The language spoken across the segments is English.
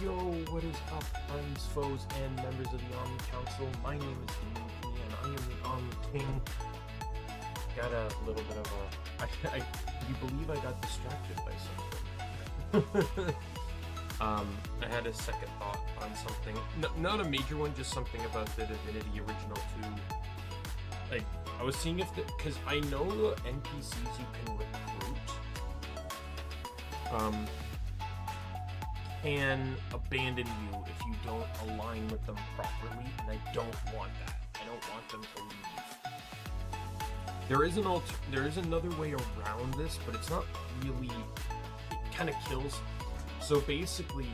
Yo, what is up, friends, foes, and members of the Omni Council? My name is Daimien Kamiya and I am the Omni King. Got a little bit of a... you believe I got distracted by something. I had a second thought on something. Not a major one, just something about the Divinity Original 2. Like, I was seeing if because I know the NPCs you can recruit can abandon you if you don't align with them properly, and I don't want that. I don't want them to leave. There is another way around this, but it's not really. It kind of kills. So basically,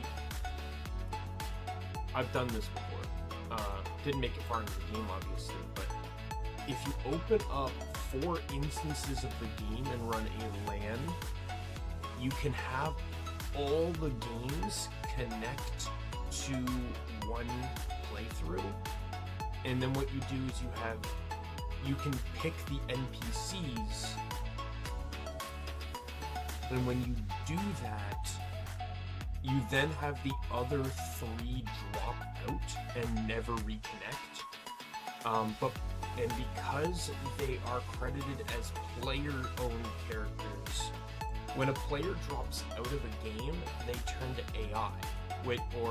I've done this before. Didn't make it far into the game, obviously, but if you open up 4 instances of the game and run a LAN, you can have all the games connect to one playthrough, and then what you do is you can pick the NPCs, and when you do that, you then have the other 3 drop out and never reconnect. And because they are credited as player-owned characters, when a player drops out of a game, they turn to AI, or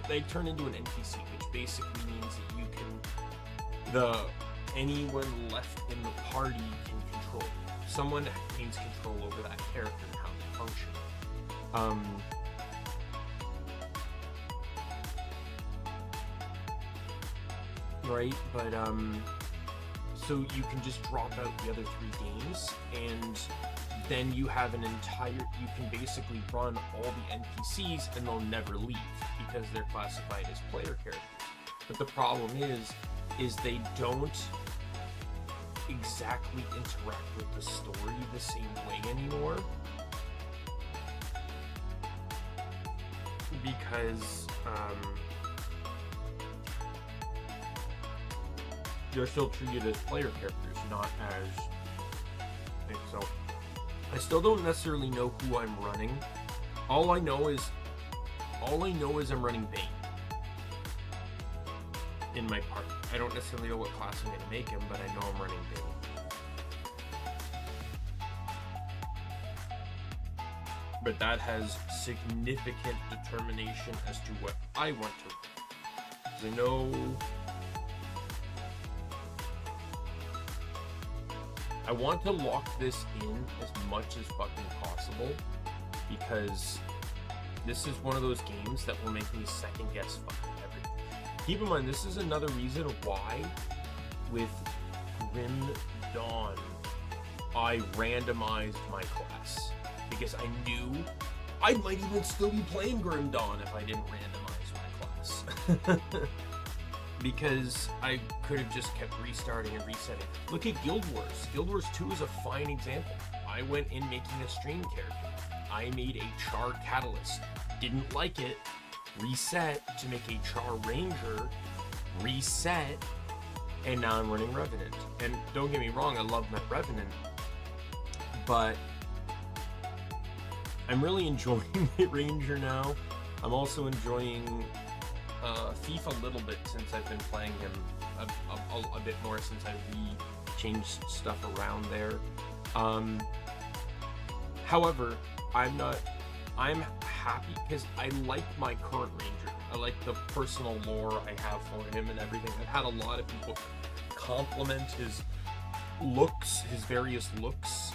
they turn into an NPC, which basically means that you can, anyone left in the party can control. Someone gains control over that character and how they function. Right, but so you can just drop out the other 3 games, and then you have you can basically run all the NPCs and they'll never leave because they're classified as player characters. But the problem is they don't exactly interact with the story the same way anymore, because they're still treated as player characters, not as... So, I still don't necessarily know who I'm running. All I know is I'm running Bane in my party. I don't necessarily know what class I'm going to make him, but I know I'm running Bane. But that has significant determination as to what I want to run. Because I know... I want to lock this in as much as fucking possible, because this is one of those games that will make me second guess fucking everything. Keep in mind, this is another reason why with Grim Dawn I randomized my class, because I knew I might even still be playing Grim Dawn if I didn't randomize my class. Because I could have just kept restarting and resetting. Look at Guild Wars. Guild Wars 2 is a fine example. I went in making a stream character. I made a Char Catalyst. Didn't like it. Reset to make a Char Ranger. Reset. And now I'm running Revenant. And don't get me wrong, I love my Revenant. But I'm really enjoying the Ranger now. I'm also enjoying... Thief a little bit since I've been playing him a bit more, since I changed stuff around there. However, I'm happy because I like my current Ranger. I like the personal lore I have for him and everything. I've had a lot of people compliment his looks, his various looks,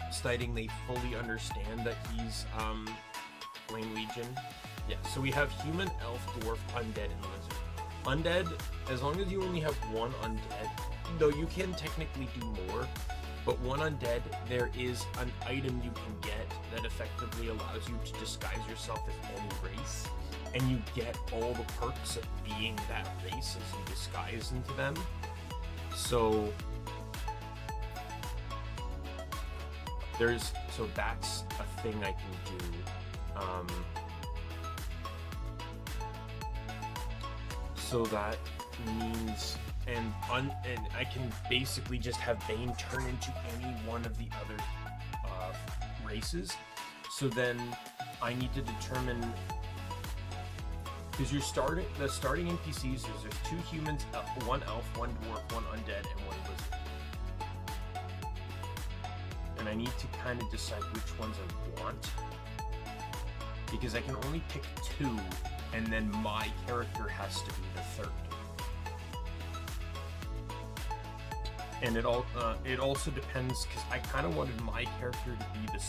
stating they fully understand that he's Flame Legion. Yeah, so we have human, elf, dwarf, undead, and lizard. Undead, as long as you only have 1 undead, though you can technically do more, but 1 undead, there is an item you can get that effectively allows you to disguise yourself as any race, and you get all the perks of being that race as you disguise into them. So that's a thing I can do. So that means, and I can basically just have Bane turn into any one of the other races. So then I need to determine Because the starting NPCs is there's 2 humans, 1 elf, 1 dwarf, 1 undead, and 1 wizard. And I need to kind of decide which ones I want, because I can only pick 2, and then my character has to be the 3rd. And it also depends, because I kind of wanted my character to be the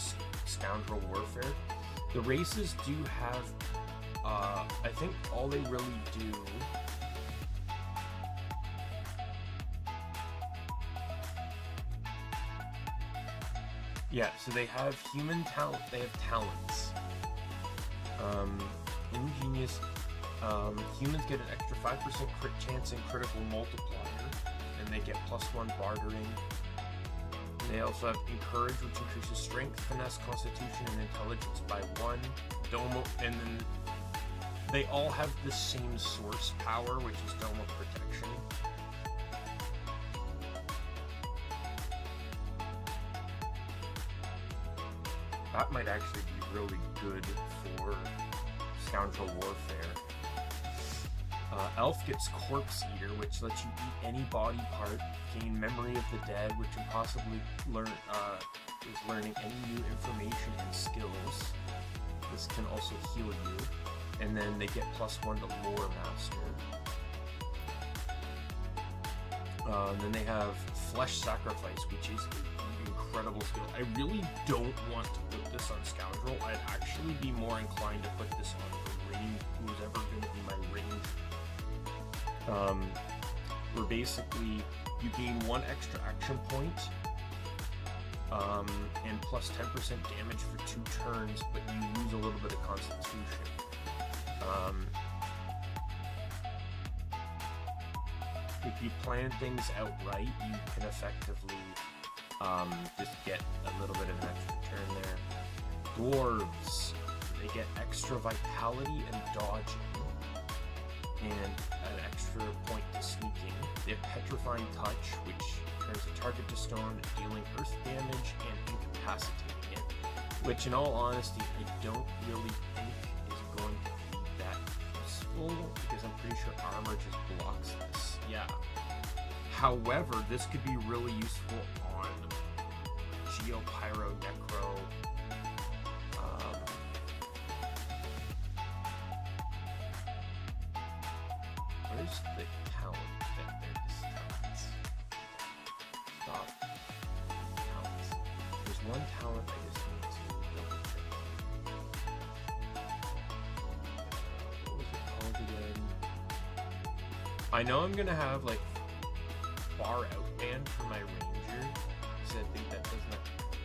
scoundrel warfare. The races do have, I think all they really do so they have human talent, they have talents. Ingenious, humans get an extra 5% crit chance and critical multiplier, and they get +1 bartering. They also have encourage, which increases strength, finesse, constitution, and intelligence by 1. Domo, and then they all have the same source power, which is Domo protection. That might actually be really good for Scoundrel Warfare. Elf gets Corpse Eater, which lets you eat any body part, gain Memory of the Dead, which can possibly is learning any new information and skills. This can also heal you. And then they get +1 to Lore Master. Then they have Flesh Sacrifice, which is an incredible skill. I really don't want to put this on Scoundrel. I'd actually be more inclined to put this on the range, who's ever going to be my range. Where basically you gain 1 extra action point, and plus 10% damage for 2 turns, but you lose a little bit of Constitution. If you plan things out right, you can effectively just get a little bit of an extra turn there. Dwarves, they get extra vitality and dodging, and an extra point to sneaking. They have Petrifying Touch, which turns a target to stone, dealing earth damage and incapacitating it, which in all honesty I don't really think is going to be that useful, because I'm pretty sure armor just blocks this. Yeah. However, this could be really useful on Geo, Pyro, Necro. Where's the talent? There's talents. Stop. Talents. There's 1 talent I just need to double check. What was it called again? I know I'm gonna have like Far Outband for my ranger, because I think that does not.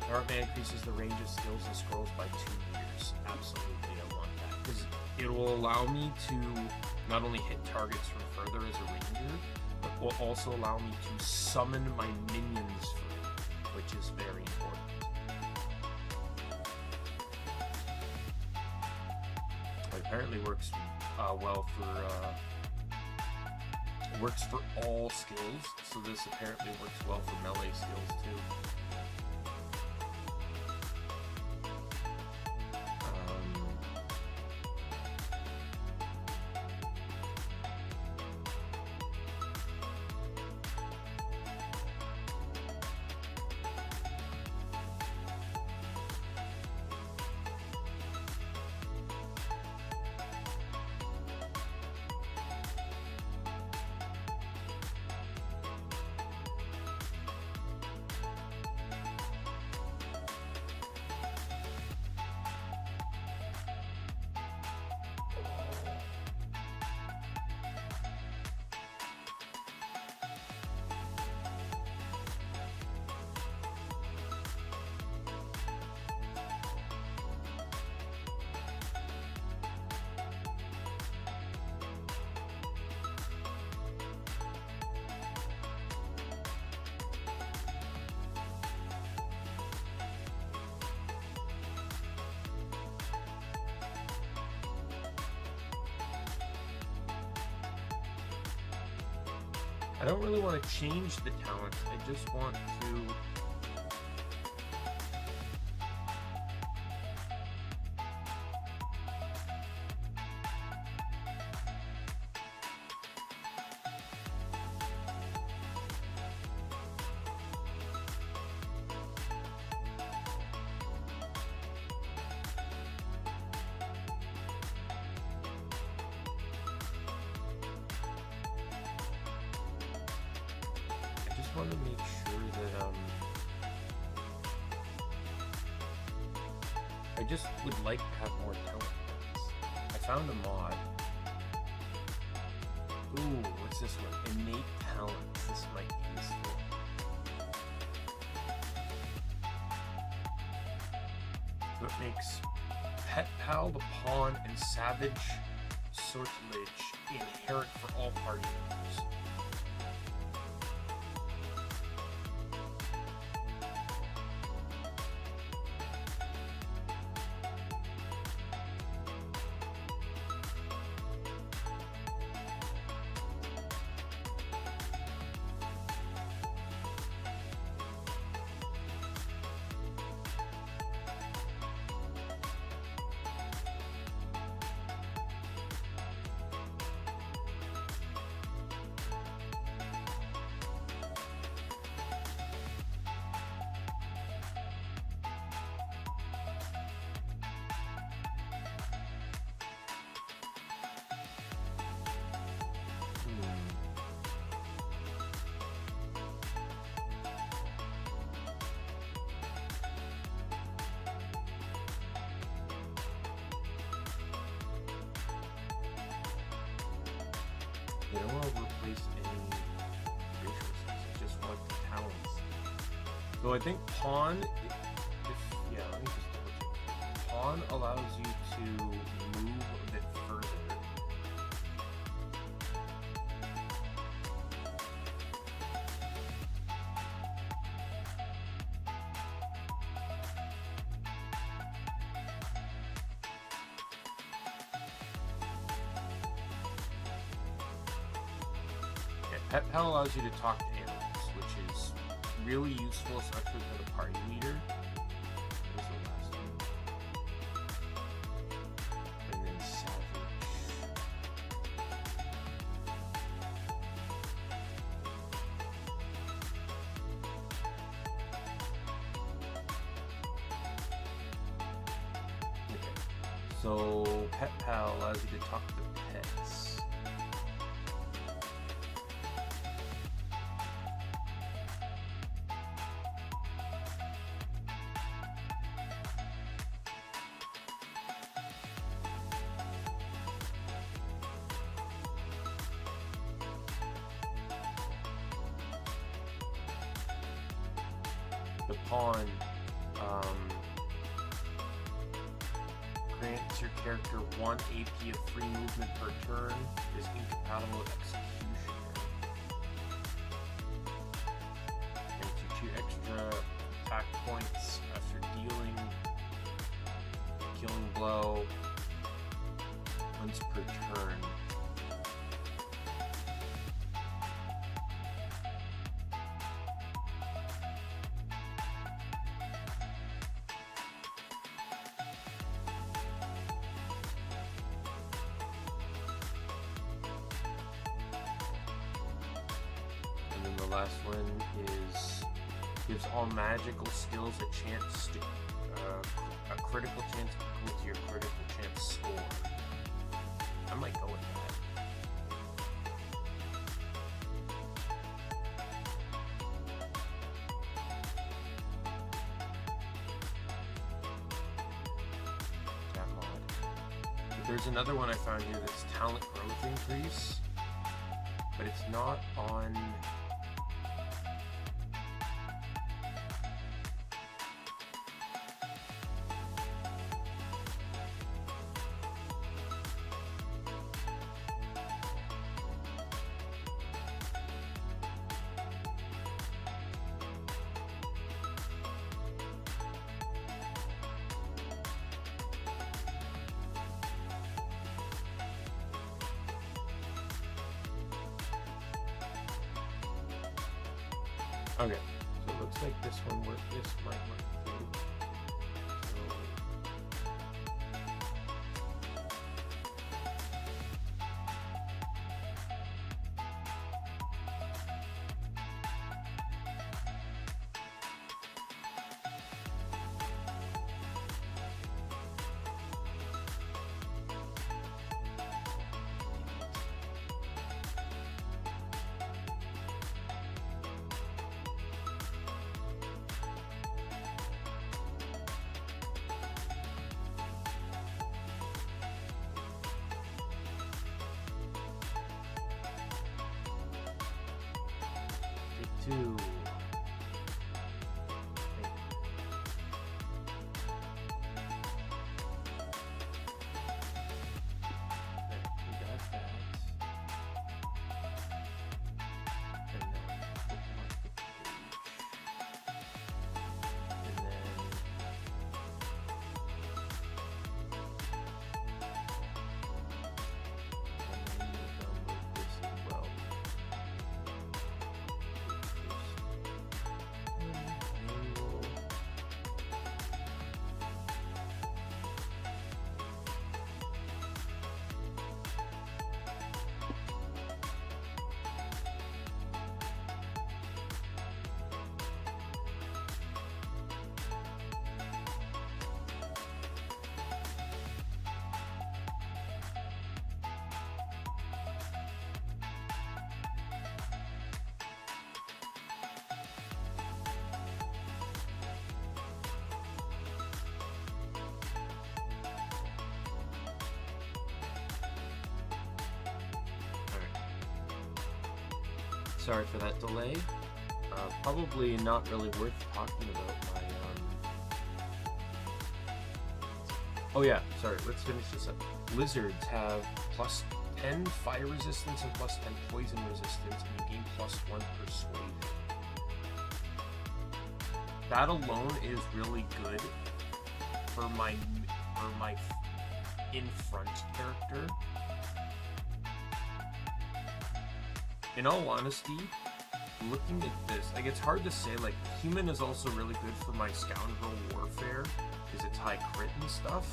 Far Outband increases the range of skills and scrolls by 2 years. Absolutely, I want that, because it will allow me to not only hit targets from further as a ranger, but will also allow me to summon my minions free, which is very important. It apparently works well for works for all skills, so this apparently works well for melee skills too. I don't really want to change the talent, I just want to want to make sure that I just would like to have more talent points. I found a mod. Ooh, what's this one? Innate talents. This might be useful. So it makes Pet Pal, the Pawn, and Savage Sortilege inherent for all party members. I don't want to replace any racial skills, I just want the talents. So I think Pawn, yeah, let me just double check. Pawn allows you to move a bit further. Pet Pal allows you to talk to animals, which is really useful, especially for the party leader. What was the last one? And then Savage. Okay. So Pet Pal allows you to talk to pets. The Pawn grants your character 1 AP of free movement per turn. Is incompatible with Executioner. Grants you 2 extra attack points after dealing killing blow once per turn. And then the last one is gives all magical skills a chance to a critical chance equal to your critical chance score. I might go with that. That mod. But there's another one I found here that's talent growth increase, but it's not on. Okay, so it looks like this one work. This might work too. 2. Sorry for that delay. Probably not really worth talking about my, Oh yeah, sorry, let's finish this up. Lizards have plus 10 fire resistance and plus 10 poison resistance, and you gain plus 1 persuasion. That alone is really good for my in front character. In all honesty, looking at this, like, it's hard to say. Like, human is also really good for my scoundrel warfare because it's high crit and stuff.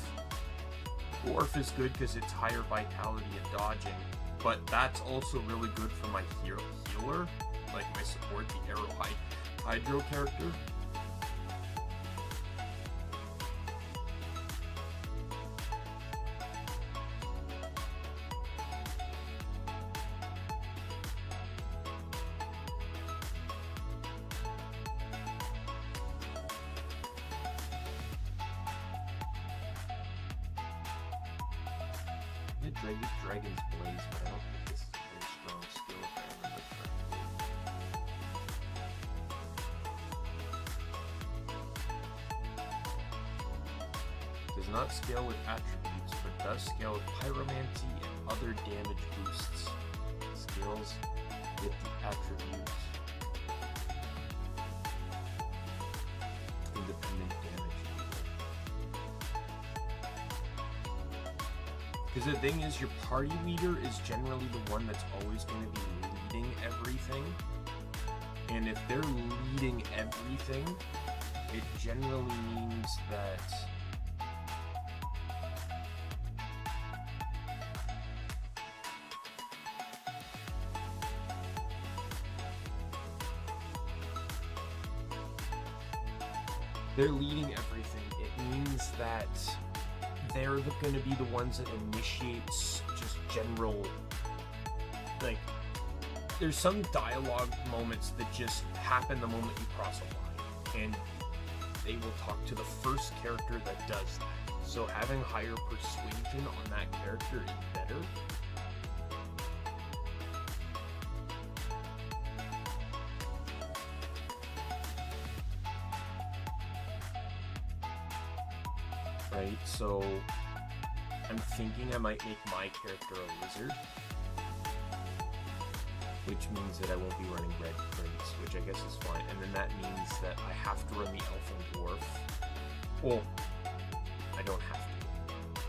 Dwarf is good because it's higher vitality and dodging, but that's also really good for my healer, like my support, the arrow hydro character. Dragon's Blaze, but I don't think this is a very strong skill if I remember correctly. Does not scale with attributes, but does scale with pyromancy and other damage boosts. Scales with the attributes. Independent damage. Because the thing is, your party leader is generally the one that's always going to be leading everything. And if they're leading everything, it generally means that they're leading everything. It means that they're going to be the ones that initiates just general, like, there's some dialogue moments that just happen the moment you cross a line, and they will talk to the first character that does that. So having higher persuasion on that character is better. Right, so I'm thinking I might make my character a lizard, which means that I won't be running Red Prince, which I guess is fine, and then that means that I have to run the Elfin Dwarf. Well, I don't have to,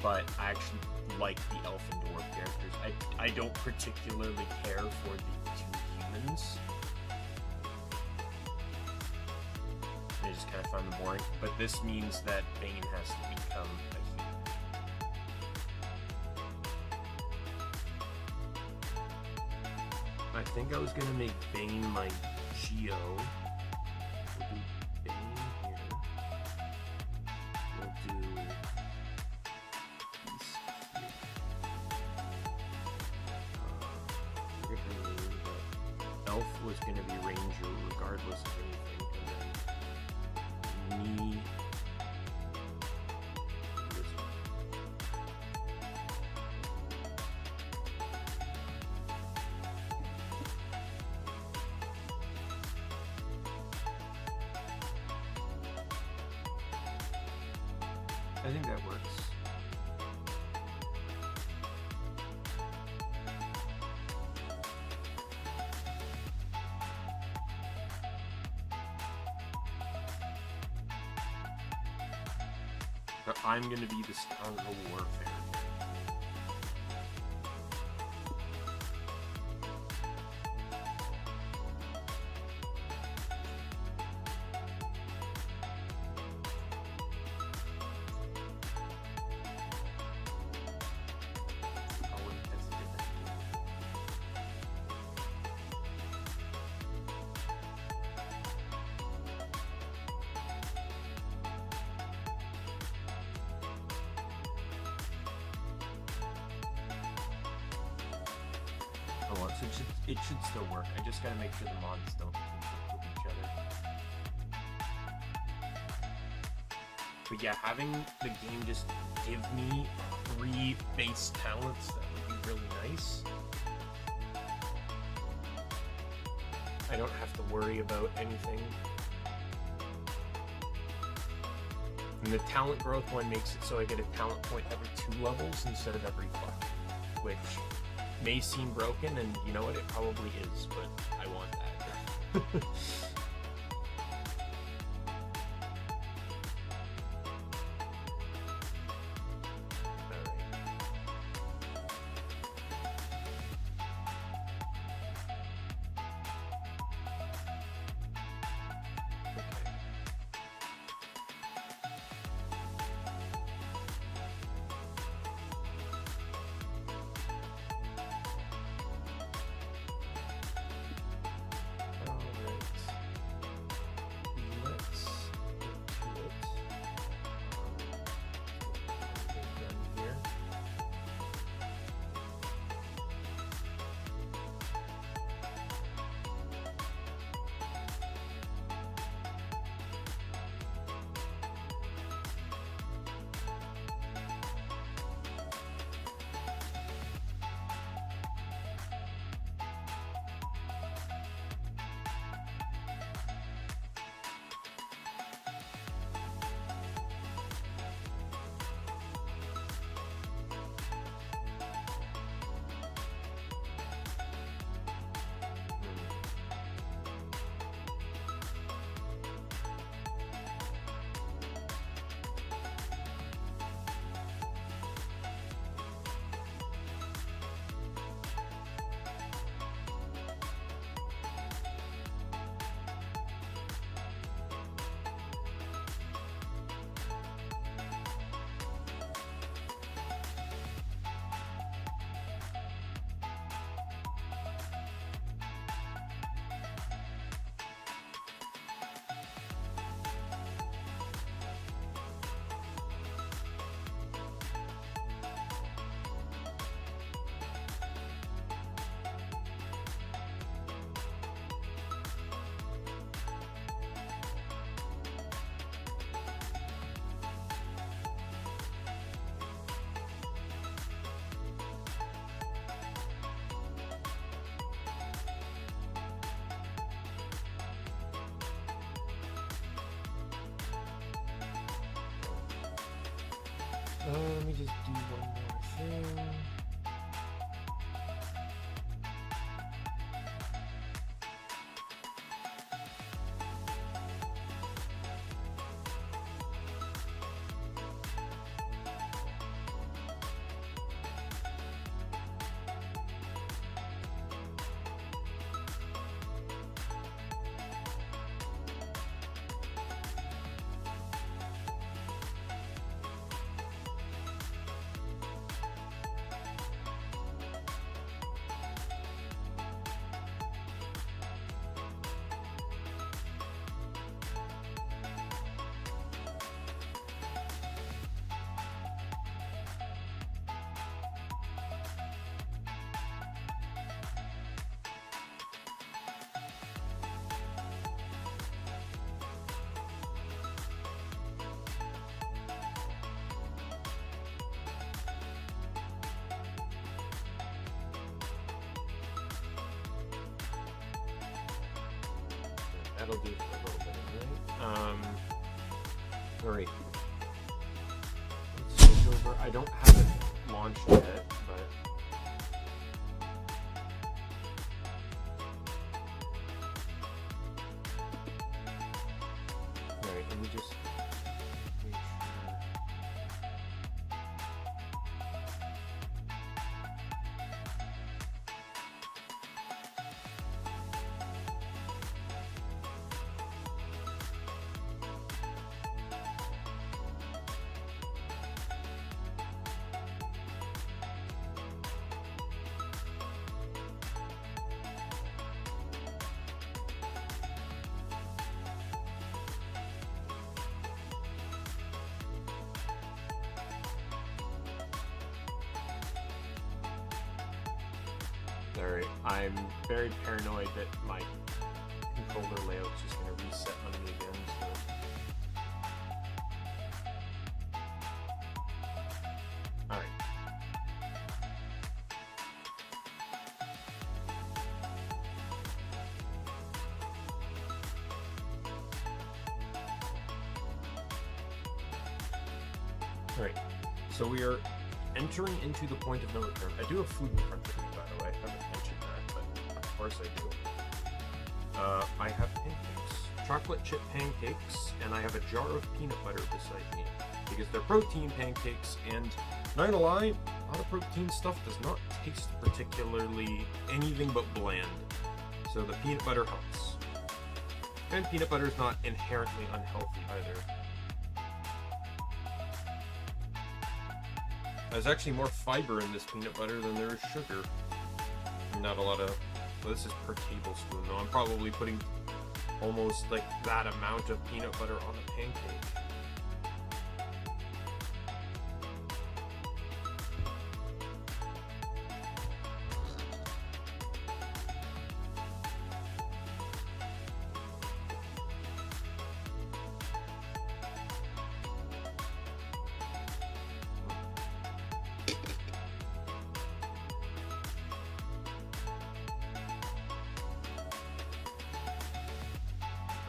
but I actually like the Elfin Dwarf characters. I don't particularly care for the two humans. I just kind of find them boring, but this means that Bane has to become a human. I think I was going to make Bane my Geo. We'll do Bane here. We'll do Beast here. We're going to name the Elf was going to be Ranger regardless of anything, and then me. This one. I think that works. But I'm going to be the scoundrel warfare. So it should still work. I just gotta make sure the mods don't conflict with each other. But yeah, having the game just give me 3 base talents, that would be really nice. I don't have to worry about anything. And the talent growth one makes it so I get a talent point every 2 levels instead of every 5, which may seem broken, and you know what, it probably is, but I want that. Let me just do one more thing. That'll do for a little bit, right? All right. server. I don't have it launched yet, but alright, let me just make sure. Alright, I'm very paranoid that my controller layout's just going to reset on me again, so... Alright. Alright, so we are entering into the point of no return. I do have food in front of me, by the way. I haven't mentioned that, but of course I do. I have pancakes. Chocolate chip pancakes, and I have a jar of peanut butter beside me. Because they're protein pancakes, and not gonna lie, a lot of protein stuff does not taste particularly anything but bland. So the peanut butter helps. And peanut butter is not inherently unhealthy either. There's actually more fiber in this peanut butter than there is sugar. Not a lot of... Well, this is per tablespoon, though. I'm probably putting almost like that amount of peanut butter on a pancake.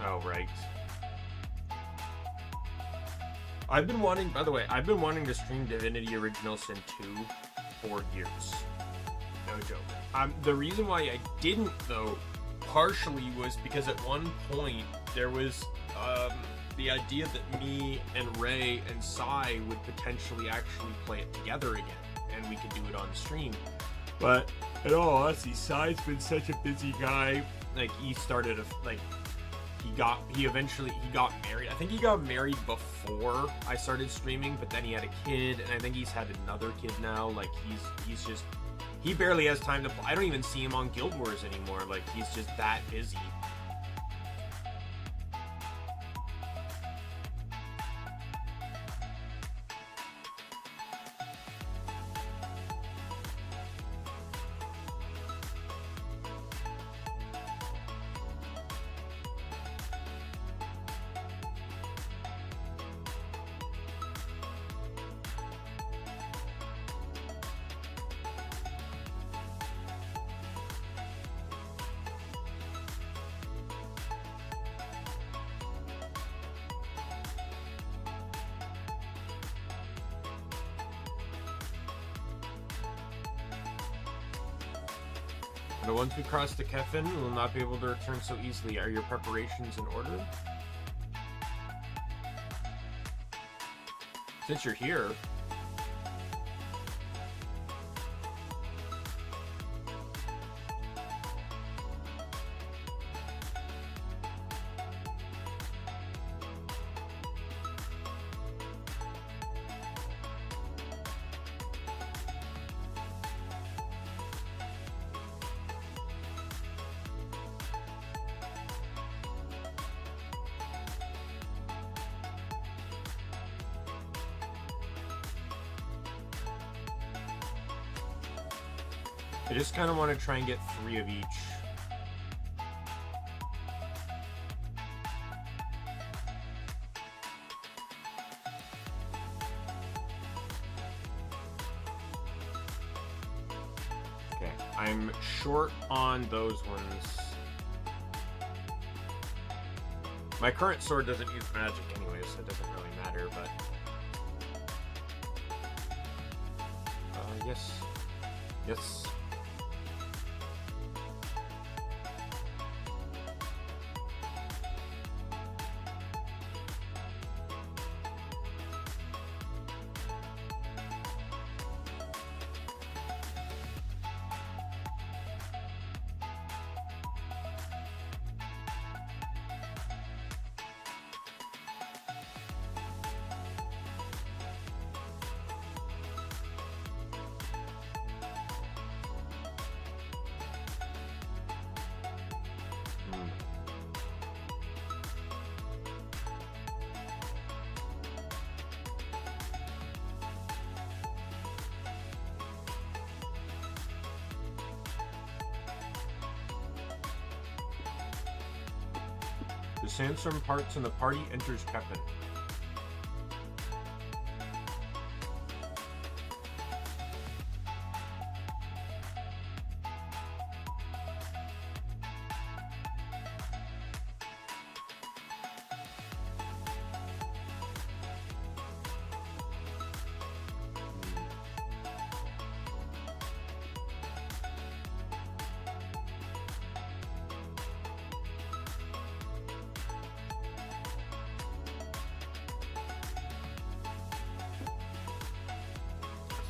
Oh, right. I've been wanting, by the way, I've been wanting to stream Divinity Original Sin 2 for years. No joke. The reason why I didn't, though, partially was because at one point there was the idea that me and Ray and Sai would potentially actually play it together again, and we could do it on stream. But in all honesty, Sai's been such a busy guy. Like, he started he eventually got married. I think he got married before I started streaming, but then he had a kid, and I think he's had another kid now. Like, he's just, he barely has time to play. I don't even see him on Guild Wars anymore. Like, he's just that busy. But once we cross to Kefin, we will not be able to return so easily. Are your preparations in order? Since you're here. I just kind of want to try and get 3 of each. Okay, I'm short on those ones. My current sword doesn't use magic anyway, so it doesn't really matter, but... Yes. Yes. The Sandstorm parts and the party enters Kefin.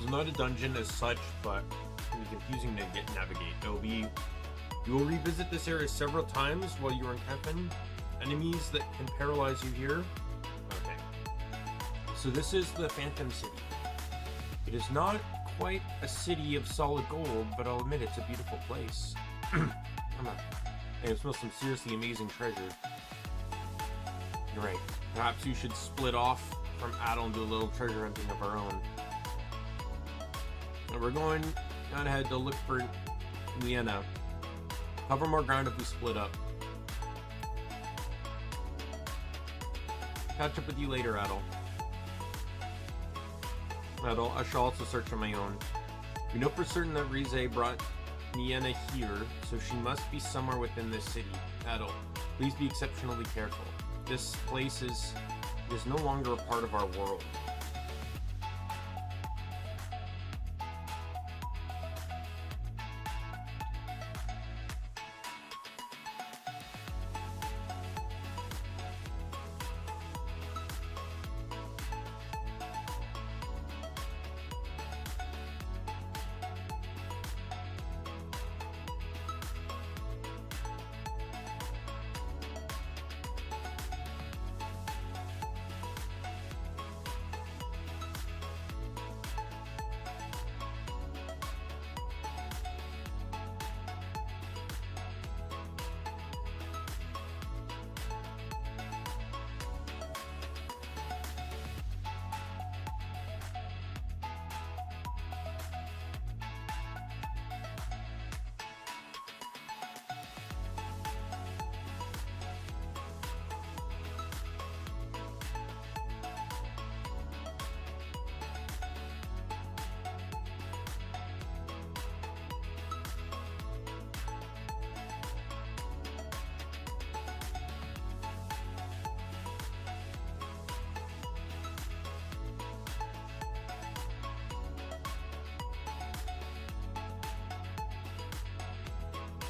It's not a dungeon as such, but it can be confusing to navigate. You will revisit this area several times while you're in Kefin. Enemies that can paralyze you here. Okay. So this is the Phantom City. It is not quite a city of solid gold, but I'll admit it's a beautiful place. Come on. And it smells some seriously amazing treasure. You're right. Perhaps you should split off from Adel and do a little treasure hunting of our own. And we're going on ahead to look for Liena. Cover more ground if we split up. Catch up with you later, Adel. Adel, I shall also search on my own. We know for certain that Rize brought Liena here, so she must be somewhere within this city. Adel, please be exceptionally careful. This place is no longer a part of our world.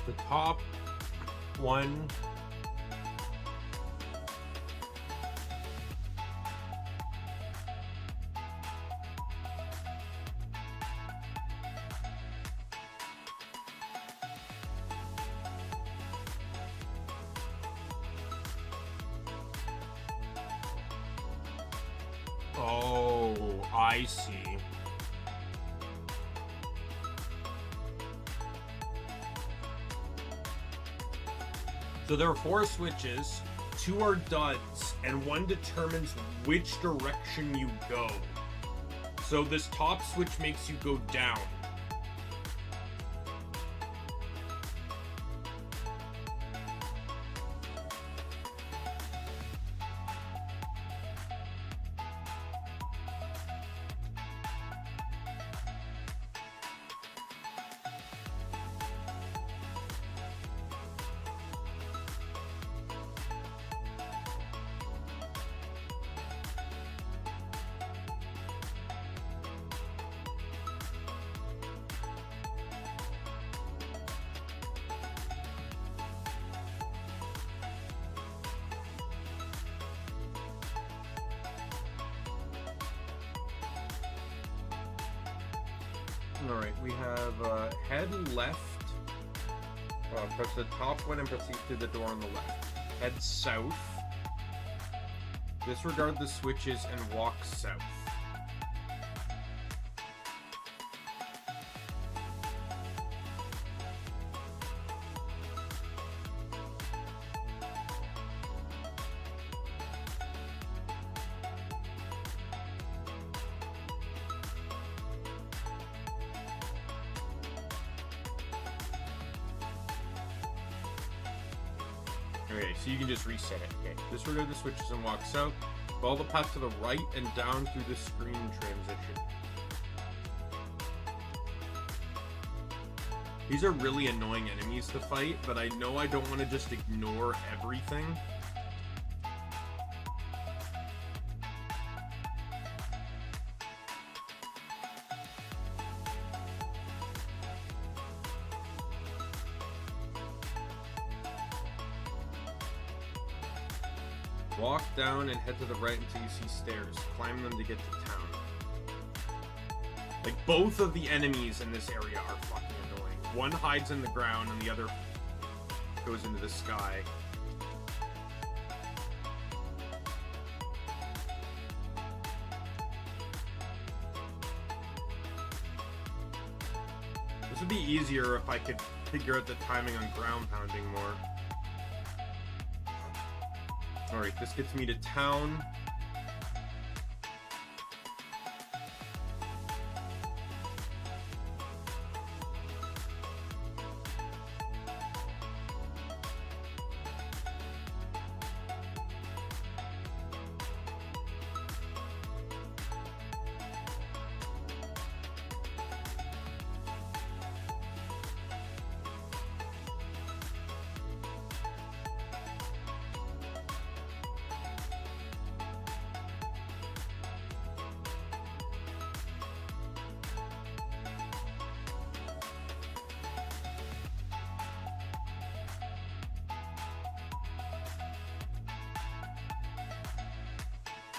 The top one. Oh, I see. So there are 4 switches, 2 are duds, and 1 determines which direction you go. So this top switch makes you go down. Alright, we have head left. Press the top one and proceed to the door on the left. Head south. Disregard the switches and walk south. Okay, so you can just reset it. Okay, disregard the switches and walk south. Follow the path to the right and down through the screen transition. These are really annoying enemies to fight, but I know I don't want to just ignore everything. Walk down and head to the right until you see stairs. Climb them to get to town. Like, both of the enemies in this area are fucking annoying. One hides in the ground and the other goes into the sky. This would be easier if I could figure out the timing on ground pounding more. Alright, this gets me to town.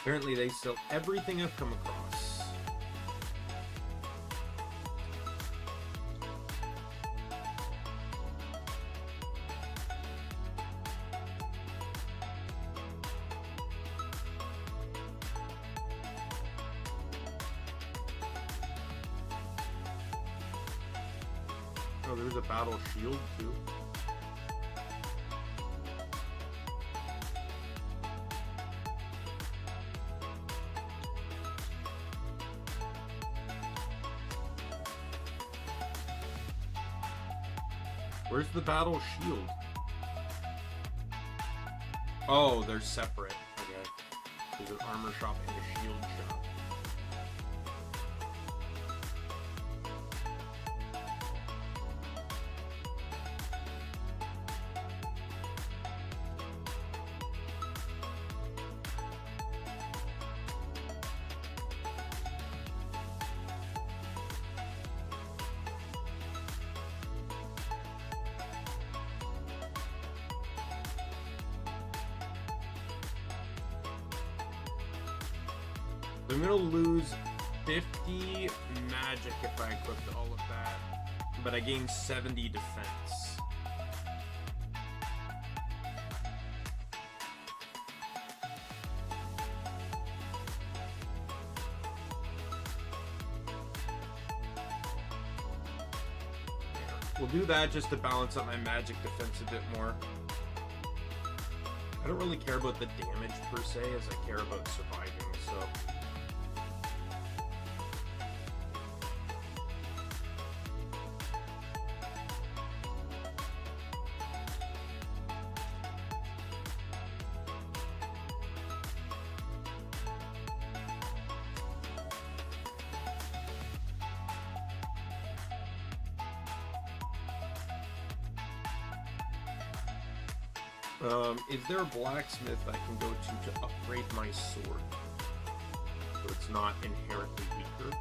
Apparently they sell everything I've come across. Oh, there's a battle shield too. Where's the battle shield? Oh, they're separate. Okay. There's an armor shop and a shield shop. I'm gonna lose 50 magic if I equipped all of that, but I gain 70 defense. We'll do that just to balance out my magic defense a bit more. I don't really care about the damage per se as I care about surviving, so... is there a blacksmith I can go to upgrade my sword? So it's not inherently weaker.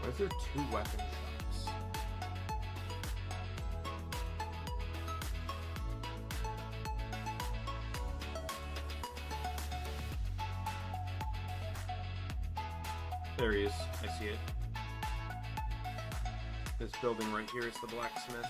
Why is there 2 weapon shops? There he is. I see it. This building right here is the blacksmith.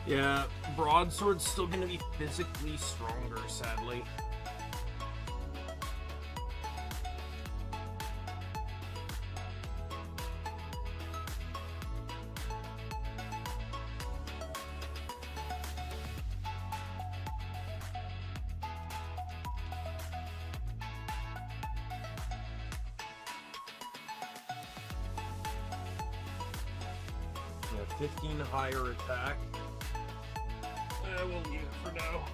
Yeah, broadsword's still gonna be physically stronger, sadly. Yeah, 15 higher attack. We'll leave it for now.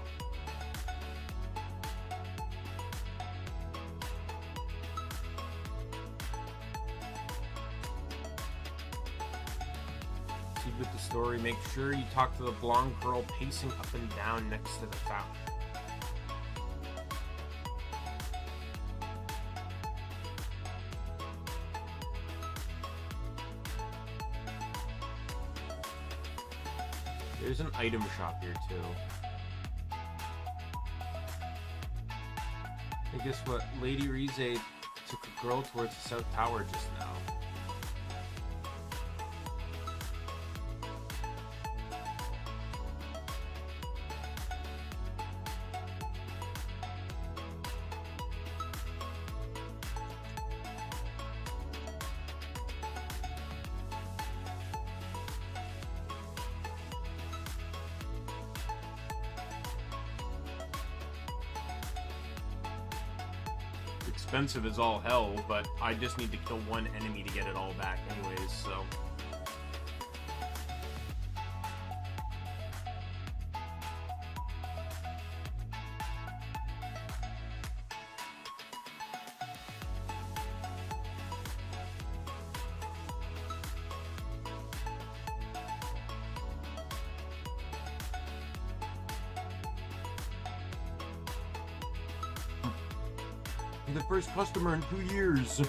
See with the story, make sure you talk to the blonde girl pacing up and down next to the fountain. There's an item shop here too. And guess what? Lady Rize took a girl towards the South Tower just now. Expensive as all hell, but I just need to kill one enemy to get it all back anyways, so... The first customer in 2 years.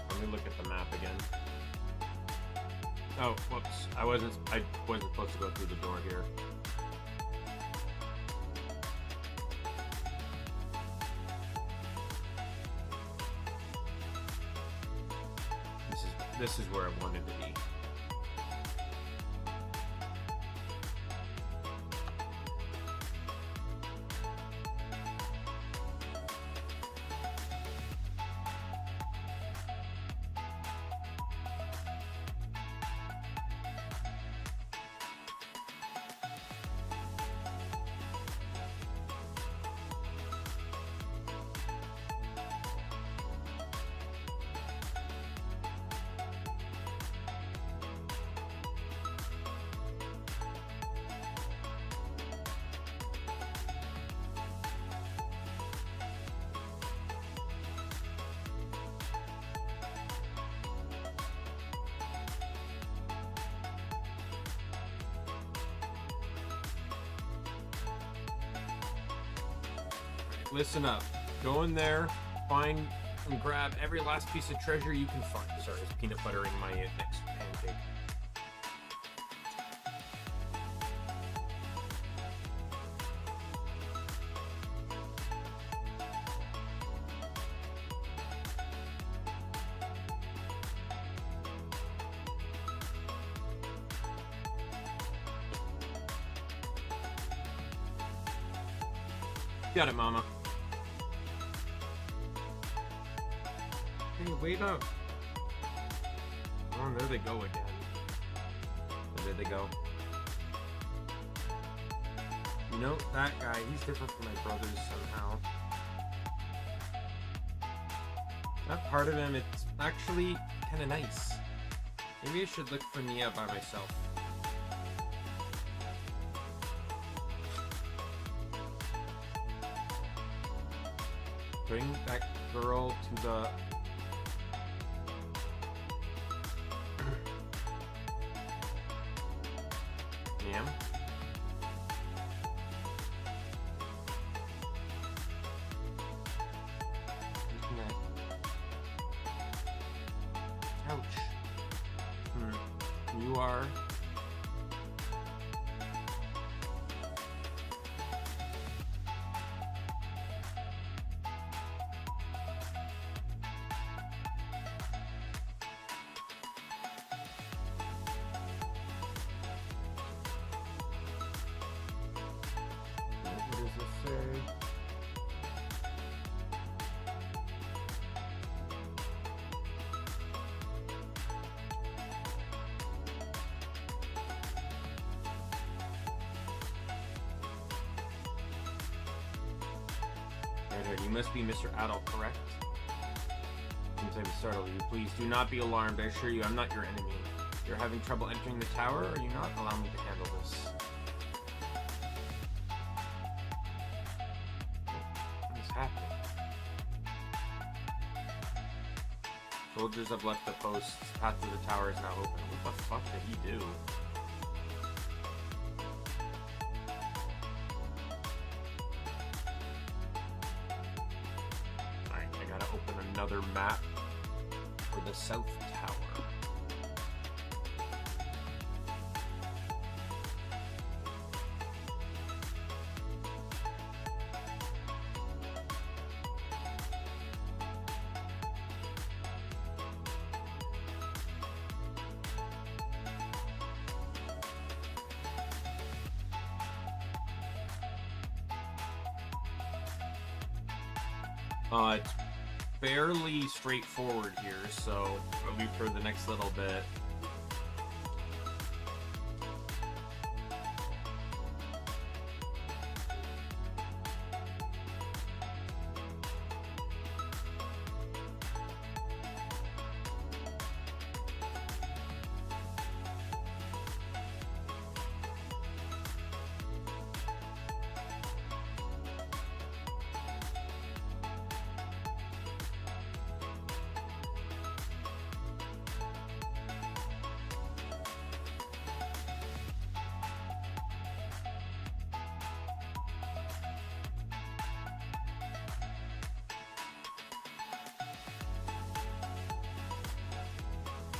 Let me look at the map again. Oh, whoops. I wasn't supposed to go through the door here. this is where I wanted to be. Listen up. Go in there, find and grab every last piece of treasure you can find. Sorry, it's peanut buttering my next pancake. Got it, Mama. Hey, wait up. Oh, there they go again. Oh, there they go. You know, that guy, he's different from my brothers somehow. That part of him, it's actually kind of nice. Maybe I should look for Nia by myself. Bring that girl to the... Ma'am? Ouch. You are... You must be Mr. Adult, correct? Since I'm startled you, please do not be alarmed. I assure you, I'm not your enemy. You're having trouble entering the tower, are you not? Allow me to handle this. What is happening? Soldiers have left the posts. Path to the tower is now open. What the fuck did he do? Another map for the South Tower. It's fairly straightforward here, so at least for the next little bit.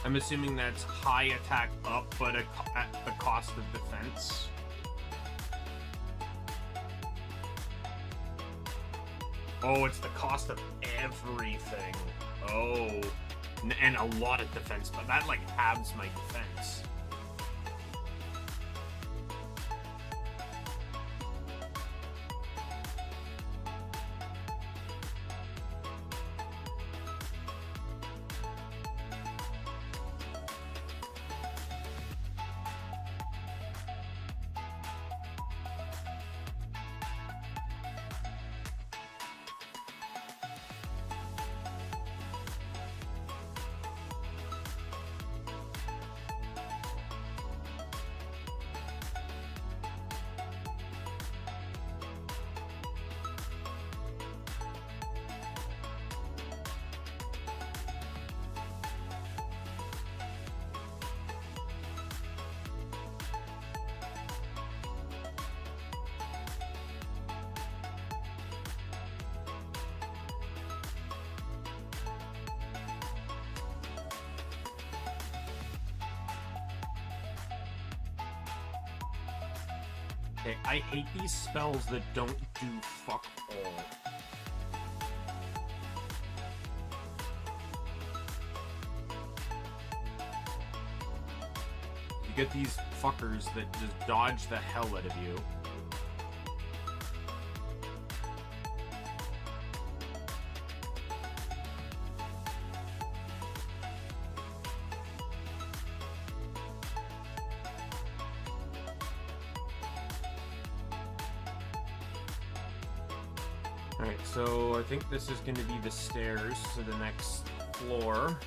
I'm assuming that's high attack up, but at the cost of defense. Oh, it's the cost of everything. Oh. And a lot of defense, but that like halves my defense. Okay, I hate these spells that don't do fuck all. You get these fuckers that just dodge the hell out of you. Alright, so I think this is going to be the stairs to the next floor.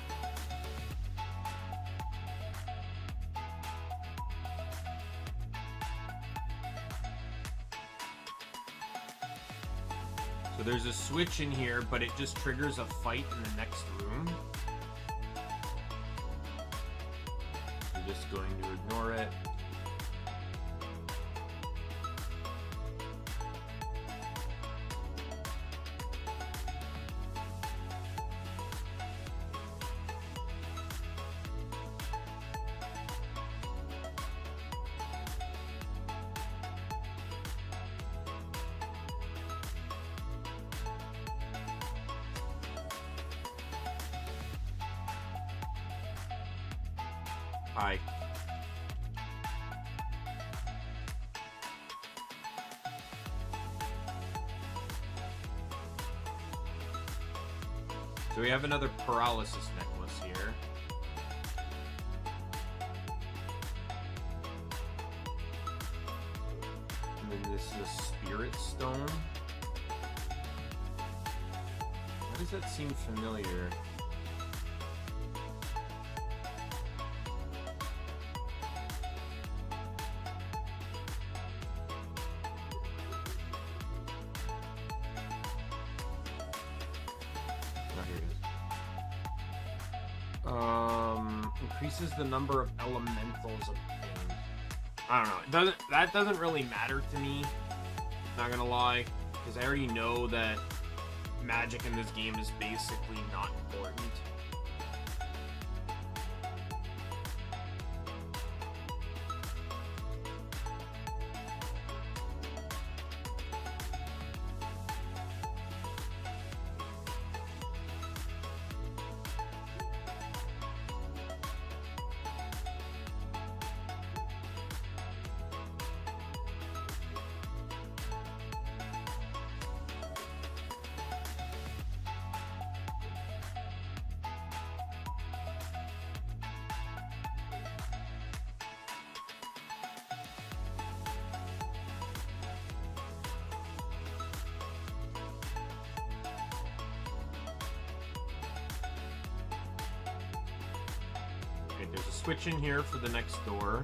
So there's a switch in here, but it just triggers a fight in the next room. I'm just going to ignore it. Hi. So we have another paralysis necklace here. And then this is a spirit stone. Why does that seem familiar? Increases the number of elementals of pain. I don't know. That doesn't really matter to me. Not gonna lie, because I already know that magic in this game is basically not important. There's a switch in here for the next door.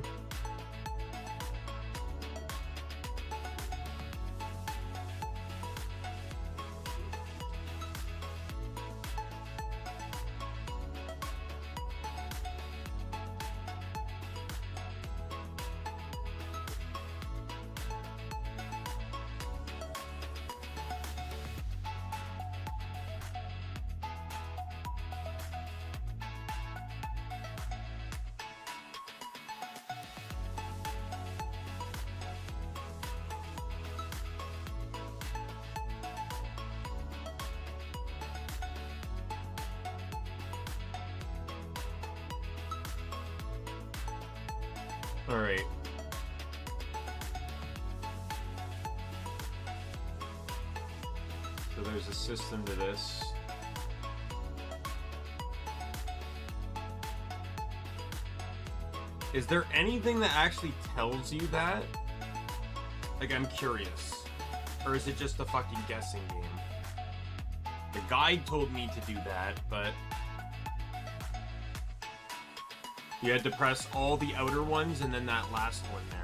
Alright. So there's a system to this. Is there anything that actually tells you that? Like, I'm curious. Or is it just a fucking guessing game? The guide told me to do that, but... you had to press all the outer ones and then that last one there.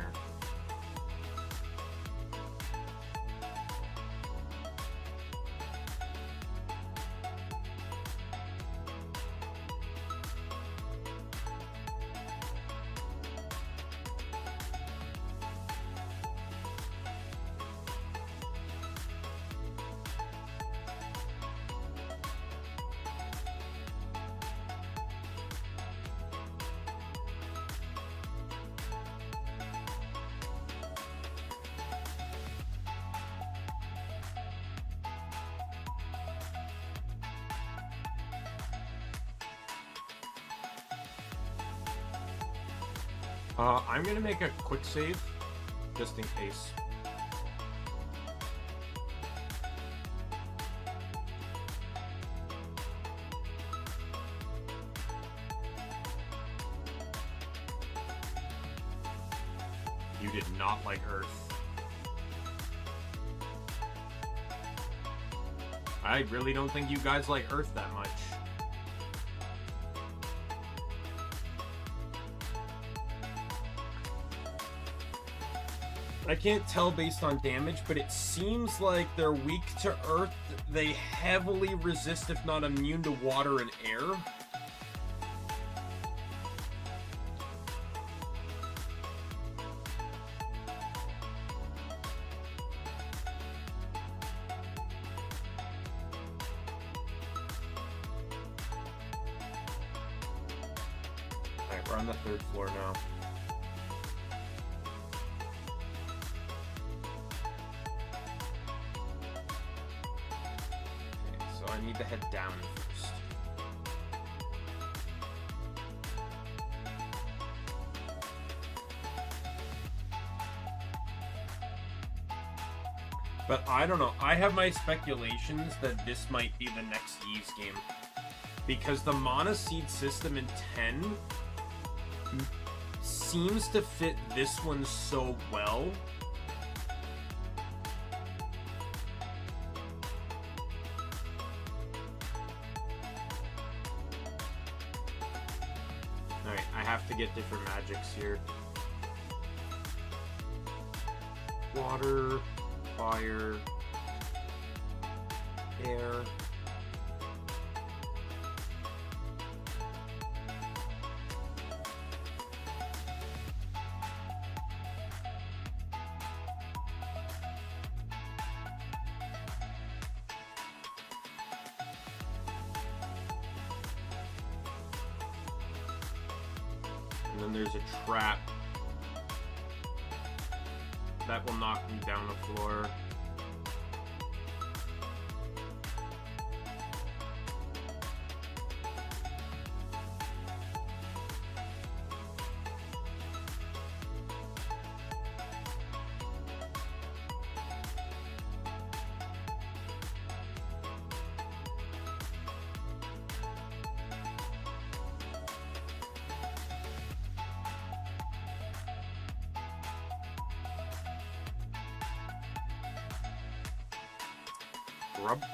I'm gonna make a quick save, just in case. You did not like Earth. I really don't think you guys like Earth that much. I can't tell based on damage, but it seems like they're weak to Earth. They heavily resist, if not immune, to water and air. Alright, we're on the 3rd floor now. I need to head down first. But I don't know. I have my speculations that this might be the next Ys game. Because the Mana Seed system in 10 seems to fit this one so well. To get different magics here. Water, fire, air. And then there's a trap that will knock me down the floor. Rub brush.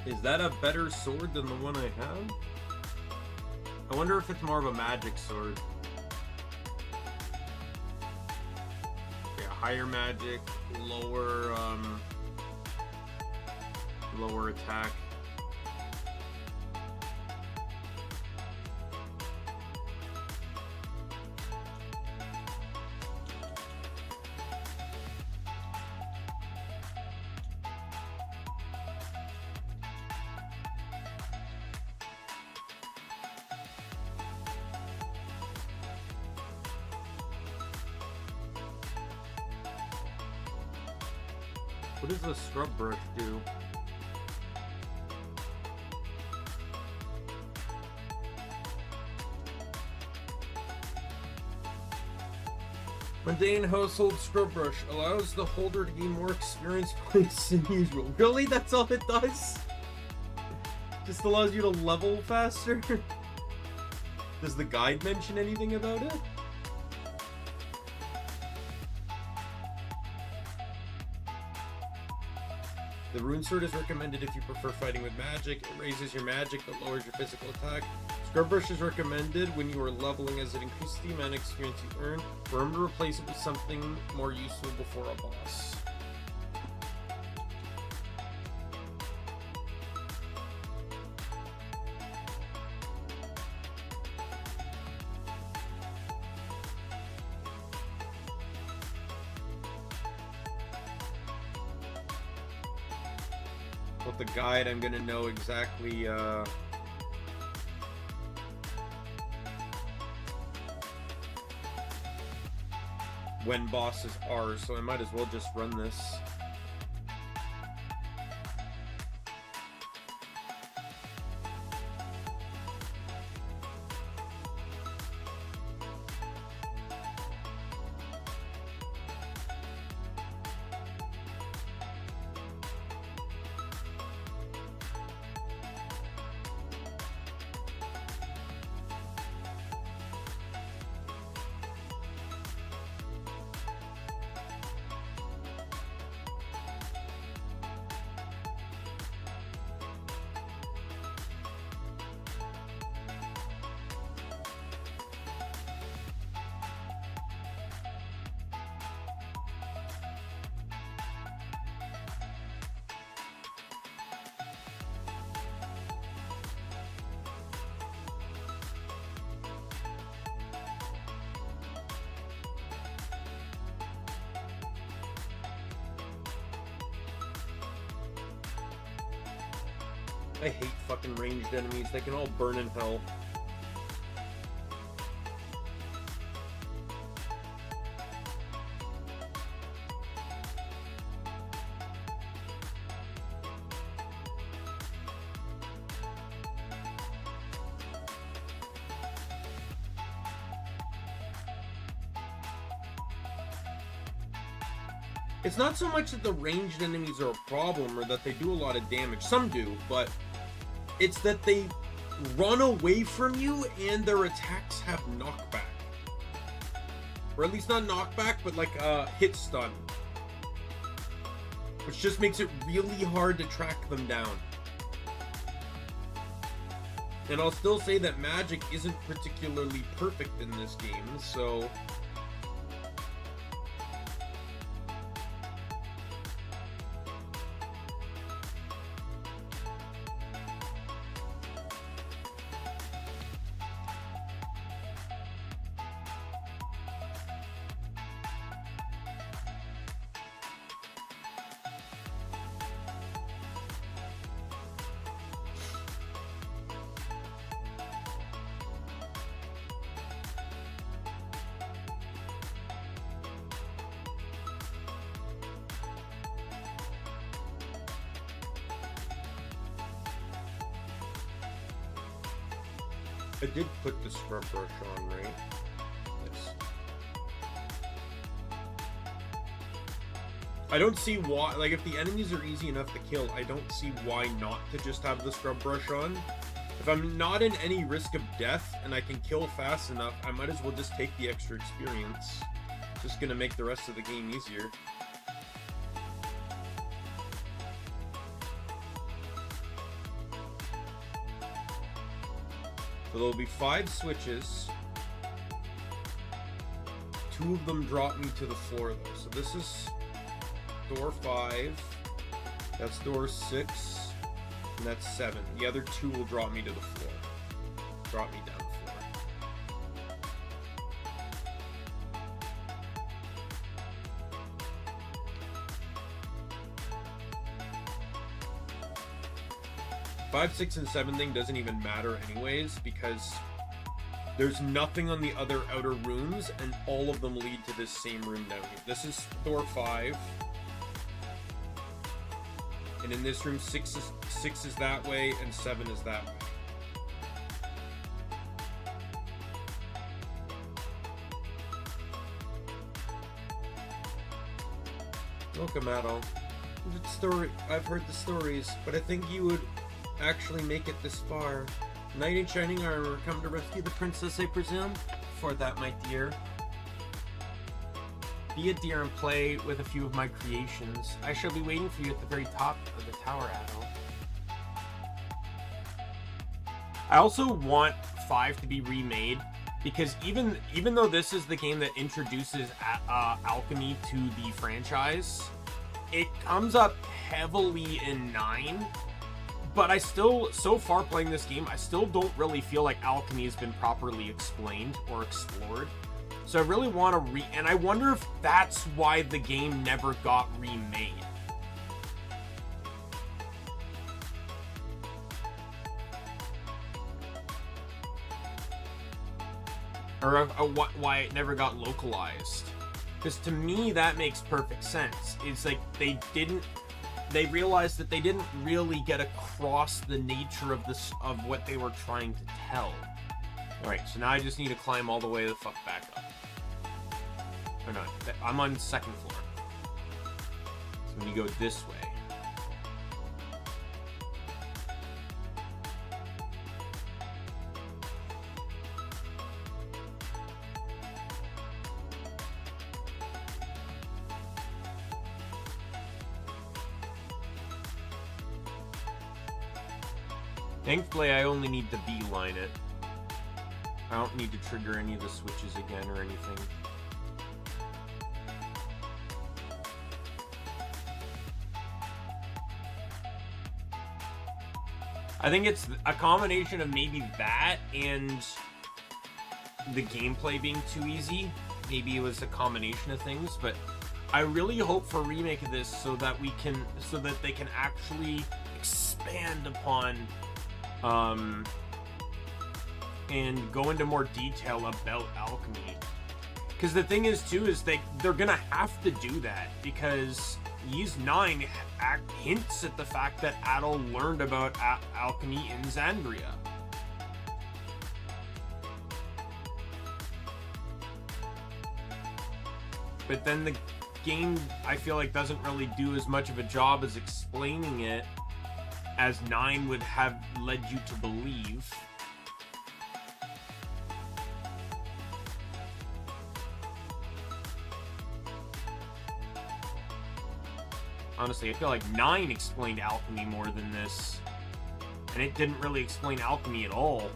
Is that a better sword than the one I have? I wonder if it's more of a magic sword. Yeah, higher magic, lower lower attack. What does the scrub brush do? Mundane household scrub brush allows the holder to gain more experience points than usual. Really? That's all it does? Just allows you to level faster? Does the guide mention anything about it? The rune sword is recommended if you prefer fighting with magic. It raises your magic but lowers your physical attack. Scrub brush is recommended when you are leveling as it increases the amount of experience you earn. Remember to replace it with something more useful before a boss. With the guide, I'm gonna know exactly when bosses are, so I might as well just run this. I hate fucking ranged enemies. They can all burn in hell. It's not so much that the ranged enemies are a problem or that they do a lot of damage. Some do, but it's that they run away from you and their attacks have knockback. Or at least not knockback, but like hit stun. Which just makes it really hard to track them down. And I'll still say that magic isn't particularly perfect in this game, so... I did put the scrub brush on, right? Yes. I don't see why, like, if the enemies are easy enough to kill, I don't see why not to just have the scrub brush on. If I'm not in any risk of death and I can kill fast enough, I might as well just take the extra experience. It's just gonna make the rest of the game easier. So there'll be 5 switches. 2 of them drop me to the floor though. So this is door 5. That's door 6. And that's 7. The other 2 will drop me to the floor. Drop me down the floor. Five, 6, and 7 thing doesn't even matter anyways, because there's nothing on the other outer rooms, and all of them lead to this same room down here. This is door 5. And in this room, 6 is that way, and 7 is that way. Welcome, Adol. Story. I've heard the stories, but I think you would actually make it this far. Knight in shining armor, come to rescue the princess, I presume? For that, my dear. Be a dear and play with a few of my creations. I shall be waiting for you at the very top of the tower, Adol. I also want 5 to be remade, because even though this is the game that introduces alchemy to the franchise, it comes up heavily in 9. But I still, so far playing this game, I still don't really feel like alchemy has been properly explained or explored. So I really want to and I wonder if that's why the game never got remade. Or why it never got localized. Because to me, that makes perfect sense. It's like they realized that they didn't really get across the nature of this, of what they were trying to tell. Alright, so now I just need to climb all the way the fuck back up. Or no, I'm on the 2nd floor. So when you go this way. Thankfully, I only need to beeline it. I don't need to trigger any of the switches again or anything. I think it's a combination of maybe that and the gameplay being too easy. Maybe it was a combination of things, but I really hope for a remake of this so that they can actually expand upon and go into more detail about alchemy. Because the thing is too is they're gonna have to do that, because Ys 9 hints at the fact that Adol learned about alchemy in Xandria. But then the game, I feel like, doesn't really do as much of a job as explaining it as 9 would have led you to believe. Honestly, I feel like 9 explained alchemy more than this. And it didn't really explain alchemy at all.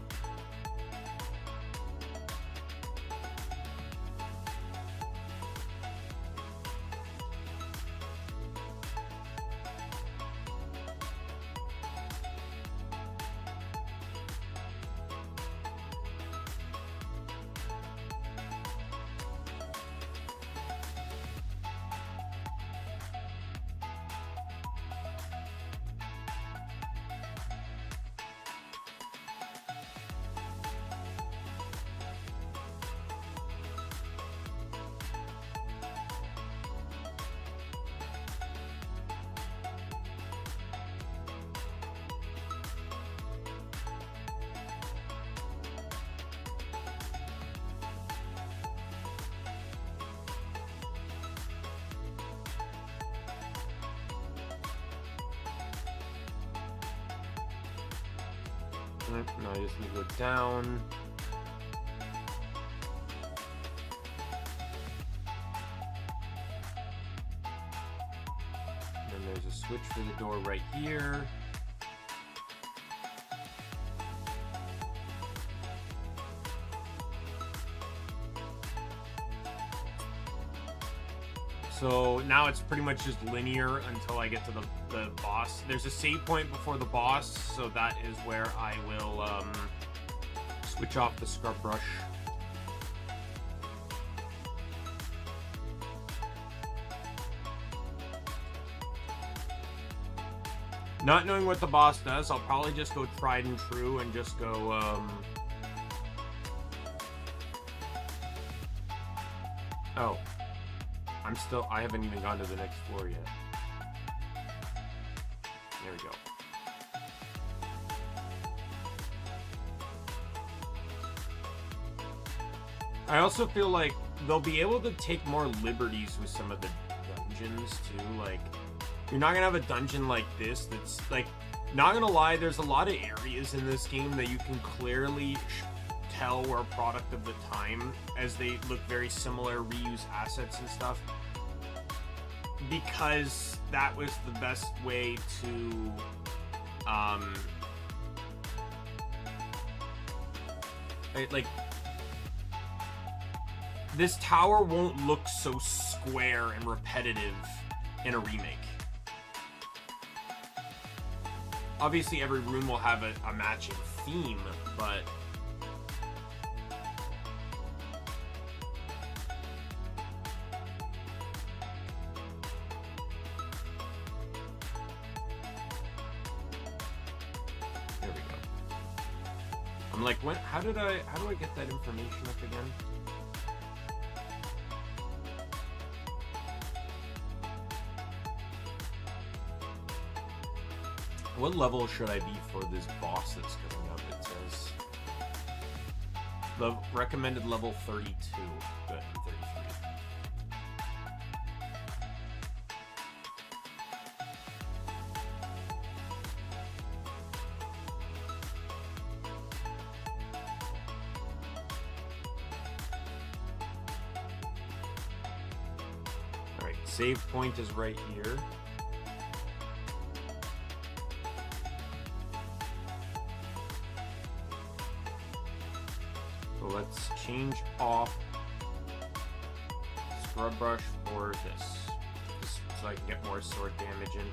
No, I just need to go down. And then there's a switch for the door right here. So now it's pretty much just linear until I get to the boss. There's a save point before the boss, so that is where I will switch off the scrub brush. Not knowing what the boss does, I'll probably just go tried and true and just go oh. I haven't even gone to the next floor yet. I also feel like they'll be able to take more liberties with some of the dungeons too. Like, you're not gonna have a dungeon like this that's like, not gonna lie, there's a lot of areas in this game that you can clearly tell were a product of the time, as they look very similar, reuse assets and stuff, because that was the best way to like, this tower won't look so square and repetitive in a remake. Obviously, every room will have a matching theme, but there we go. I'm like, how do I get that information up again? What level should I be for this boss that's coming up? It says the recommended level 32, but I'm 33. All right, save point is right here. Let's change off scrub brush for this, just so I can get more sword damage in.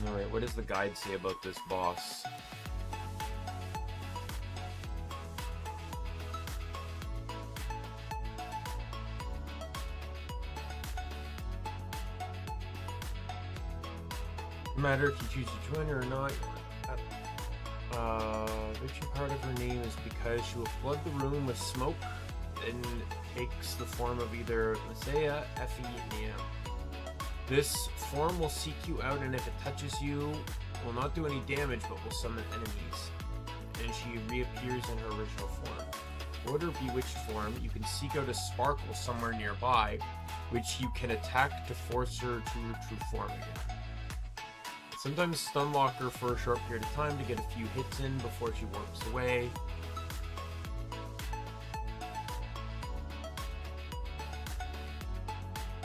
Alright, what does the guide say about this boss? No matter if you choose to join her or not, the true part of her name is because she will flood the room with smoke and takes the form of either Messiah, Effie, Niam. This form will seek you out, and if it touches you, will not do any damage but will summon enemies, and she reappears in her original form. For her bewitched form, you can seek out a sparkle somewhere nearby, which you can attack to force her to her true form again. Sometimes stun lock her for a short period of time to get a few hits in before she warps away.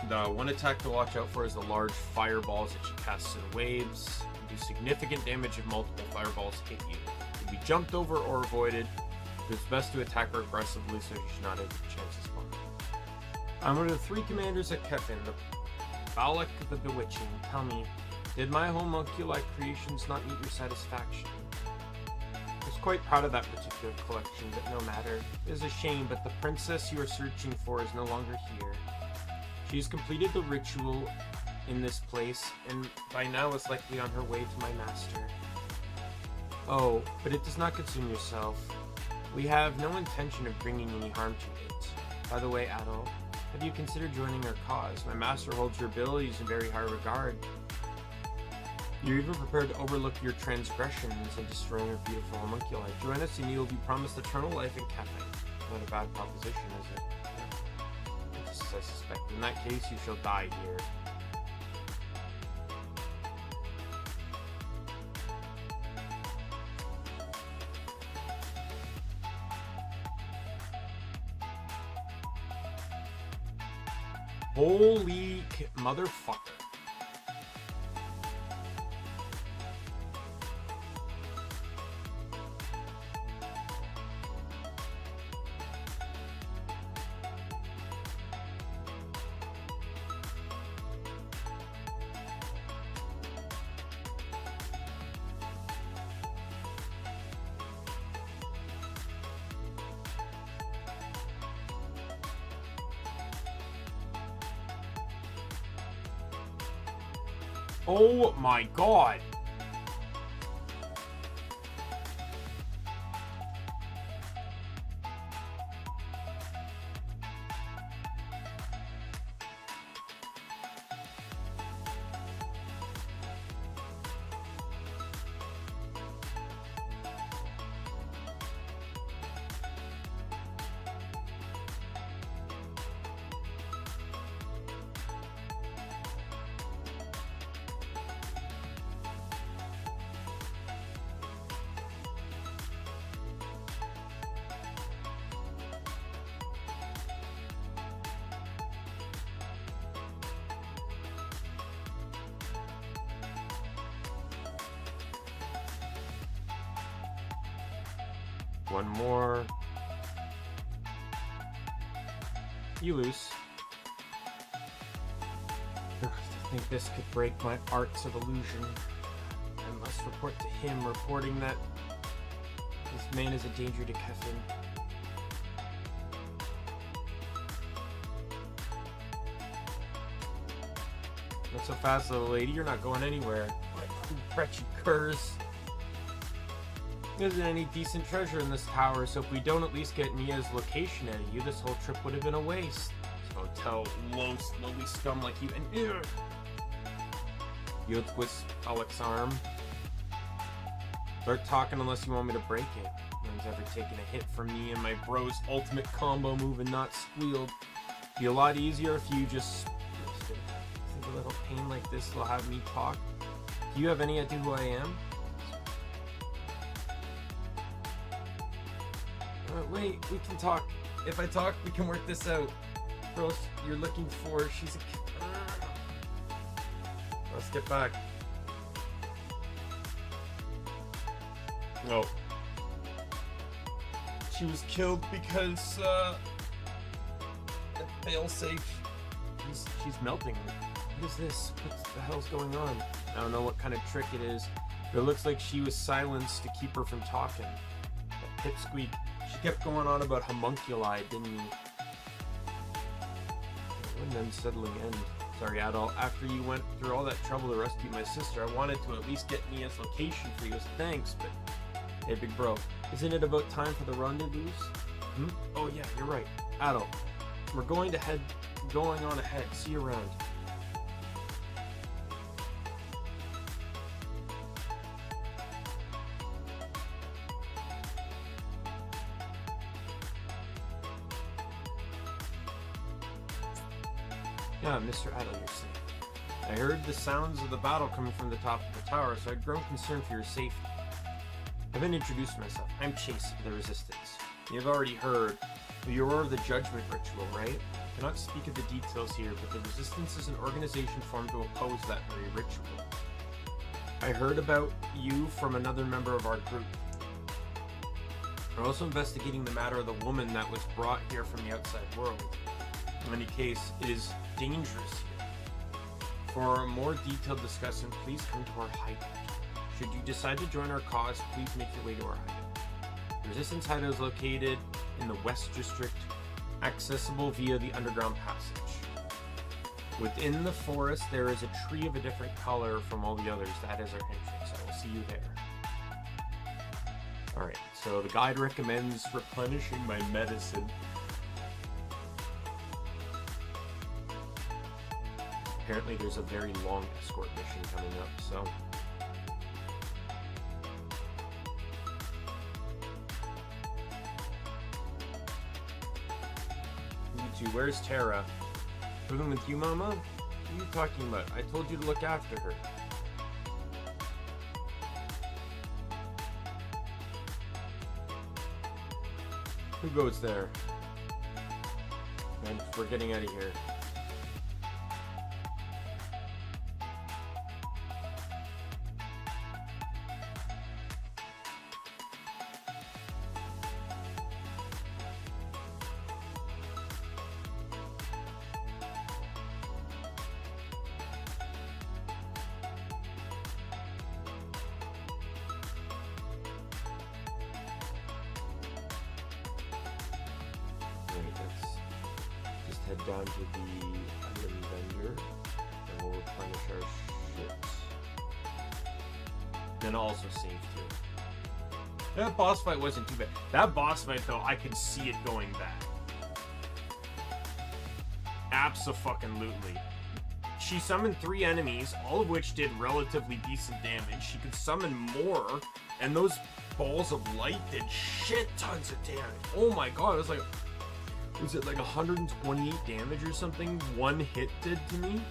The one attack to watch out for is the large fireballs that she casts in waves. You do significant damage if multiple fireballs hit you. It can be jumped over or avoided. It's best to attack her aggressively so you should not have a chance to spawn. I'm one of the 3 commanders at Kefin, the Balak the Bewitching. Tell me, did my homunculi creations not meet your satisfaction? I was quite proud of that particular collection, but no matter. It is a shame, but the princess you are searching for is no longer here. She has completed the ritual in this place, and by now is likely on her way to my master. Oh, but it does not consume yourself. We have no intention of bringing any harm to it. By the way, Adol, have you considered joining our cause? My master holds your abilities in very high regard. You're even prepared to overlook your transgressions and destroying your beautiful homunculi. Join us and you will be promised eternal life in Kefin. Not a bad proposition, is it? Yeah. Just as I suspect. In that case, you shall die here. Holy motherfucker. Oh my god. One more. You lose. I think this could break my arts of illusion. I must report to him, reporting that this man is a danger to Kefin. Not so fast, little lady. You're not going anywhere. Wretched curs. There isn't any decent treasure in this tower, so if we don't at least get Mia's location out of you, this whole trip would have been a waste. So tell low, slowly scum like you and you twist Alex's arm. Start talking unless you want me to break it. No one's ever taken a hit from me and my bro's ultimate combo move and not squealed. Be a lot easier if you just think a little pain like this will have me talk. Do you have any idea who I am? Wait, we can talk. If I talk, we can work this out. Girl, you're looking for, she's a... Let's get back. No. She was killed because, failsafe. She's melting. What is this? What the hell's going on? I don't know what kind of trick it is, but it looks like she was silenced to keep her from talking. That pipsqueak. She kept going on about homunculi, didn't he? What an unsettling end. Sorry, Adol. After you went through all that trouble to rescue my sister, I wanted to at least get Mia's location for you as thanks, but... Hey, big bro. Isn't it about time for the rendezvous? Hmm? Oh, yeah, you're right. Adol. We're going on ahead. See you around. Yeah, Mr. Adol, you're safe. I heard the sounds of the battle coming from the top of the tower, so I'd grown concerned for your safety. I haven't introduced myself. I'm Chase of the Resistance. You've already heard the Aurora of the Judgment ritual, right? I cannot speak of the details here, but the Resistance is an organization formed to oppose that very ritual. I heard about you from another member of our group. We're also investigating the matter of the woman that was brought here from the outside world. In any case, it is dangerous here. For a more detailed discussion, please come to our hideout. Should you decide to join our cause, please make your way to our hideout. The Resistance hideout is located in the West District, accessible via the underground passage. Within the forest, there is a tree of a different color from all the others. That is our entrance. I will see you there. Alright, so the guide recommends replenishing my medicine. Apparently there's a very long escort mission coming up, so... You two, where's Terra? Living with you, Mama? What are you talking about? I told you to look after her. Who goes there? And we're getting out of here. Head down to the item vendor and we'll replenish our ships. Then I'll also save too. That boss fight wasn't too bad. That boss fight though, I could see it going bad. Abso-fucking-lutely. She summoned 3 enemies, all of which did relatively decent damage. She could summon more, and those balls of light did shit tons of damage. Oh my god, it was like... Was it like 128 damage or something one hit did to me?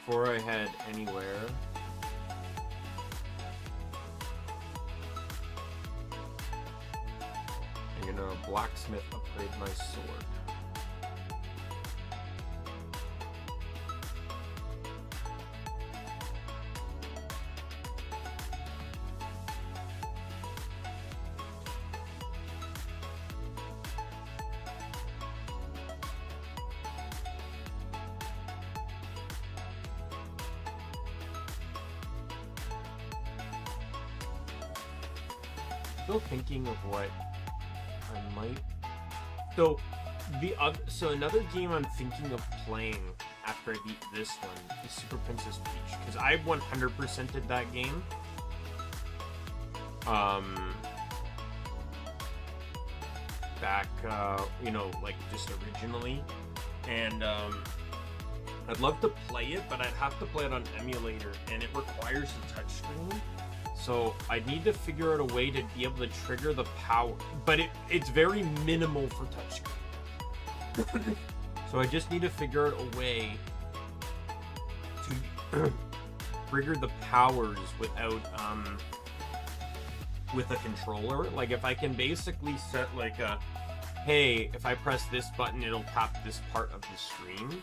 before I head anywhere, I'm gonna blacksmith upgrade my sword. Still thinking of what I might. So another game I'm thinking of playing after I beat this one is Super Princess Peach, because I 100%ed that game. Back, you know, like just originally, and I'd love to play it, but I'd have to play it on emulator, and it requires a touchscreen. So I need to figure out a way to be able to trigger the power, but it's very minimal for touchscreen. So I just need to figure out a way to trigger the powers without with a controller. Like if I can basically set like a, hey, if I press this button, it'll tap this part of the screen.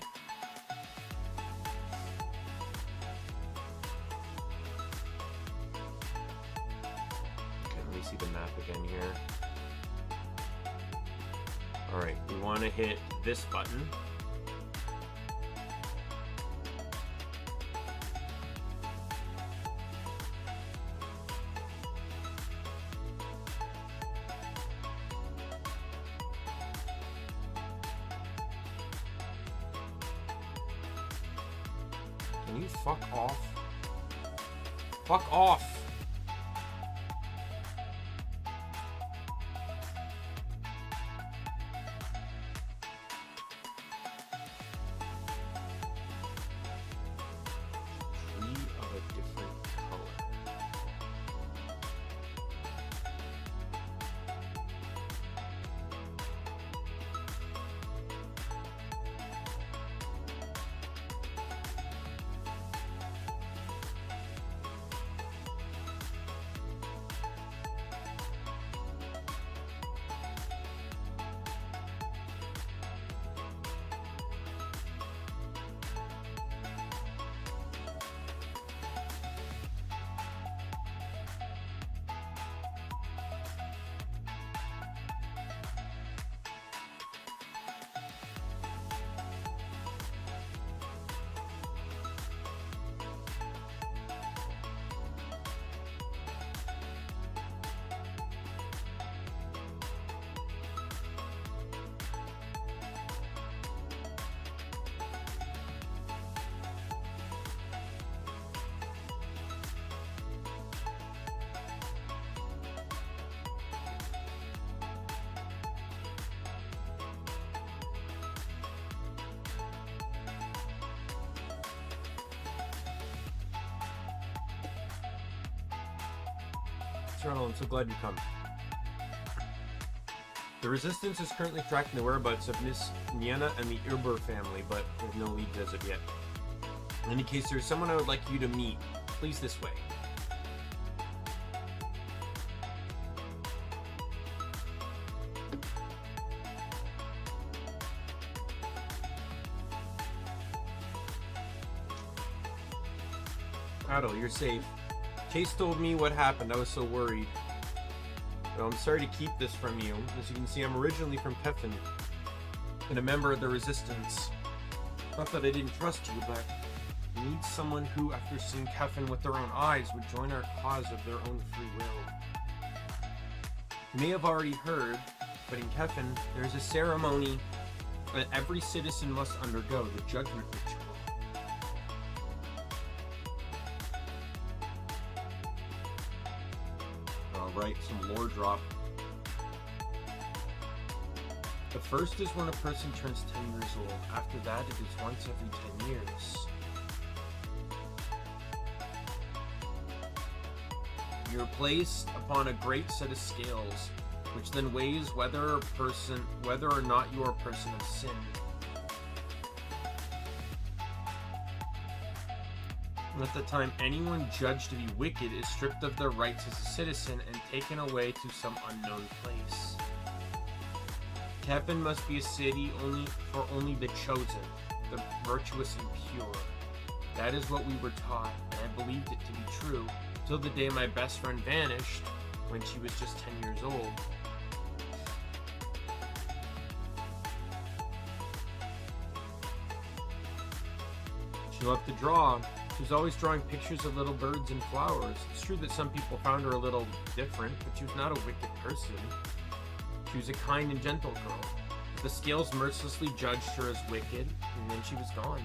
See the map again here. Alright, we want to hit this button. Can you fuck off? Fuck off! I'm so glad you come. The Resistance is currently tracking the whereabouts of Miss Niena and the Uber family, but there's no leads as of yet. In any case, there's someone I would like you to meet. Please this way. Adel, you're safe. Chase told me what happened. I was so worried. So I'm sorry to keep this from you. As you can see, I'm originally from Kefin and a member of the Resistance. Not that I didn't trust you, but you need someone who, after seeing Kefin with their own eyes, would join our cause of their own free will. You may have already heard, but in Kefin, there's a ceremony that every citizen must undergo, the Judgment Ritual. Right, some lore drop. The first is when a person turns 10 years old. After that, it is once every 10 years. You're placed upon a great set of scales, which then weighs whether or not you are a person of sin. At the time, anyone judged to be wicked is stripped of their rights as a citizen and taken away to some unknown place. Kefin must be a city for only the chosen, the virtuous and pure. That is what we were taught, and I believed it to be true, till the day my best friend vanished, when she was just 10 years old. She loved to draw. She was always drawing pictures of little birds and flowers. It's true that some people found her a little different, but she was not a wicked person. She was a kind and gentle girl. The scales mercilessly judged her as wicked, and then she was gone.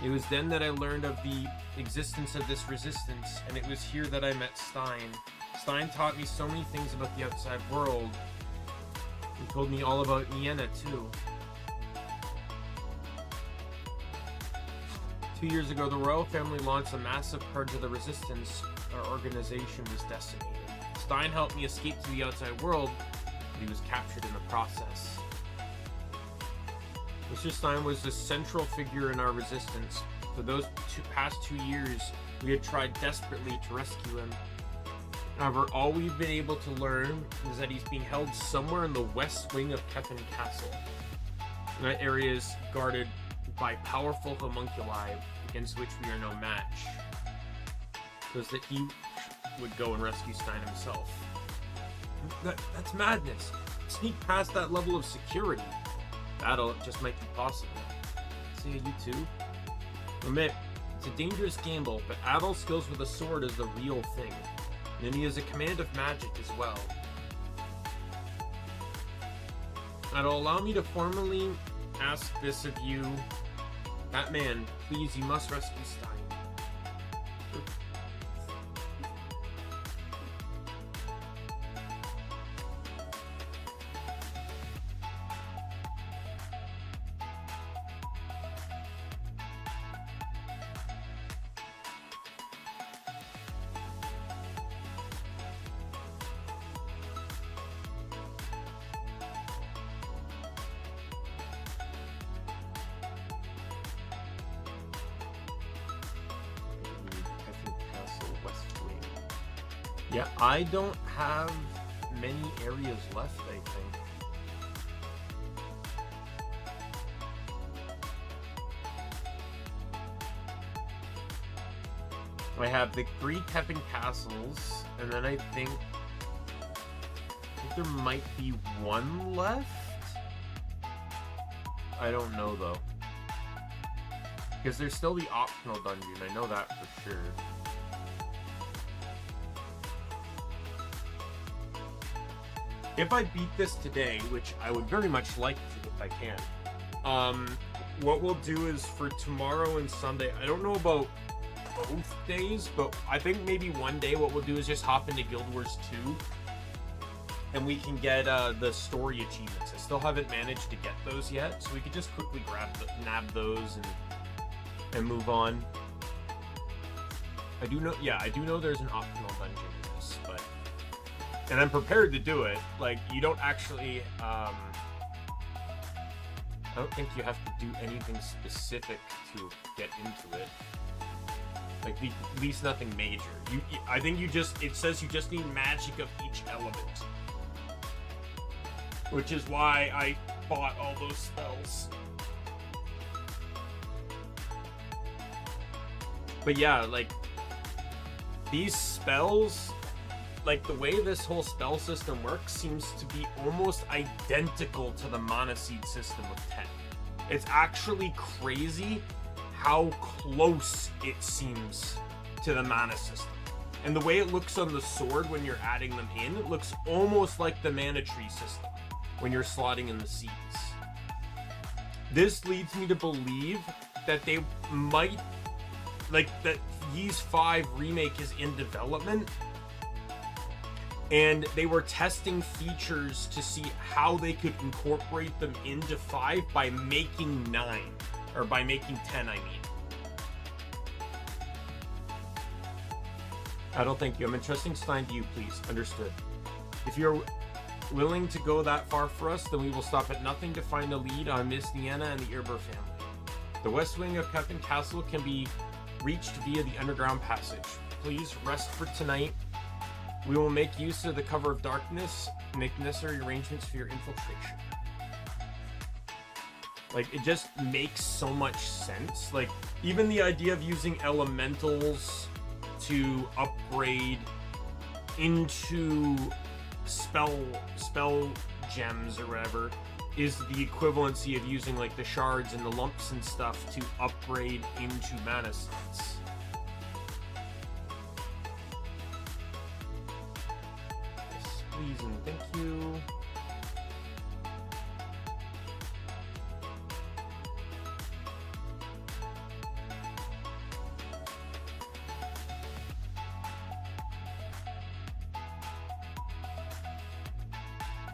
It was then that I learned of the existence of this resistance, and it was here that I met Stein. Stein taught me so many things about the outside world. He told me all about Vienna, too. 2 years ago, the royal family launched a massive purge of the resistance. Our organization was decimated. Stein helped me escape to the outside world, but he was captured in the process. Mr. Stein was the central figure in our resistance. For those past 2 years, we had tried desperately to rescue him. However, all we've been able to learn is that he's being held somewhere in the west wing of Kefin Castle. And that area is guarded by powerful homunculi against which we are no match. So that he would go and rescue Stein himself. That's madness. Sneak past that level of security. Battle just might be possible. See, you too? Admit, it's a dangerous gamble, but Adol's skills with a sword is the real thing. And he has a command of magic as well. Adol, allow me to formally ask this of you. Batman, please, you must rescue Stein. Yeah, I don't have many areas left, I think. I have the 3 Kefin castles, and then I think there might be 1 left? I don't know, though. Because there's still the optional dungeon, I know that for sure. If I beat this today, which I would very much like to if I can, what we'll do is for tomorrow and Sunday, I don't know about both days, but I think maybe one day what we'll do is just hop into Guild Wars 2 and we can get the story achievements. I still haven't managed to get those yet, so we could just quickly nab those and move on. I do know there's an optional dungeon in this, but and I'm prepared to do it. Like, you don't actually, I don't think you have to do anything specific to get into it. Like, at least nothing major. I think it says you just need magic of each element. Which is why I bought all those spells. But yeah, like, these spells, like, the way this whole spell system works seems to be almost identical to the Mana Seed system of 10. It's actually crazy how close it seems to the Mana system. And the way it looks on the sword when you're adding them in, it looks almost like the Mana Tree system when you're slotting in the seeds. This leads me to believe that they might, like, that Ys 5 remake is in development, and they were testing features to see how they could incorporate them into 5 by making 9, or by making 10, I mean. I don't think you. I'm entrusting Stein to you, please. Understood. If you're willing to go that far for us, then we will stop at nothing to find a lead on Miss Nienna and the Irber family. The west wing of Kefin Castle can be reached via the underground passage. Please rest for tonight. We will make use of the cover of darkness and make necessary arrangements for your infiltration. Like, it just makes so much sense. Like, even the idea of using elementals to upgrade into spell gems or whatever is the equivalency of using, like, the shards and the lumps and stuff to upgrade into mana sets. Yes, please and thank you.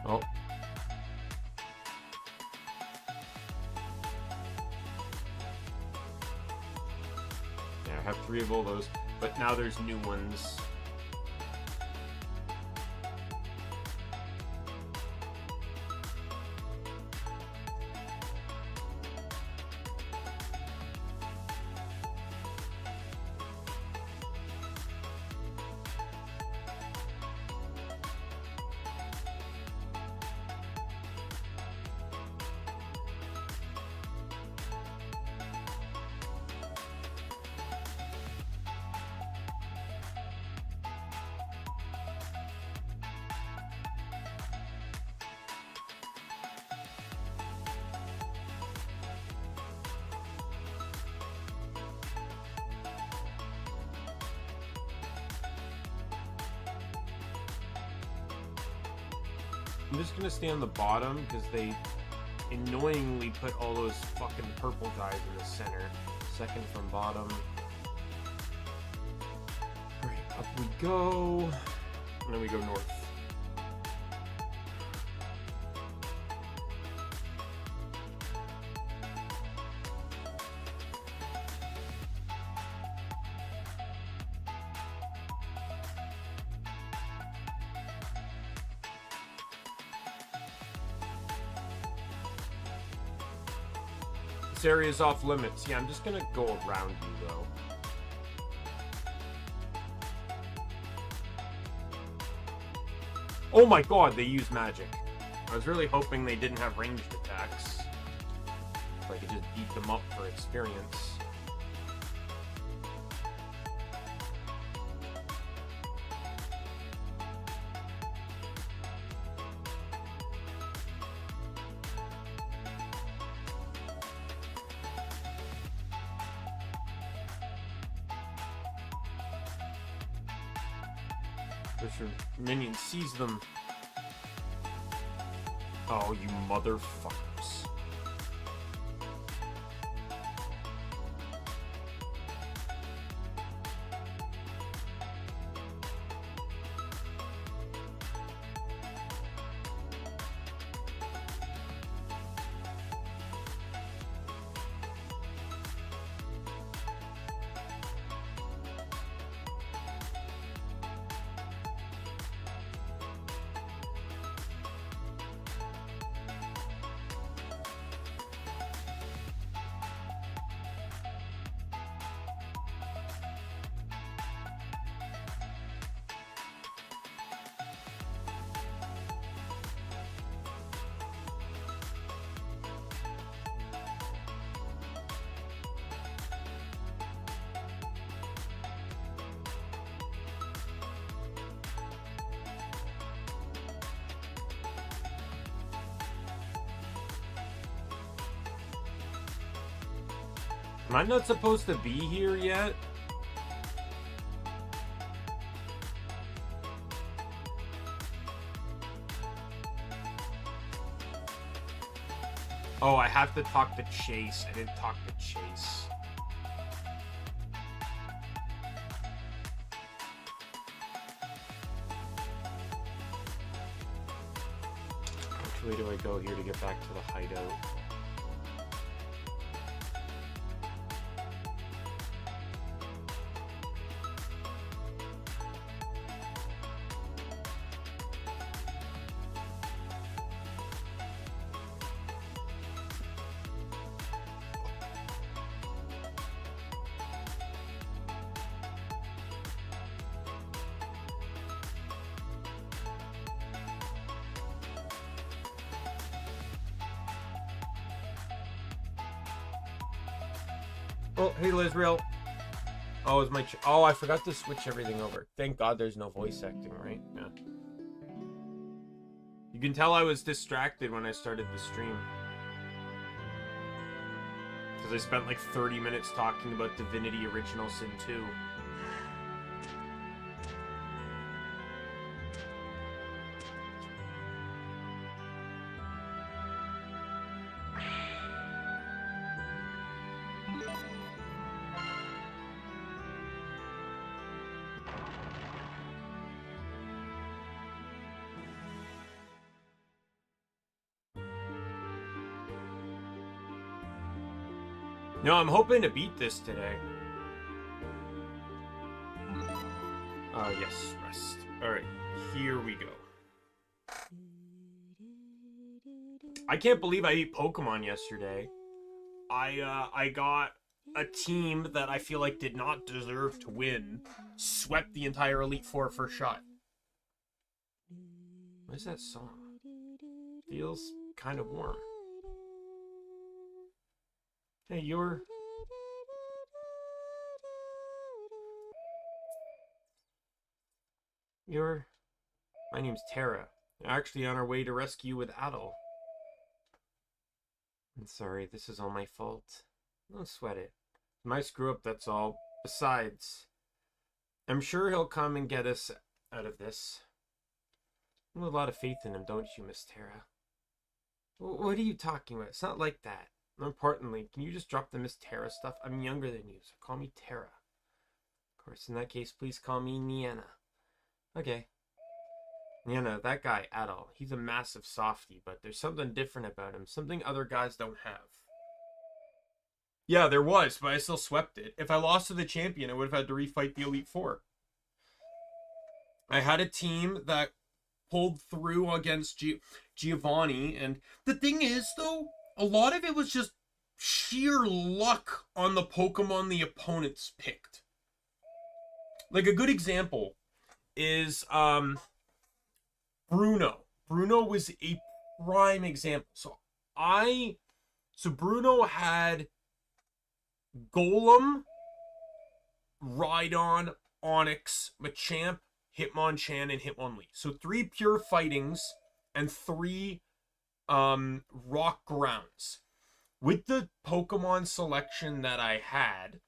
Oh. Yeah, I have 3 of all those, but now there's new ones. I'm just gonna stay on the bottom because they annoyingly put all those fucking purple guys in the center. Second from bottom. Alright, up we go. And then we go north. This area is off limits. Yeah, I'm just gonna go around you though. Oh my god, they use magic. I was really hoping they didn't have ranged attacks. So I could just beat them up for experience. Your minion sees them. Oh, you motherfuckers. Am I not supposed to be here yet? Oh, I have to talk to Chase. I didn't talk to Chase. Which way do I go here to get back to the hideout? Oh, hey, Lizreal. Oh, is my... Oh, I forgot to switch everything over. Thank God there's no voice acting, right? Yeah. You can tell I was distracted when I started the stream. Because I spent like 30 minutes talking about Divinity Original Sin 2. No, I'm hoping to beat this today. Yes, rest. Alright, here we go. I can't believe I beat Pokemon yesterday. I got a team that I feel like did not deserve to win. Swept the entire Elite Four first shot. What is that song? Feels kind of warm. Hey, you're... My name's Tara. We're actually on our way to rescue with Adol. I'm sorry, this is all my fault. Don't sweat it. My screw up, that's all. Besides, I'm sure he'll come and get us out of this. You have a lot of faith in him, don't you, Miss Tara? What are you talking about? It's not like that. More importantly, can you just drop the Miss Tara stuff? I'm younger than you, so call me Tara. Of course, in that case, please call me Niana. Okay. Niana, that guy, Adol, he's a massive softie, but there's something different about him. Something other guys don't have. Yeah, there was, but I still swept it. If I lost to the champion, I would have had to refight the Elite Four. I had a team that pulled through against Giovanni, and the thing is, though, a lot of it was just sheer luck on the Pokemon the opponents picked. Like, a good example is Bruno. Bruno was a prime example. So Bruno had Golem, Rhydon, Onix, Machamp, Hitmonchan, and Hitmonlee. So 3 pure fightings and 3 rock grounds. With the Pokemon selection that I had,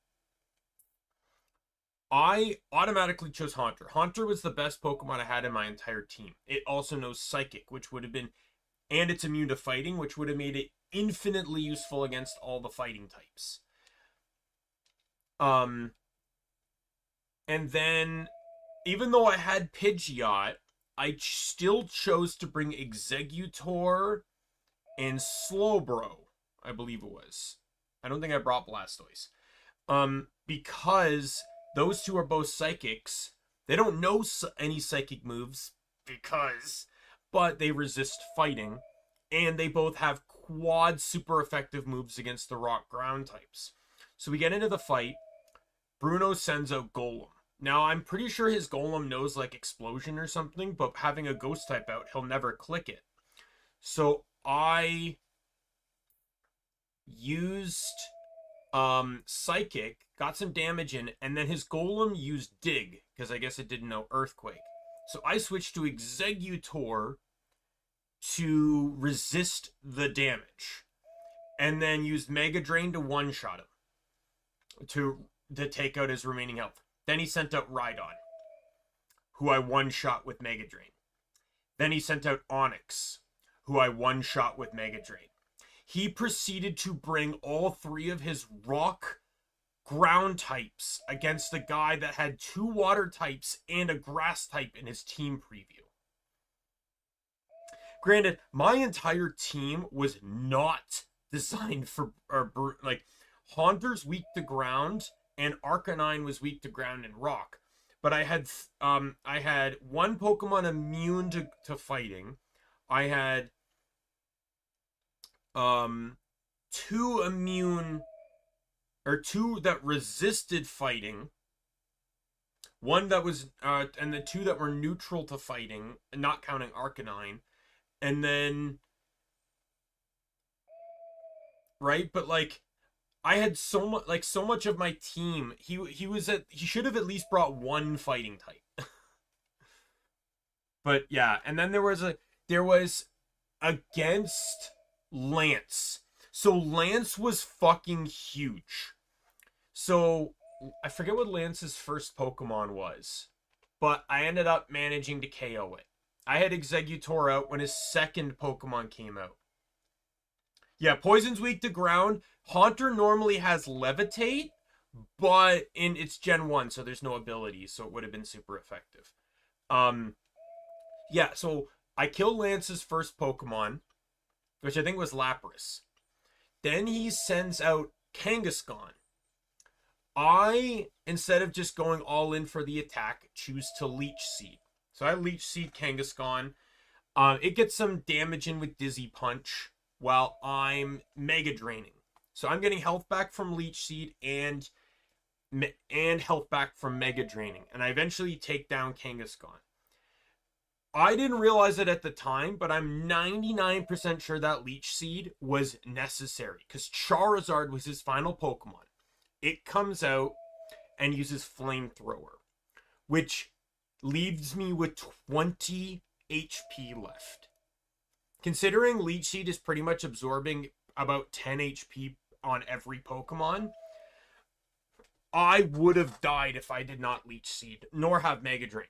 I automatically chose Haunter. Haunter was the best Pokemon I had in my entire team. It also knows Psychic, which would have been, and it's immune to fighting, which would have made it infinitely useful against all the fighting types. And then, even though I had Pidgeot, I still chose to bring Exeggutor and Slowbro, I believe it was. I don't think I brought Blastoise. Because those two are both psychics. They don't know any psychic moves but they resist fighting. And they both have quad super effective moves against the rock ground types. So we get into the fight. Bruno sends out Golem. Now, I'm pretty sure his Golem knows, like, Explosion or something, but having a Ghost type out, he'll never click it. So I used Psychic, got some damage in, and then his Golem used Dig, because I guess it didn't know Earthquake. So I switched to Exeggutor to resist the damage, and then used Mega Drain to one-shot him, to take out his remaining health. Then he sent out Rhydon, who I one-shot with Mega Drain. Then he sent out Onix, who I one-shot with Mega Drain. He proceeded to bring all 3 of his rock ground types against a guy that had 2 water types and a grass type in his team preview. Granted, my entire team was not designed for, like, Haunter's weak to ground, and Arcanine was weak to ground and rock. But I had 1 Pokemon immune to fighting. I had 2 immune, or 2 that resisted fighting. 1 that was, and the 2 that were neutral to fighting, not counting Arcanine. And then, right? But, like, I had so much of my team. He should have at least brought one fighting type. But yeah, and then there was against Lance. So Lance was fucking huge. So I forget what Lance's first Pokemon was, but I ended up managing to KO it. I had Exeggutor out when his second Pokemon came out. Yeah, Poison's weak to ground. Haunter normally has Levitate, but it's Gen 1, so there's no ability, so it would have been super effective. Yeah, so I killed Lance's first Pokemon, which I think was Lapras. Then he sends out Kangaskhan. I, instead of just going all in for the attack, choose to Leech Seed. So I Leech Seed Kangaskhan. It gets some damage in with Dizzy Punch while I'm Mega Draining. So I'm getting health back from Leech Seed and health back from Mega Draining. And I eventually take down Kangaskhan. I didn't realize it at the time, but I'm 99% sure that Leech Seed was necessary because Charizard was his final Pokemon. It comes out and uses Flamethrower, which leaves me with 20 HP left. Considering Leech Seed is pretty much absorbing about 10 HP on every Pokemon, I would have died if I did not Leech Seed, nor have Mega Drain.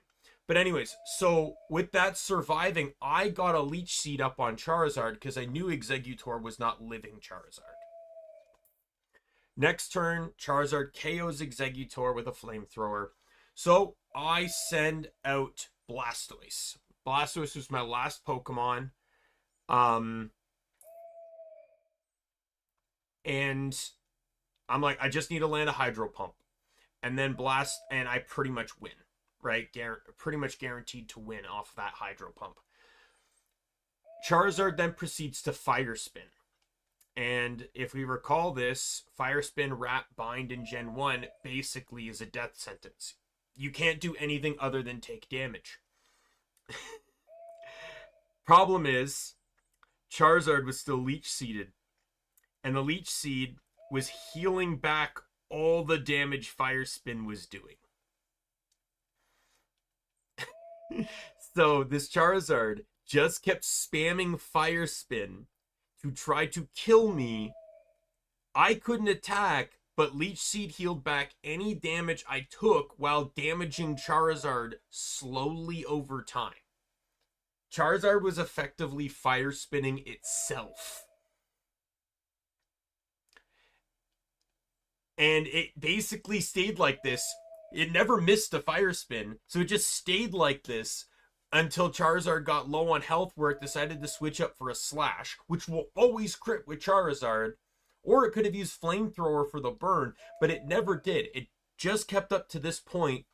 But anyways, so with that surviving, I got a Leech Seed up on Charizard because I knew Exeggutor was not living Charizard. Next turn, Charizard KOs Exeggutor with a Flamethrower. So I send out Blastoise. Blastoise was my last Pokemon. And I'm like, I just need to land a Hydro Pump. And then and I pretty much win. Right? Pretty much guaranteed to win off that Hydro Pump. Charizard then proceeds to Fire Spin. And if we recall this, Fire Spin, Wrap, Bind in Gen 1 basically is a death sentence. You can't do anything other than take damage. Problem is, Charizard was still Leech Seeded. And the Leech Seed was healing back all the damage Fire Spin was doing. So this Charizard just kept spamming Fire Spin to try to kill me. I couldn't attack, but Leech Seed healed back any damage I took while damaging Charizard slowly over time. Charizard was effectively Fire Spinning itself. And it basically stayed like this. It never missed a Fire Spin, so it just stayed like this until Charizard got low on health where it decided to switch up for a Slash, which will always crit with Charizard, or it could have used Flamethrower for the burn, but it never did. It just kept up to this point,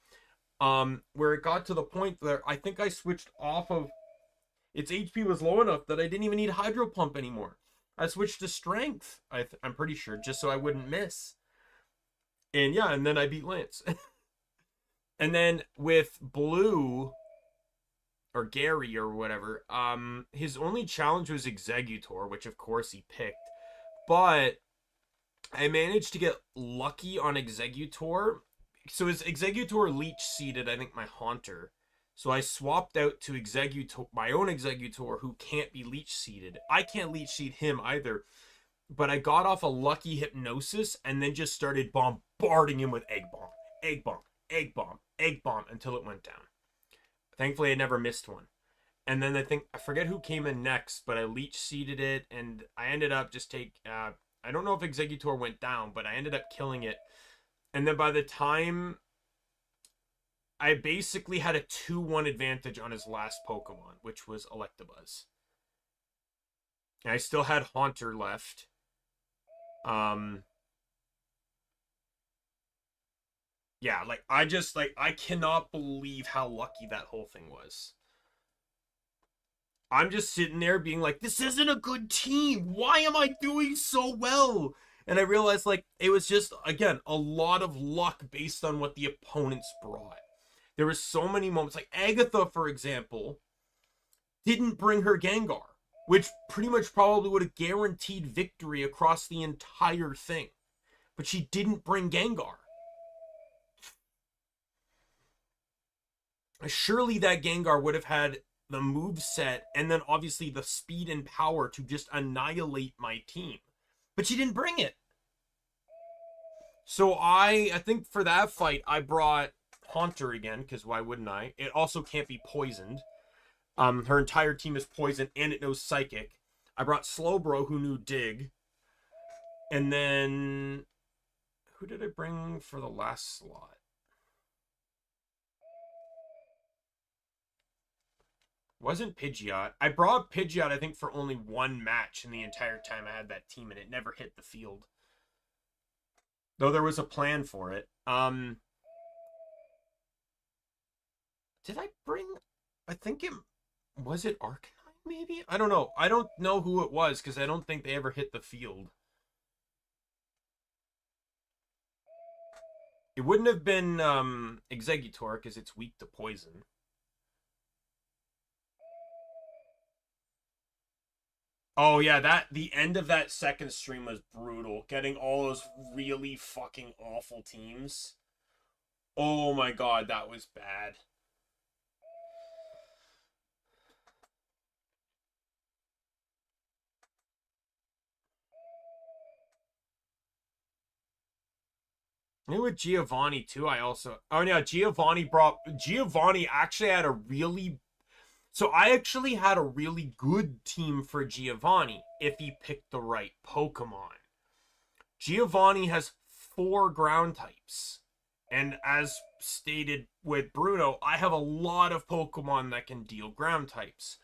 where it got to the point where I think I switched off of... Its HP was low enough that I didn't even need Hydro Pump anymore. I switched to Strength, I'm pretty sure, just so I wouldn't miss. And yeah, and then I beat Lance. And then with Blue, or Gary or whatever, his only challenge was Exeggutor, which of course he picked. But I managed to get lucky on Exeggutor. So his Exeggutor Leech Seeded, I think, my Haunter. So I swapped out to Exeggutor, my own Exeggutor, who can't be Leech Seeded. I can't Leech Seed him either. But I got off a lucky Hypnosis and then just started bombarding him with Egg Bomb, Egg Bomb, Egg Bomb, Egg Bomb until it went down. Thankfully, I never missed one. And then I forget who came in next, but I Leech Seeded it, and I ended up just I don't know if Exeggutor went down, but I ended up killing it. And then by the time, I basically had a 2-1 advantage on his last Pokemon, which was Electabuzz. And I still had Haunter left. Yeah, like, I cannot believe how lucky that whole thing was. I'm just sitting there being like, this isn't a good team. Why am I doing so well? And I realized, like, it was just, again, a lot of luck based on what the opponents brought. There were so many moments, like Agatha, for example, didn't bring her Gengar, which pretty much probably would have guaranteed victory across the entire thing. but she didn't bring Gengar. Surely that Gengar would have had the move set and then obviously the speed and power to just annihilate my team. But she didn't bring it. So I think for that fight, I brought Haunter again, because why wouldn't I? It also can't be poisoned. Her entire team is poisoned, and it knows Psychic. I brought Slowbro, who knew Dig. And then... who did I bring for the last slot? Wasn't Pidgeot. I brought Pidgeot, I think, for only one match in the entire time I had that team, and it never hit the field. Though there was a plan for it. Did I bring... I think it... was it Arcanine, maybe? I don't know. I don't know who it was, because I don't think they ever hit the field. It wouldn't have been Exeggutor, because it's weak to poison. Oh yeah, the end of that second stream was brutal. Getting all those really fucking awful teams. Oh my god, that was bad. Maybe with Giovanni too, I also... oh yeah, Giovanni actually had a really... so I actually had a really good team for Giovanni if he picked the right Pokemon. Giovanni has 4 ground types. And as stated with Bruno, I have a lot of Pokemon that can deal ground types.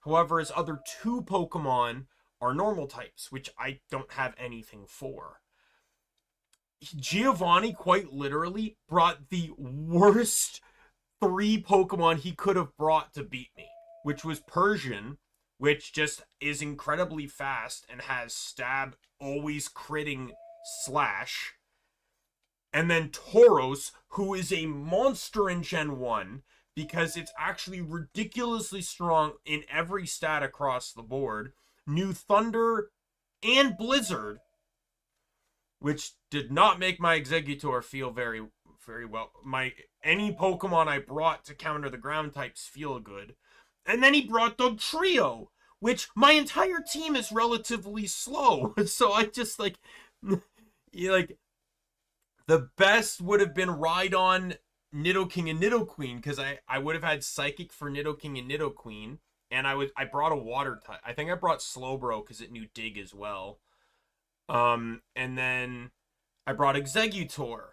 However, his other 2 Pokemon are normal types, which I don't have anything for. Giovanni quite literally brought the worst 3 Pokemon he could have brought to beat me, which was Persian, which just is incredibly fast and has stab, always critting slash. And then Tauros, who is a monster in Gen 1, because it's actually ridiculously strong in every stat across the board. Knew Thunder and Blizzard, which did not make my Exeggutor feel very, very well. Any Pokemon I brought to counter the ground types feel good. And then he brought the Trio, which my entire team is relatively slow. So I just like the best would have been Rhydon, Nidoking, and Nidoqueen, because I would have had Psychic for Nidoking and Nidoqueen, and I brought a Water type. I think I brought Slowbro because it knew Dig as well. And then I brought Exeggutor.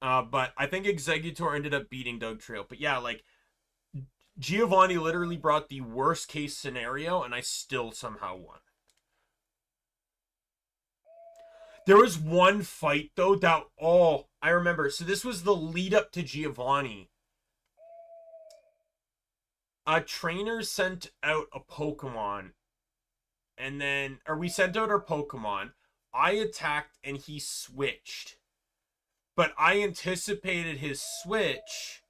But I think Exeggutor ended up beating Dugtrio. But yeah, like, Giovanni literally brought the worst case scenario, and I still somehow won. There was one fight, though, that... oh, I remember. So this was the lead up to Giovanni. A trainer sent out a Pokemon. And then... or we sent out our Pokemon. I attacked, and he switched. But I anticipated his switch.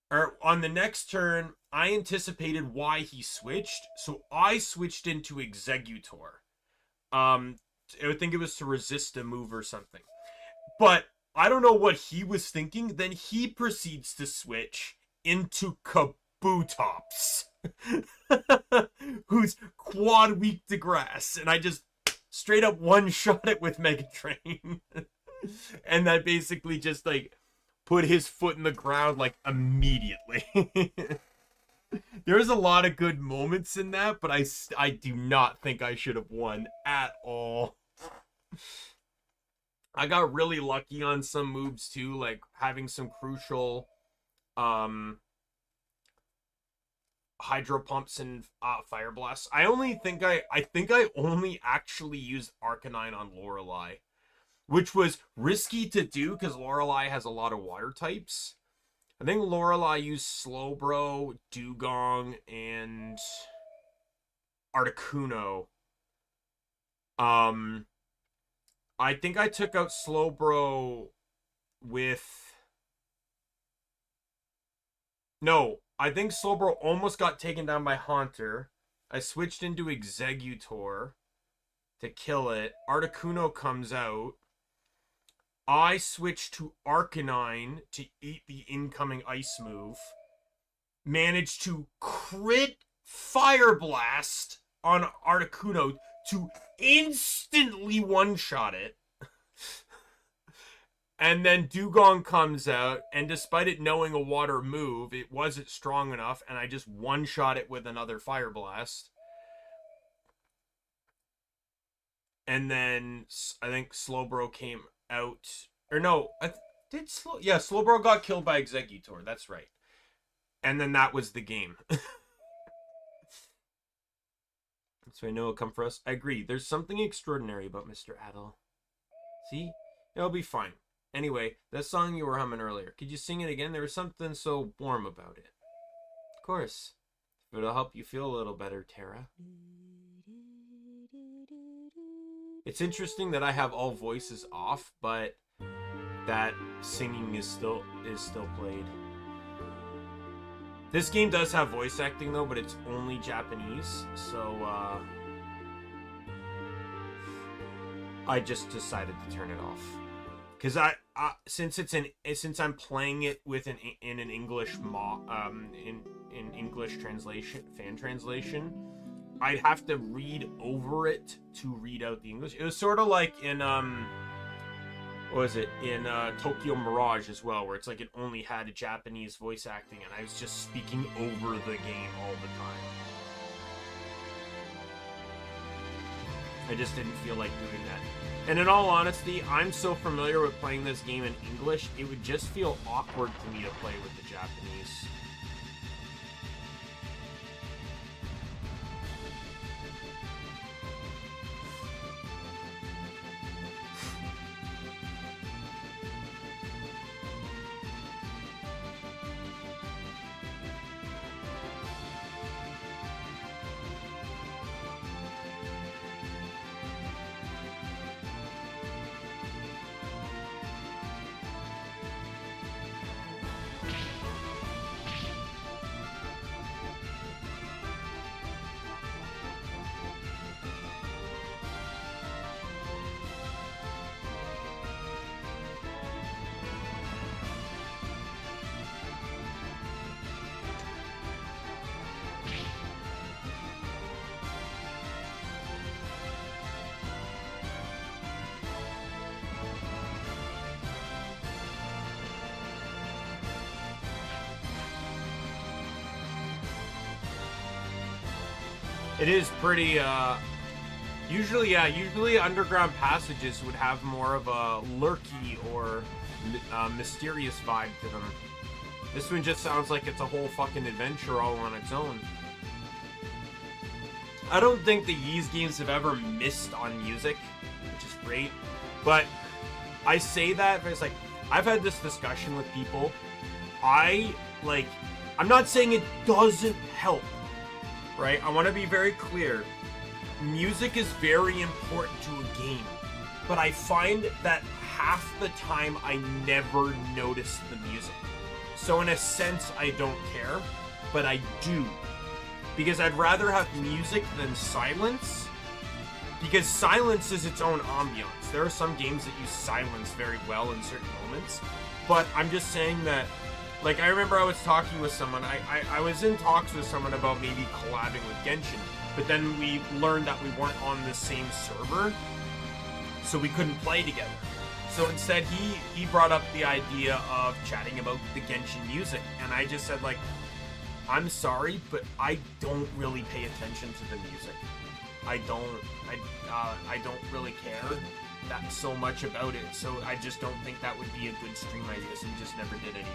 Or on the next turn, I anticipated why he switched. So I switched into Exeggutor. I think it was to resist a move or something. But I don't know what he was thinking. Then he proceeds to switch into Kabutops, who's quad weak to grass. And I just straight up one-shot it with Mega Drain. And that basically just, like, put his foot in the ground, like, immediately. There's a lot of good moments in that, but I do not think I should have won at all. I got really lucky on some moves too, like having some crucial Hydro Pumps and Fire Blasts. I think I only actually used Arcanine on Lorelei, which was risky to do because Lorelei has a lot of water types. I think Lorelei used Slowbro, Dugong, and Articuno. I think I took out Slowbro with... no, I think Slowbro almost got taken down by Haunter. I switched into Exeggutor. to kill it. Articuno comes out. I switch to Arcanine to eat the incoming ice move. Manage to crit Fire Blast on Articuno to instantly one-shot it. And then Dugong comes out, and despite it knowing a water move, it wasn't strong enough, and I just one-shot it with another Fire Blast. And then I think Slowbro came out. Or no, Slowbro got killed by Exeggutor. That's right. And then that was the game. So I know it'll come for us. I agree. There's something extraordinary about Mr. Adel. See? It'll be fine. Anyway, that song you were humming earlier. Could you sing it again? There was something so warm about it. Of course. It'll help you feel a little better, Tara. It's interesting that I have all voices off, but that singing is still played. This game does have voice acting though, but it's only Japanese, so I just decided to turn it off. Cause since I'm playing it with in an English in English translation, fan translation, I'd have to read over it to read out the English. It was sort of like in what was it, in Tokyo Mirage as well, where it's like it only had a Japanese voice acting and I was just speaking over the game all the time. I just didn't feel like doing that. And in all honesty, I'm so familiar with playing this game in English, it would just feel awkward to me to play with the Japanese. It is pretty, usually underground passages would have more of a lurky or mysterious vibe to them. This one just sounds like it's a whole fucking adventure all on its own. I don't think the Ys games have ever missed on music, which is great, but I say that, but it's like, I've had this discussion with people. I'm not saying it doesn't help. Right? I want to be very clear. Music is very important to a game, but I find that half the time I never notice the music. So in a sense, I don't care, but I do. Because I'd rather have music than silence, because silence is its own ambiance. There are some games that use silence very well in certain moments, but I'm just saying that, like, I remember I was talking with someone, I was in talks with someone about maybe collabing with Genshin, but then we learned that we weren't on the same server, so we couldn't play together. So instead, he brought up the idea of chatting about the Genshin music, and I just said, like, I'm sorry, but I don't really pay attention to the music. I don't really care that so much about it, so I just don't think that would be a good stream idea, so we just never did anything.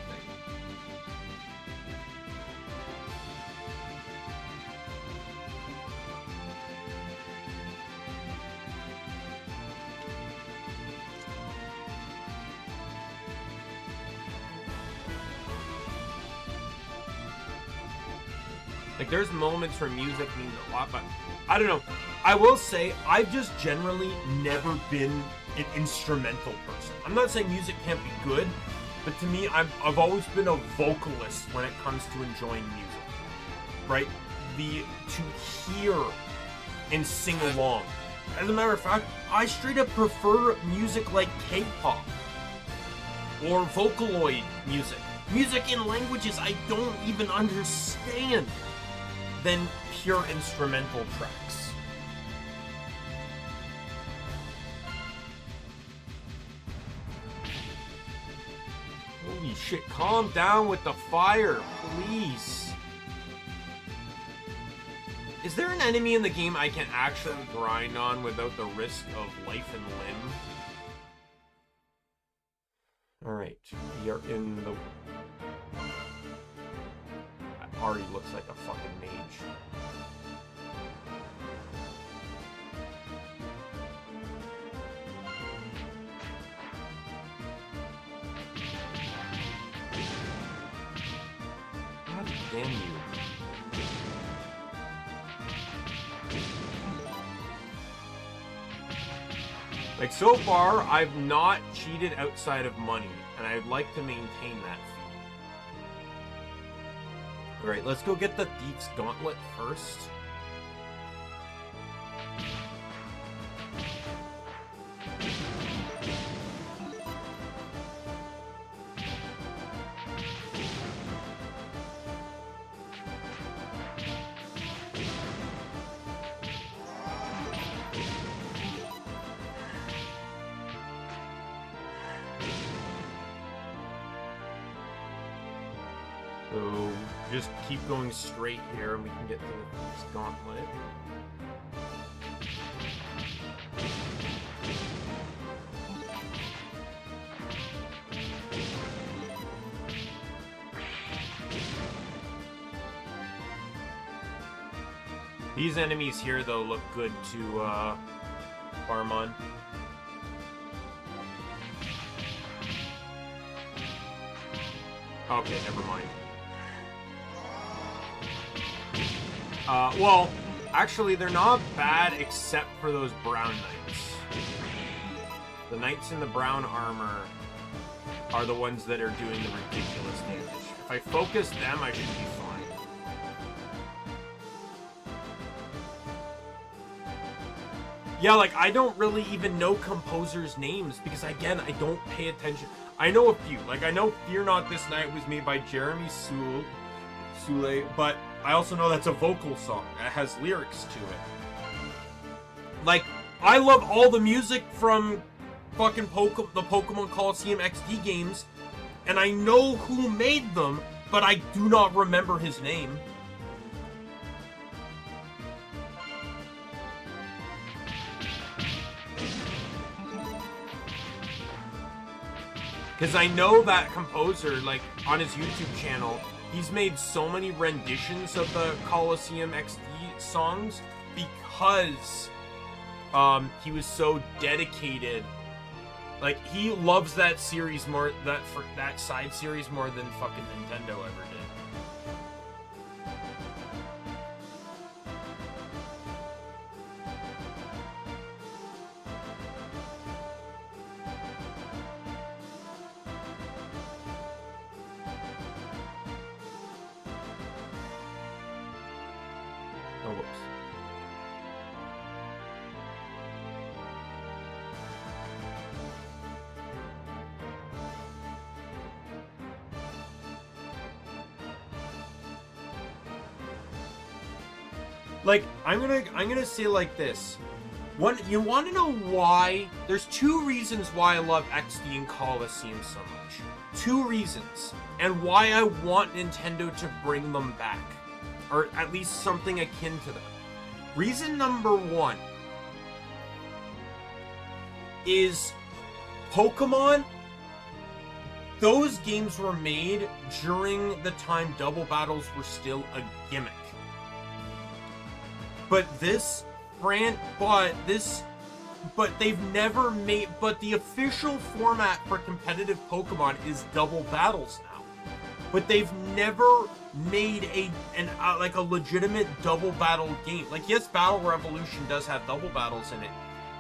Like, there's moments where music means a lot, but I don't know. I will say, I've just generally never been an instrumental person. I'm not saying music can't be good, but to me, I've always been a vocalist when it comes to enjoying music, right? To hear and sing along. As a matter of fact, I straight up prefer music like K-pop or Vocaloid music. Music in languages I don't even understand than pure instrumental tracks. Holy shit, calm down with the fire, please. Is there an enemy in the game I can actually grind on without the risk of life and limb? Alright, we are in the... Already looks like a fucking mage. God damn you. Like, so far, I've not cheated outside of money, and I'd like to maintain that feat. Alright, let's go get the Thief's Gauntlet first. So, just keep going straight here and we can get to the Thief's Gauntlet. These enemies here, though, look good to farm on. Okay, never mind. Well, actually, they're not bad except for those brown knights. The knights in the brown armor are the ones that are doing the ridiculous damage. If I focus them, I should be fine. Yeah, like, I don't really even know composers' names because, again, I don't pay attention. I know a few. Like, I know Fear Not This Night was made by Jeremy Sule, but I also know that's a vocal song that has lyrics to it. Like, I love all the music from fucking the Pokemon Coliseum XD games, and I know who made them, but I do not remember his name. Because I know that composer, like, on his YouTube channel, he's made so many renditions of the Coliseum XD songs because he was so dedicated. Like, he loves that series more, that side series more than fucking Nintendo ever did. Oh, whoops. Like, I'm gonna say like this. You want to know why? There's two reasons why I love XD and Coliseum so much. Two reasons. And why I want Nintendo to bring them back. Or at least something akin to them. Reason number one is Pokemon. Those games were made during the time double battles were still a gimmick. But they've never made, but the official format for competitive Pokemon is double battles now. But they've never made like a legitimate double battle game. Like, yes, Battle Revolution does have double battles in it,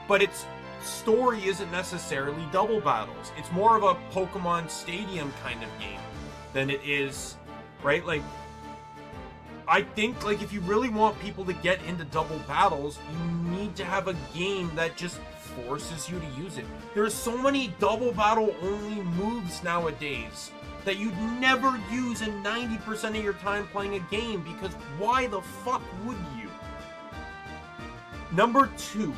but its story isn't necessarily double battles. It's more of a Pokemon Stadium kind of game than it is, right? Like, I think, like, if you really want people to get into double battles, you need to have a game that just forces you to use it. There's so many double battle only moves nowadays that you'd never use in 90% of your time playing a game, because why the fuck would you? Number 2,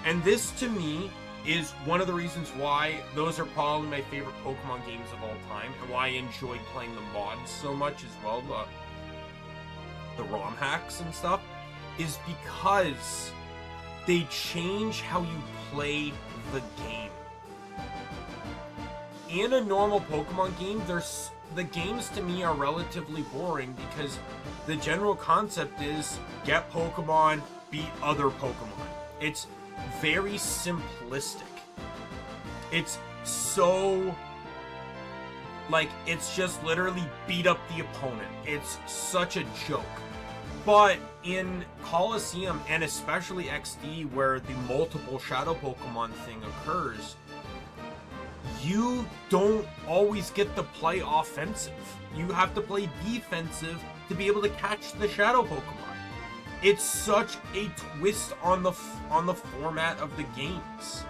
and this to me is one of the reasons why those are probably my favorite Pokemon games of all time, and why I enjoyed playing the mods so much as well, the ROM hacks and stuff, is because they change how you play the game. In a normal Pokemon game, the games to me are relatively boring, because the general concept is get Pokemon, beat other Pokemon. It's very simplistic. It's so, like, it's just literally beat up the opponent. It's such a joke. But in Coliseum, and especially XD, where the multiple Shadow Pokemon thing occurs, you don't always get to play offensive. You have to play defensive to be able to catch the Shadow Pokemon. It's such a twist on the format of the games.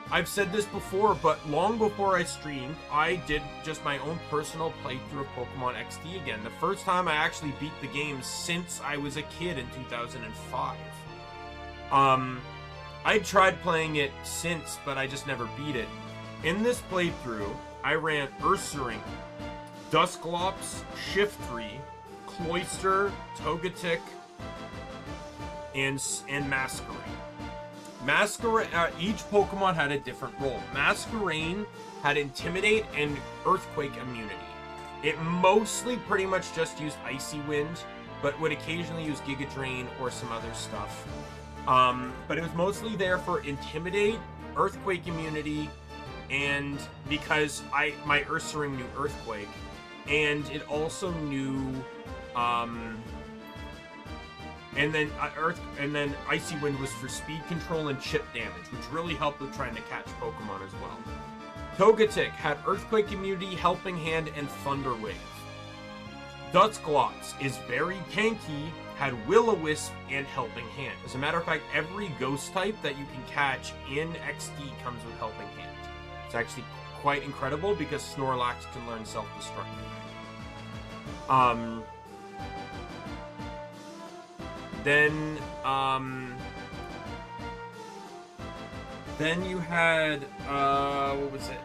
I've said this before, but long before I streamed, I did just my own personal playthrough of Pokemon XD again. The first time I actually beat the game since I was a kid in 2005. I tried playing it since, but I just never beat it. In this playthrough, I ran Ursaring, Dusclops, Shiftry, Cloyster, Togetic, and Masquerain. Each Pokemon had a different role. Masquerain had Intimidate and Earthquake immunity. It mostly pretty much just used Icy Wind, but would occasionally use Giga Drain or some other stuff. But it was mostly there for Intimidate, Earthquake immunity, and because my Ursaring knew Earthquake, and it also knew and then Icy Wind was for speed control and chip damage, which really helped with trying to catch Pokemon as well. Togetic had Earthquake immunity, Helping Hand, and Thunder Wave. Dusclops is very tanky, had Will-O-Wisp and Helping Hand. As a matter of fact, every ghost type that you can catch in XD comes with Helping Hand. It's actually quite incredible because Snorlax can learn self-destruct. Then you had, what was it?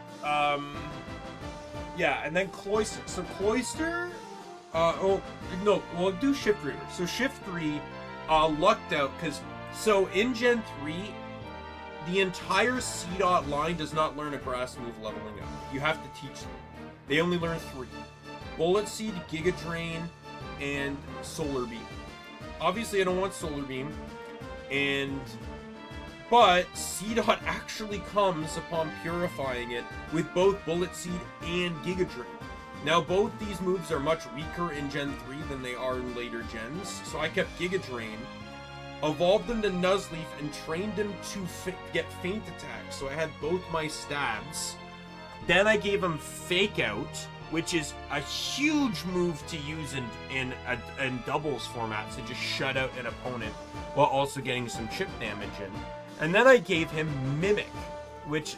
Yeah, and then Cloyster. So Cloyster, we'll do Shiftry. So Shiftry, lucked out, because, so in Gen 3, the entire C-Dot line does not learn a grass move leveling up. You have to teach them. They only learn 3. Bullet Seed, Giga Drain, and Solar Beam. Obviously, I don't want Solar Beam, but C-Dot actually comes upon purifying it with both Bullet Seed and Giga Drain. Now, both these moves are much weaker in Gen 3 than they are in later gens, so I kept Giga Drain, evolved him to Nuzleaf, and trained him to get Feint Attack, so I had both my stabs. Then I gave him Fake Out, which is a huge move to use in doubles formats to just shut out an opponent while also getting some chip damage in. And then I gave him Mimic, which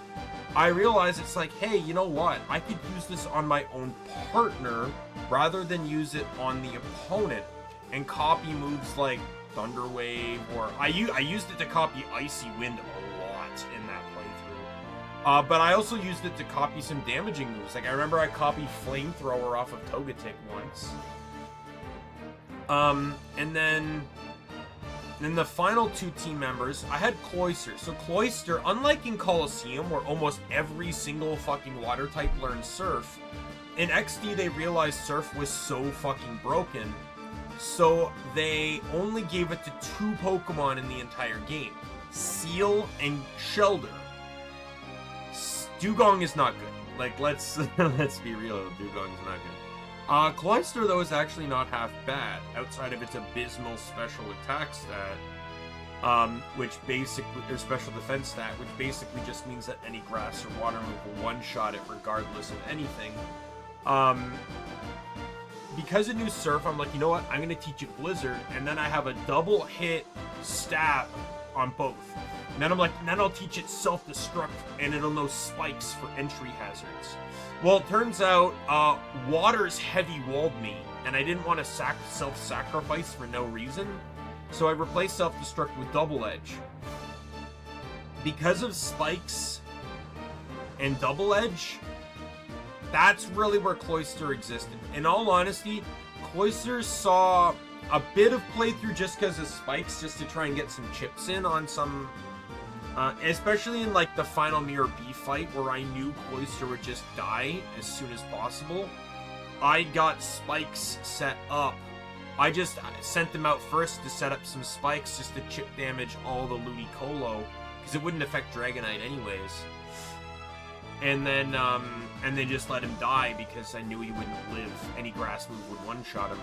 I realized it's like, hey, you know what? I could use this on my own partner rather than use it on the opponent and copy moves like Thunder Wave, or I used it to copy Icy Wind a lot in that playthrough. But I also used it to copy some damaging moves. Like, I remember I copied Flamethrower off of Togetic once. And then the final 2 team members, I had Cloyster. So Cloyster, unlike in Coliseum, where almost every single fucking water type learned Surf, in XD they realized Surf was so fucking broken, so they only gave it to 2 Pokemon in the entire game. Seal and Shelder. Dugong is not good. Like, let's be real, Dugong is not good. Cloyster, though, is actually not half bad, outside of its abysmal special attack stat, which basically, or special defense stat, which basically just means that any grass or water move will one-shot it regardless of anything. because it knew Surf, I'm like, you know what? I'm gonna teach it Blizzard, and then I have a double hit stab on both. And then I'm like, and then I'll teach it Self-Destruct, and it'll know Spikes for entry hazards. Well, it turns out, Water's heavy walled me, and I didn't want to self-sacrifice for no reason, so I replaced Self-Destruct with Double Edge. Because of Spikes and Double Edge, that's really where Cloister existed. In all honesty, Cloister saw a bit of playthrough just because of Spikes, just to try and get some chips in on some... especially in like the final Mirror B fight where I knew Cloister would just die as soon as possible. I got Spikes set up. I just sent them out first to set up some Spikes just to chip damage all the Ludicolo, because it wouldn't affect Dragonite anyways. And then just let him die because I knew he wouldn't live. Any grass move would one-shot him.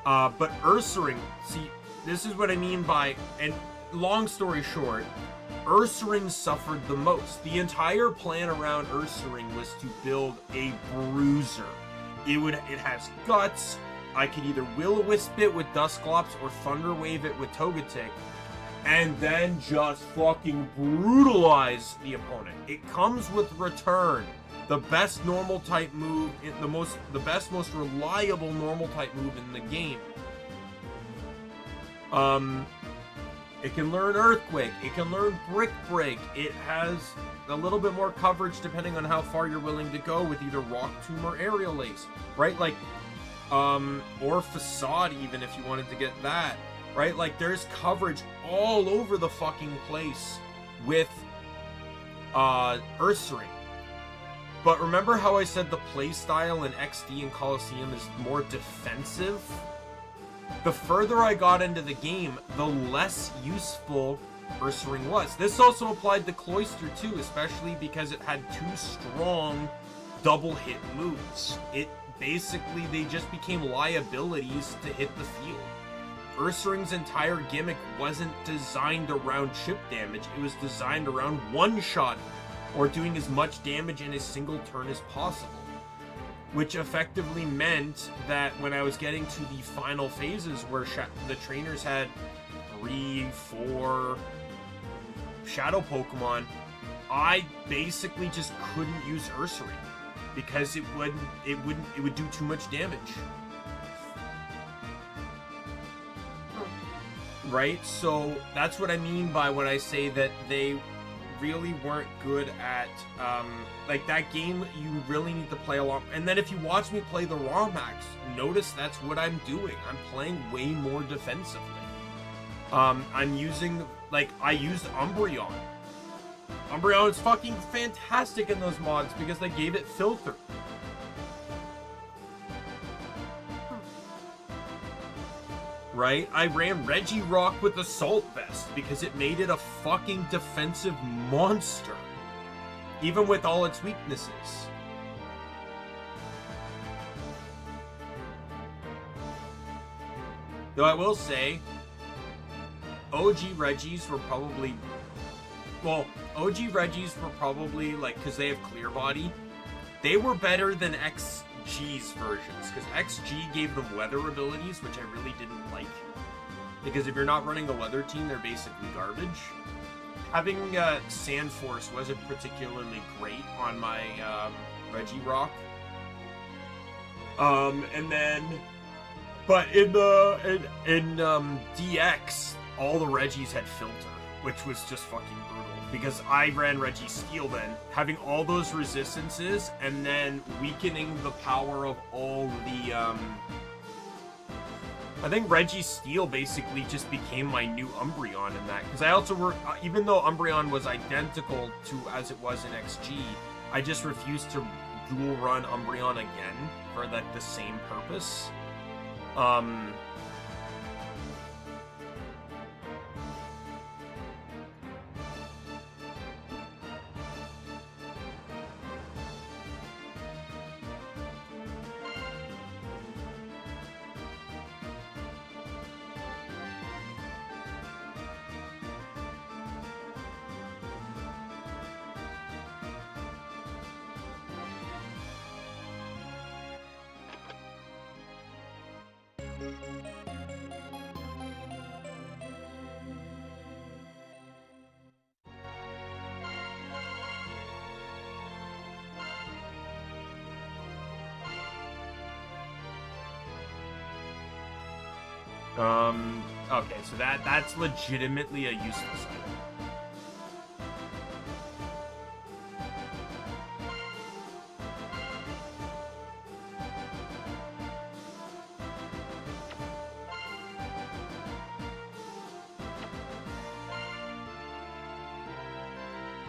But Ursaring, see, this is what I mean by, and long story short, Ursaring suffered the most. The entire plan around Ursaring was to build a bruiser. It has guts. I could either Will-O-Wisp it with Dusclops or Thunder Wave it with Togetic, and then just fucking brutalize the opponent. It comes with Return, the best normal type move, the best, most reliable normal type move in the game. It can learn Earthquake. It can learn Brick Break. It has a little bit more coverage depending on how far you're willing to go with either Rock Tomb or Aerial Ace, right? Like, or Facade even if you wanted to get that, right? Like, there's coverage all over the fucking place with Ursaring. But remember how I said the playstyle in XD and Coliseum is more defensive? The further I got into the game, the less useful Ursaring was. This also applied to Cloister too, especially because it had two strong double hit moves. They just became liabilities to hit the field. Ursaring's entire gimmick wasn't designed around chip damage, it was designed around one-shot, or doing as much damage in a single turn as possible. Which effectively meant that when I was getting to the final phases where the trainers had 3, 4 Shadow Pokemon, I basically just couldn't use Ursaring because it would do too much damage. Right? So that's what I mean by when I say that they really weren't good at, like, that game you really need to play a lot. And then if you watch me play the ROM hacks, notice that's what I'm doing. I'm playing way more defensively. I'm using, like, I used Umbreon. Umbreon is fucking fantastic in those mods because they gave it Filter. Right? I ran Regirock with Assault Vest because it made it a fucking defensive monster. Even with all its weaknesses. Though I will say, OG Regis were probably... Well, OG Regis were probably, like, because they have Clear Body, they were better than XG's versions, because XG gave them weather abilities, which I really didn't like. Because if you're not running a weather team, they're basically garbage. Having Sand Force wasn't particularly great on my Regirock. And then, but in DX, all the Regis had Filter, which was just fucking brutal. Because I ran Registeel then, having all those resistances, and then weakening the power of all the, I think Registeel basically just became my new Umbreon in that. Because I also even though Umbreon was identical to as it was in XG, I just refused to dual run Umbreon again for the same purpose. Okay, so that's legitimately a useless item.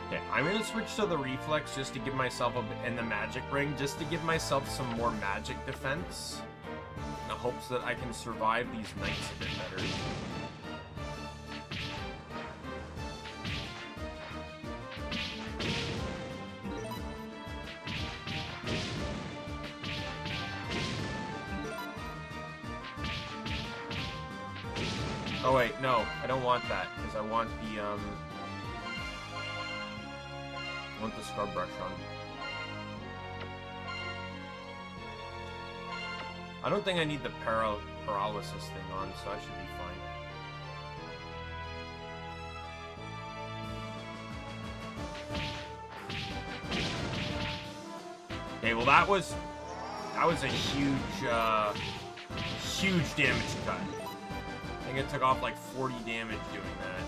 Okay, I'm gonna switch to the reflex just to give myself and the magic ring just to give myself some more magic defense. In the hopes that I can survive these knights a bit better. Oh wait, no, I don't want that, because I want the, I want the scrub brush on. I don't think I need the paralysis thing on, so I should be fine. Okay, well that was a huge, huge damage cut. I think it took off like 40 damage doing that.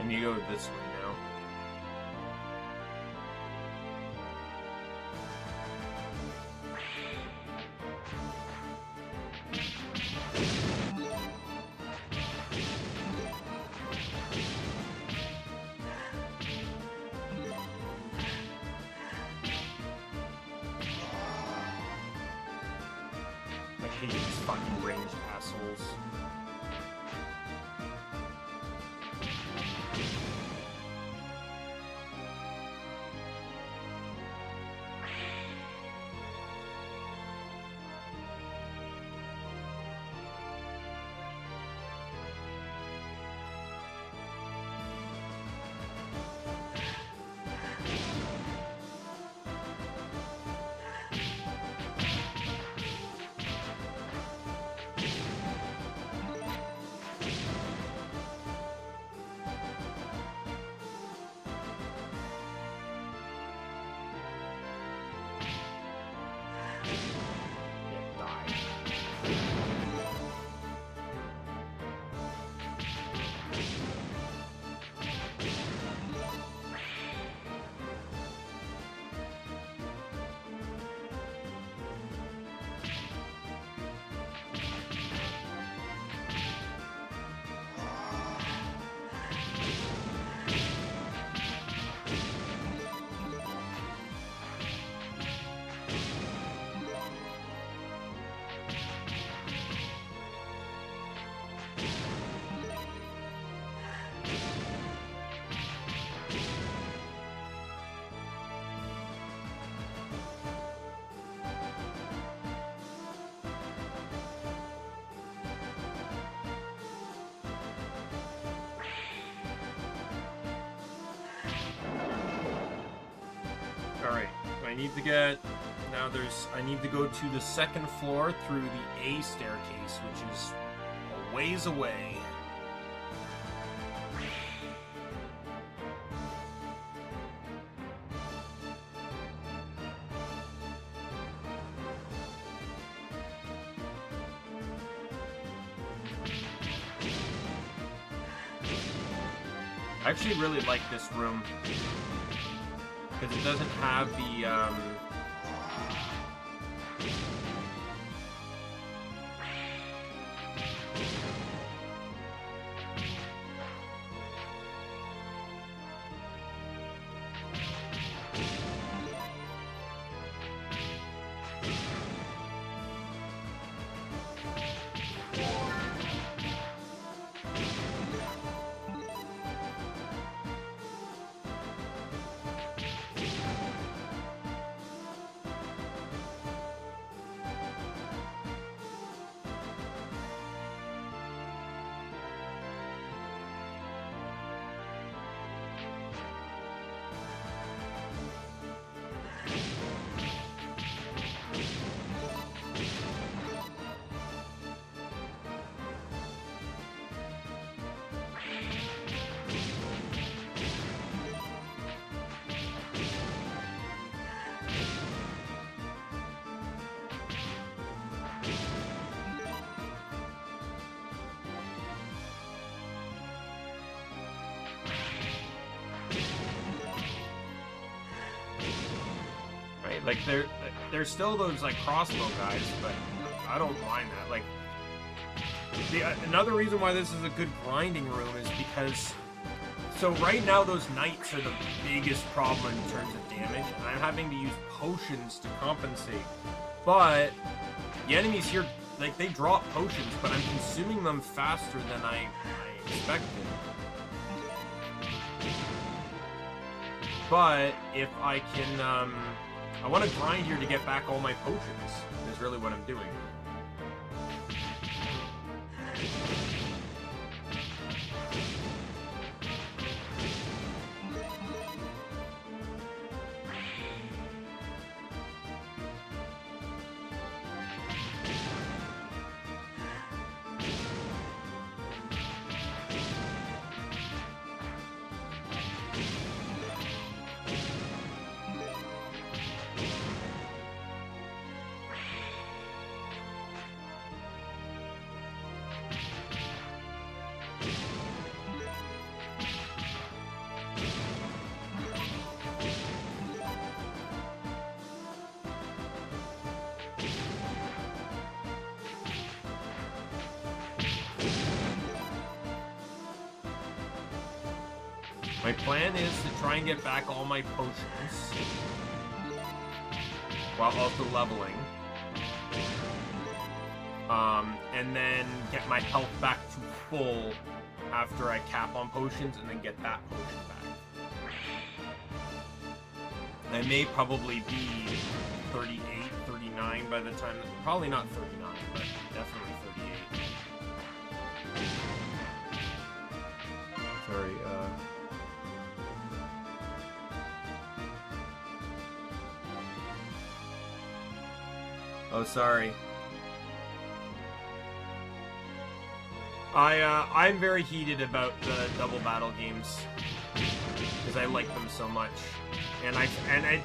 And you go this way now. I hate these fucking ranged assholes. Alright, I need to get... Now I need to go to the second floor through the A staircase, which is a ways away. I actually really like this room because it doesn't have the like there's still those like crossbow guys, but I don't mind that. Like another reason why this is a good grinding room is because so right now those knights are the biggest problem in terms of damage, and I'm having to use potions to compensate. But the enemies here, like they drop potions, but I'm consuming them faster than I expected. But if I can I want to grind here to get back all my potions, is really what I'm doing. My plan is to try and get back all my potions while also leveling. And then get my health back to full after I cap on potions and then get that potion back. I may probably be 38, 39 by the time, probably not 39, but definitely 38. Sorry, oh, sorry. I'm very heated about the double battle games because I like them so much, and it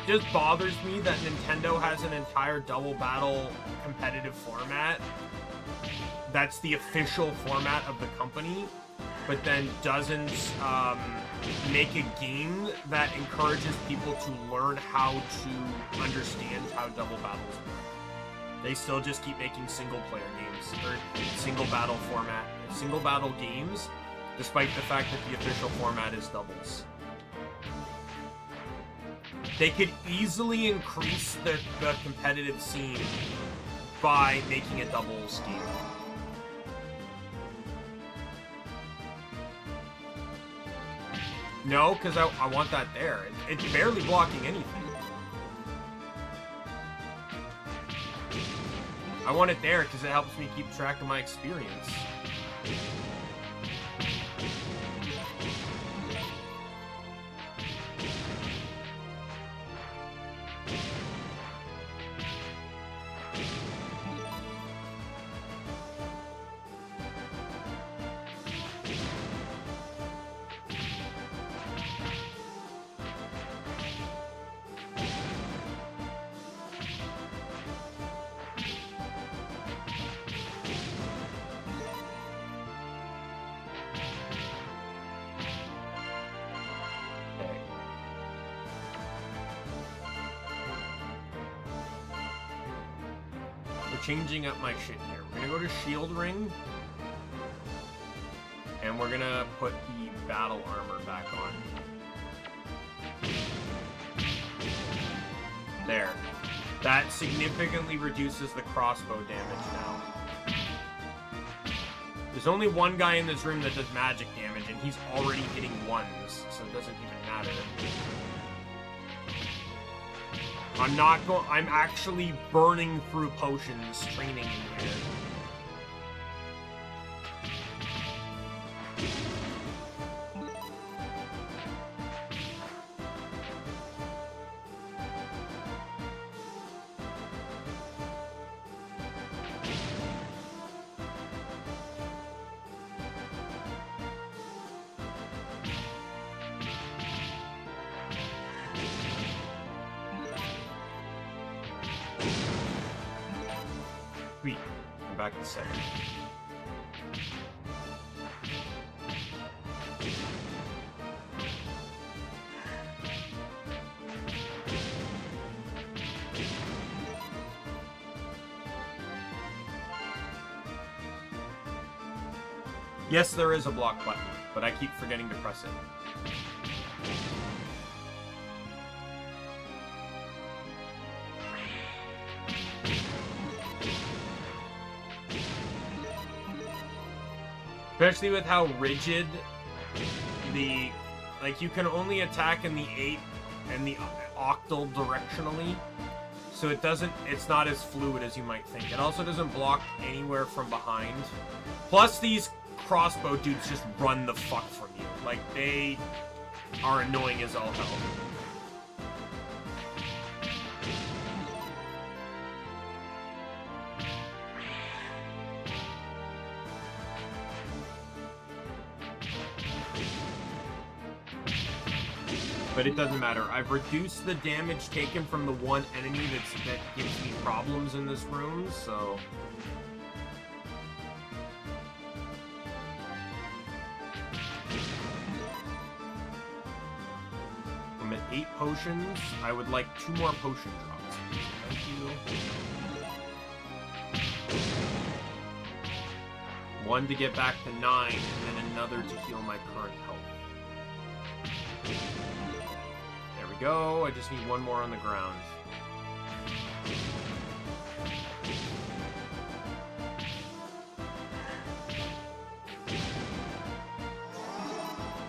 just bothers me that Nintendo has an entire double battle competitive format that's the official format of the company, but then doesn't make a game that encourages people to learn how to understand how double battles work. They still just keep making single-player games, or single battle games, despite the fact that the official format is doubles. They could easily increase the competitive scene by making a doubles game. No, because I want that there. It's barely blocking anything. I want it there because it helps me keep track of my experience. We're changing up my shit here. We're gonna go to Shield Ring. And we're gonna put the battle armor back on. There. That significantly reduces the crossbow damage now. There's only one guy in this room that does magic damage, and he's already hitting ones, so it doesn't even matter. I'm actually burning through potions training in here. Sweet. I'm back to 7. Yes, there is a block button, but I keep forgetting to press it. Especially with how rigid the... Like, you can only attack in the 8 and the octal directionally. So it doesn't... It's not as fluid as you might think. It also doesn't block anywhere from behind. Plus, these crossbow dudes just run the fuck from you. Like, they are annoying as all hell. But it doesn't matter. I've reduced the damage taken from the one enemy that gives me problems in this room, so... I'm at 8 potions. I would like 2 more potion drops. Thank you. 1 to get back to 9, and then another to heal my current health. Go. I just need 1 more on the ground.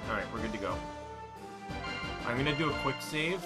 Alright, we're good to go. I'm gonna do a quick save.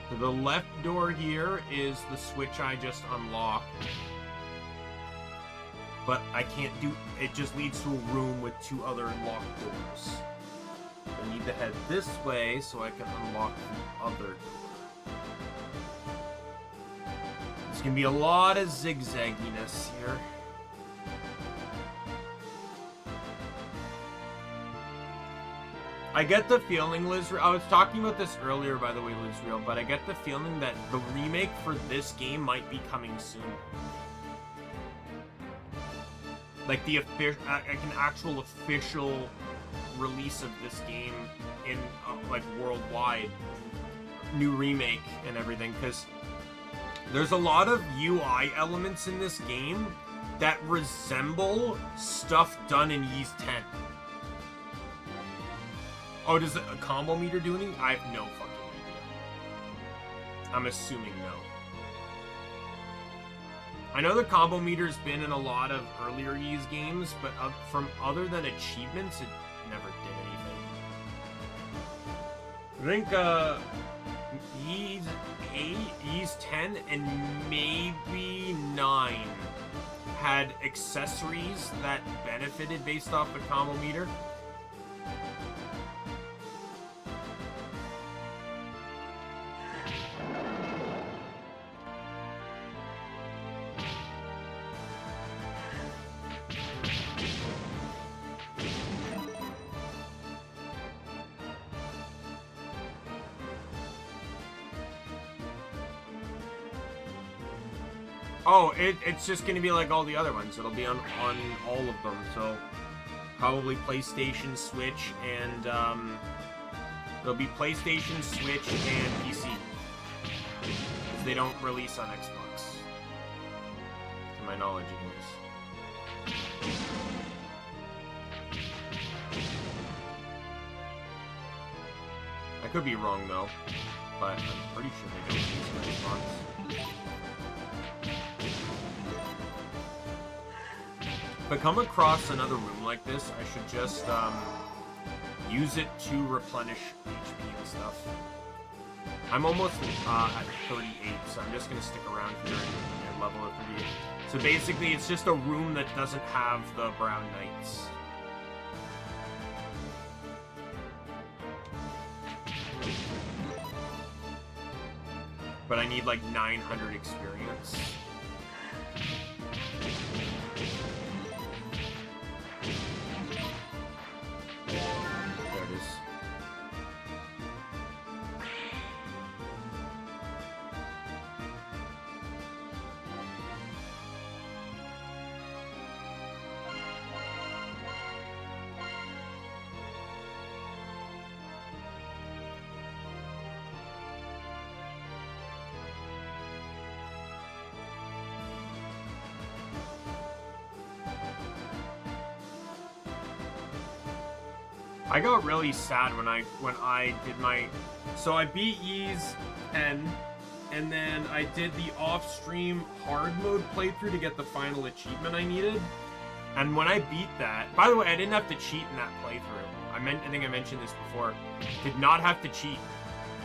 So the left door here is the switch I just unlocked. But I can't do... It just leads to a room with 2 other locked doors. I need to head this way so I can unlock the other door. There's gonna be a lot of zigzagginess here. I get the feeling, Lizreal, I was talking about this earlier, by the way, Lizreal, but I get the feeling that the remake for this game might be coming soon. Like, the like an actual official release of this game in, like, worldwide. New remake and everything, because there's a lot of UI elements in this game that resemble stuff done in Ys 10. Oh, does a combo meter do anything? I have no fucking idea. I'm assuming no. I know the combo meter's been in a lot of earlier Ys games, but from other than achievements, it never did anything. I think, Ys 8, Ys 10, and maybe 9 had accessories that benefited based off the combo meter. Oh, it's just gonna be like all the other ones. It'll be on all of them. So probably PlayStation, Switch, and there'll be PlayStation, Switch, and PC. Because they don't release on Xbox, to my knowledge, anyways. I could be wrong though, but I'm pretty sure they don't release on Xbox. If I come across another room like this, I should just use it to replenish HP and stuff. I'm almost at 38, so I'm just going to stick around here and level at 38. So basically, it's just a room that doesn't have the brown knights. But I need like 900 experience. I got really sad when I did my... So I beat Yee's 10, and then I did the off-stream hard mode playthrough to get the final achievement I needed. And when I beat that... By the way, I didn't have to cheat in that playthrough. I think I mentioned this before. Did not have to cheat.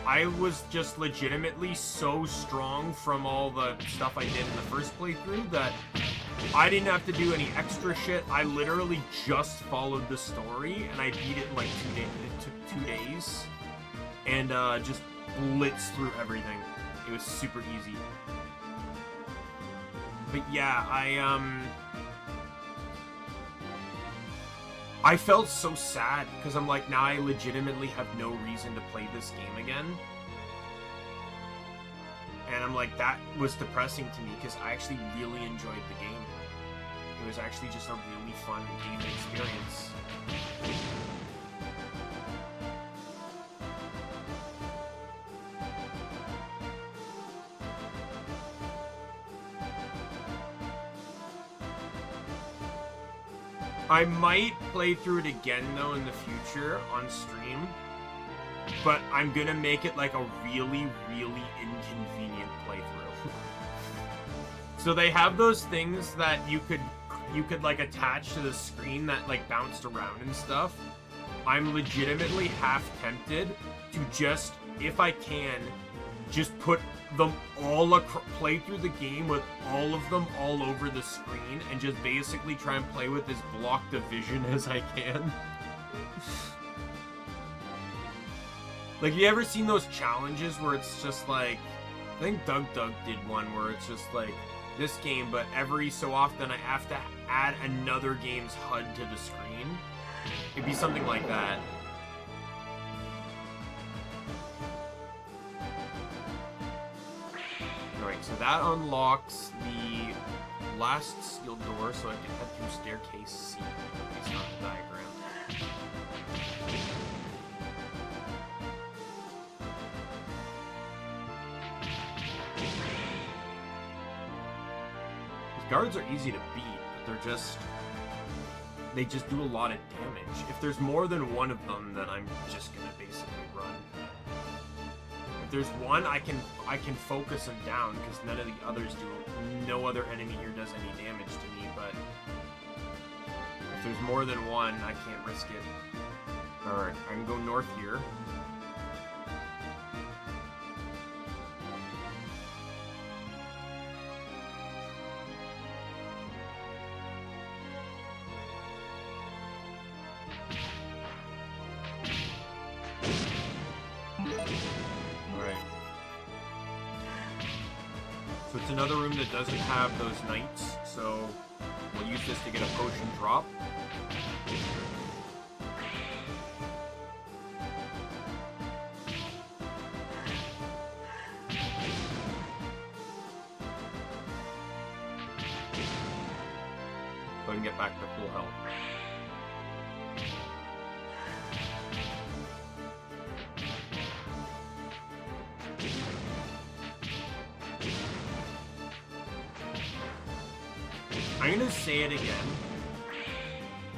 I was just legitimately so strong from all the stuff I did in the first playthrough that I didn't have to do any extra shit. I literally just followed the story, and I beat it in like 2 days. It took 2 days, and just blitzed through everything. It was super easy. But yeah, I felt so sad because I'm like, now I legitimately have no reason to play this game again. And I'm like, that was depressing to me because I actually really enjoyed the game. It was actually just a really fun gaming experience. I might play through it again though in the future on stream, but I'm gonna make it like a really, really inconvenient playthrough. So they have those things that you could like attach to the screen that like bounced around and stuff. I'm legitimately half tempted to just, if I can, just put them all play through the game with all of them all over the screen and just basically try and play with as blocked a vision as I can. Like, you ever seen those challenges where it's just like, I think Doug did one where it's just like this game, but every so often I have to add another game's HUD to the screen. It'd be something like that. Alright, so that unlocks the last sealed door, so I can head through staircase C based on the diagram. These guards are easy to beat, but they just do a lot of damage. If there's more than one of them, then I'm just gonna basically run. If there's one, I can focus them down because none of the others do. No other enemy here does any damage to me, but if there's more than one, I can't risk it. Alright, I can go north here. It's another room that doesn't have those knights, so we'll use this to get a potion drop. So I can get back to full health. I'm gonna say it again,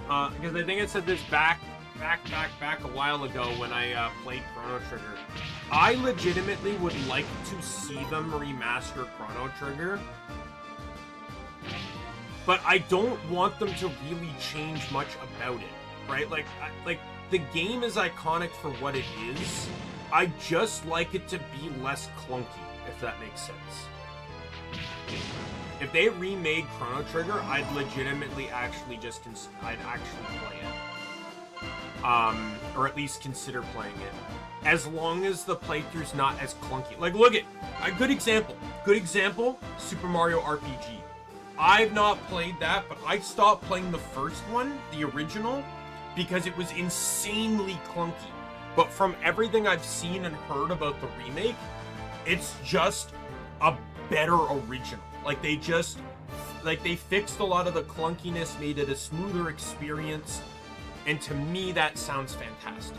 because I think I said this back a while ago when I played Chrono Trigger. I legitimately would like to see them remaster Chrono Trigger, but I don't want them to really change much about it, right? Like the game is iconic for what it is. I just like it to be less clunky, if that makes sense. If they remade Chrono Trigger, I'd legitimately actually I'd actually play it. Or at least consider playing it. As long as the playthrough's not as clunky. Like, look at a good example. Good example, Super Mario RPG. I've not played that, but I stopped playing the first one, the original, because it was insanely clunky. But from everything I've seen and heard about the remake, it's just a better original. Like, they fixed a lot of the clunkiness, made it a smoother experience, and to me, that sounds fantastic.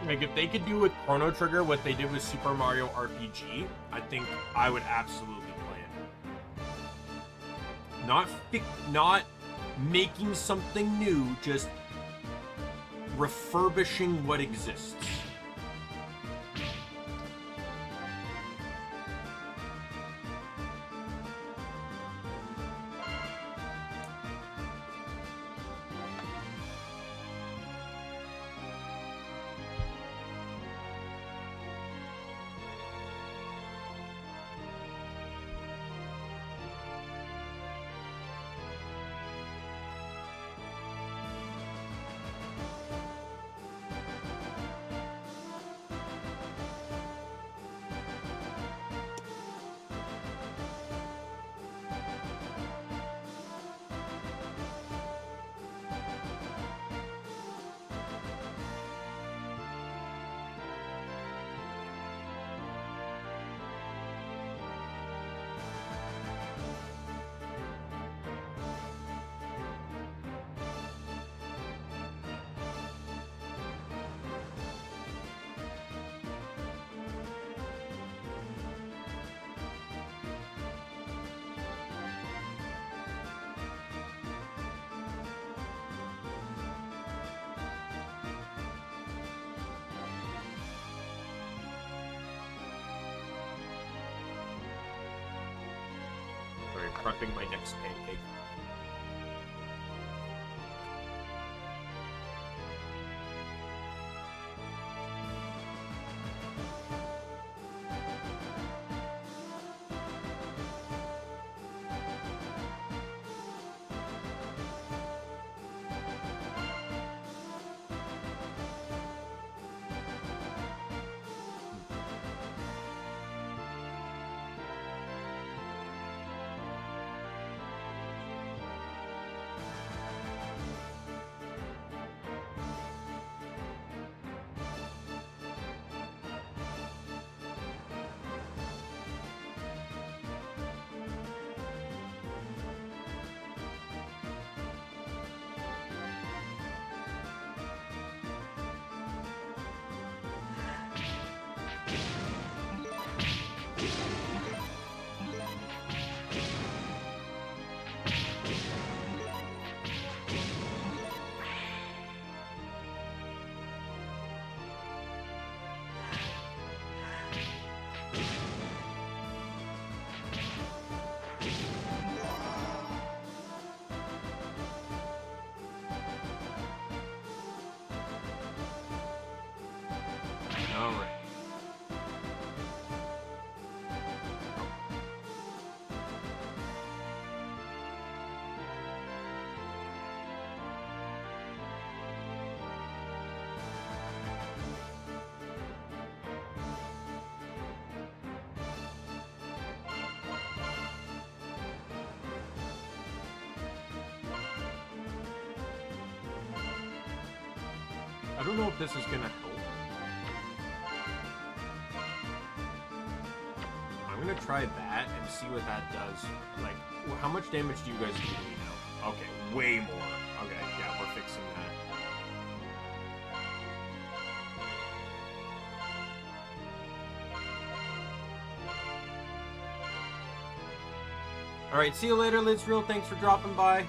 Like, if they could do with Chrono Trigger what they did with Super Mario RPG, I think I would absolutely play it. Not making something new, just refurbishing what exists. prepping my next pancake. Alright. I don't know if this is gonna help. I'm gonna try that and see what that does. Like, how much damage do you guys do to me now? Okay, way more. Okay, yeah, we're fixing that. Alright, see you later, Lidsreal. Thanks for dropping by.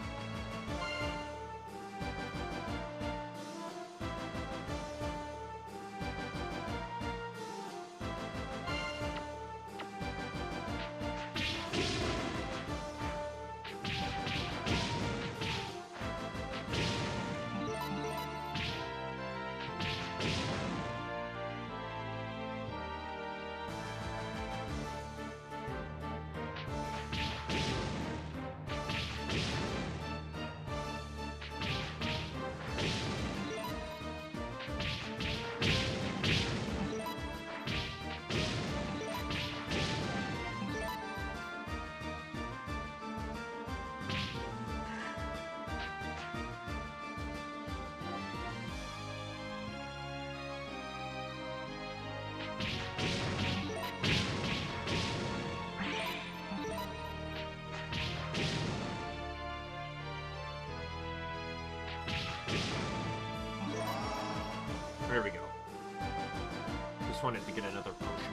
There we go. Just wanted to get another potion.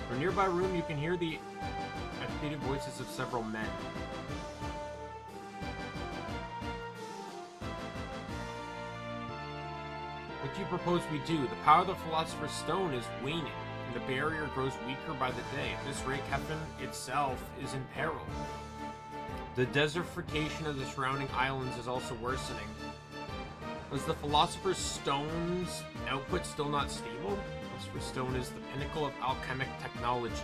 From a nearby room, you can hear the agitated voices of several men. What do you propose we do? The power of the Philosopher's Stone is waning, and the barrier grows weaker by the day. At this rate, Kefin itself is in peril. The desertification of the surrounding islands is also worsening. Was the Philosopher's Stone's output still not stable? Philosopher's Stone is the pinnacle of alchemic technology.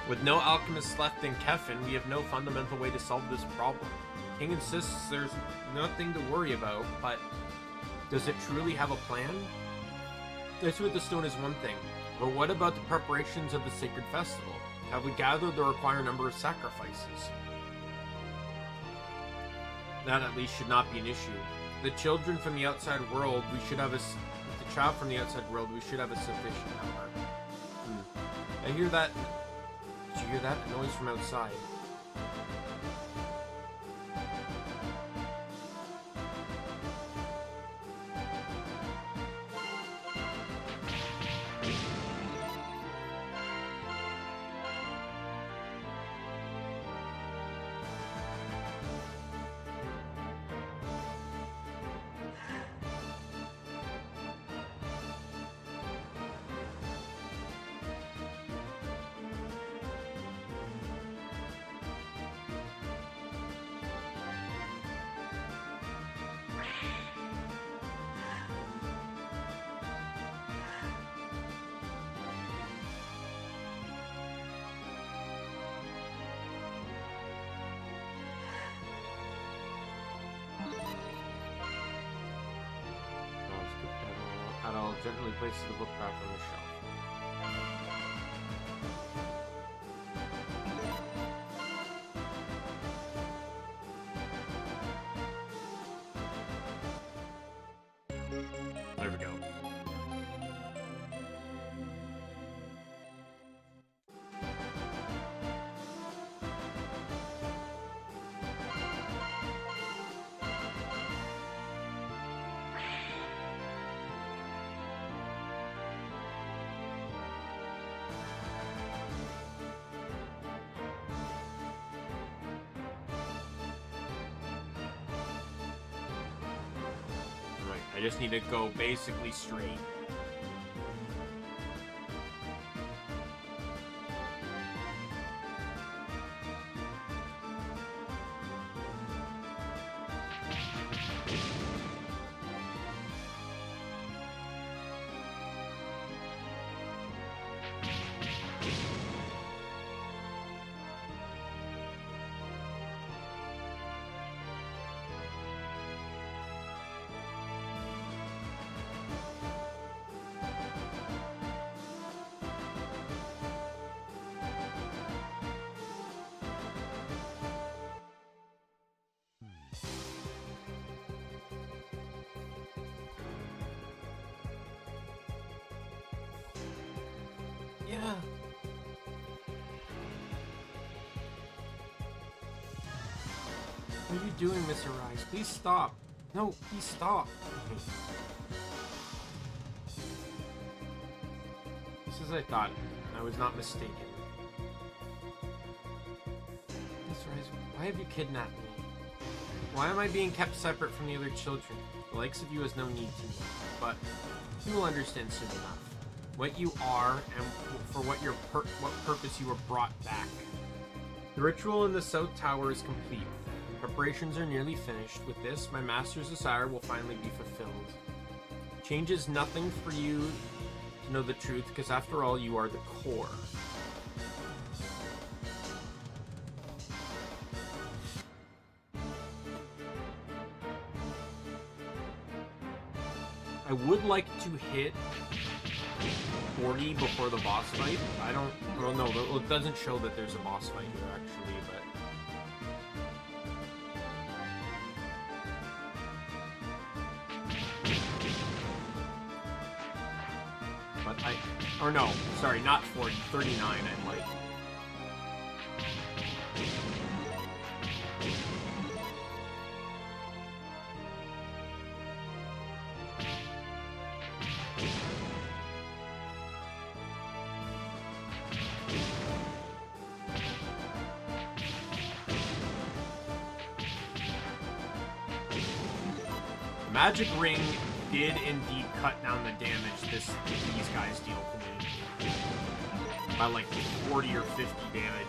With no alchemists left in Kefin, we have no fundamental way to solve this problem. King insists there's nothing to worry about, but does it truly have a plan? This with the stone is one thing, but what about the preparations of the sacred festival? Have we gathered the required number of sacrifices? That at least should not be an issue. The children from the outside world, we should have the child from the outside world, we should have a sufficient number. I hear that. Did you hear that? A noise from outside. Gently places the book back on the shelf. There we go. I just need to go basically straight. Yeah. What are you doing, Mr. Rise? Please stop. No, please stop. Just as I thought. I was not mistaken. Mr. Rise, why have you kidnapped me? Why am I being kept separate from the other children? The likes of you has no need to know, but you will understand soon enough. What you are and for what purpose you were brought back. The ritual in the South Tower is complete. Preparations are nearly finished. With this, my master's desire will finally be fulfilled. Changes nothing for you to know the truth, because after all, you are the core. I would like to hit 40 before the boss fight. I don't... Well, no, it doesn't show that there's a boss fight here, actually, but I... Or no, sorry, not 40, 39, I'm like... Magic Ring did indeed cut down the damage these guys deal to me. By like 40 or 50 damage.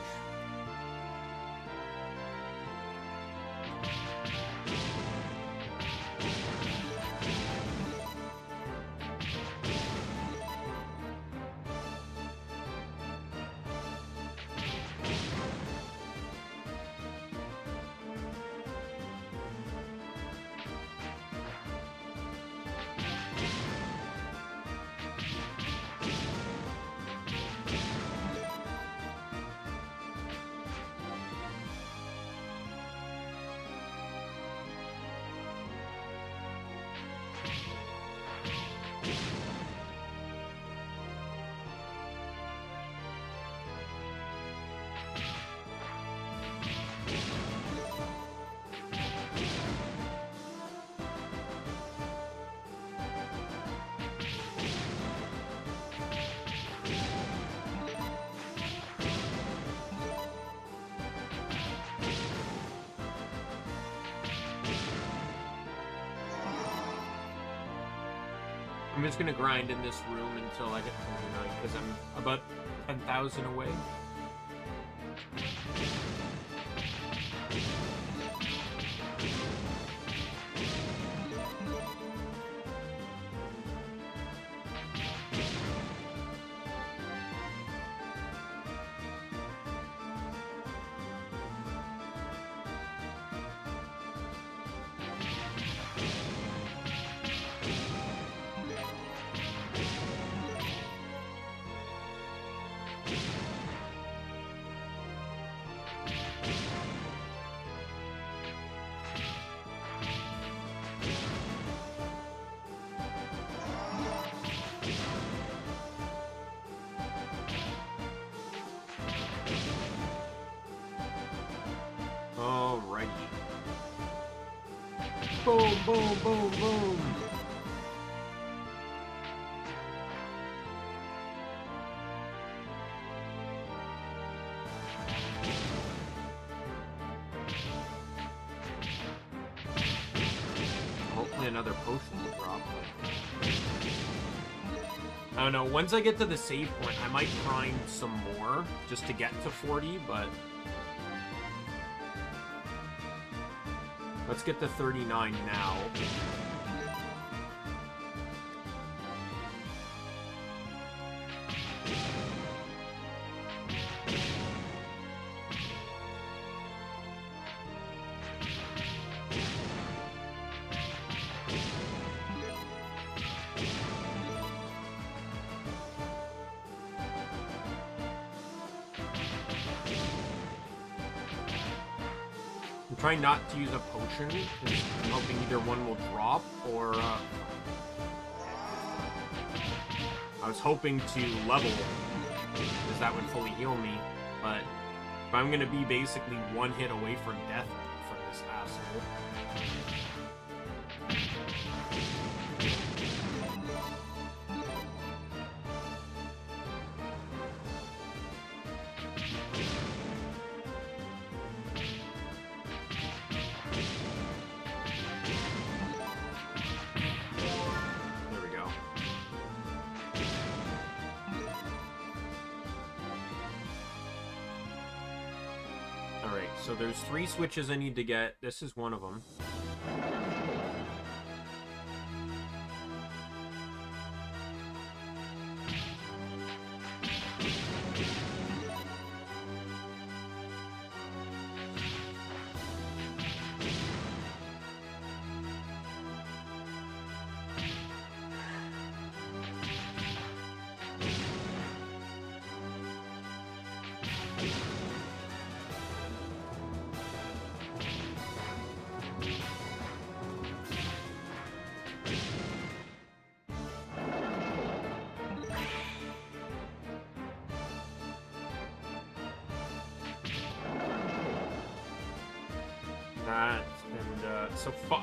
I'm just gonna grind in this room until I get 29, because I'm about 10,000 away. Boom, boom, boom, boom. Hopefully another potion will drop. I don't know, once I get to the save point, I might grind some more just to get to 40, but... Let's get to 39 now. Trying not to use a potion, because I'm hoping either one will drop, or, I was hoping to level, because that would fully heal me, but if I'm gonna be basically one hit away from death from this asshole. So there's 3 switches I need to get. This is one of them.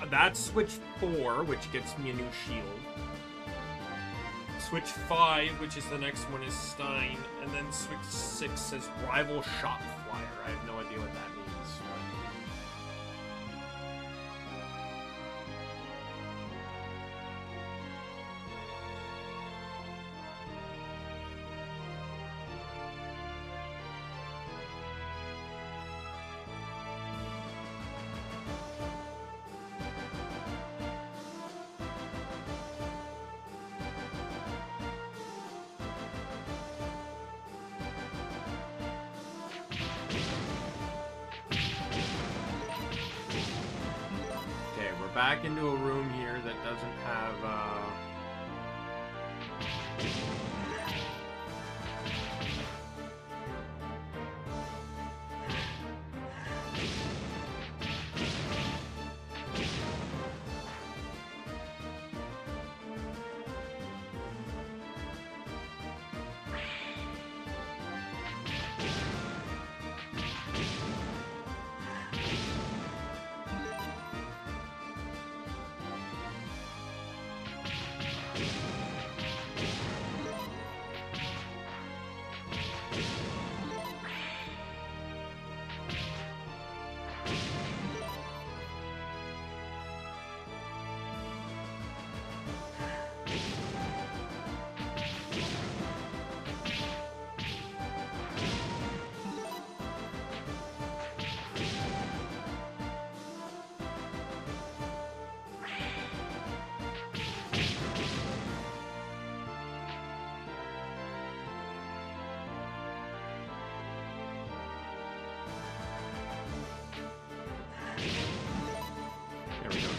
That's switch 4, which gets me a new shield. Switch 5, which is the next one, is Stein. And then switch 6 says Rival Shot Flyer. I have no idea what that means. Back into a room here that doesn't have,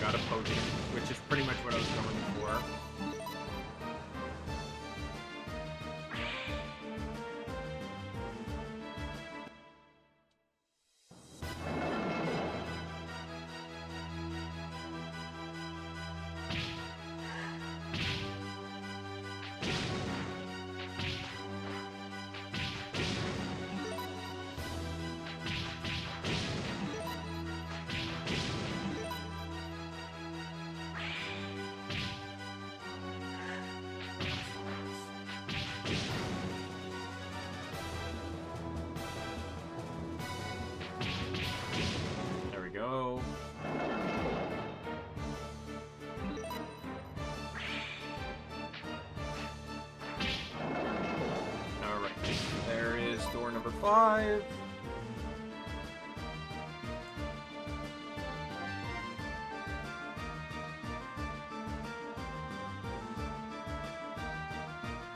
got a potion, which is pretty much what I was going for. for 5.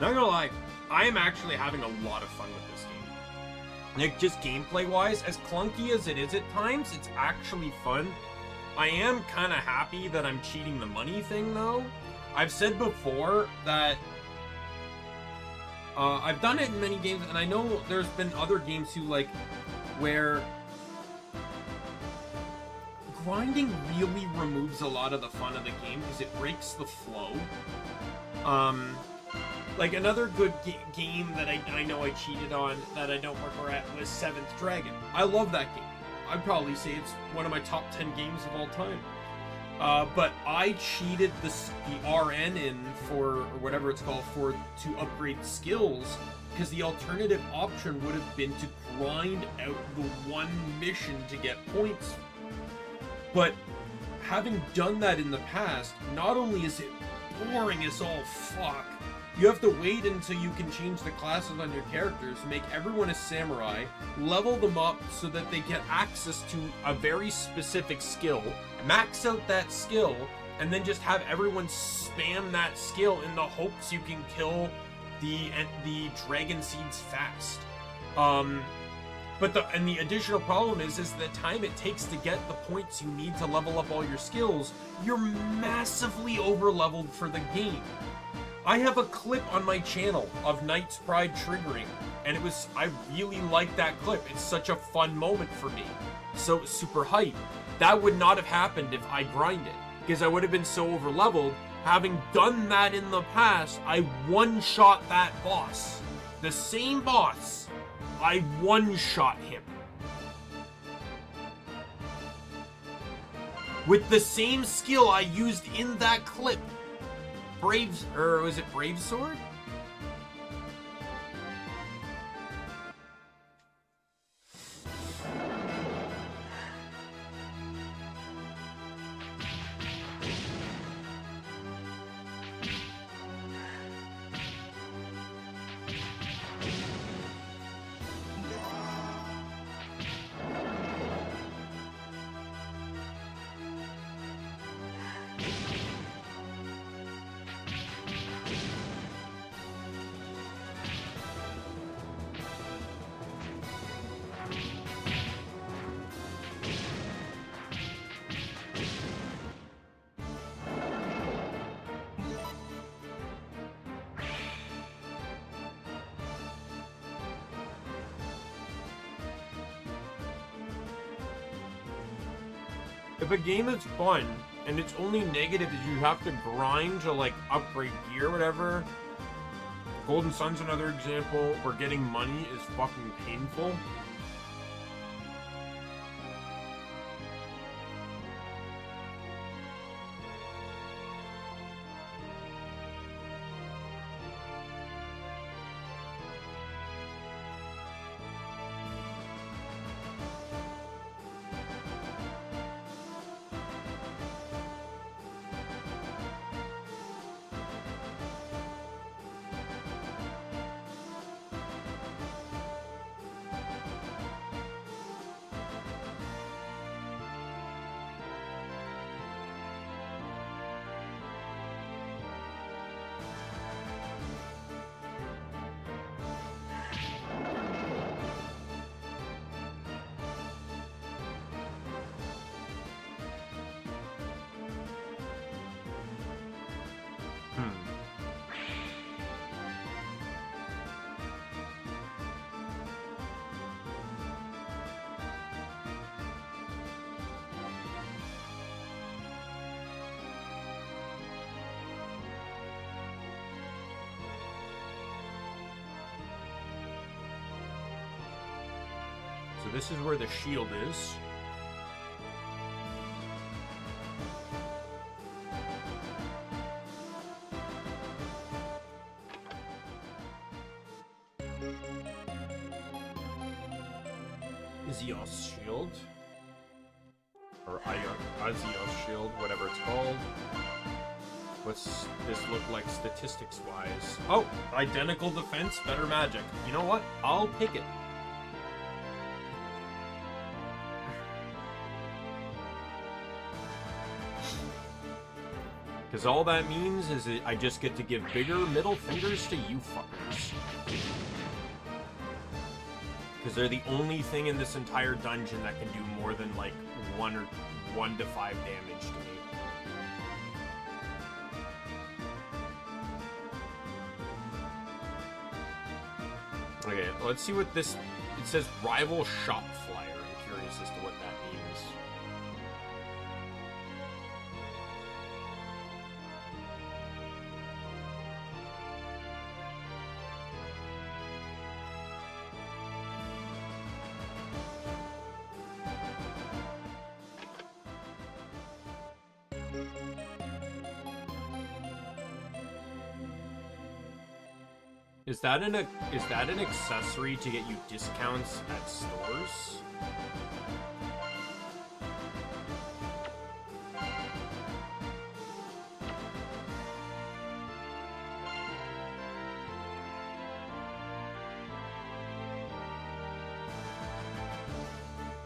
Not gonna lie, I am actually having a lot of fun with this game. Like, just gameplay-wise, as clunky as it is at times, it's actually fun. I am kind of happy that I'm cheating the money thing, though. I've said before that I've done it in many games, and I know there's been other games too, like, where grinding really removes a lot of the fun of the game because it breaks the flow. Like, another good game that I know I cheated on that I don't regret was 7th Dragon. I love that game. I'd probably say it's one of my top 10 games of all time. But I cheated the RN in for, or whatever it's called, to upgrade skills, because the alternative option would have been to grind out the one mission to get points. But having done that in the past, not only is it boring as all fuck, you have to wait until you can change the classes on your characters, make everyone a samurai, level them up so that they get access to a very specific skill, max out that skill, and then just have everyone spam that skill in the hopes you can kill the dragon seeds fast. But the additional problem is the time it takes to get the points you need to level up all your skills, you're massively over-leveled for the game. I have a clip on my channel of Knight's Pride triggering, and I really like that clip. It's such a fun moment for me. So super hype. That would not have happened if I grinded, because I would have been so over-leveled. Having done that in the past, I one-shot that boss. The same boss, I one-shot him. With the same skill I used in that clip. Was it Brave Sword? If a game is fun, and its only negative is you have to grind to, like, upgrade gear or whatever, Golden Sun's another example where getting money is fucking painful. So this is where the shield is. Izios shield. Or Izios shield, whatever it's called. What's this look like statistics-wise? Oh, identical defense, better magic. You know what? I'll pick it. Because all that means is that I just get to give bigger middle fingers to you fuckers. Because they're the only thing in this entire dungeon that can do more than, like, 1 to 5 damage to me. Okay, let's see what this... It says rival shop flyer. I'm curious as to what that means. Is that an accessory to get you discounts at stores?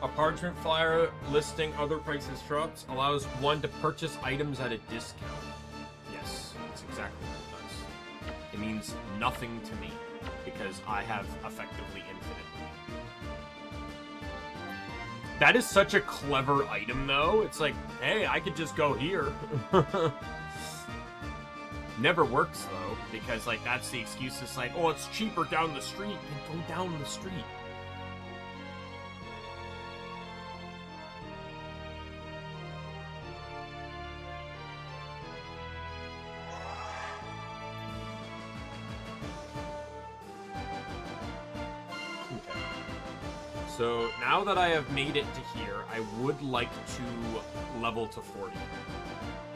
A parchment flyer listing other prices shops allows one to purchase items at a discount. Yes, that's exactly what it does. It means nothing to me, because I have effectively infinite money. That is such a clever item, though. It's like, hey, I could just go here. Never works, though, because, like, that's the excuse. It's like, oh, it's cheaper down the street. Then go down the street. So, now that I have made it to here, I would like to level to 40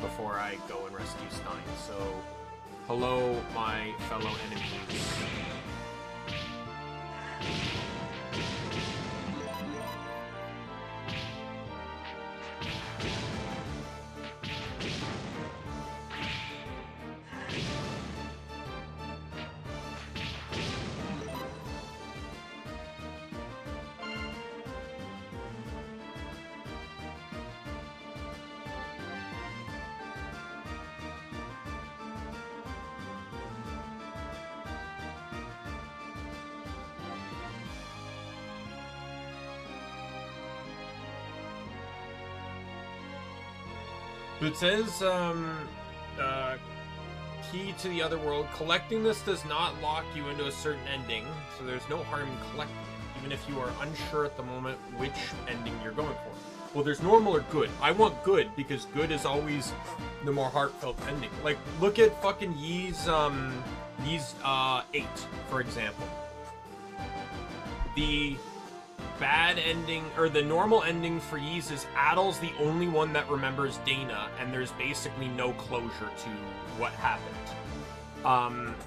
before I go and rescue Stein. So, hello, my fellow enemies. It says, key to the other world. Collecting this does not lock you into a certain ending, so there's no harm in collecting it, even if you are unsure at the moment which ending you're going for. Well, there's normal or good. I want good, because good is always the more heartfelt ending. Like, look at fucking Ys 8, for example. The bad ending, or the normal ending for Ys is Adel's the only one that remembers Dana, and there's basically no closure to what happened.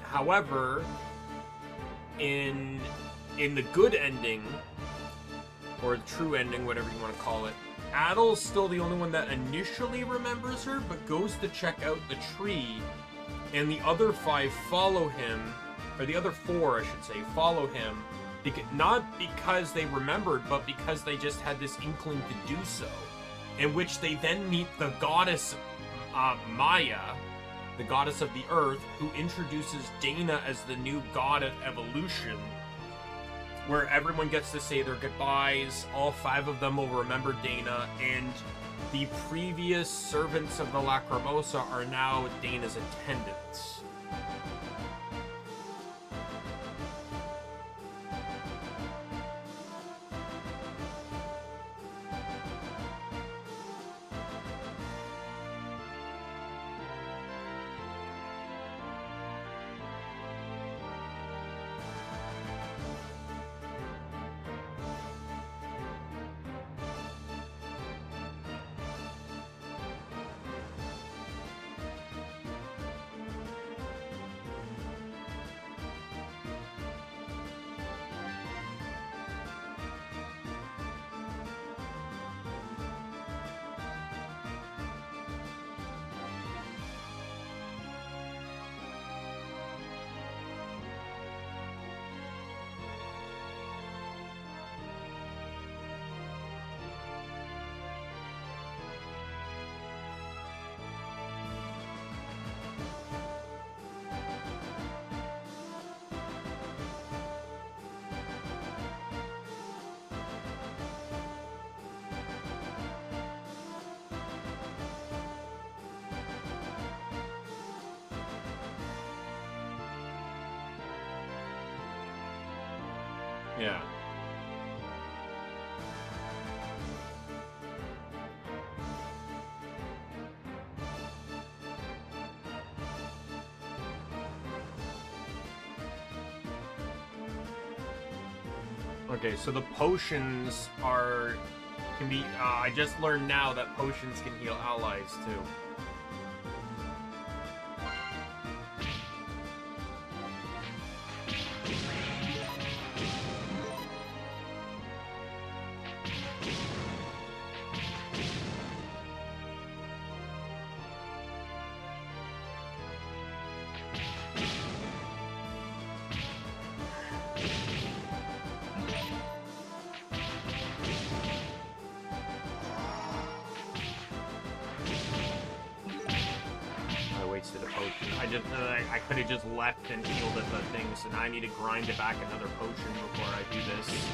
However, in the good ending, or the true ending, whatever you want to call it, Adel's still the only one that initially remembers her, but goes to check out the tree, and the other 5 follow him, or the other 4, I should say, follow him, not because they remembered, but because they just had this inkling to do so, in which they then meet the goddess Maya, the goddess of the earth, who introduces Dana as the new god of evolution, where everyone gets to say their goodbyes. All 5 of them will remember Dana, and the previous servants of the Lacrimosa are now Dana's attendants. Yeah. Okay, so the potions can be. I just learned now that potions can heal allies too. I could have just left and healed at the thing, so now I need to grind it back another potion before I do this.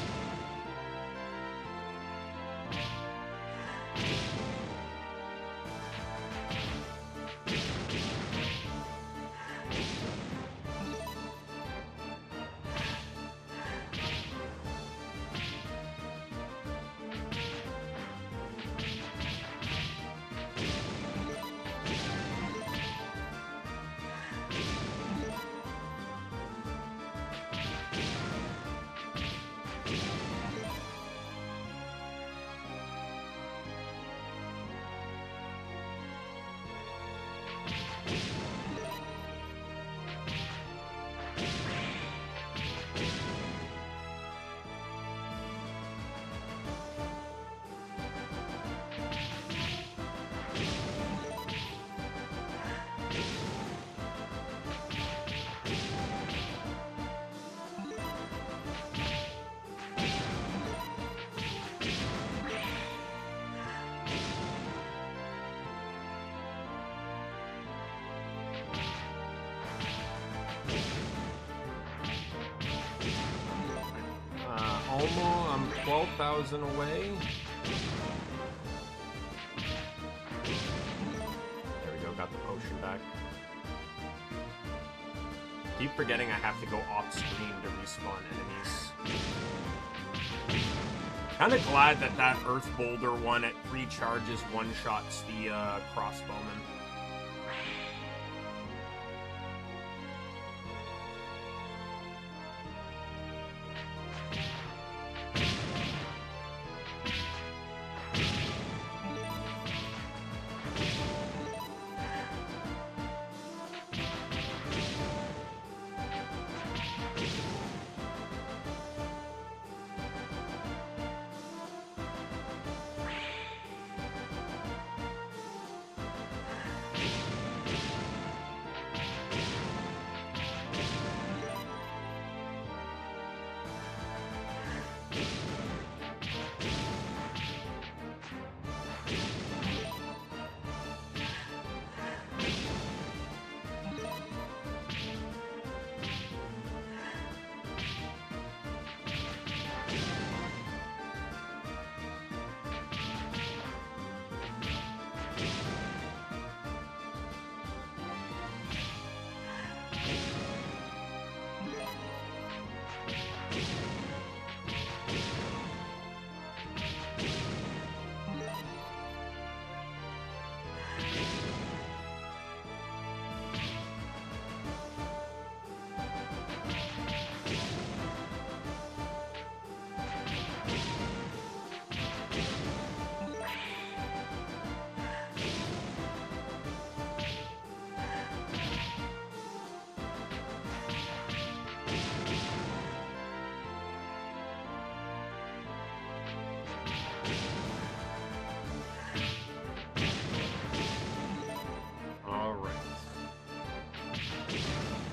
I'm 12,000 away. There we go, got the potion back. Keep forgetting I have to go off screen to respawn enemies. Kinda glad that that Earth Boulder one at 3 charges one-shots the crossbowman.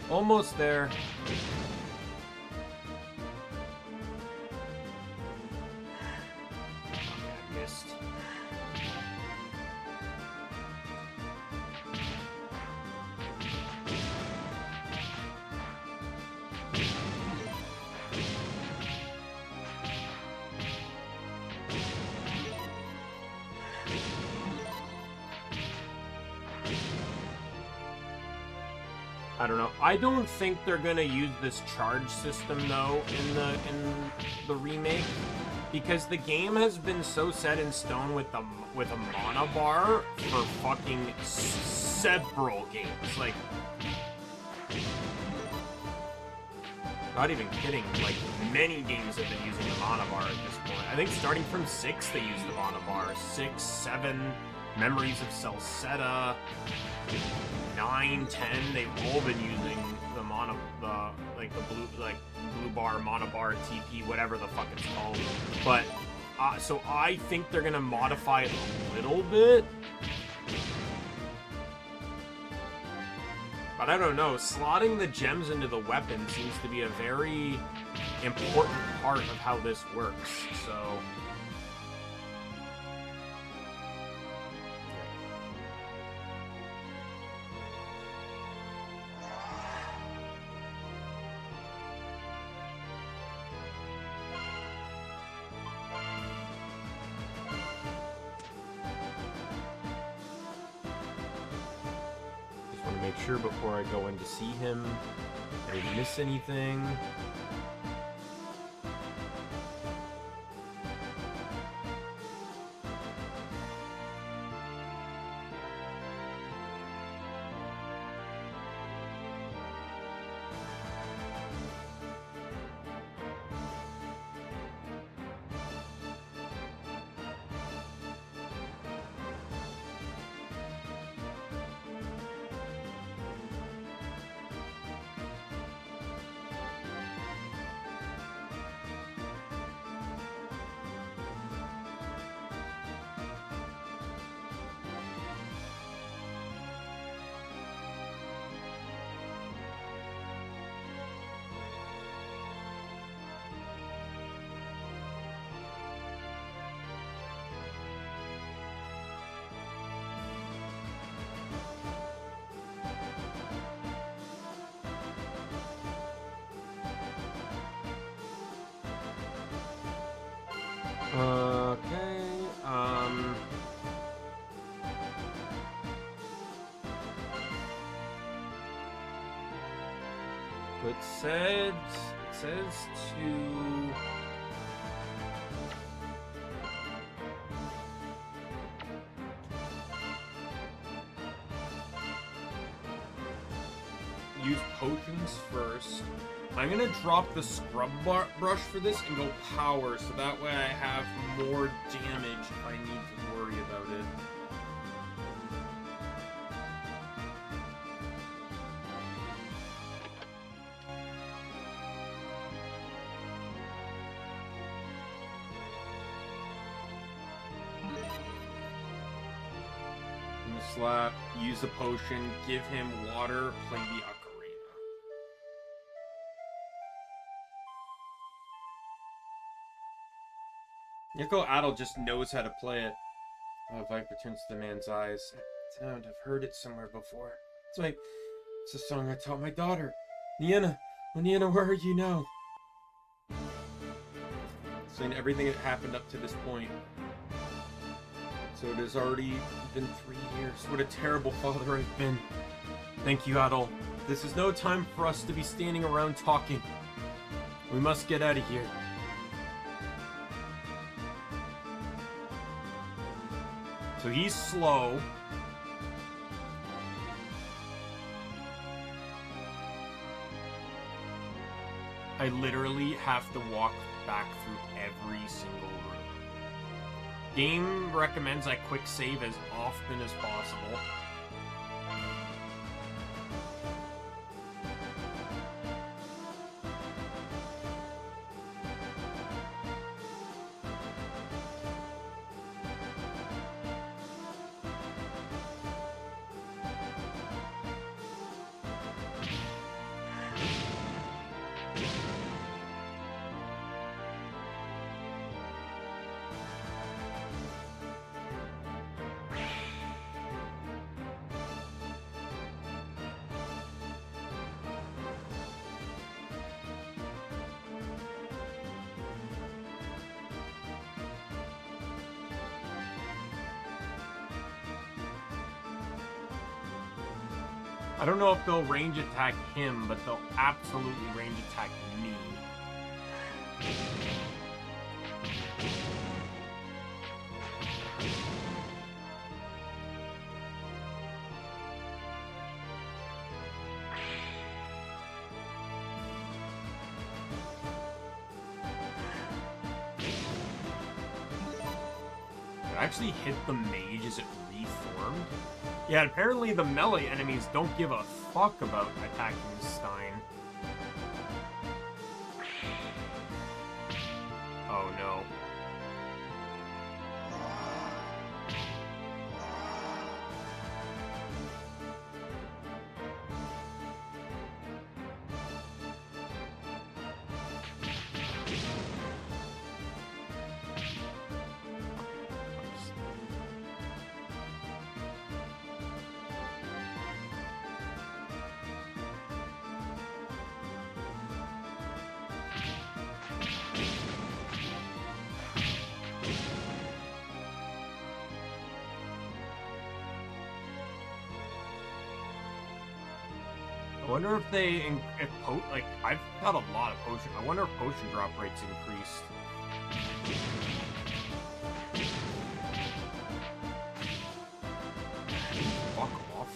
Almost there. I missed. I don't know. I don't think they're gonna use this charge system though in the remake, because the game has been so set in stone with a mana bar for fucking several games. Like, not even kidding. Like, many games have been using the mana bar at this point. I think starting from 6, they used the mana bar. 6, 7, Memories of Celceta. 9, 10, they've all been using the blue bar, mana bar, TP, whatever the fuck it's called. But so I think they're gonna modify it a little bit. But I don't know. Slotting the gems into the weapon seems to be a very important part of how this works. So. Make sure before I go in to see him I didn't miss anything. Okay, it says to use potions first. I'm gonna drop the scrub brush for this and go power, so that way I have more damage if I need to worry about it. Slap, use a potion, give him water, play the ocarina. Yoko Adel just knows how to play it. Oh, Viper returns to the man's eyes. Sound, I've heard it somewhere before. It's a song I taught my daughter. Nienna, oh Nienna, where are you now? Saying everything that happened up to this point. So it has already been 3 years. What a terrible father I've been. Thank you, Adol. This is no time for us to be standing around talking. We must get out of here. So he's slow. I literally have to walk back through every single room. Game recommends I quick save as often as possible. I don't know if they'll range attack him, but they'll absolutely range attack me. It actually hit the mage as it reformed. Yeah, apparently the melee enemies don't give a fuck about attacking Stein. Oh no. I wonder if like, I've got a lot of potion. I wonder if potion drop rates increased. Fuck off.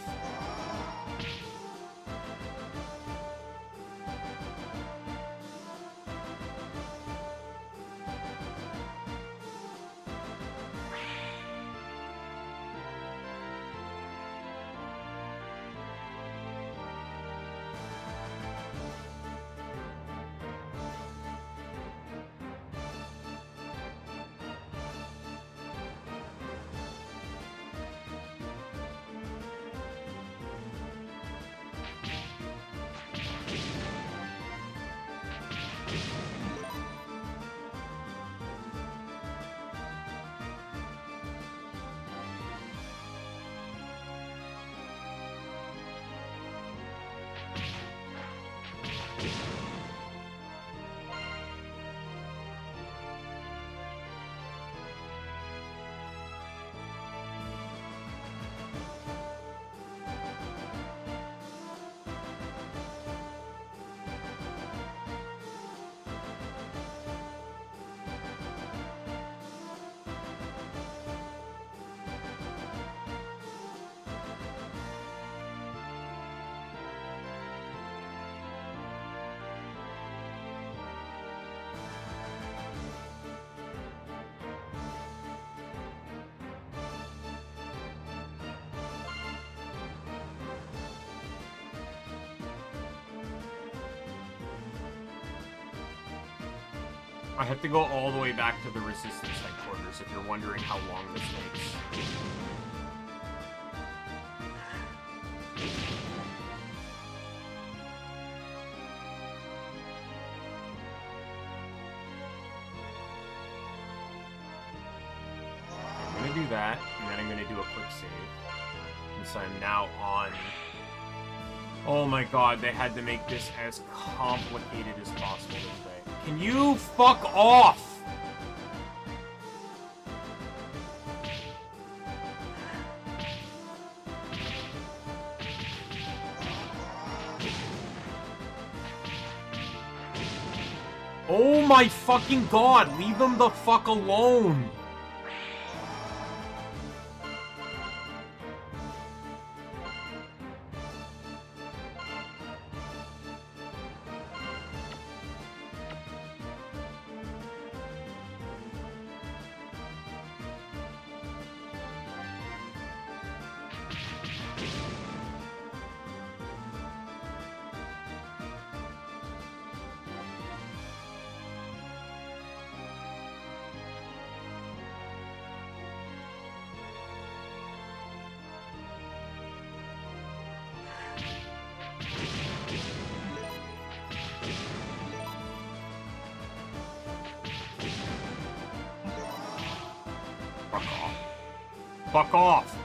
I have to go all the way back to the Resistance headquarters if you're wondering how long this takes. I'm gonna do that, and then I'm gonna do a quick save. And so I'm now on... Oh my god, they had to make this as complicated as possible, didn't they? Can you fuck off? Oh my fucking god, leave them the fuck alone. Fuck off.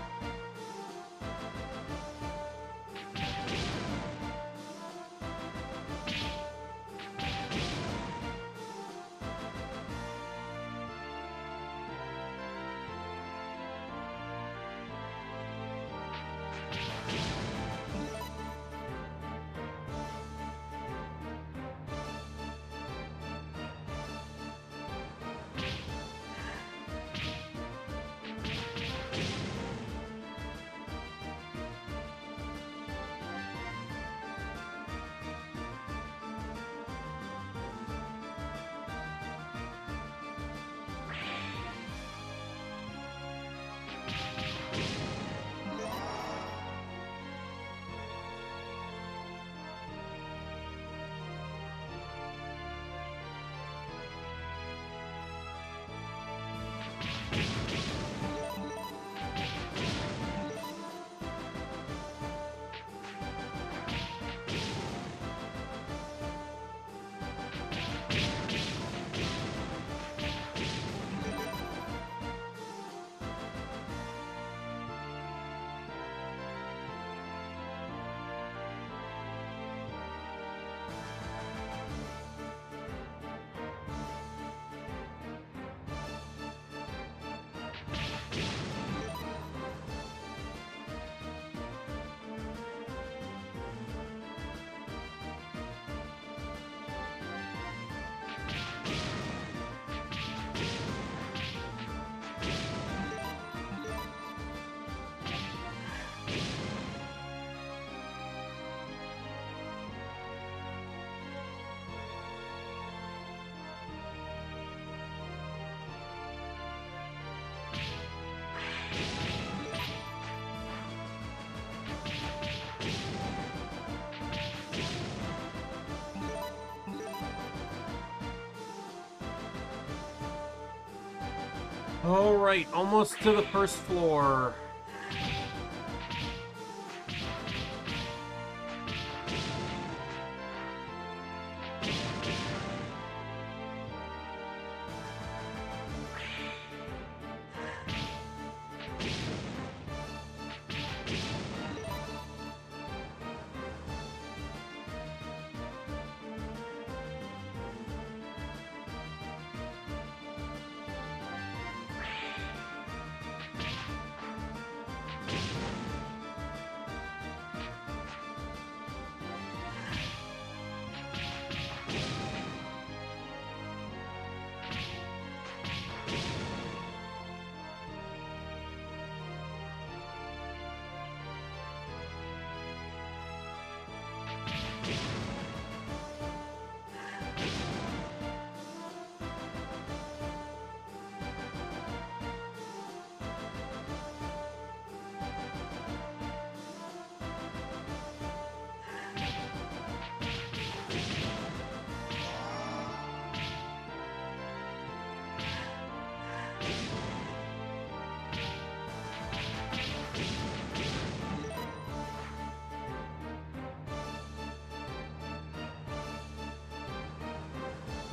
Alright, almost to the first floor.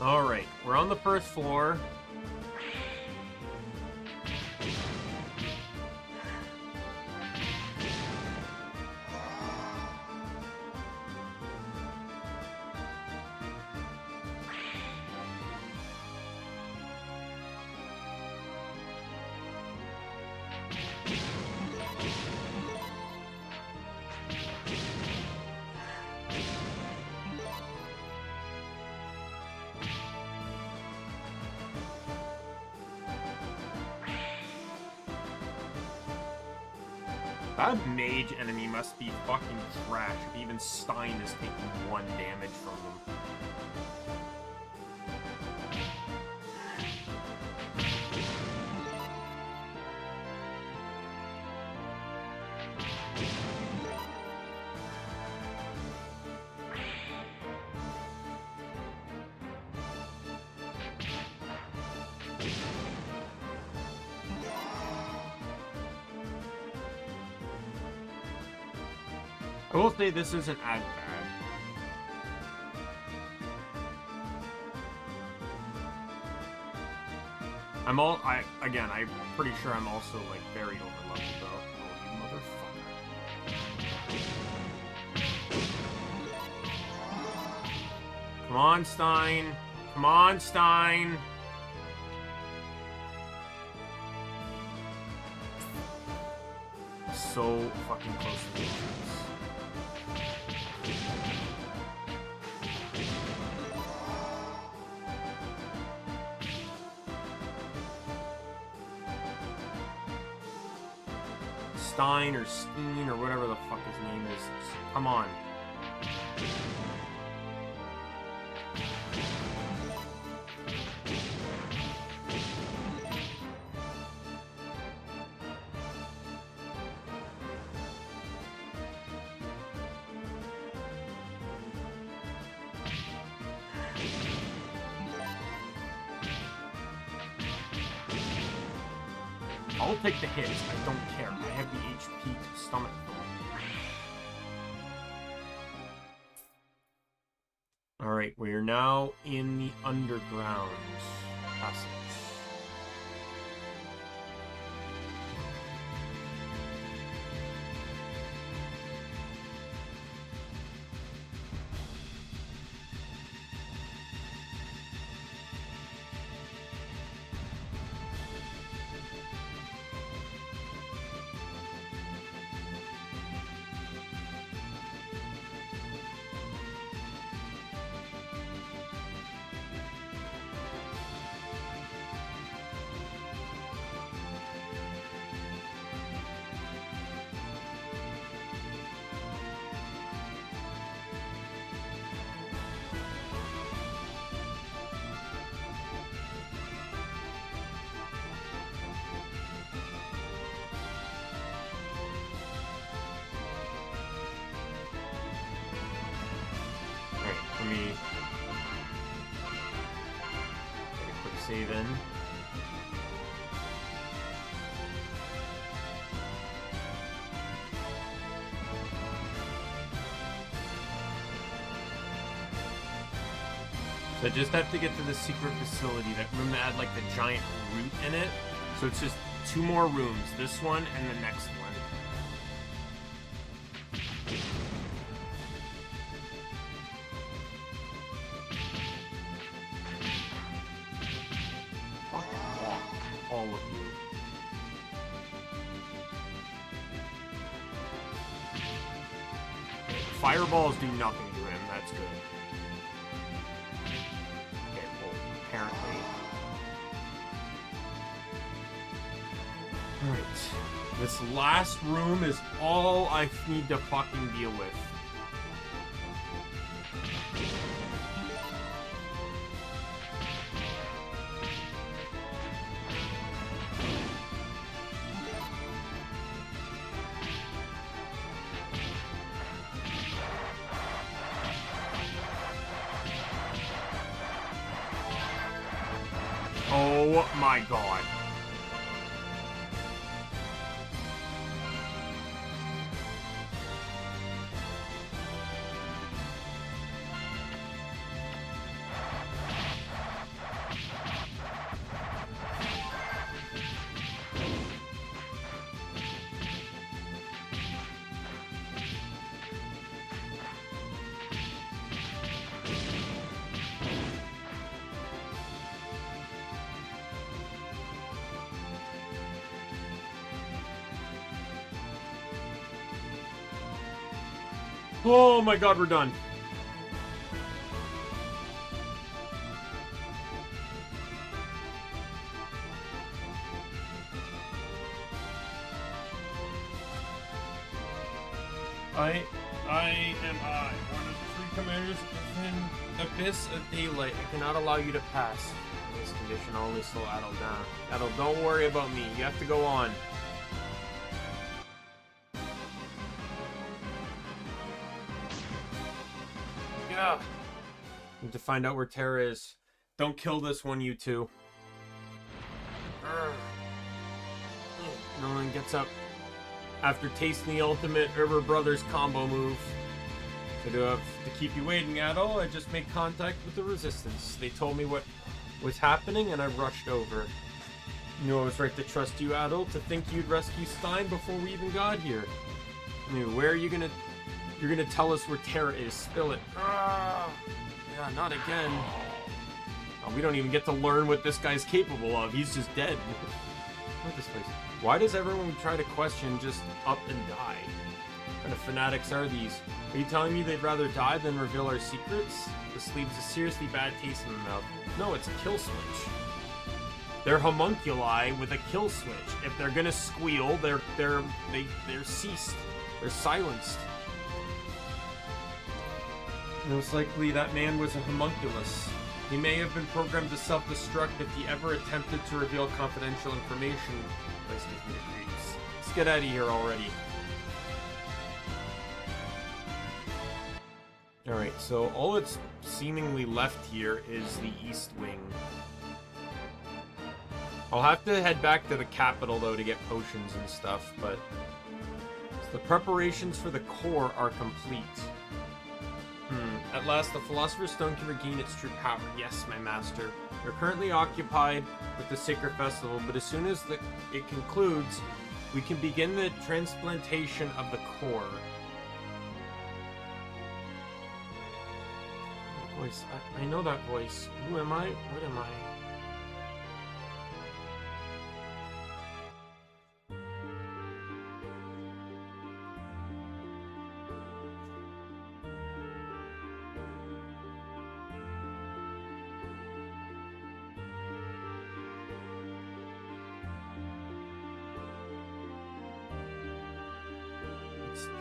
Alright, we're on the first floor. That mage enemy must be fucking trash if even Stein is taking 1 damage from them. I will say this isn't as bad. I'm pretty sure I'm also, like, very overleveled, though. Oh, you motherfucker. Come on, Stein. Come on, Stein. So fucking close to the entrance. Stein or Steen or whatever the fuck his name is. Come on. I'll take the hits. I don't care. I have the HP to stomach them. Alright, we are now in the underground passage. Let me get a quick save in. So I just have to get to the secret facility. That room that had like the giant root in it. So it's just 2 more rooms. This one and the next one. All of you. Fireballs do nothing to him. That's good. Okay, well, apparently. Alright. This last room is all I need to fucking deal with. Oh my god. Oh my god, we're done. I am one of the 3 commanders within Abyss of Daylight. I cannot allow you to pass. In this condition, I'll only slow Adel down. Adel, don't worry about me. You have to go on. Yeah. Need to find out where Terra is. Don't kill this one, you two. No one gets up after tasting the ultimate Herber Brothers combo move. So to have to keep you waiting, Adel, I just made contact with the Resistance. They told me what was happening and I rushed over. You knew I was right to trust you, Adel, to think you'd rescue Stein before we even got here. I mean, where are you gonna... You're gonna tell us where Terra is. Spill it. Yeah, not again. Oh, we don't even get to learn what this guy's capable of. He's just dead. What this place? Why does everyone try to question just up and die? What kind of fanatics are these? Are you telling me they'd rather die than reveal our secrets? This leaves a seriously bad taste in the mouth. No, it's a kill switch. They're homunculi with a kill switch. If they're gonna squeal, they're ceased. They're silenced. Most likely that man was a homunculus. He may have been programmed to self-destruct if he ever attempted to reveal confidential information. Let's get out of here already. Alright, so all that's seemingly left here is the East Wing. I'll have to head back to the capital, though, to get potions and stuff, but... the preparations for the core are complete. At last, the Philosopher's Stone can regain its true power. Yes, my master. We're currently occupied with the Sacred Festival, but as soon as it concludes, we can begin the transplantation of the core. Voice. I know that voice. Who am I? What am I?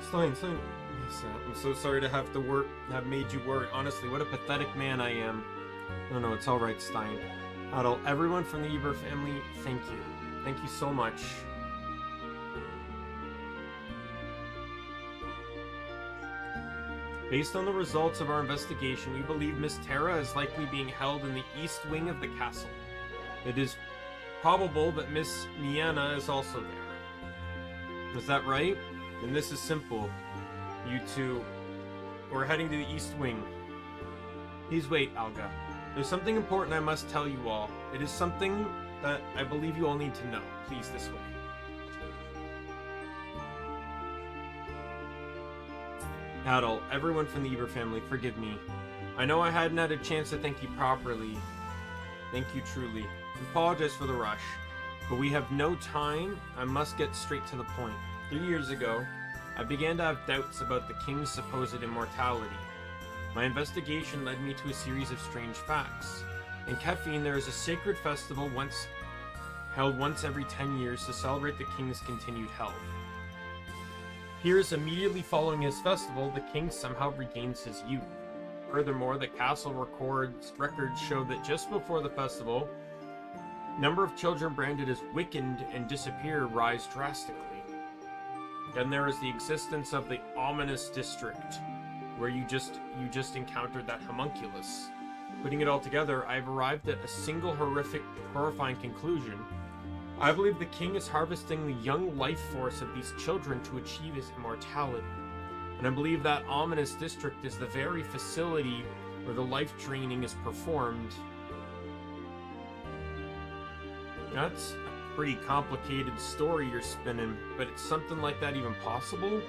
Stein, I'm so sorry to have made you worry. Honestly, what a pathetic man I am. No, it's alright, Stein. Adel, everyone from the Eber family, thank you. Thank you so much. Based on the results of our investigation, we believe Miss Terra is likely being held in the east wing of the castle. It is probable that Miss Miana is also there. Is that right? And this is simple. You two, we're heading to the East Wing. Please wait, Alga. There's something important I must tell you all. It is something that I believe you all need to know. Please, this way. Adel, everyone from the Eber family, forgive me. I know I hadn't had a chance to thank you properly. Thank you truly. I apologize for the rush, but we have no time. I must get straight to the point. 3 years ago, I began to have doubts about the king's supposed immortality. My investigation led me to a series of strange facts. In Kefin, there is a sacred festival held once every 10 years to celebrate the king's continued health. Here's immediately following his festival, the king somehow regains his youth. Furthermore, the castle records show that just before the festival, number of children branded as wicked and disappear rise drastically. Then there is the existence of the ominous district, where you just encountered that homunculus. Putting it all together, I've arrived at a single horrifying conclusion. I believe the king is harvesting the young life force of these children to achieve his immortality. And I believe that ominous district is the very facility where the life training is performed. That's a pretty complicated story you're spinning, but it's something like that even possible?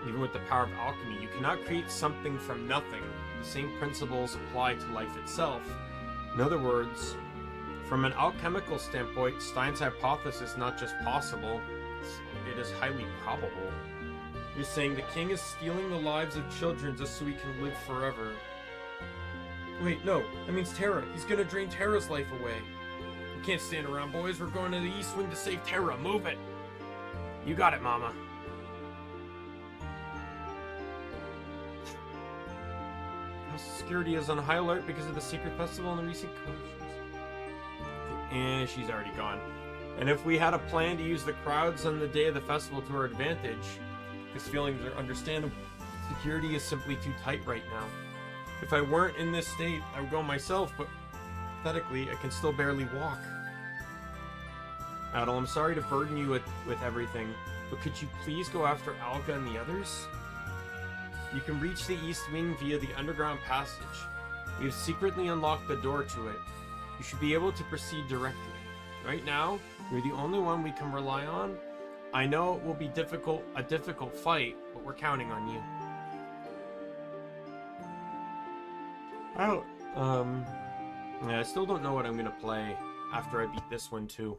Even with the power of alchemy, you cannot create something from nothing. The same principles apply to life itself. In other words, from an alchemical standpoint, Stein's hypothesis is not just possible, it is highly probable. You're saying the king is stealing the lives of children just so he can live forever. Wait, no, that means Terra. He's gonna drain Terra's life away. We can't stand around, boys. We're going to the East Wing to save Terra. Move it! You got it, Mama. Security is on high alert because of the secret festival and the recent commotions. And she's already gone. And if we had a plan to use the crowds on the day of the festival to our advantage, his feelings are understandable. Security is simply too tight right now. If I weren't in this state, I would go myself, but pathetically, I can still barely walk. Adel, I'm sorry to burden you with everything, but could you please go after Alga and the others? You can reach the East Wing via the underground passage. We have secretly unlocked the door to it. You should be able to proceed directly. Right now, you're the only one we can rely on. I know it will be a difficult fight, but we're counting on you. Yeah, I still don't know what I'm gonna play after I beat this one too.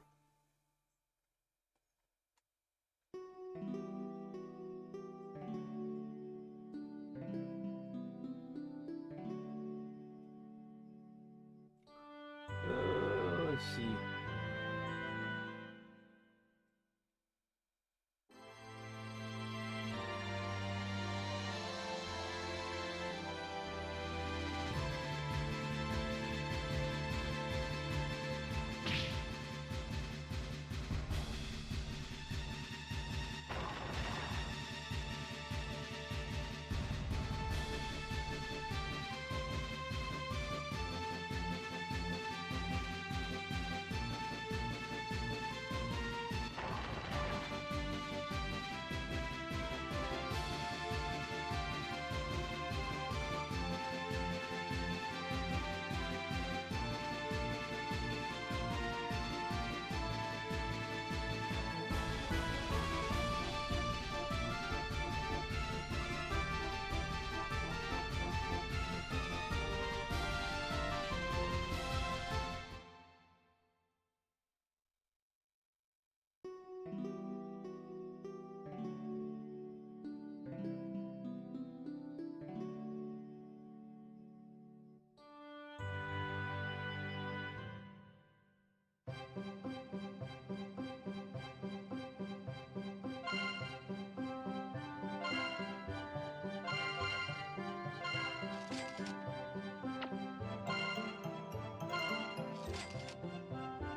Let's see.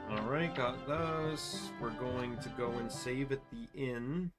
Alright, got those. We're going to go and save at the inn.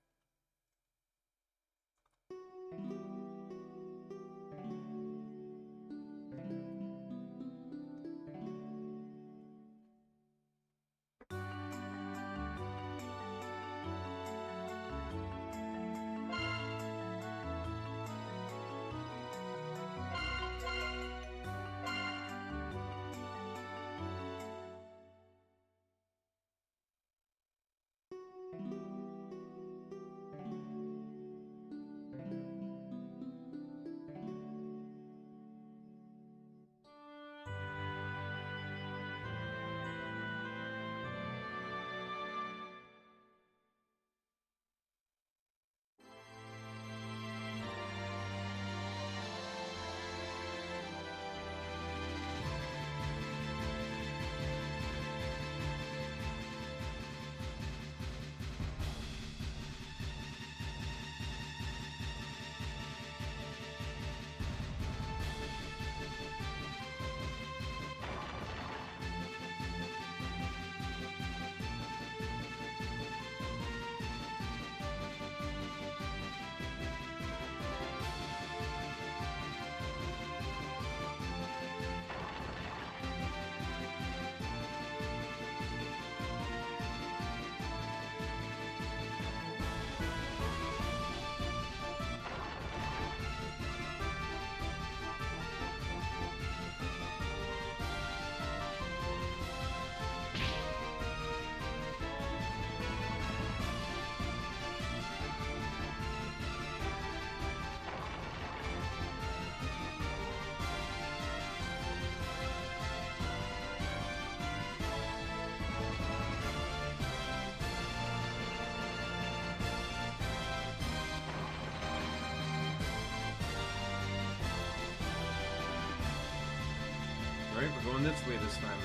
Alright, we're going this way this time.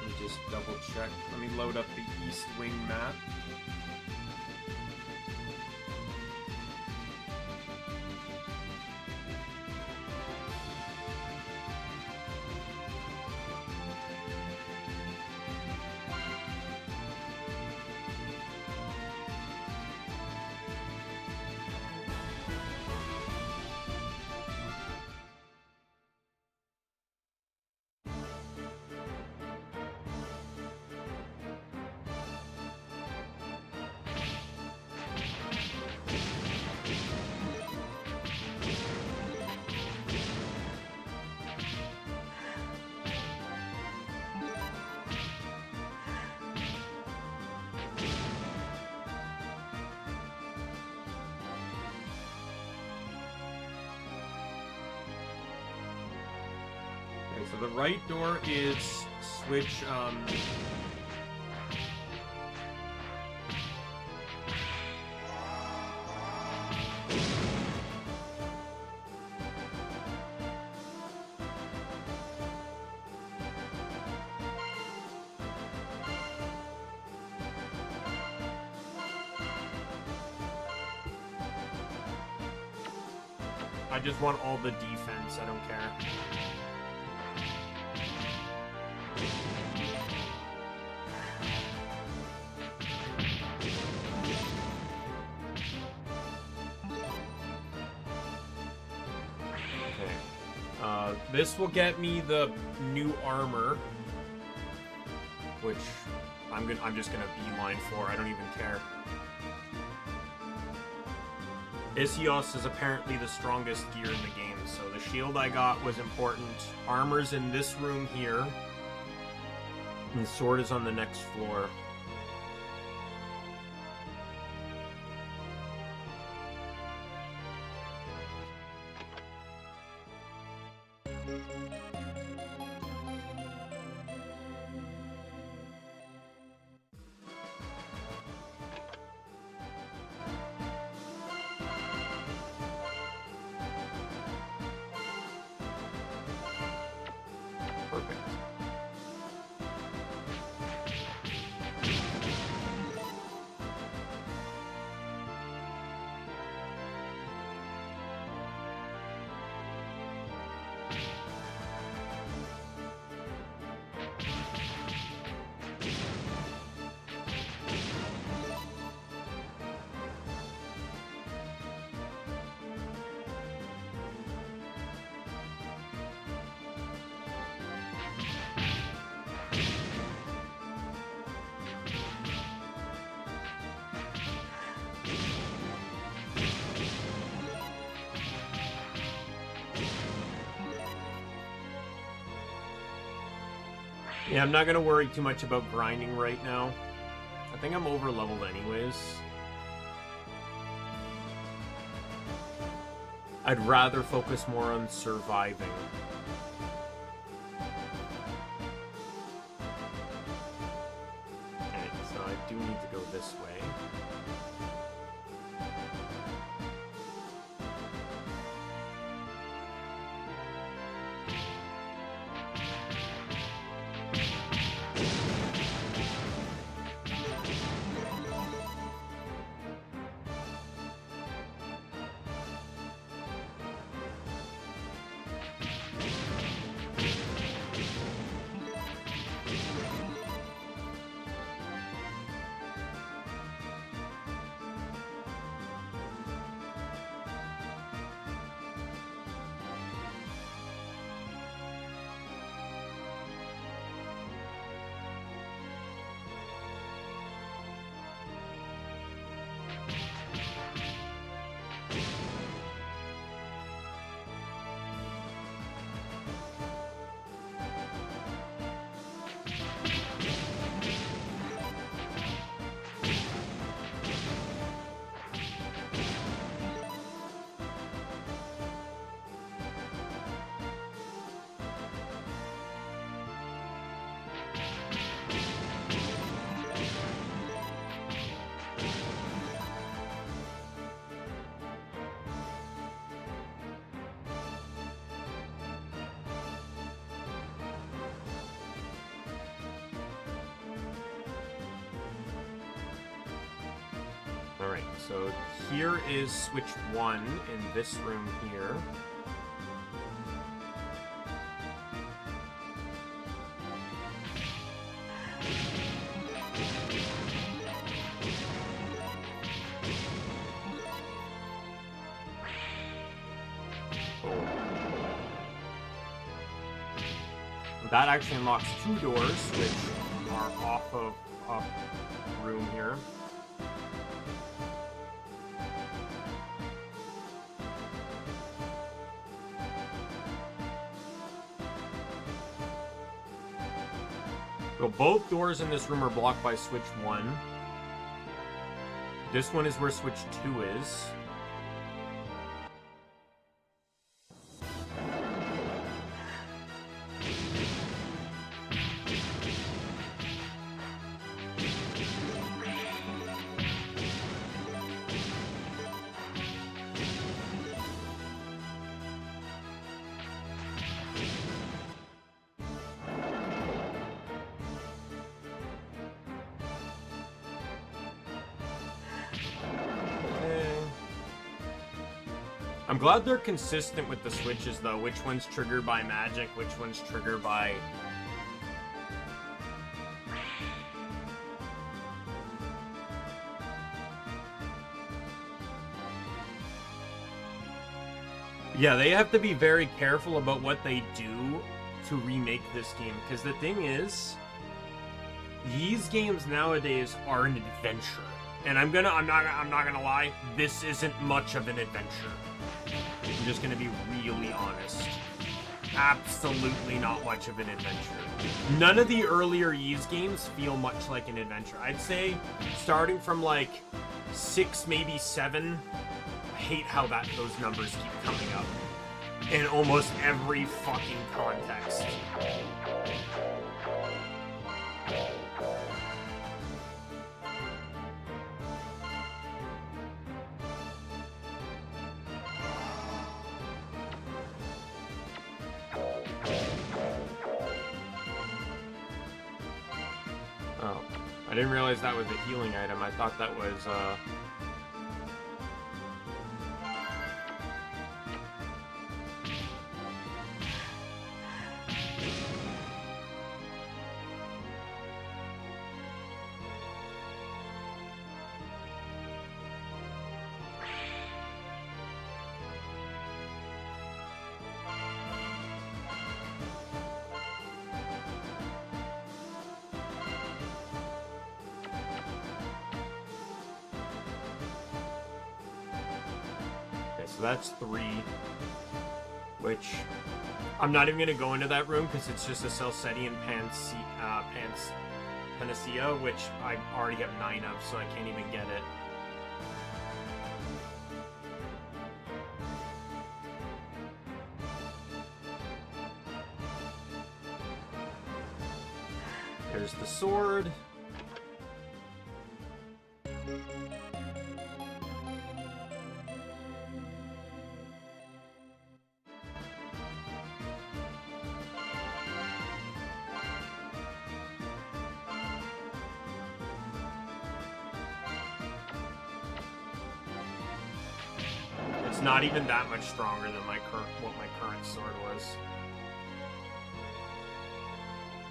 Let me just double check. Let me load up the East Wing map. So the right door is switch, I just want all the defense, I don't care. This will get me the new armor, which I'm just gonna beeline for. I don't even care. Isios is apparently the strongest gear in the game, so the shield I got was important. Armor's in this room here, and the sword is on the next floor. Yeah, I'm not going to worry too much about grinding right now. I think I'm over-leveled anyways. I'd rather focus more on surviving. Okay, so I do need to go this way. So here is switch 1 in this room here. That actually unlocks 2 doors, which are off of room here. So both doors in this room are blocked by switch 1. This one is where switch 2 is. I'm glad they're consistent with the switches, though. Which one's triggered by magic, which one's triggered by... Yeah, they have to be very careful about what they do to remake this game. Because the thing is, these games nowadays are an adventure. And I'm not gonna lie, this isn't much of an adventure. I'm just gonna be really honest. Absolutely not much of an adventure. None of the earlier Ys games feel much like an adventure. I'd say starting from like 6, maybe 7. I hate how those numbers keep coming up in almost every fucking context. I didn't realize that was a healing item. I thought that was, So that's 3, which I'm not even going to go into that room because it's just a Celcetian Panacea, which I already have 9 of, so I can't even get it. There's the sword. Not even that much stronger than what my current sword was.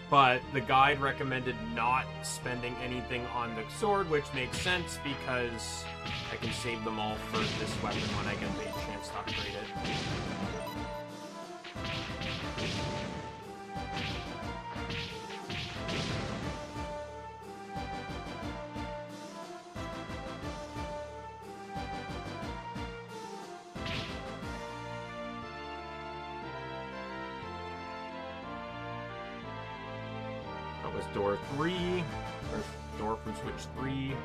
But the guide recommended not spending anything on the sword, which makes sense because I can save them all for this weapon when I get the chance to upgrade it. Door 3, there's door from switch 3.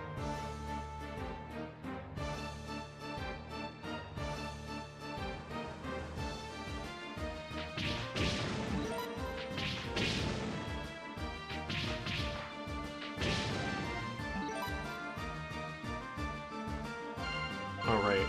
All right.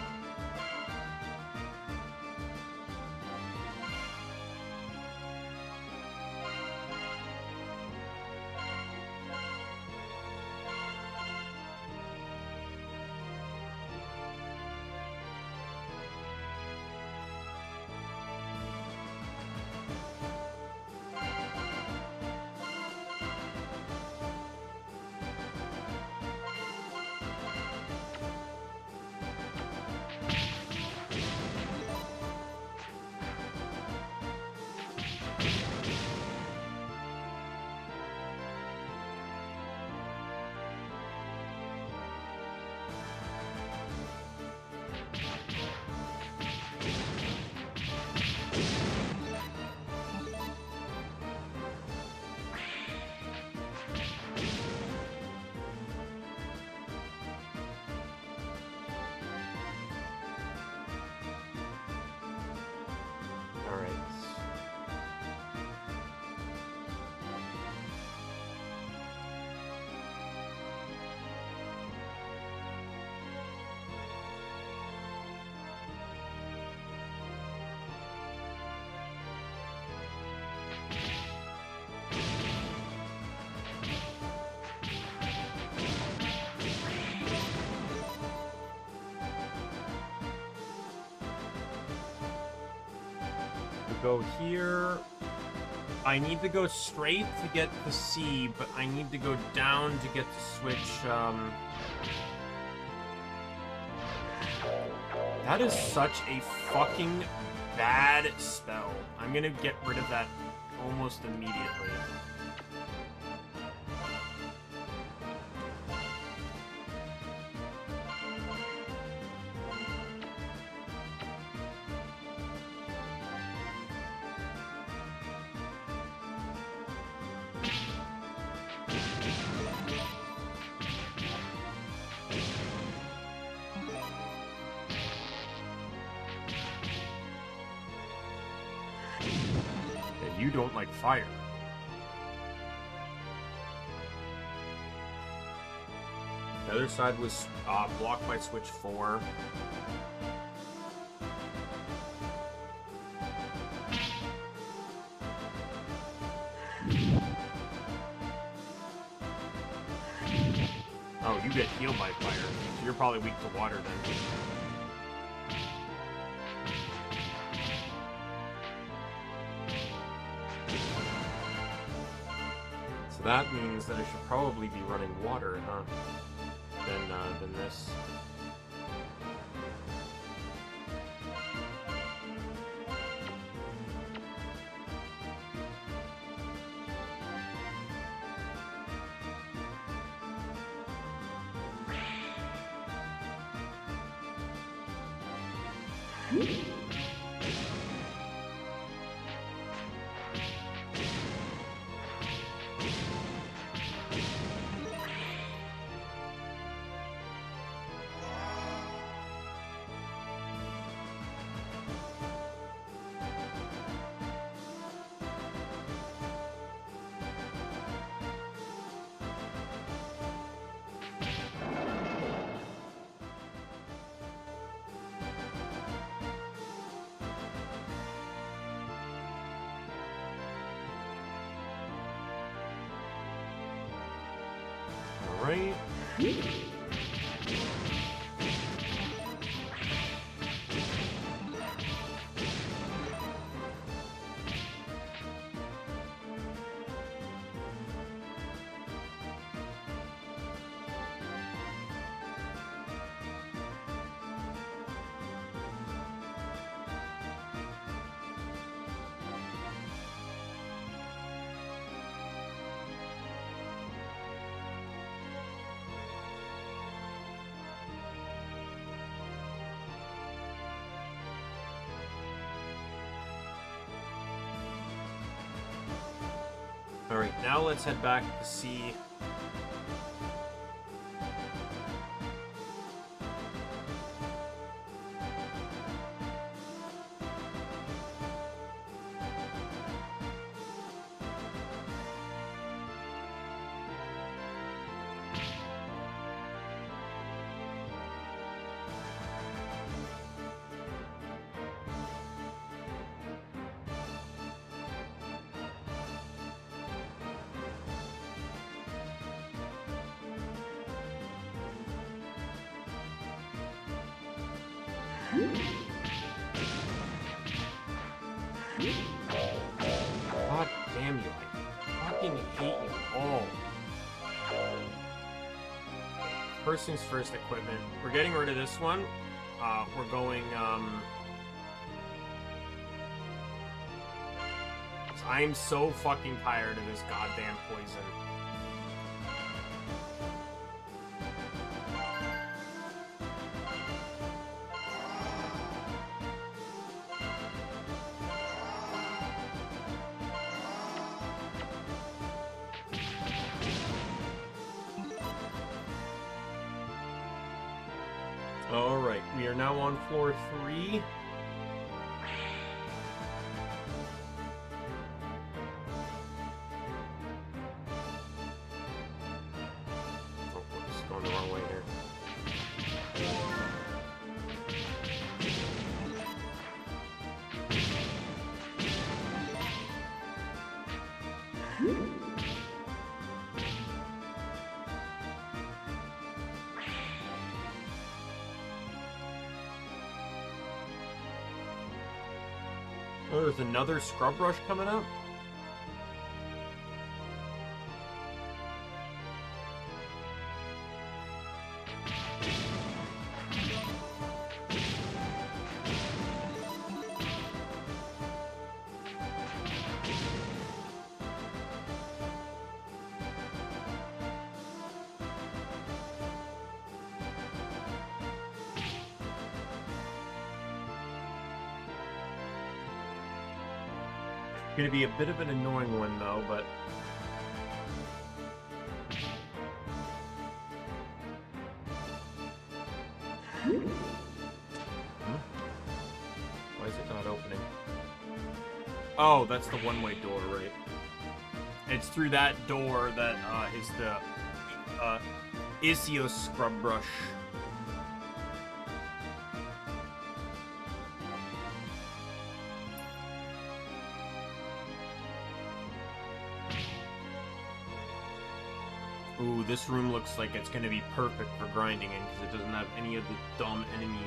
go here. I need to go straight to get the C, but I need to go down to get the switch. That is such a fucking bad spell. I'm gonna get rid of that almost immediately. You don't like fire. The other side was blocked by switch 4. Oh, you get healed by fire. So you're probably weak to water then. So that means that I should probably be running water, huh? Than this. Right. Alright, now let's head back to see. God damn you, I fucking hate you all. First things first, equipment. We're getting rid of this one. We're going, I am so fucking tired of this goddamn poison. Alright, we are now on floor 3. Oh, we're just going the wrong way here. Oh, there's another scrub brush coming up? Gonna be a bit of an annoying one though, but why is it not opening? Oh, that's the one-way door, right? It's through that door that is the Isios scrub brush. Ooh, this room looks like it's going to be perfect for grinding in because it doesn't have any of the dumb enemies.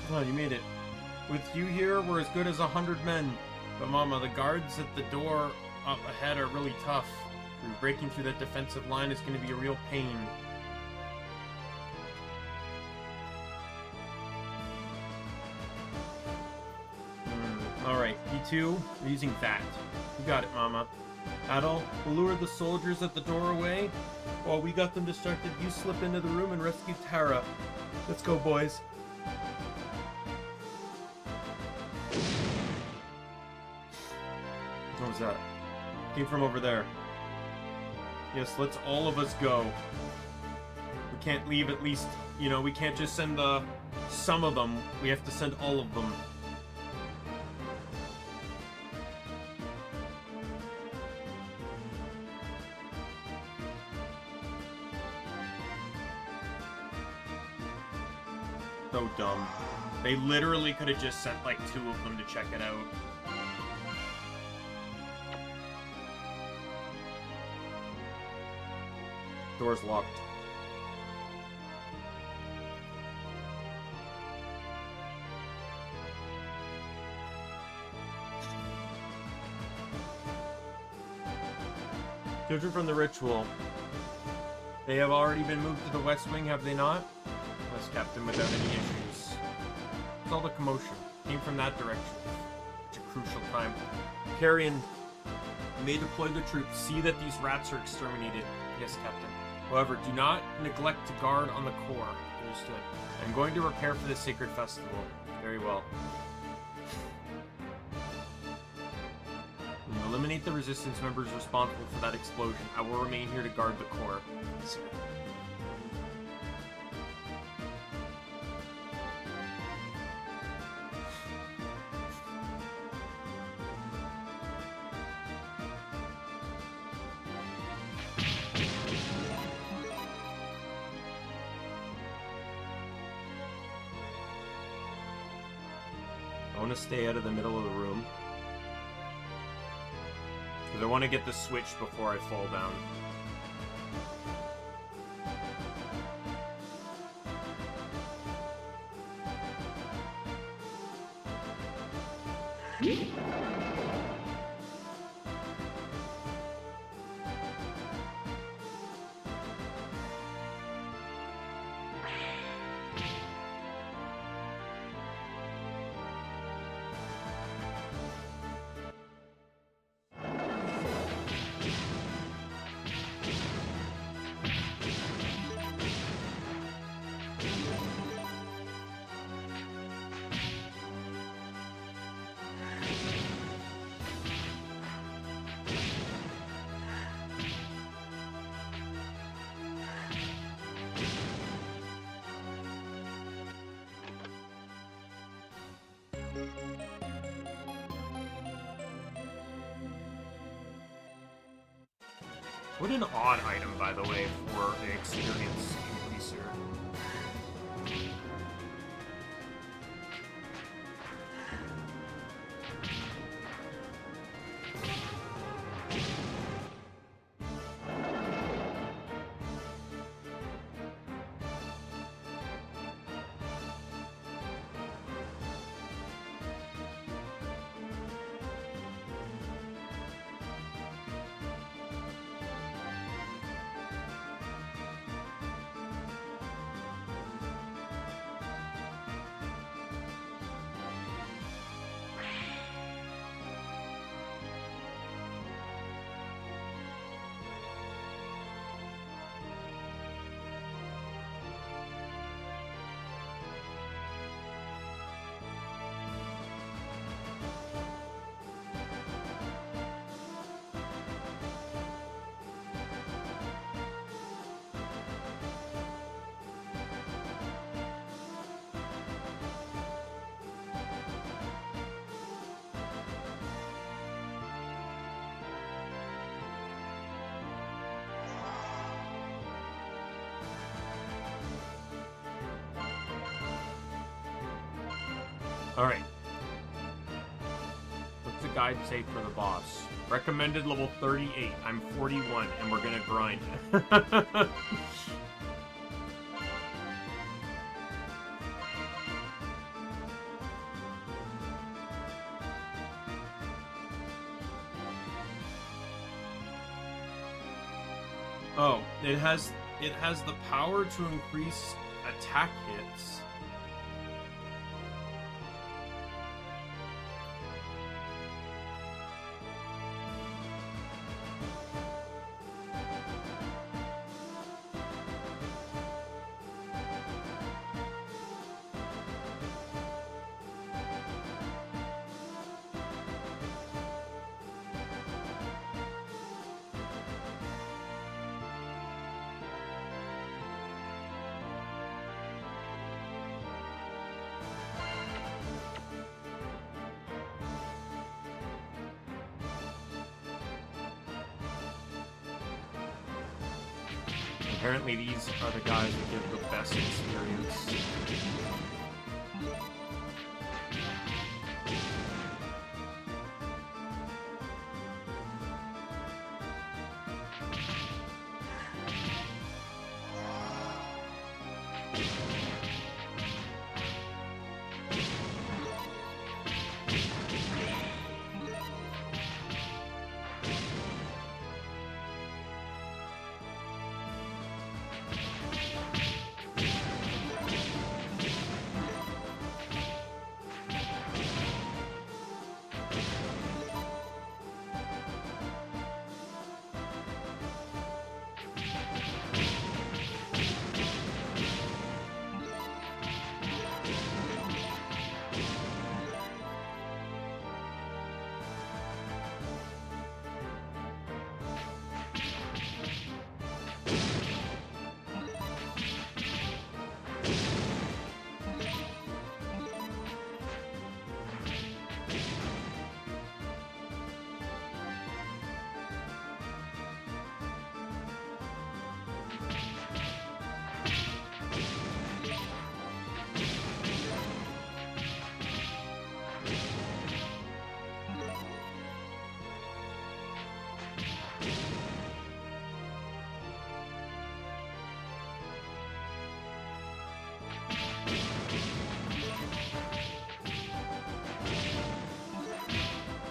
Oh, you made it. With you here, we're as good as 100 men. But Mama, the guards at the door up ahead are really tough. Breaking through that defensive line is going to be a real pain. Alright, you two are using that. You got it, Mama. Adol, we'll lure the soldiers at the door away while we got them distracted. You slip into the room and rescue Tara. Let's go, boys. What was that? Came from over there. Yes, let's all of us go. We can't leave at least, you know, we can't just send some of them. We have to send all of them. So dumb. They literally could have just sent like 2 of them to check it out. Door's locked. Children from the ritual. They have already been moved to the West Wing, have they not? Yes, Captain, without any issues. What's all the commotion? Came from that direction. It's a crucial time. Carrion, you may deploy the troops. See that these rats are exterminated. Yes, Captain. However, do not neglect to guard on the core. Understood. I'm going to prepare for the sacred festival. Very well. Eliminate the resistance members responsible for that explosion. I will remain here to guard the core. I want to stay out of the middle of the room. Because I want to get the switch before I fall down. What an odd item, by the way, for an experience increaser. Alright. What's the guide say for the boss? Recommended level 38. I'm 41, and we're gonna grind. Oh, it has the power to increase attack hits. Apparently these are the guys that give the best experience.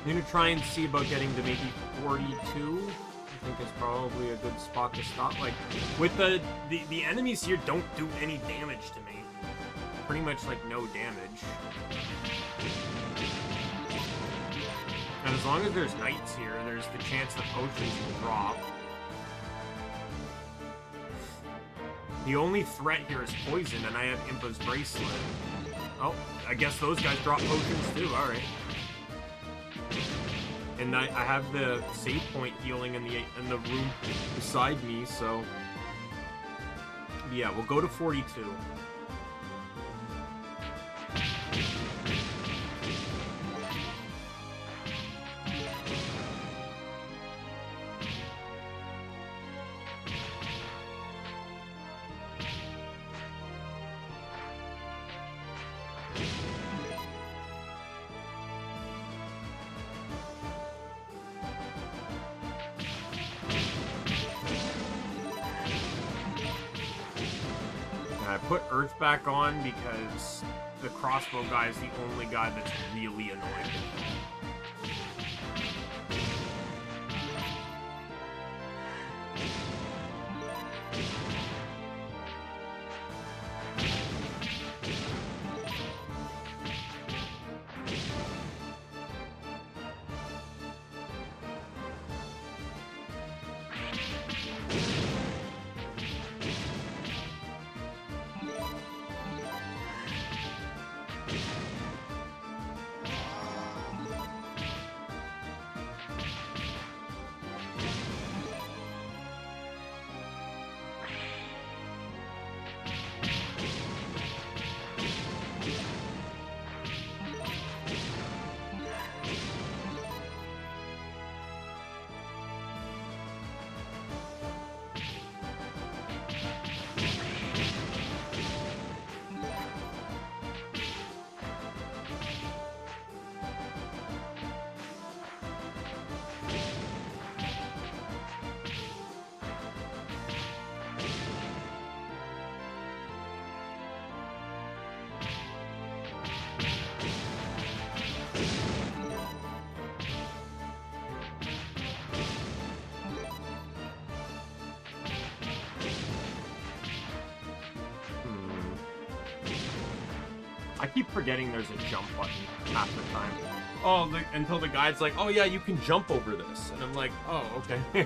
I'm gonna try and see about getting to maybe 42. I think is probably a good spot to stop. Like, with the enemies here don't do any damage to me. Pretty much like no damage. And as long as there's knights here, there's the chance that potions will drop. The only threat here is poison, and I have Impa's bracelet. Oh, I guess those guys drop potions too. Alright. And I have the save point healing in the room beside me, so yeah, we'll go to 42. And I put Earth back on because the crossbow guy is the only guy that's really annoying. I keep forgetting there's a jump button half the time. Oh, until the guide's like, oh yeah, you can jump over this. And I'm like, oh, okay.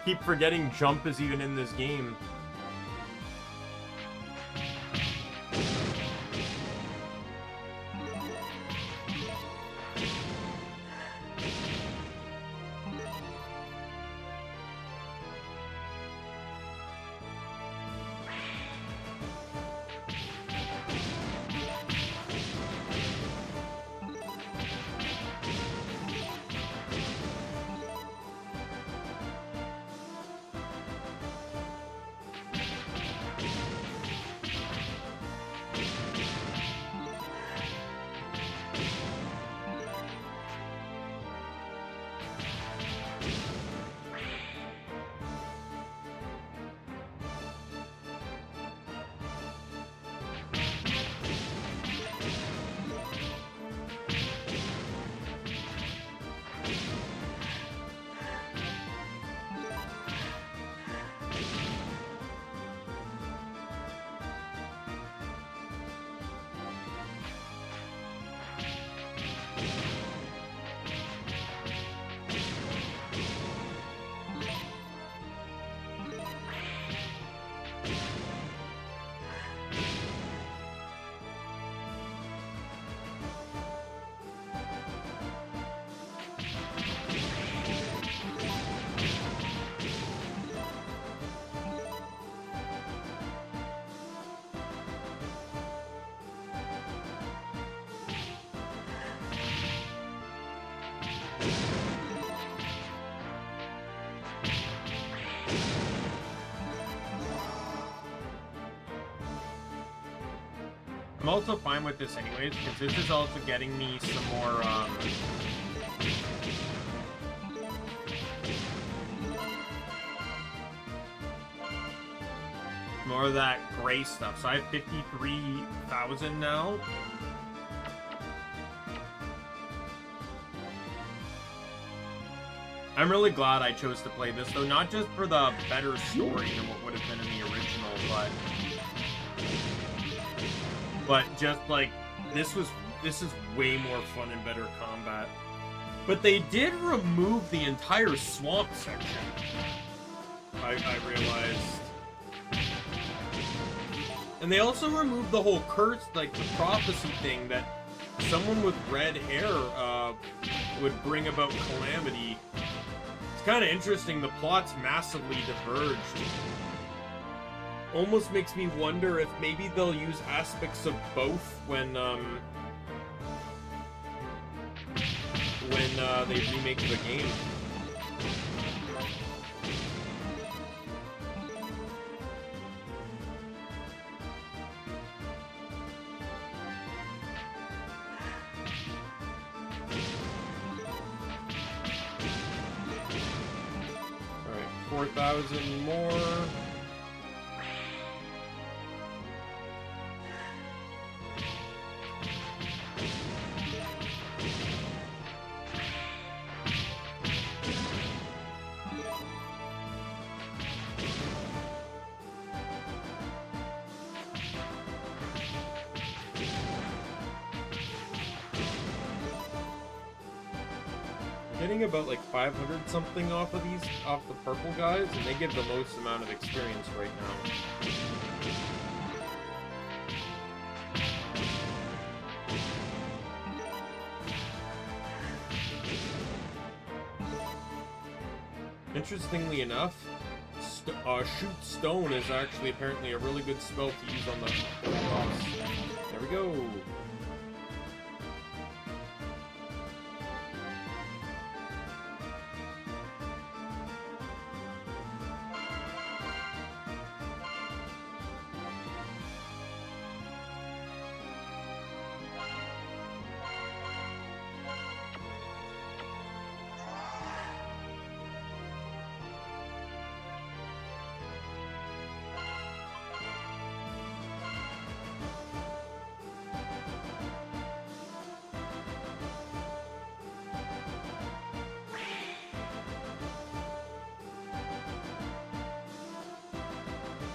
keep forgetting jump is even in this game. I'm also fine with this anyways, because this is also getting me some more of that gray stuff. So I have 53,000 now. I'm really glad I chose to play this, though, not just for the better story than what would have been in the original, but just like this is way more fun and better combat. But they did remove the entire swamp section. I realized. And they also removed the whole curse, like the prophecy thing that someone with red hair would bring about calamity. It's kind of interesting. The plot's massively diverged. Almost makes me wonder if maybe they'll use aspects of both when they remake the game. Alright, 4,000 more. getting about like 500 something off of these, off the purple guys, and they give the most amount of experience right now. Interestingly enough, Shoot Stone is actually apparently a really good spell to use on the boss. There we go.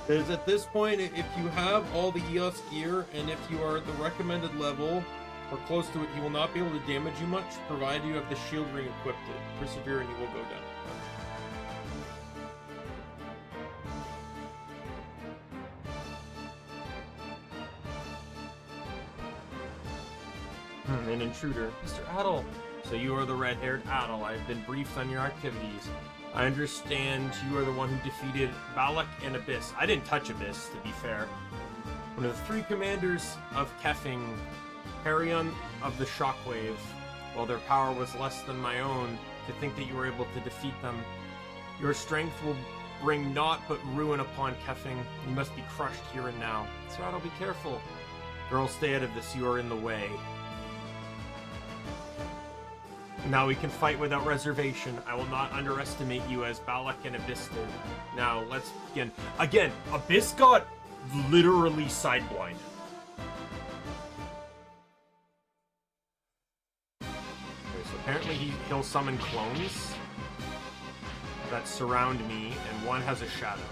Because at this point, if you have all the EOS gear, and if you are at the recommended level, or close to it, he will not be able to damage you much, provided you have the shield ring equipped. Persevere and you will go down. An intruder. Mr. Adel! So you are the red-haired Adel. I have been briefed on your activities. I understand you are the one who defeated Balak and Abyss. I didn't touch Abyss, to be fair. One of the three commanders of Kefin, Harion of the Shockwave. While their power was less than my own, to think that you were able to defeat them. Your strength will bring naught but ruin upon Kefin. You must be crushed here and now. So Adel, be careful. Girl, stay out of this. You are in the way. Now we can fight without reservation. I will not underestimate you as Balak and Abyss did. Now, let's begin. Again, Abyss got literally sideblinded. Okay, so apparently he'll summon clones that surround me, and one has a shadow.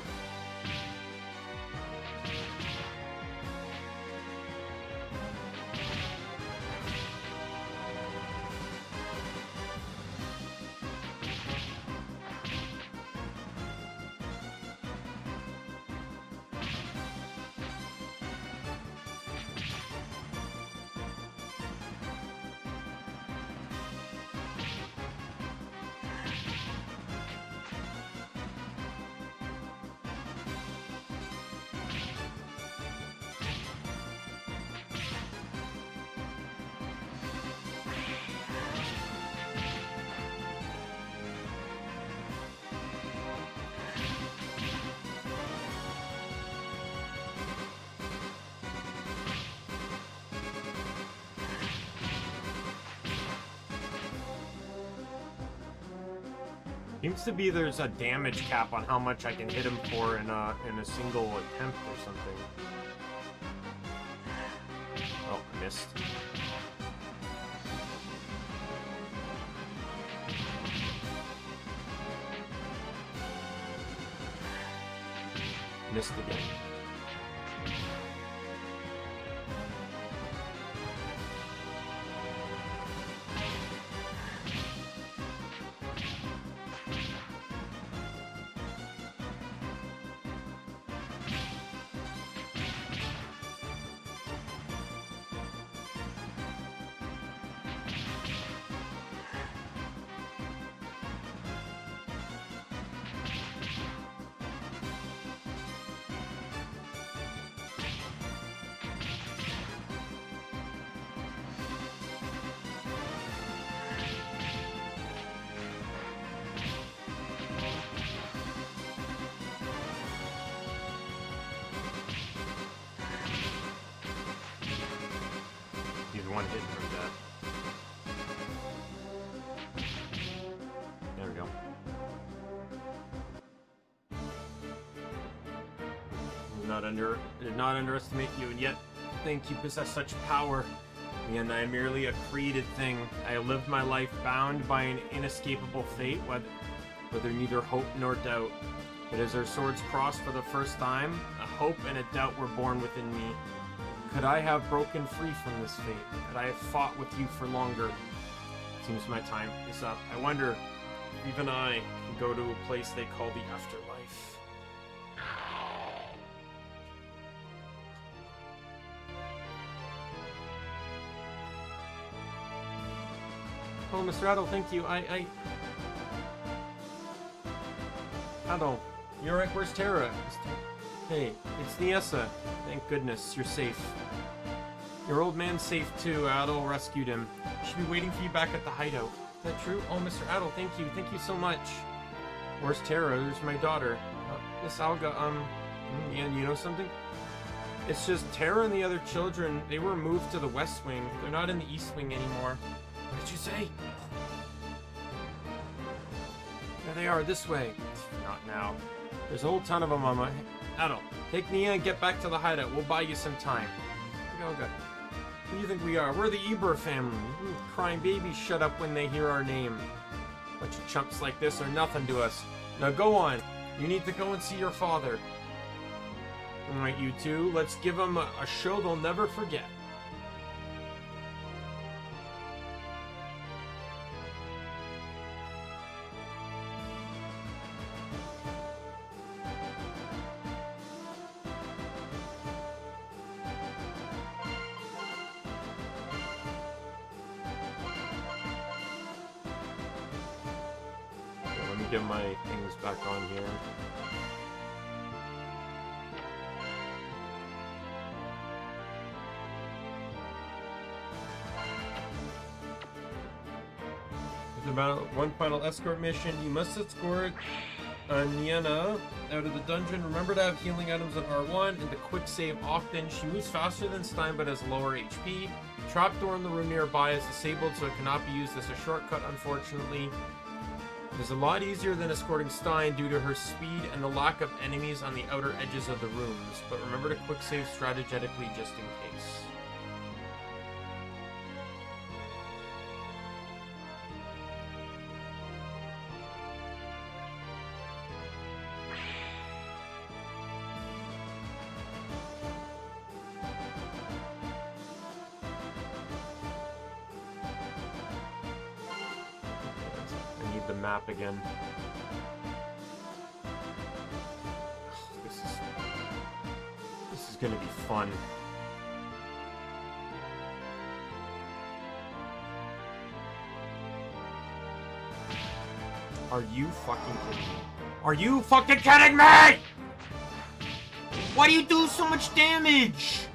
Seems to be there's a damage cap on how much I can hit him for in a single attempt or something. Oh, missed. Missed again. One hit from that. There we go. Did not underestimate you, and yet think you possess such power. And I am merely a created thing. I have lived my life bound by an inescapable fate, whether neither hope nor doubt. But as our swords crossed for the first time, a hope and a doubt were born within me. Could I have broken free from this fate? Could I have fought with you for longer? Seems my time is up. I wonder if even I can go to a place they call the afterlife. Oh, Mr. Adel, thank you. Adel, you're right. Where's Tara? Hey, it's Niessa. Thank goodness you're safe. Your old man's safe too. Adel rescued him. Should be waiting for you back at the hideout. Is that true? Oh, Mr. Adel, thank you. Thank you so much. Where's Tara? There's my daughter. Miss Alga, yeah, you know something? It's just Tara and the other children, they were moved to the West Wing. They're not in the East Wing anymore. What did you say? There they are, this way. Not now. There's a whole ton of them on my... Adel, take Nia and get back to the hideout. We'll buy you some time. Alga. Who do you think we are? We're the Eber family. Crying babies shut up when they hear our name. Bunch of chumps like this are nothing to us. Now go on. You need to go and see your father. Alright, you two. Let's give them a show they'll never forget. Get my things back on here. There's about one final escort mission. You must escort Nienna out of the dungeon. Remember to have healing items on R1 and the quick save often. She moves faster than Stein but has lower HP. Trapdoor in the room nearby is disabled, so it cannot be used as a shortcut, unfortunately. It is a lot easier than escorting Stein due to her speed and the lack of enemies on the outer edges of the rooms, but remember to quick save strategically just in case. The map again. This is gonna be fun. Are you fucking kidding me? Are you fucking kidding me? Why do you do so much damage?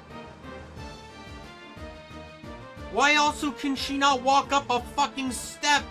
Why also can she not walk up a fucking step?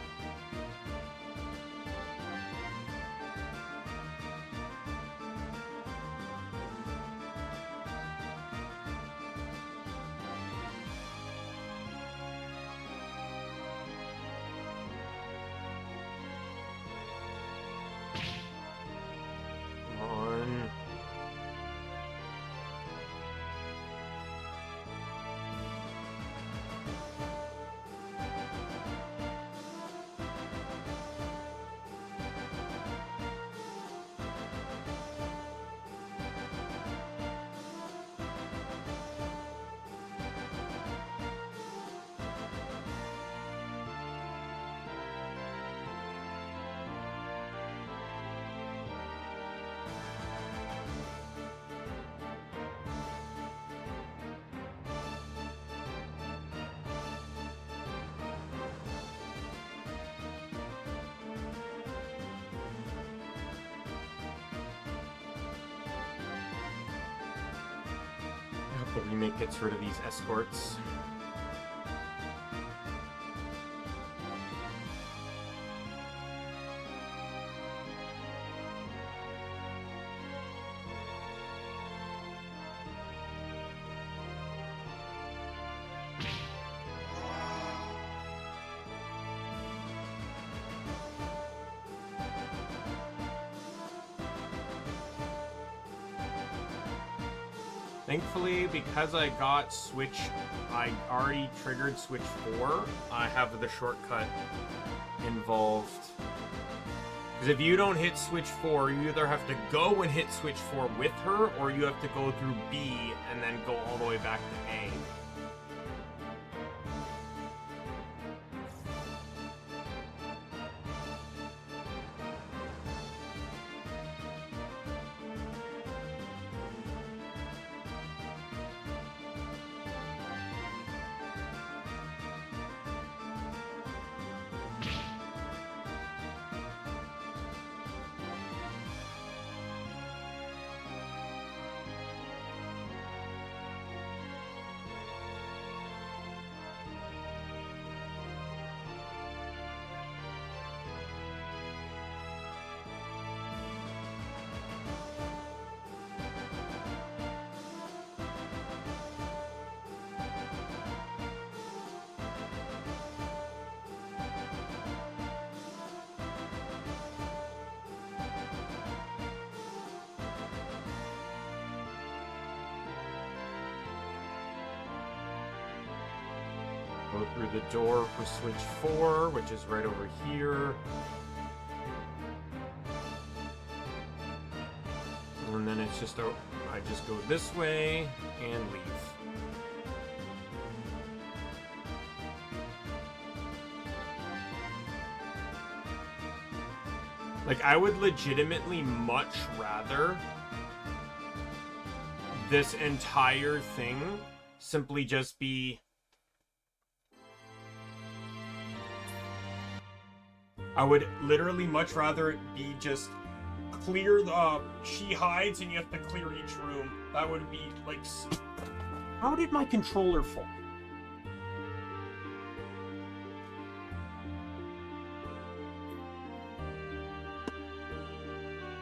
The remake gets rid of these escorts. Thankfully, because I got Switch, I already triggered Switch 4, I have the shortcut involved. Because if you don't hit Switch 4, you either have to go and hit Switch 4 with her, or you have to go through B and then go all the way back to A. Go through the door for switch 4, which is right over here. And then it's just I just go this way and leave. Like, I would legitimately much rather this entire thing simply just be... I would literally much rather it be just clear the... She hides and you have to clear each room. That would be, like... How did my controller fall?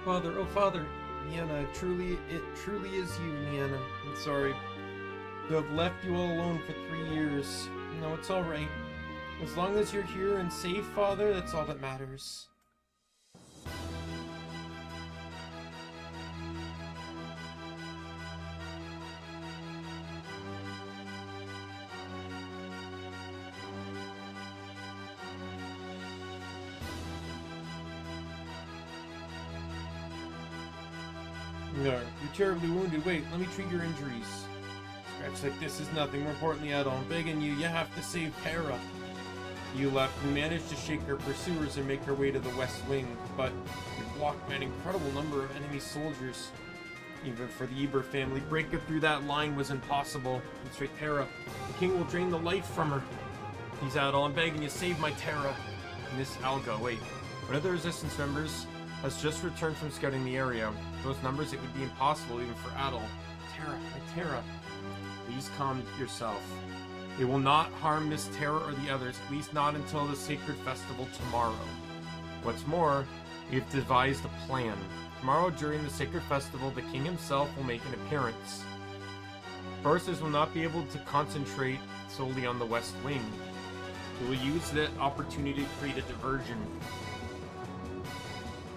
Father, oh Father, Niana, it truly is you, Niana. I'm sorry to have left you all alone for 3 years. No, it's alright. As long as you're here and safe, Father, that's all that matters. No, you're terribly wounded. Wait, let me treat your injuries. Scratch like this is nothing. More importantly, Adol, I'm begging you, you have to save Terra. You managed to shake her pursuers and make her way to the West Wing, but you blocked by an incredible number of enemy soldiers. Even for the Eber family, breaking through that line was impossible. Straight Terra. The king will drain the life from her. He's Adol, I'm begging you, save my Terra. Miss Alga, wait. One of the resistance members has just returned from scouting the area. Those numbers, it would be impossible even for Adol. Terra, my Terra. Please calm yourself. It will not harm Miss Terra or the others, at least not until the sacred festival tomorrow. What's more, we have devised a plan. Tomorrow, during the sacred festival, the king himself will make an appearance. Forces will not be able to concentrate solely on the West Wing. We will use that opportunity to create a diversion.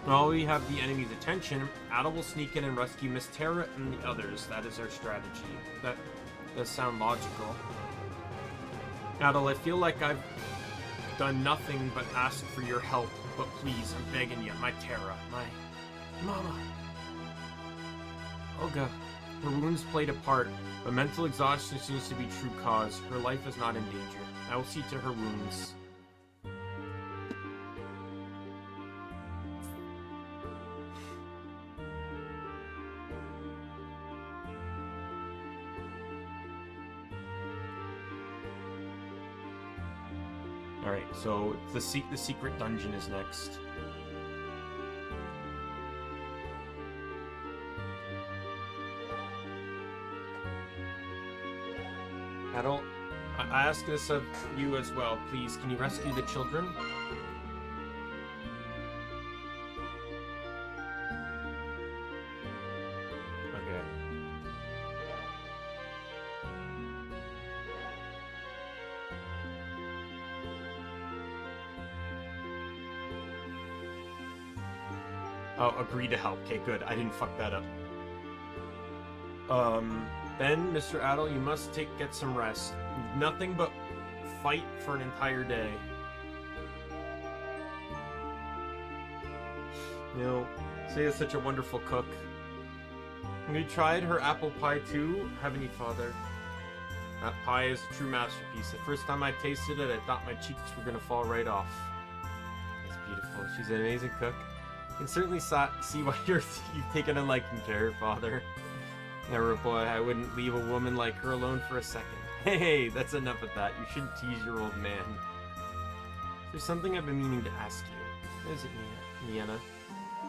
While we have the enemy's attention, Adol will sneak in and rescue Miss Terra and the others. That is our strategy. That does sound logical. Adol, I feel like I've done nothing but ask for your help, but please, I'm begging you, my Terra, my mama. Olga, her wounds played a part, but mental exhaustion seems to be true cause. Her life is not in danger. I will see to her wounds. Alright, so the secret dungeon is next. Adol, I ask this of you as well. Please, can you rescue the children? Okay. Oh, agree to help. Okay, good. I didn't fuck that up. Then, Mr. Adol, you must get some rest. Nothing but fight for an entire day. You know, Say is such a wonderful cook. Have you tried her apple pie too? Haven't you, Father? That pie is a true masterpiece. The first time I tasted it, I thought my cheeks were gonna fall right off. It's beautiful. She's an amazing cook. You can certainly see why you've taken a liking to her, Father. Never, boy, I wouldn't leave a woman like her alone for a second. Hey, that's enough of that. You shouldn't tease your old man. There's something I've been meaning to ask you. What is it, Niana?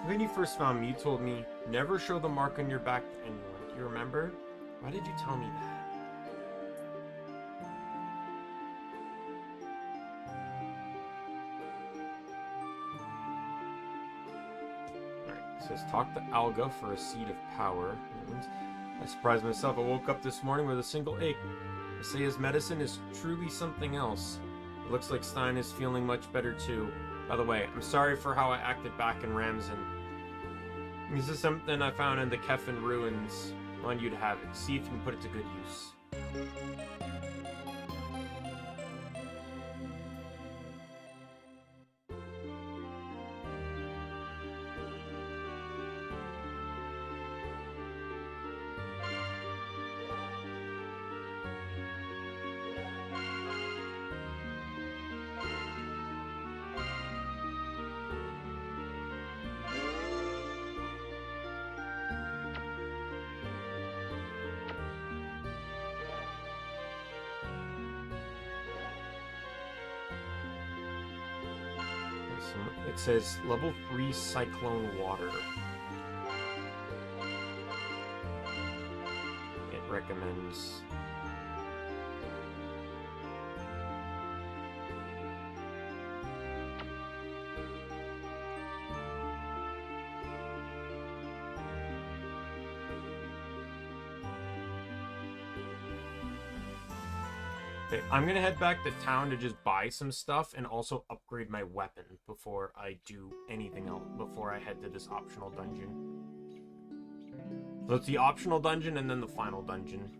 When you first found me, you told me, never show the mark on your back to anyone. Do you remember? Why did you tell me that? Alright, it says talk to Alga for a seed of power. I surprised myself. I woke up this morning with a single ache. They say his medicine is truly something else. It looks like Stein is feeling much better too. By the way, I'm sorry for how I acted back in Ramsden. This is something I found in the Kefin ruins. I want you to have it. See if you can put it to good use. It says level 3 cyclone water. It recommends. Okay, I'm gonna head back to town to just buy some stuff and also upgrade my weapon before I do anything else, before I head to this optional dungeon. So it's the optional dungeon and then the final dungeon.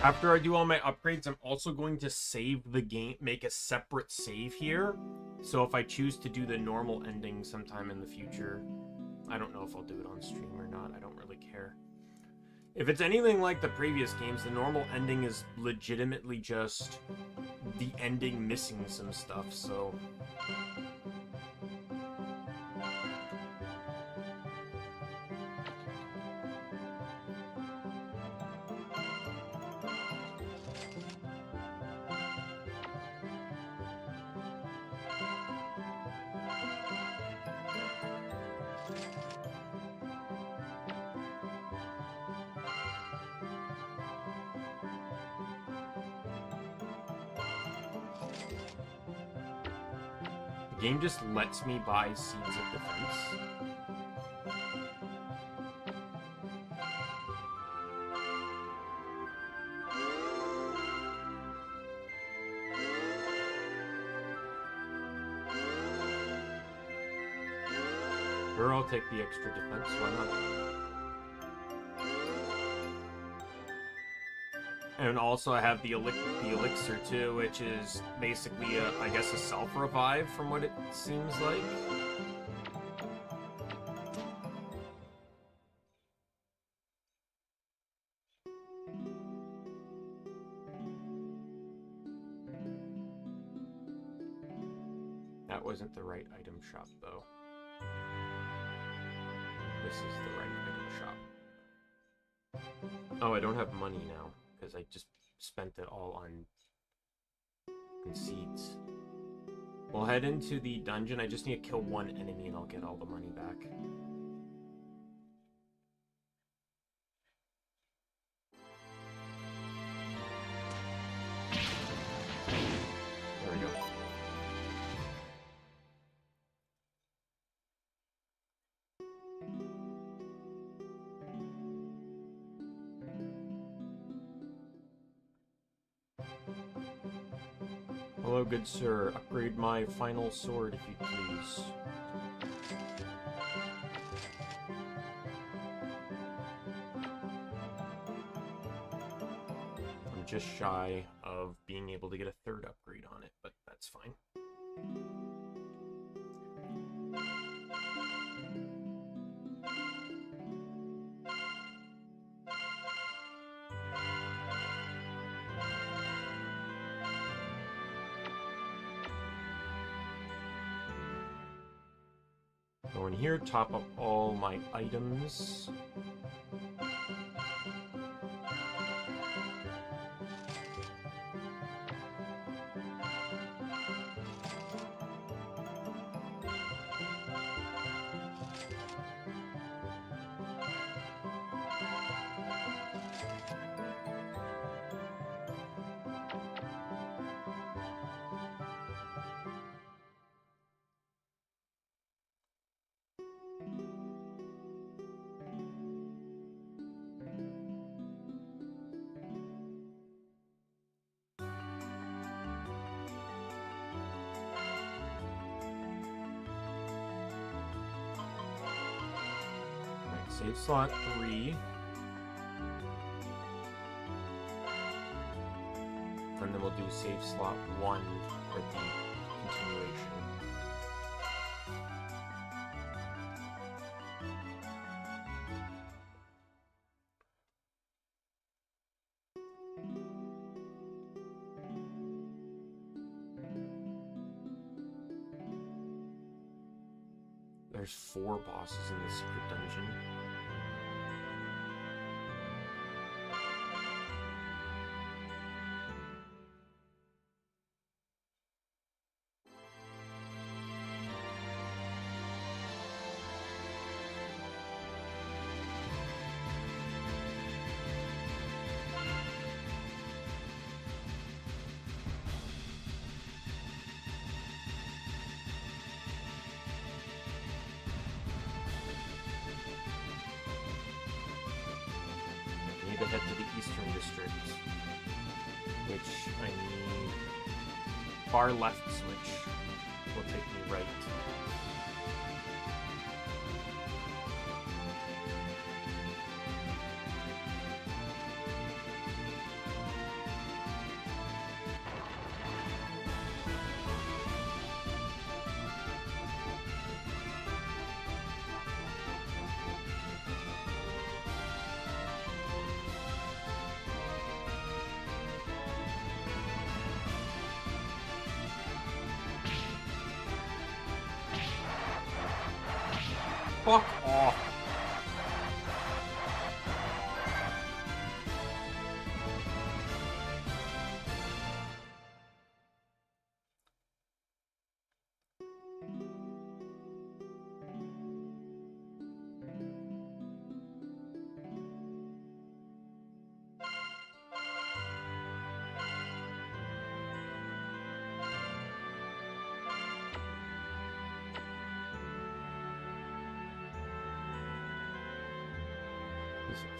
After I do all my upgrades, I'm also going to save the game, make a separate save here. So if I choose to do the normal ending sometime in the future, I don't know if I'll do it on stream or not. I don't really care. If it's anything like the previous games, the normal ending is legitimately just the ending missing some stuff, so... The game just lets me buy Seeds of Defense. Or I'll take the extra defense, why not? And also I have the elixir too, which is basically, I guess, a self-revive from what it seems like. That wasn't the right item shop, though. This is the right item shop. Oh, I don't have money now, because I just spent it all on seeds. We'll head into the dungeon. I just need to kill one enemy and I'll get all the money back. There we go. Hello, good sir. Upgrade my final sword, if you please. I'm just shy of being able to get a third upgrade on it, but that's fine. Go in here, top up all my items. Save slot 3. And then we'll do save slot 1 for the continuation. There's 4 bosses in the secret dungeon. To head to the Eastern District, which I need far left switch will take me right. Fuck off.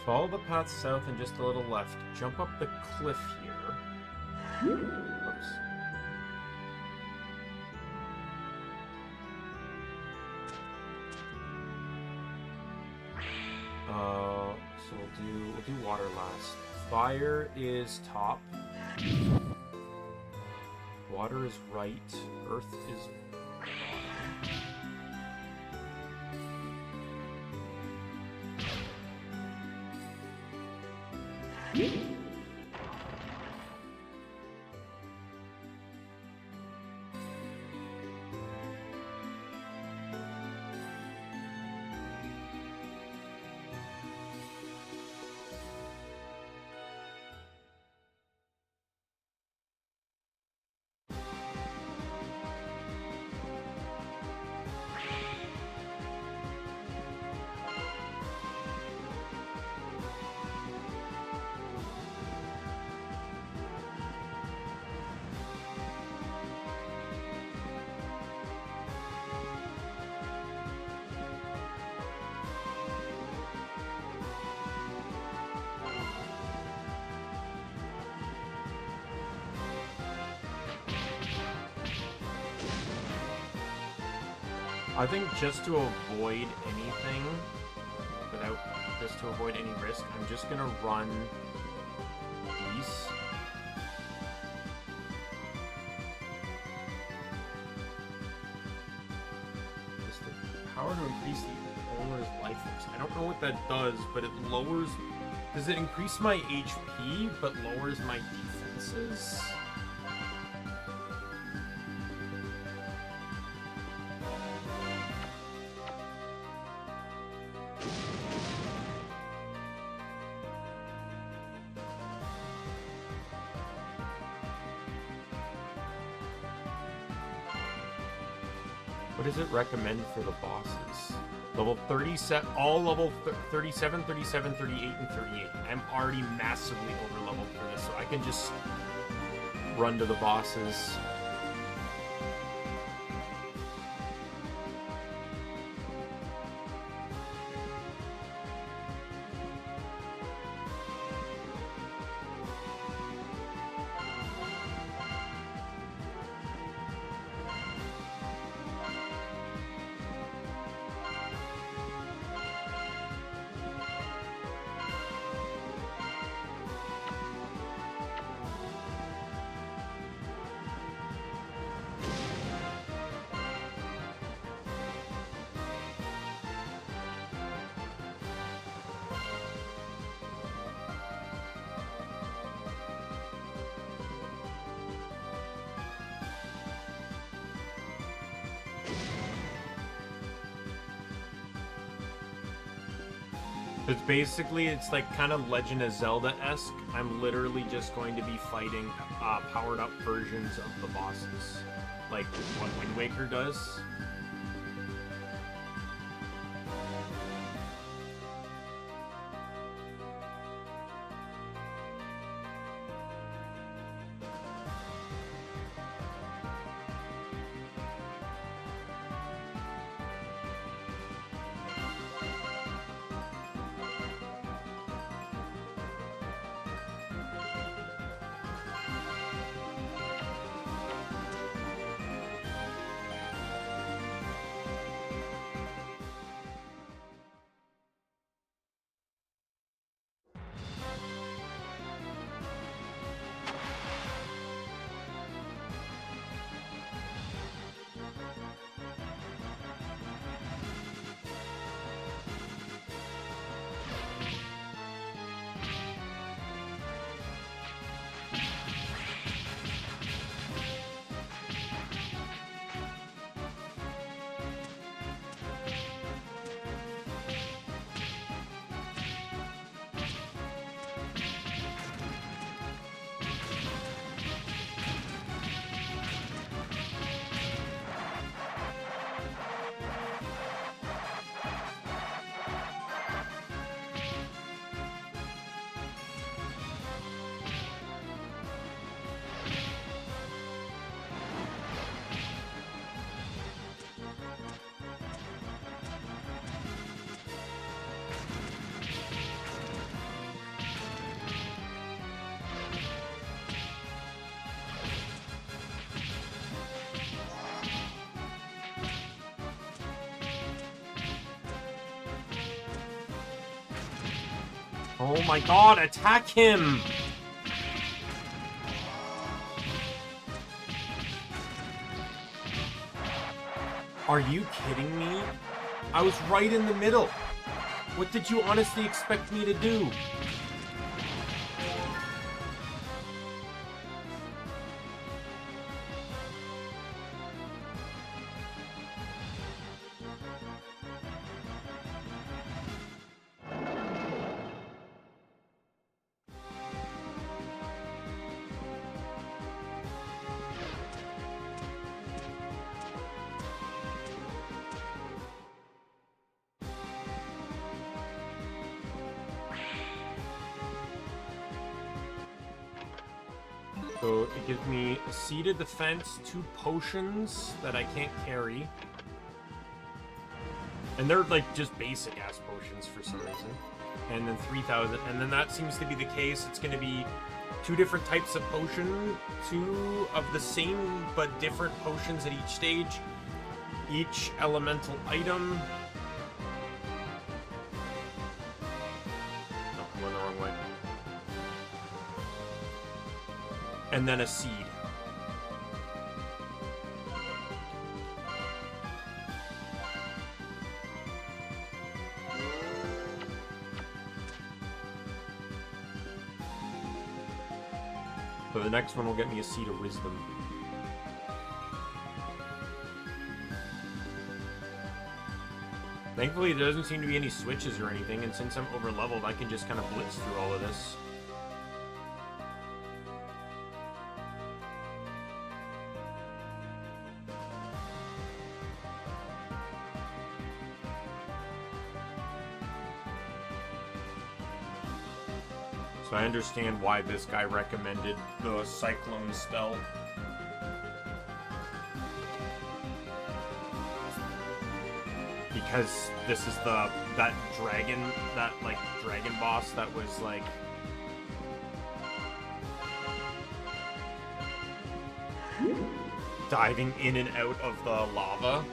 Follow the path south and just a little left. Jump up the cliff here. Oops. So we'll do water last. Fire is top. Water is right. Earth is I think just to avoid anything, just to avoid any risk, I'm just gonna run east. Just the power to increase the owner's life force. I don't know what that does, but it lowers. Does it increase my HP but lowers my defenses? What does it recommend for the bosses? Level 37, all level 37, 37, 38, and 38. I'm already massively over leveled for this, so I can just run to the bosses. It's basically, it's like kind of Legend of Zelda-esque. I'm literally just going to be fighting powered up versions of the bosses. Like what Wind Waker does. Oh my god, attack him! Are you kidding me? I was right in the middle. What did you honestly expect me to do? So it gives me a seated defense, 2 potions that I can't carry. And they're like just basic ass potions for some reason. And then 3,000. And then that seems to be the case. It's going to be 2 different types of potion, 2 of the same but different potions at each stage. Each elemental item. No, I'm going the wrong way. And then a seed. So the next one will get me a seed of wisdom. Thankfully, there doesn't seem to be any switches or anything, and since I'm over leveled, I can just kind of blitz through all of this. So I understand why this guy recommended the Cyclone spell. Because this is that dragon boss that was like diving in and out of the lava.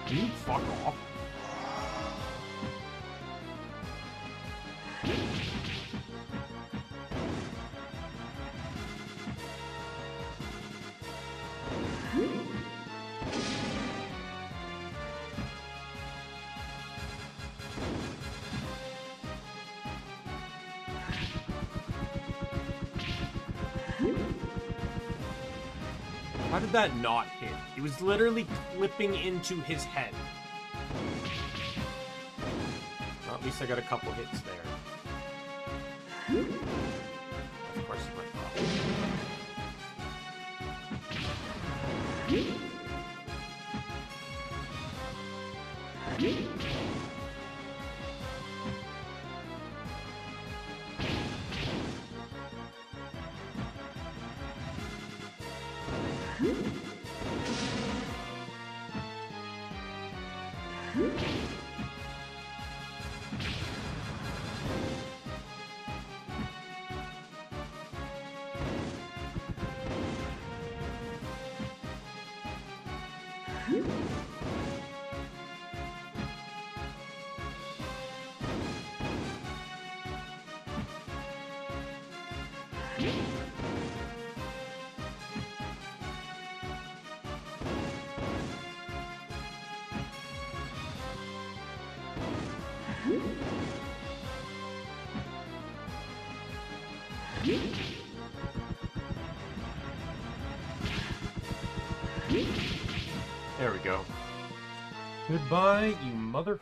Can you fuck off? How did that not hit? It was literally clipping into his head. Well, at least I got a couple hits there. Of course he went off. There we go. Goodbye, you mother...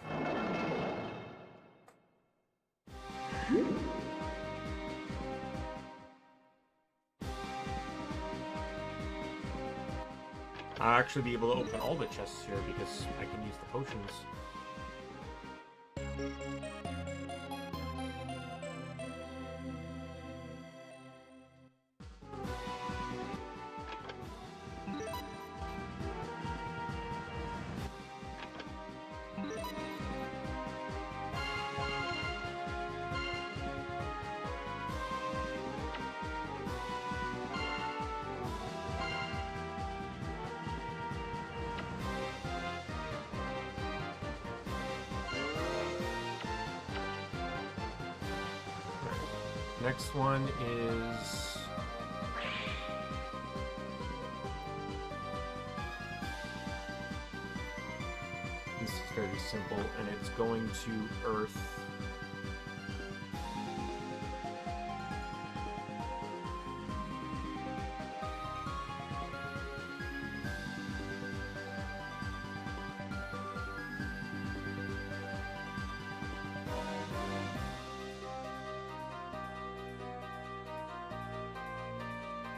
I'll actually be able to open all the chests here because I can use the potions. Next one is... This is very simple, and it's going to Earth.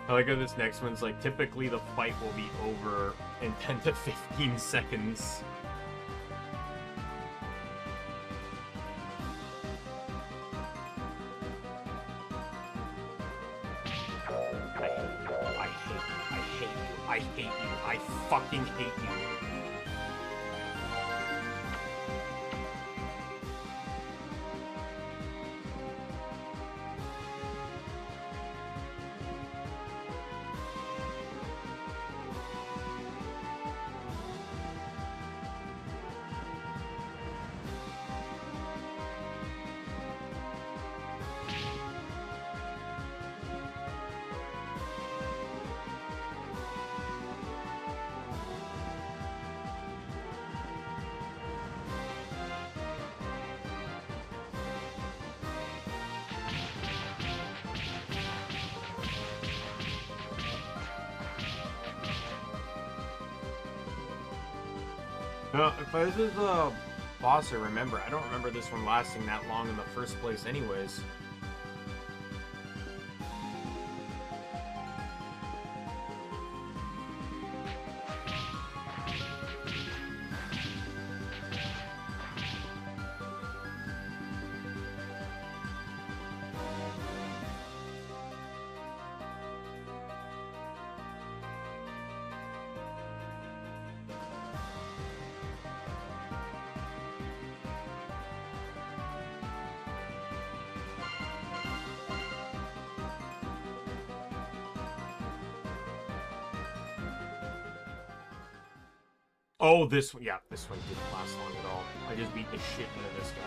I like how this next one's like, typically the fight will be over in 10 to 15 seconds. I hate you. I fucking hate you. If this is a boss, I remember. I don't remember this one lasting that long in the first place, anyways. Oh, this one. Yeah, this one didn't last long at all. I just beat the shit out of this guy.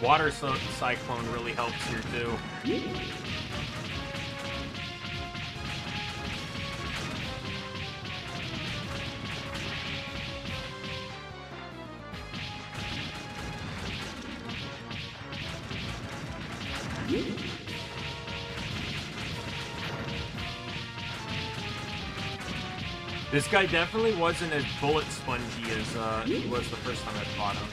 Water Cyclone really helps here too. This guy definitely wasn't as bullet spongy as he was the first time I fought him.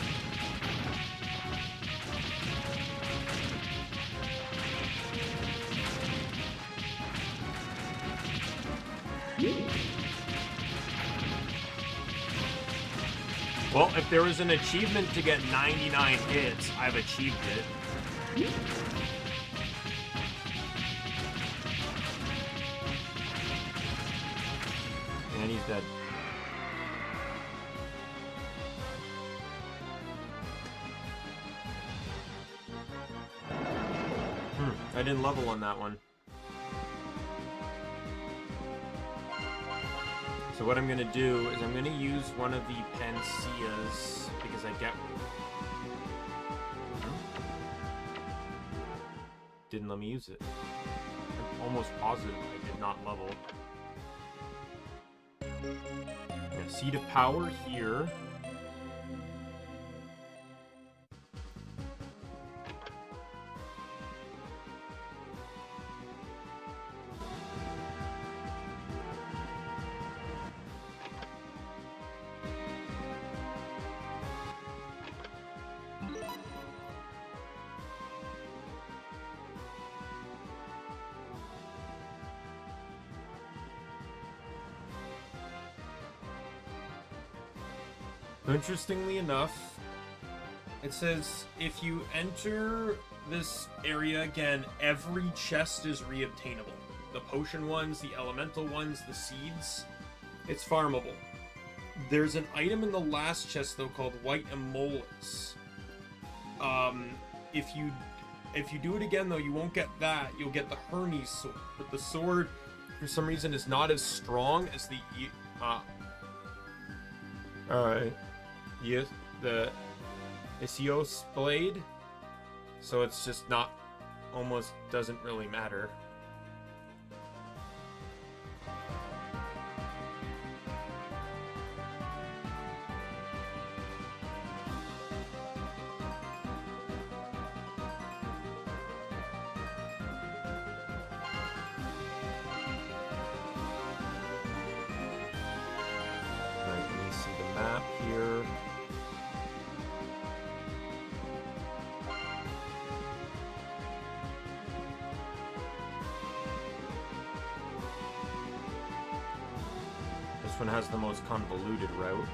Well, if there was an achievement to get 99 hits, I've achieved it. And he's dead. I didn't level on that one. So what I'm going to do is I'm going to use one of the Panseas because I get... Didn't let me use it. I'm almost positive I did not level. Yeah, Seed of Power here. Interestingly enough, it says if you enter this area again, every chest is reobtainable. The potion ones, the elemental ones, the seeds, it's farmable. There's an item in the last chest though called White Emolus. If you do it again though, you won't get that. You'll get the Hermes sword, but the sword for some reason is not as strong as the alright. Yes, the Isios blade, so it's just not, almost doesn't really matter. Right, let me see the map here. This one has the most convoluted route.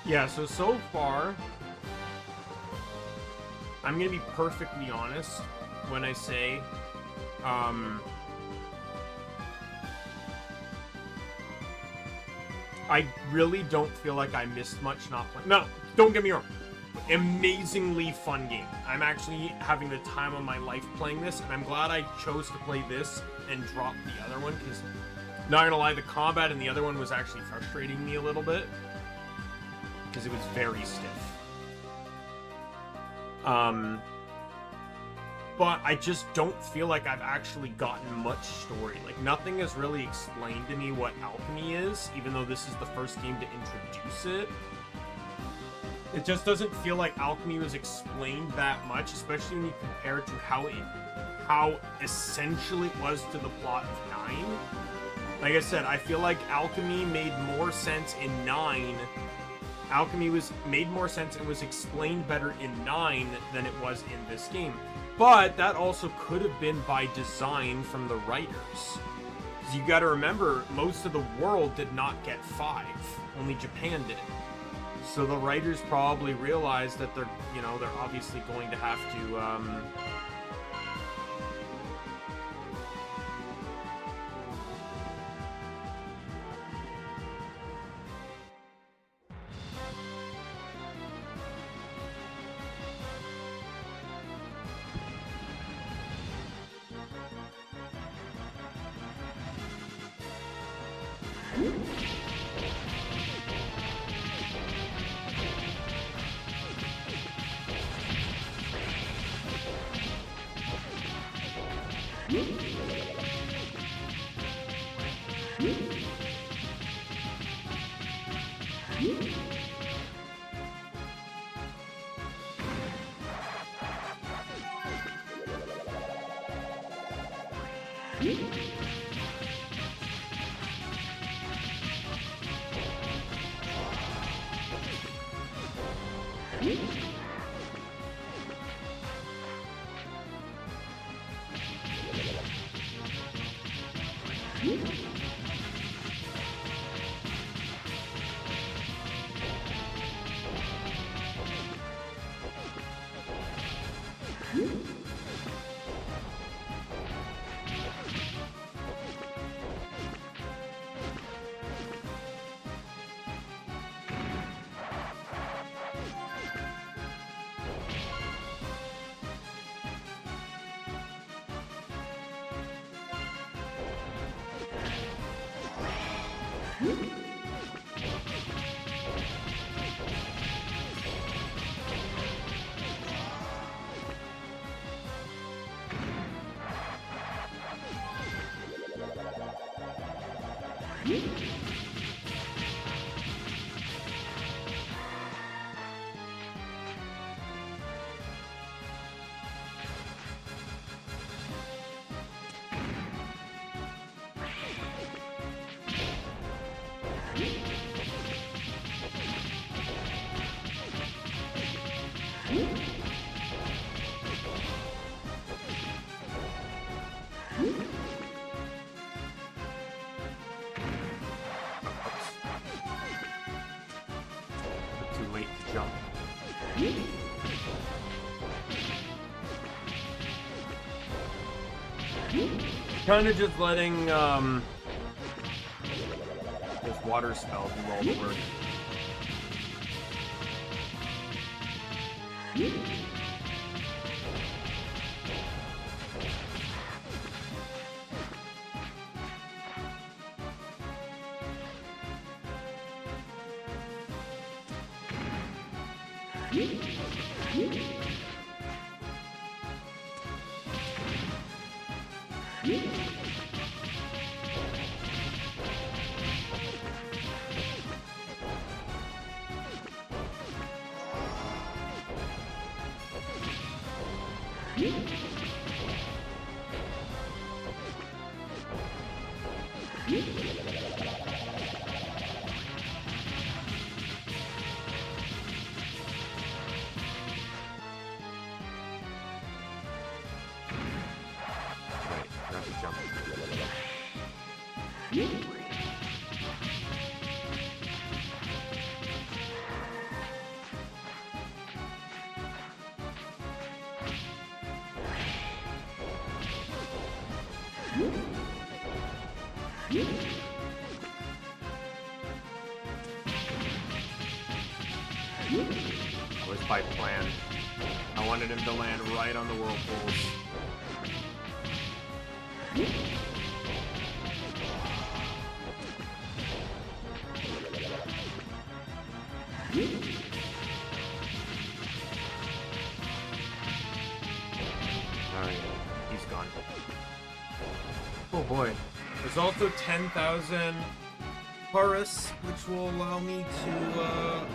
Yeah, so far, I'm gonna be perfectly honest. when I say, I really don't feel like I missed much not playing. No, don't get me wrong. Amazingly fun game. I'm actually having the time of my life playing this, and I'm glad I chose to play this and drop the other one, because, not gonna lie, the combat in the other one was actually frustrating me a little bit, because it was very stiff. But I just don't feel like I've actually gotten much story. Like, nothing has really explained to me what alchemy is, even though this is the first game to introduce it. It just doesn't feel like alchemy was explained that much, especially when you compare it to how essential it was to the plot of 9. Like I said, I feel like alchemy made more sense in 9. Alchemy made more sense and was explained better in 9 than it was in this game. But that also could have been by design from the writers. Because you gotta remember, most of the world did not get 5. Only Japan did. So the writers probably realized that they're obviously going to have to, too late to jump. Kind of just letting this water spell do all the work. That was by plan. I wanted him to land right on the whirlpools. Alright, he's gone. Oh boy. There's also 10,000 Horus, which will allow me to,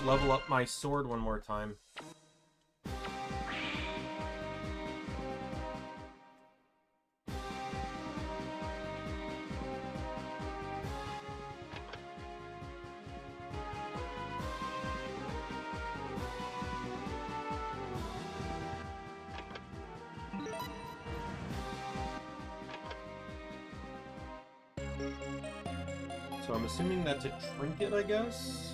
level up my sword one more time. So I'm assuming that's a trinket, I guess?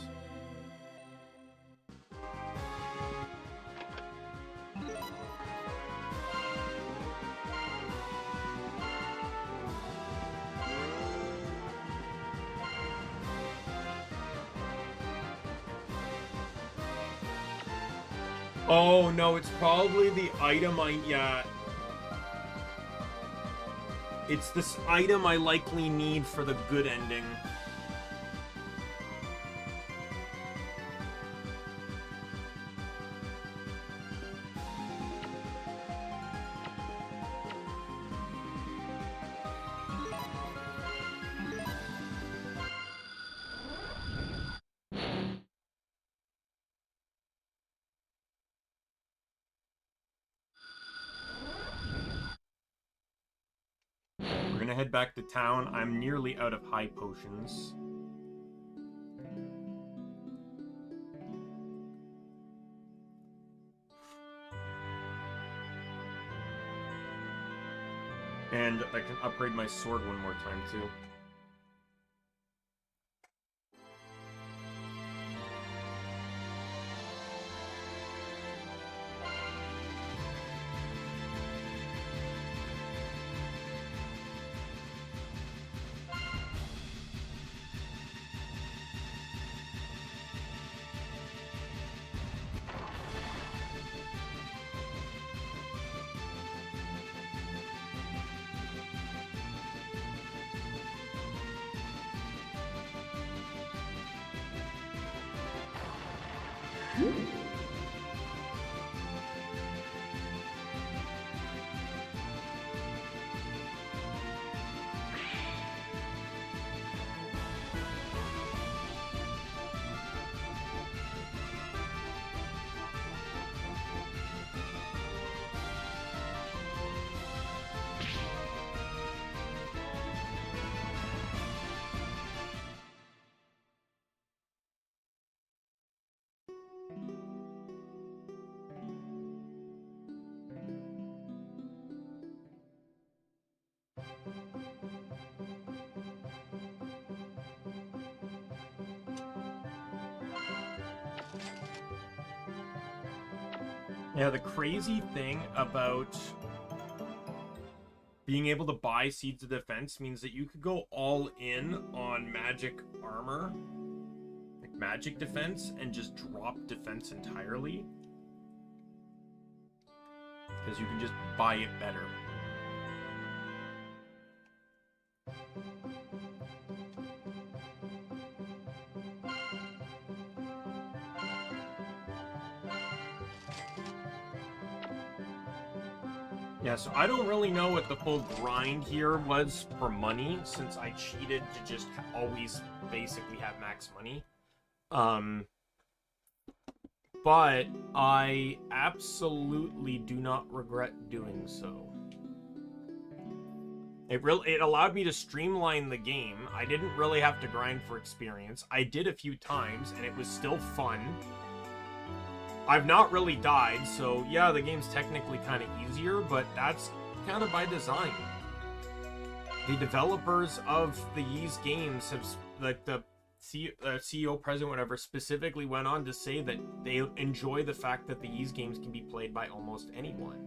Oh no, it's probably the item yeah. It's this item I likely need for the good ending. We're gonna head back to town. I'm nearly out of high potions. And I can upgrade my sword one more time, too. Yeah, the crazy thing about being able to buy Seeds of Defense means that you could go all in on magic armor, like magic defense, and just drop defense entirely. Because you can just buy it better. Yeah, so I don't really know what the full grind here was for money, since I cheated to just always basically have max money. But I absolutely do not regret doing so. It allowed me to streamline the game. I didn't really have to grind for experience. I did a few times, and it was still fun. I've not really died, so yeah, the game's technically kind of easier, but that's kind of by design. The developers of the Ys games have, like, the CEO, president, whatever, specifically went on to say that they enjoy the fact that these games can be played by almost anyone.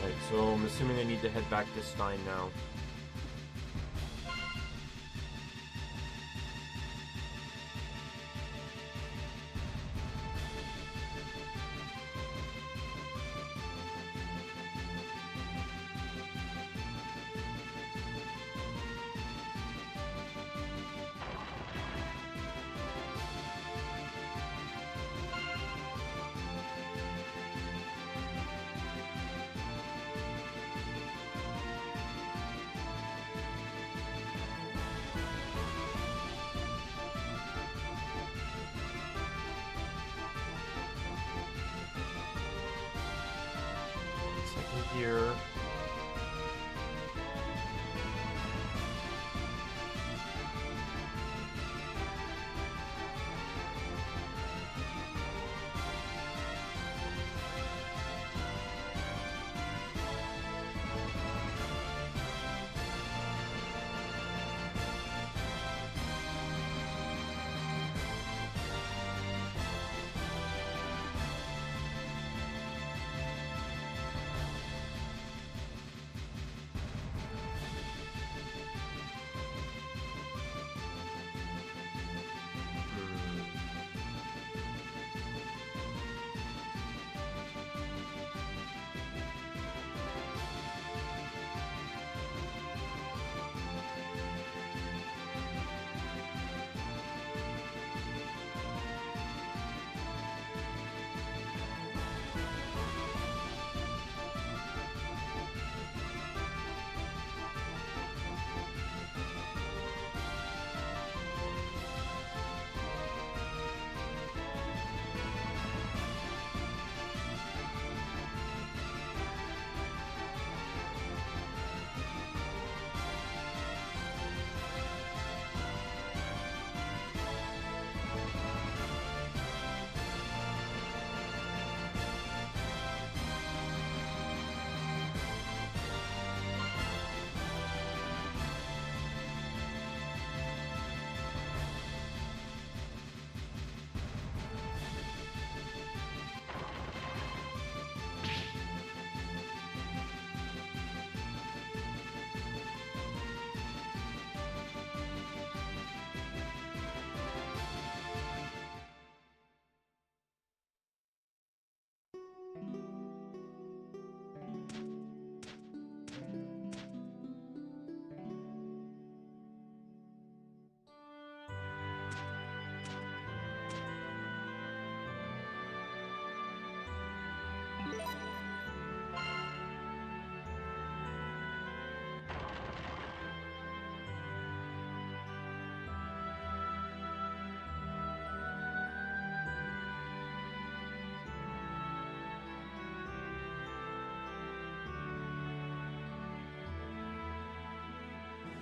Right, so I'm assuming I need to head back to Stein now. Here.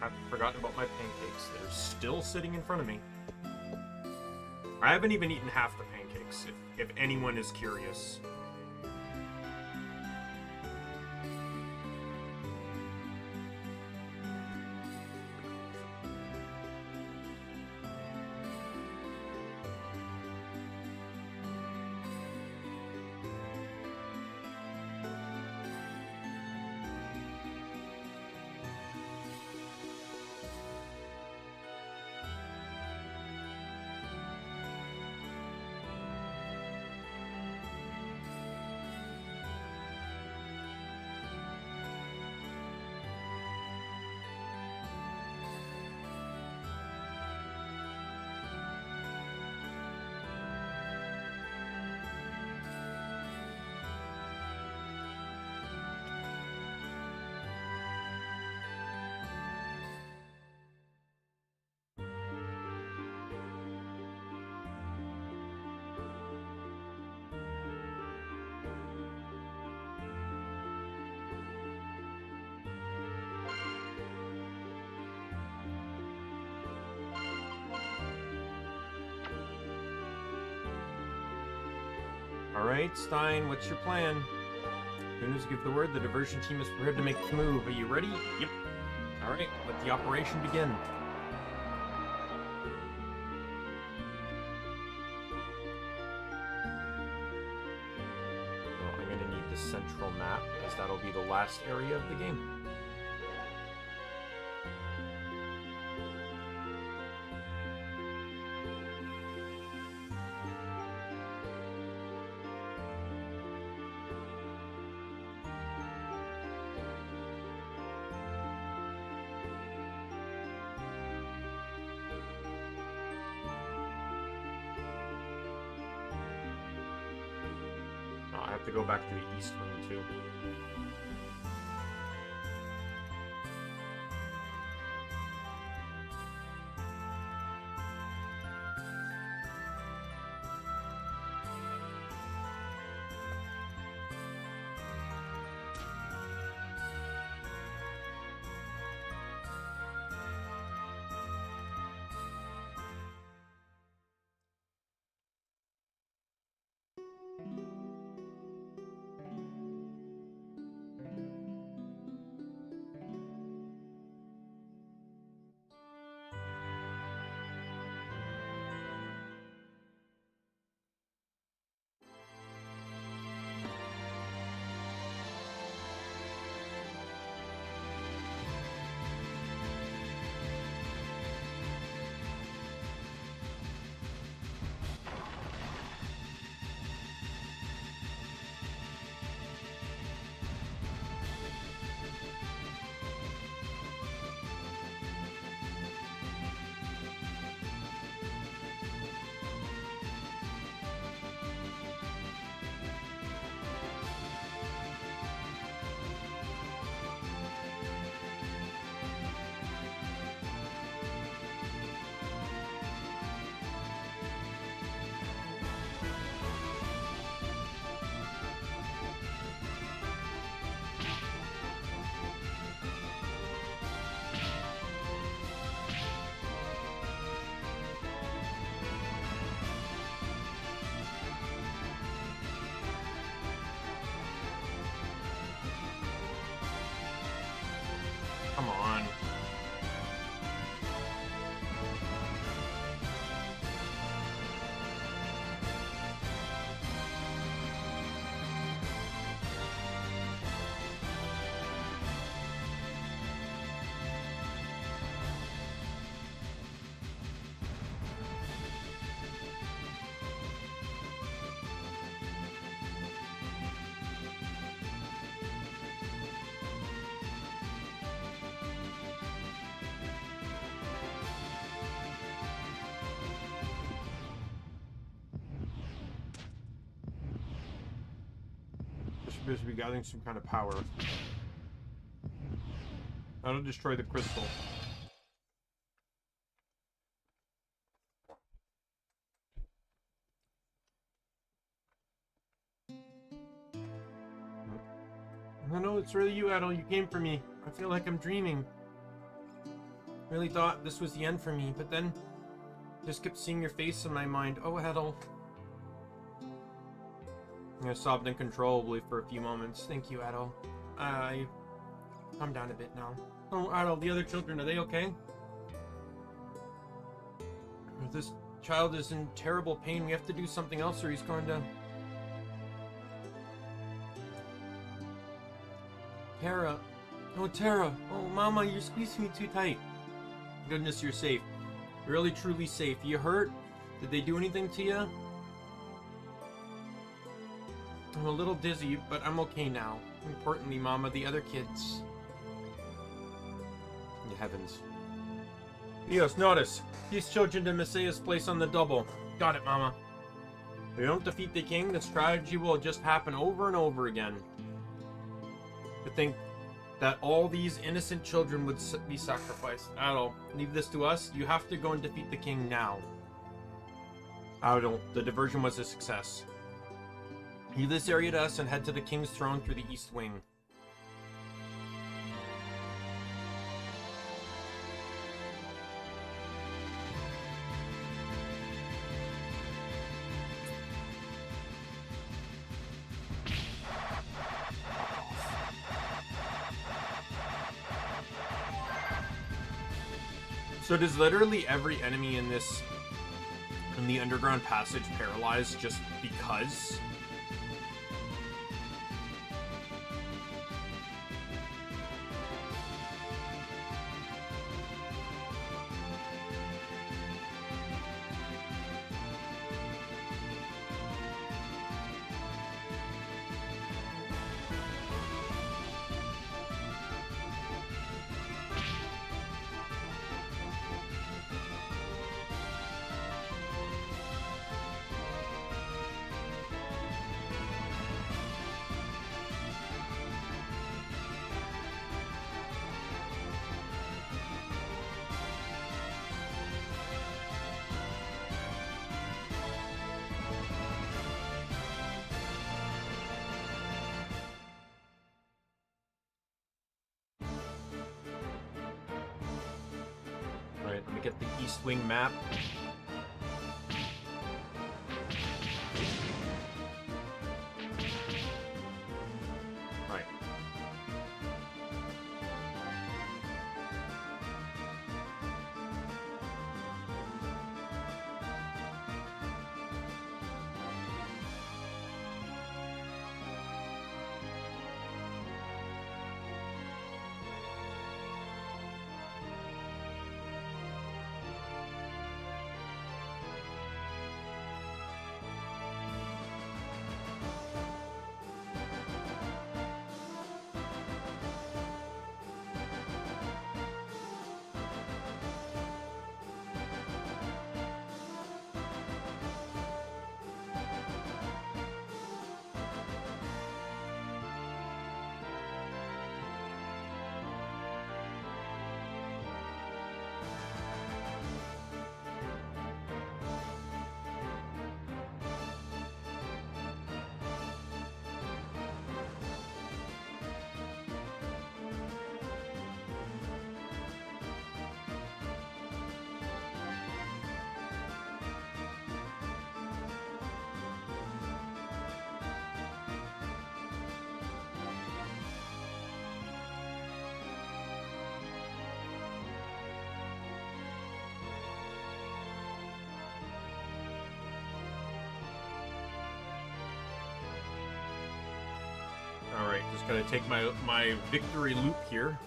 I've forgotten about my pancakes. They're still sitting in front of me. I haven't even eaten half the pancakes, if anyone is curious. Alright, Stein, what's your plan? As soon as you give the word, the diversion team is prepared to make the move. Are you ready? Yep. Alright, let the operation begin. So I'm gonna need the central map, as that'll be the last area of the game. I have to go back to the east wing too. Come on. Appears to be gathering some kind of power. That'll destroy the crystal. No, it's really you, Adel. You came for me. I feel like I'm dreaming. Really thought this was the end for me, but then just kept seeing your face in my mind. Oh, Adel. I sobbed uncontrollably for a few moments. Thank you, Adel. Calm down a bit now. Oh, Adel, the other children, are they okay? This child is in terrible pain. We have to do something else or he's going to... Tara. Oh, Tara. Oh, Mama, you're squeezing me too tight. Goodness, you're safe. Really, truly safe. You hurt? Did they do anything to you? I'm a little dizzy, but I'm okay now. Importantly, Mama, the other kids. The heavens. Dios, notice. These children to Messiah's place on the double. Got it, Mama. If we don't defeat the king, the strategy will just happen over and over again. To think that all these innocent children would be sacrificed. Adel, leave this to us. You have to go and defeat the king now. Adel, the diversion was a success. Leave this area to us and head to the king's throne through the east wing. So does literally every enemy in this, in the underground passage, paralyze just because? Alright, let me get the East Wing map. Right. Alright, just gotta take my victory loop here.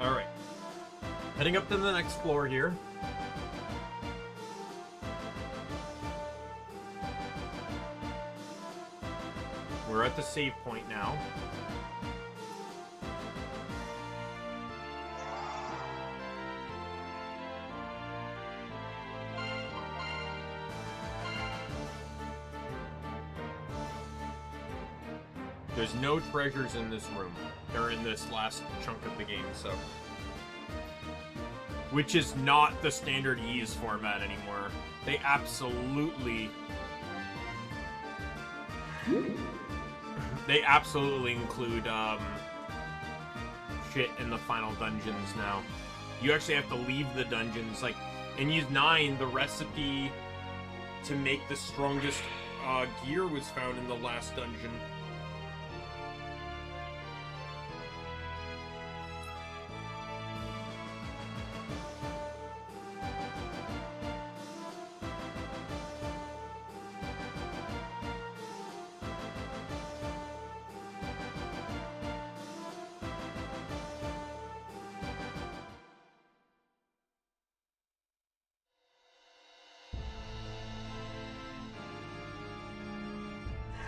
Alright. Heading up to the next floor here. We're at the save point now. There's no treasures in this room. They're in this last chunk of the game, so. Which is not the standard Ys format anymore. They absolutely... They absolutely include, shit in the final dungeons now. You actually have to leave the dungeons. Like, in Ys 9, the recipe to make the strongest gear was found in the last dungeon.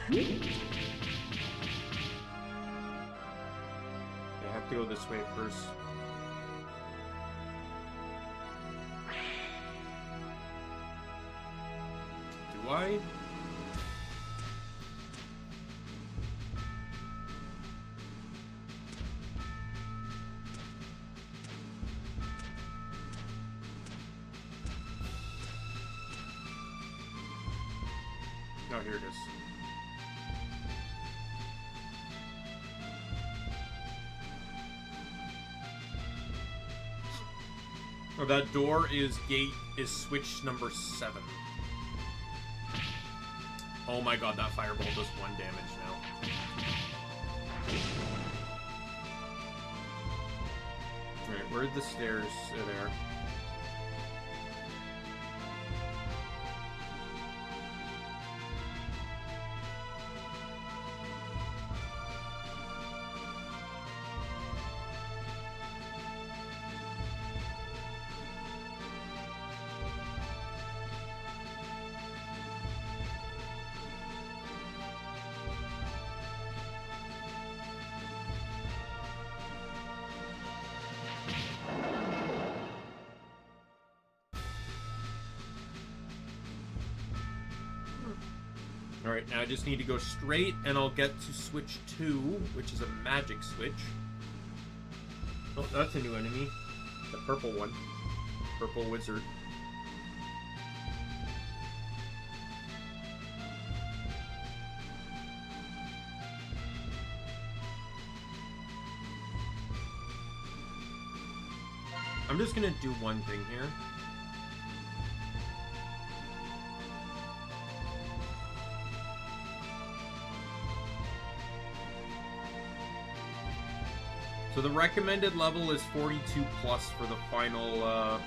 I have to go this way first. Do I? Oh, here it is. Oh, that door is switch number 7. Oh my god, that fireball does 1 damage now. Alright, where are the stairs? They're there. Alright, now I just need to go straight and I'll get to switch 2, which is a magic switch. Oh, that's a new enemy. The purple one. Purple wizard. I'm just gonna do one thing here. So the recommended level is 42 plus for the final,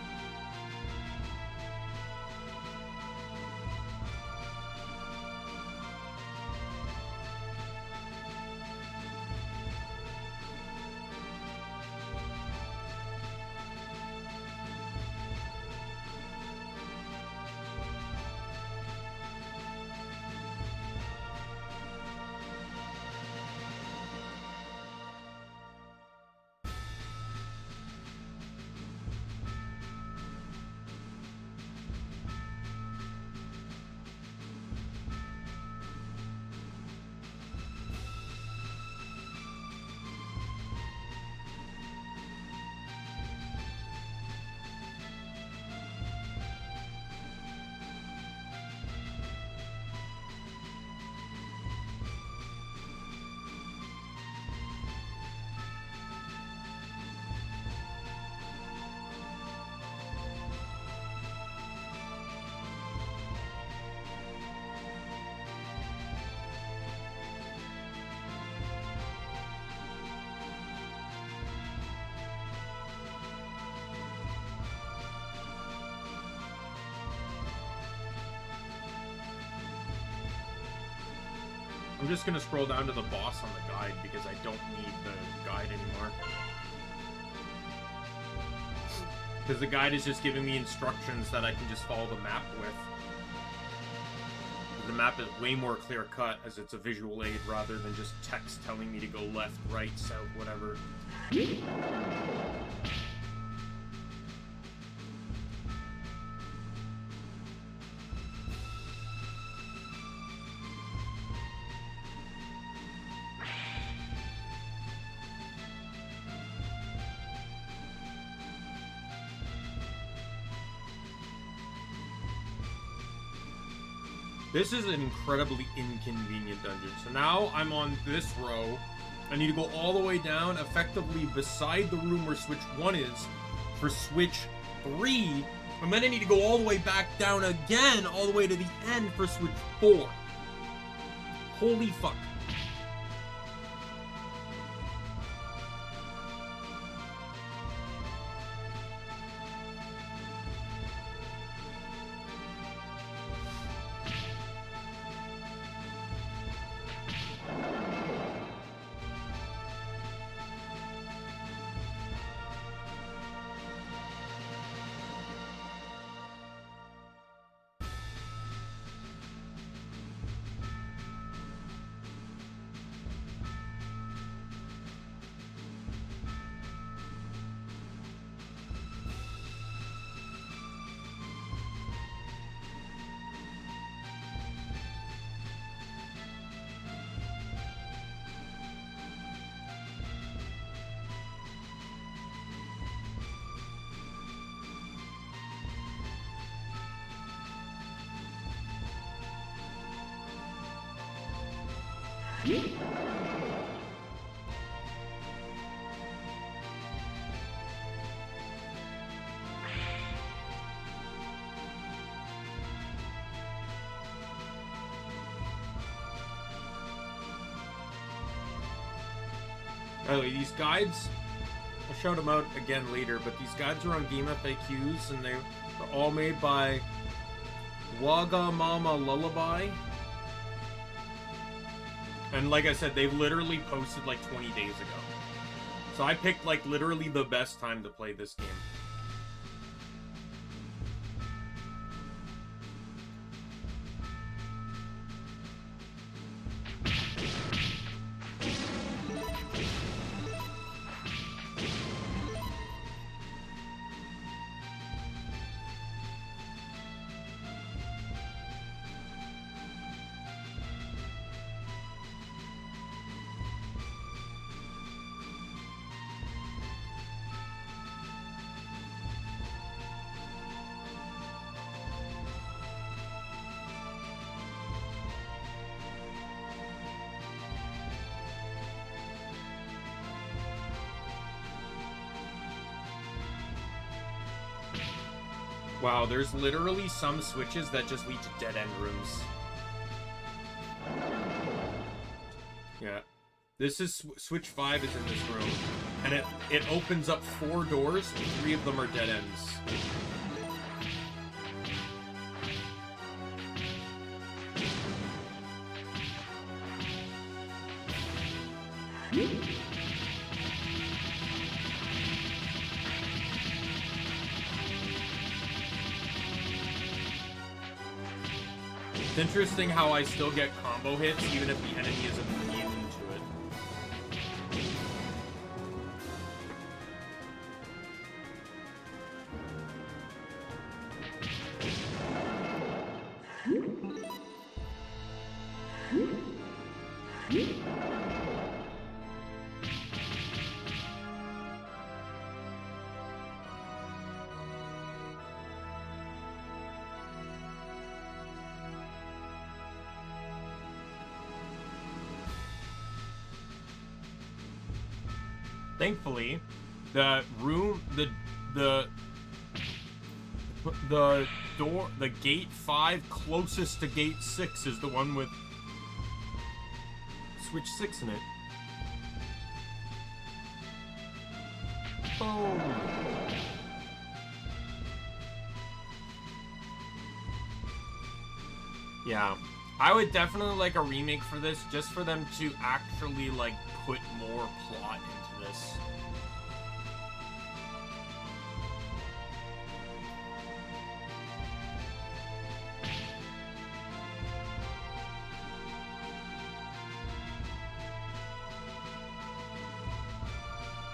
I'm just gonna scroll down to the boss on the guide because I don't need the guide anymore. Because the guide is just giving me instructions that I can just follow the map with. The map is way more clear-cut as it's a visual aid rather than just text telling me to go left, right, south, whatever. This is an incredibly inconvenient dungeon. So now I'm on this row. I need to go all the way down, effectively beside the room where switch 1 is, for switch 3. And then I need to go all the way back down again, all the way to the end for switch 4. Holy fuck. By the way, these guides, I'll shout them out again later, but these guides are on Game FAQs, and they're all made by Waga Mama Lullaby. And like I said, they've literally posted like 20 days ago. So I picked like literally the best time to play this game. Wow, there's literally some switches that just lead to dead-end rooms. Yeah. This is... Switch 5 is in this room. And it opens up 4 doors, and 3 of them are dead ends. It's interesting how I still get combo hits even if the enemy isn't immune to it. Thankfully, the room, the door, the gate 5 closest to gate 6 is the one with switch 6 in it. Boom. Yeah, I would definitely like a remake for this, just for them to actually like put more plot into this.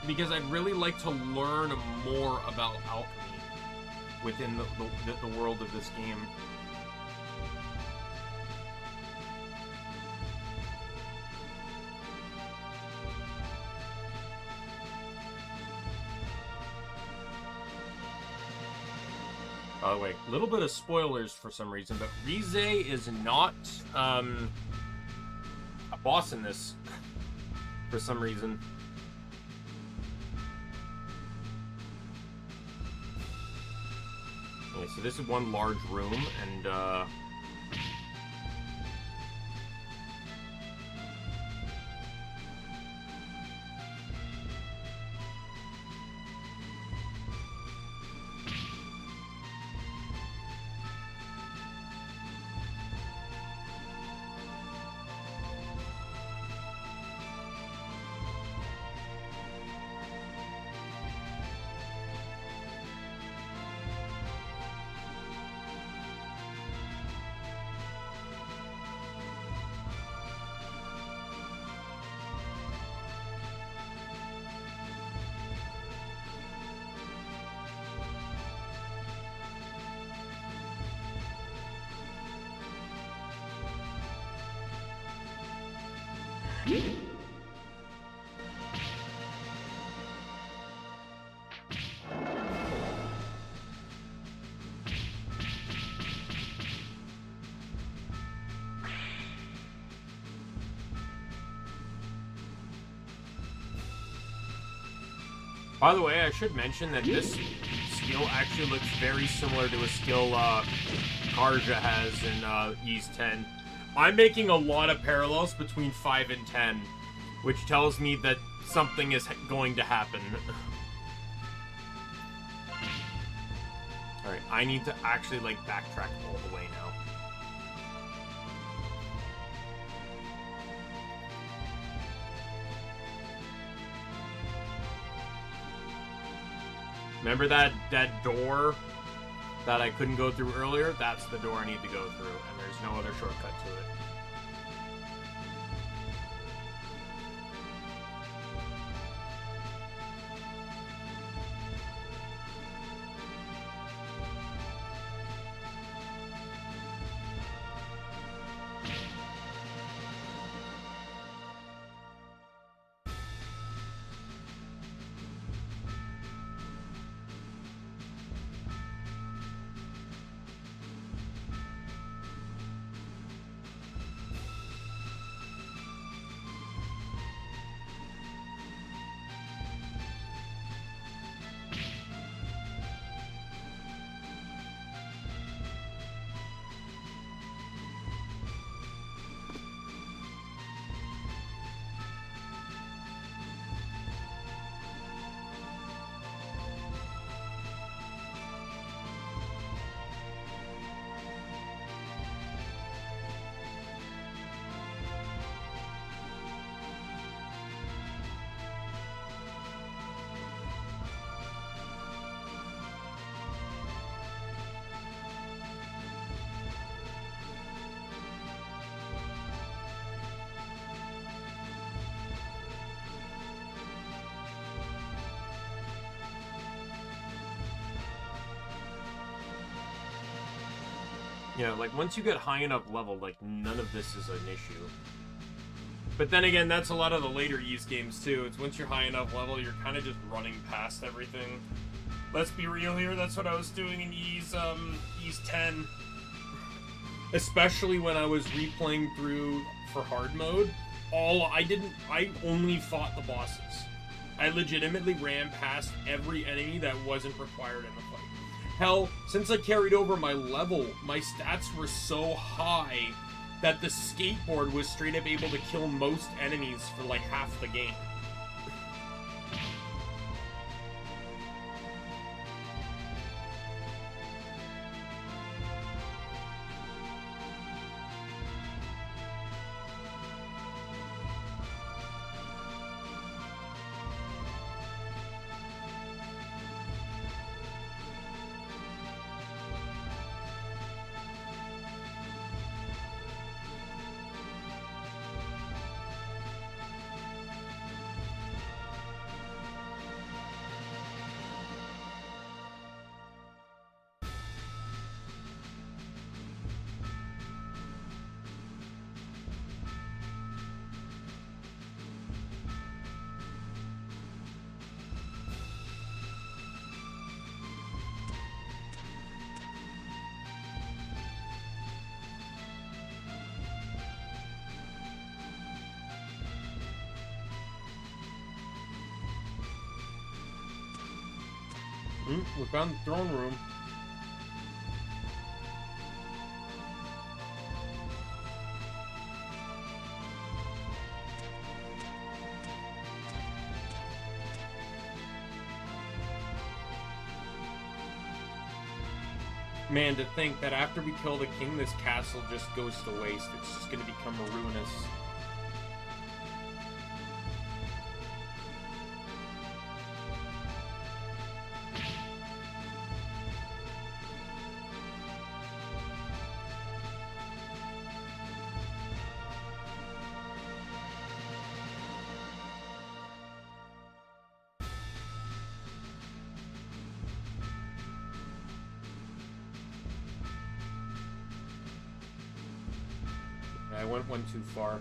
Because I'd really like to learn more about alchemy within the world of this game. By the way, a little bit of spoilers for some reason, but Rize is not a boss in this for some reason. Okay, so this is one large room, and By the way, I should mention that this skill actually looks very similar to a skill Karja has in Ys 10. I'm making a lot of parallels between 5 and 10, which tells me that something is going to happen. Alright, I need to actually, like, backtrack all the way now. Remember that door that I couldn't go through earlier? That's the door I need to go through, and there's no other shortcut to it. Yeah, like, once you get high enough level, like, none of this is an issue. But then again, that's a lot of the later Ys games, too. It's once you're high enough level, you're kind of just running past everything. Let's be real here, that's what I was doing in Ys 10. Especially when I was replaying through for hard mode. I only fought the bosses. I legitimately ran past every enemy that wasn't required in the fight. Hell, since I carried over my level, my stats were so high that the skateboard was straight up able to kill most enemies for like half the game. We found the throne room. Man, to think that after we kill the king, this castle just goes to waste. It's just gonna become ruinous. I went one too far.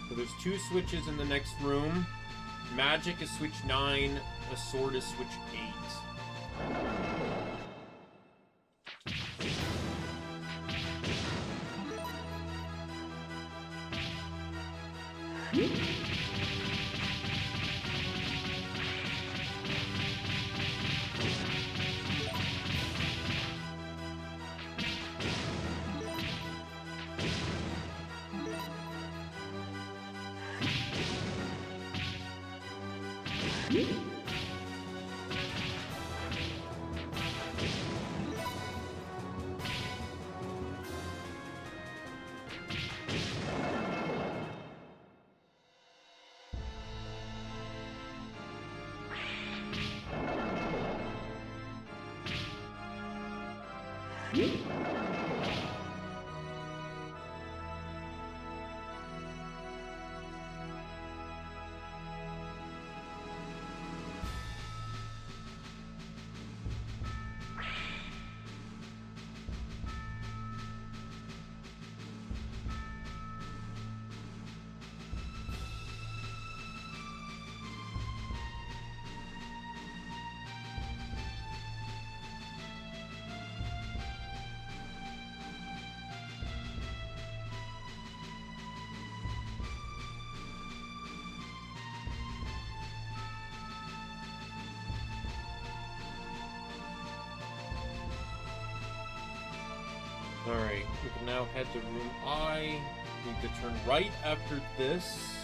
So there's 2 switches in the next room. Magic is switch 9. The sword is switch 8. Alright, we can now head to room I. We need to turn right after this.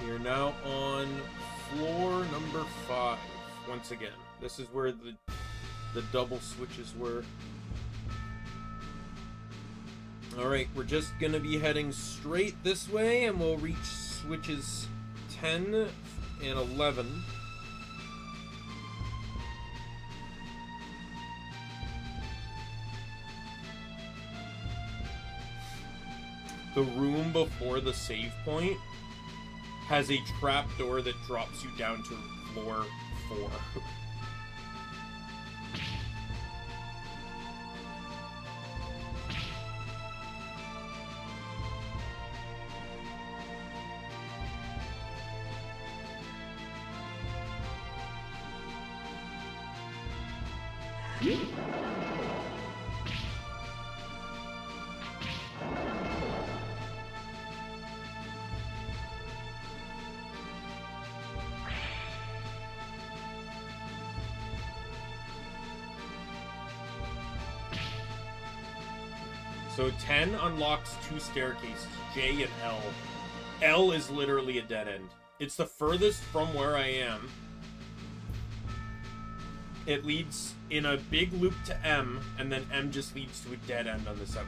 We are now on floor number 5. Once again, this is where the double switches were. Alright, we're just gonna be heading straight this way, and we'll reach switches 10 and 11. The room before the save point has a trapdoor that drops you down to floor 4. So 10 unlocks 2 staircases, J and L. L is literally a dead end. It's the furthest from where I am. It leads in a big loop to M, and then M just leads to a dead end on the 7th floor.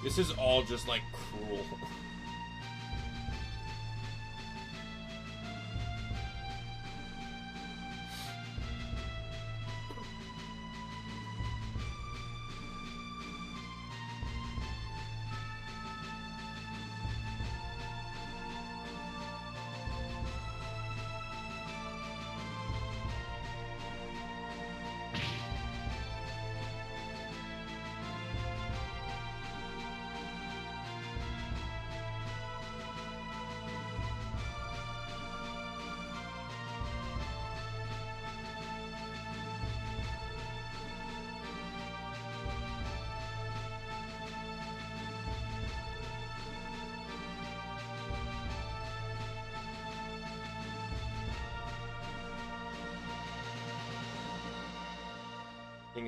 This is all just, like, cruel.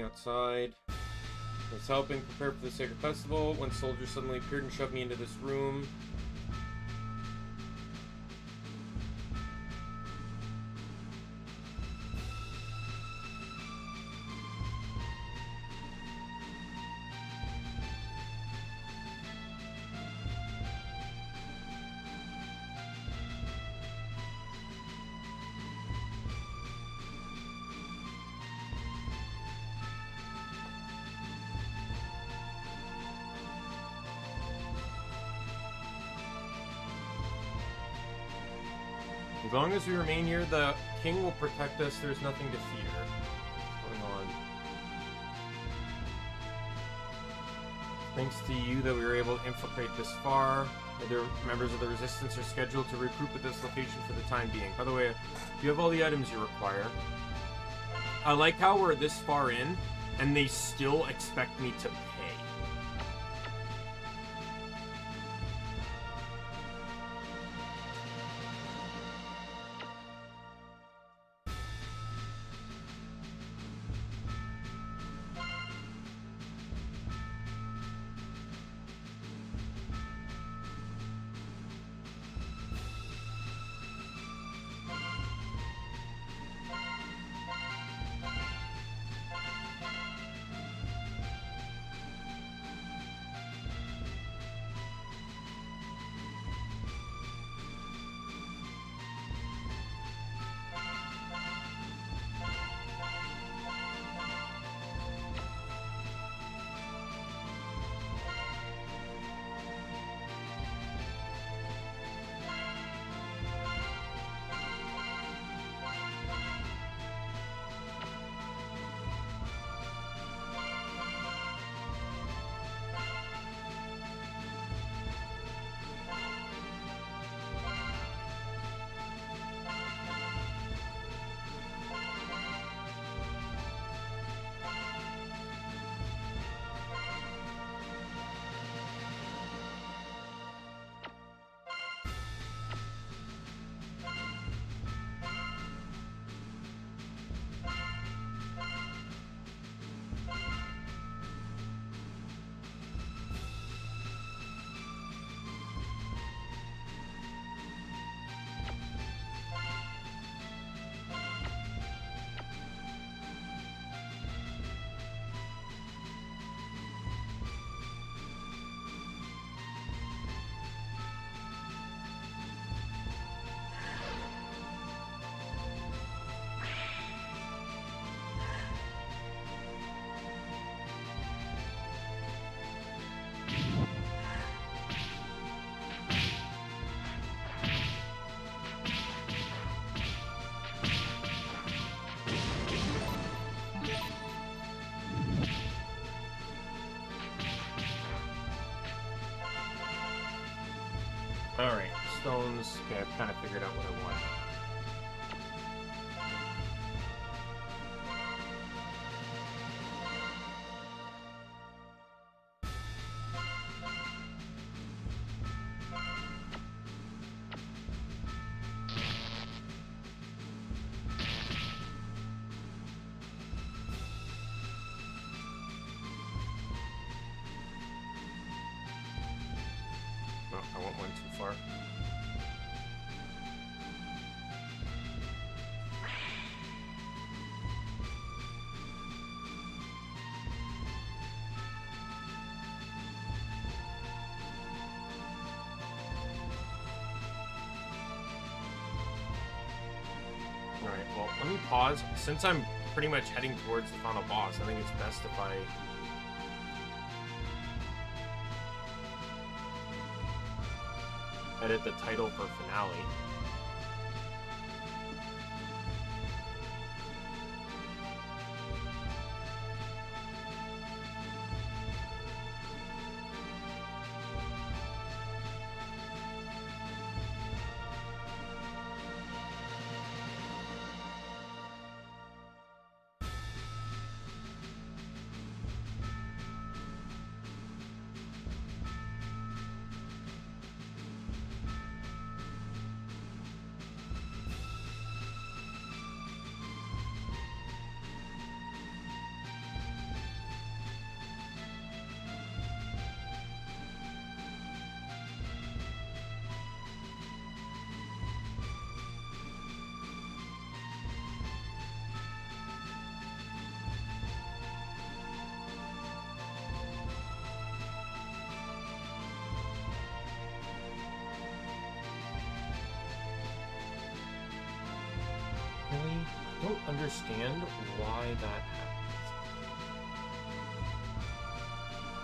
Outside. I was helping prepare for the sacred festival when soldiers suddenly appeared and shoved me into this room. As long as we remain here, the king will protect us. There's nothing to fear. What's going on? Thanks to you that we were able to infiltrate this far. Other members of the resistance are scheduled to regroup at this location for the time being. By the way, you have all the items you require. I like how we're this far in, and they still expect me to pay. Alright, stones. Okay, I've kind of figured out what I want. I went one too far. Alright, well, let me pause. Since I'm pretty much heading towards the final boss, I think it's best if I... edit the title for finale. I don't understand why that happens.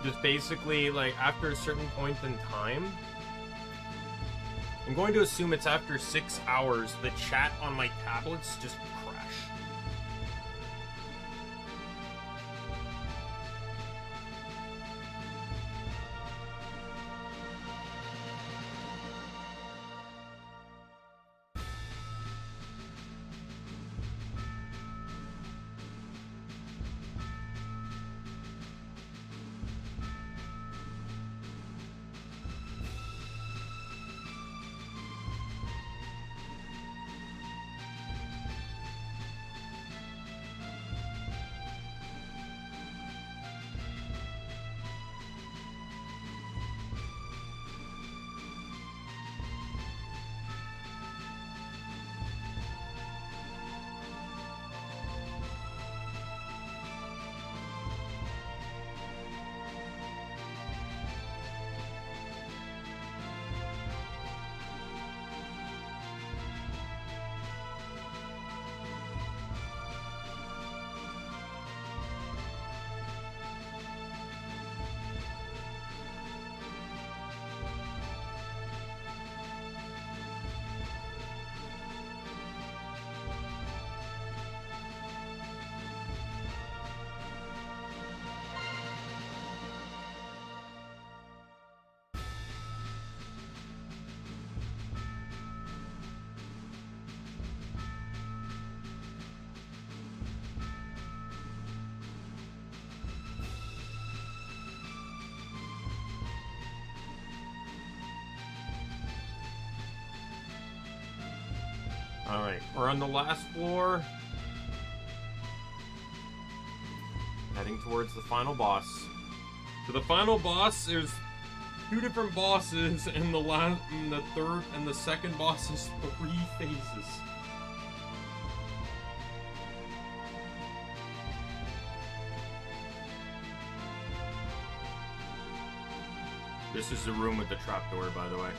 Just basically, like, after a certain point in time, I'm going to assume it's after 6 hours. The chat on my tablets just crash. Alright, we're on the last floor. Heading towards the final boss. So the final boss, there's 2 different bosses, and the third and the second boss is 3 phases. This is the room with the trapdoor, by the way.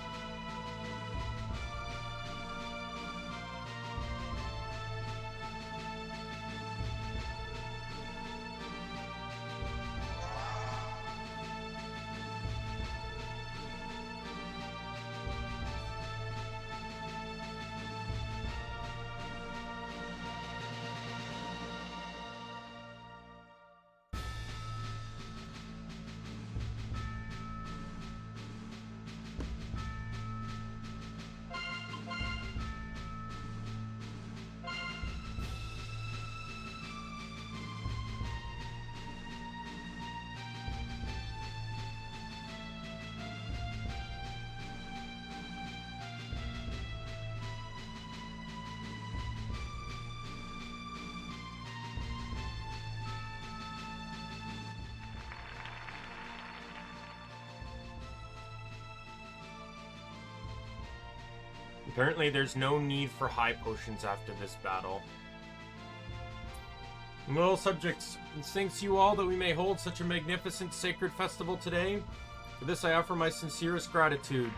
Apparently, there's no need for high potions after this battle. Well, subjects, thanks you all that we may hold such a magnificent sacred festival today. For this I offer my sincerest gratitude.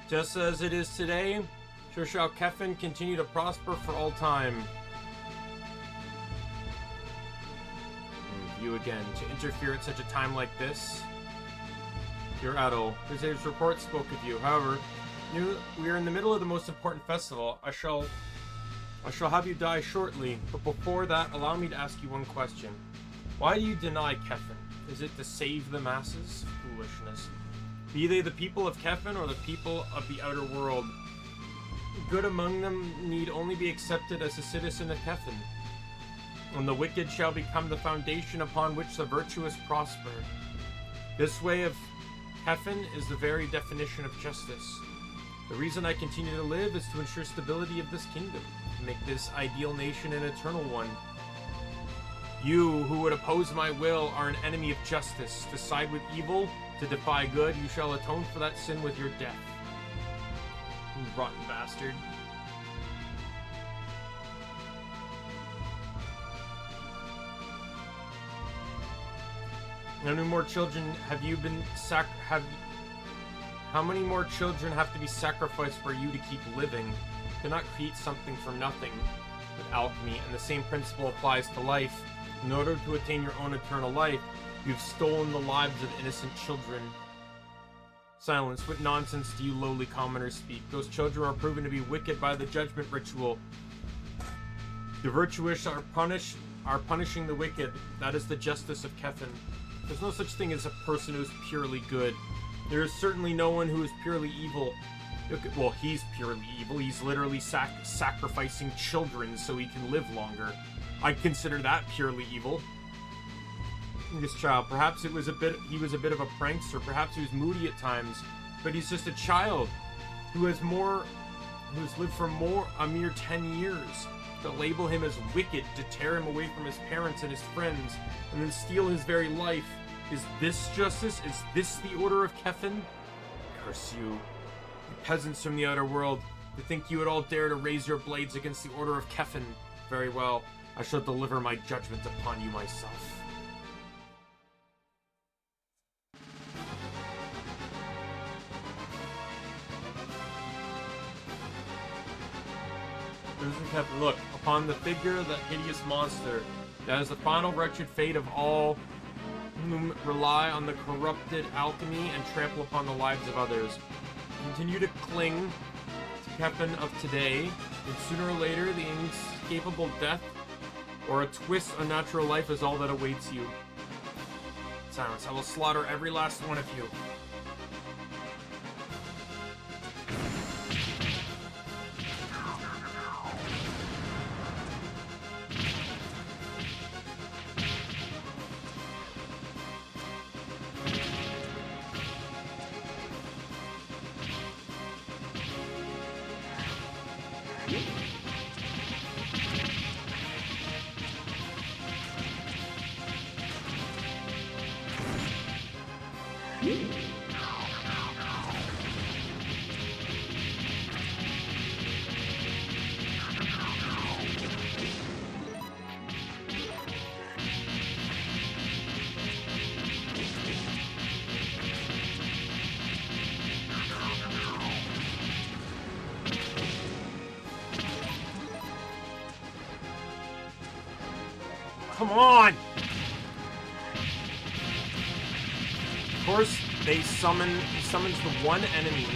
Just as it is today, so shall Kefin continue to prosper for all time. And you again, to interfere at such a time like this. Your Adol, His report spoke of you. However, we are in the middle of the most important festival. I shall have you die shortly, but before that, allow me to ask you one question. Why do you deny Kefin? Is it to save the masses? Foolishness. Be they the people of Kefin or the people of the outer world, good among them need only be accepted as a citizen of Kefin. And the wicked shall become the foundation upon which the virtuous prosper. This way of Kefin is the very definition of justice. The reason I continue to live is to ensure stability of this kingdom, to make this ideal nation an eternal one. You, who would oppose my will, are an enemy of justice. To side with evil, to defy good, you shall atone for that sin with your death. You rotten bastard. How many more children have you been How many more children have to be sacrificed for you to keep living? You cannot create something from nothing with alchemy, and the same principle applies to life. In order to attain your own eternal life, you've stolen the lives of innocent children. Silence. What nonsense do you lowly commoners speak? Those children are proven to be wicked by the judgment ritual. The virtuous are punishing the wicked. That is the justice of Kefin. There's no such thing as a person who is purely good. There is certainly no one who is purely evil. Well, he's purely evil. He's literally sacrificing children so he can live longer. I'd consider that purely evil. This child, perhaps he was a bit of a prankster, perhaps he was moody at times, but he's just a child who has lived for a mere 10 years. To label him as wicked, to tear him away from his parents and his friends, and then steal his very life. Is this justice? Is this the order of Kefin? Curse you, you peasants from the outer world, to think you would all dare to raise your blades against the order of Kefin. Very well, I shall deliver my judgment upon you myself. Look, upon the figure of the hideous monster, that is the final wretched fate of all whom rely on the corrupted alchemy and trample upon the lives of others. Continue to cling to Kefin of today, and sooner or later the inescapable death or a twist unnatural life is all that awaits you. Silence. I will slaughter every last one of you. Come on! Of course, he summons the one enemy.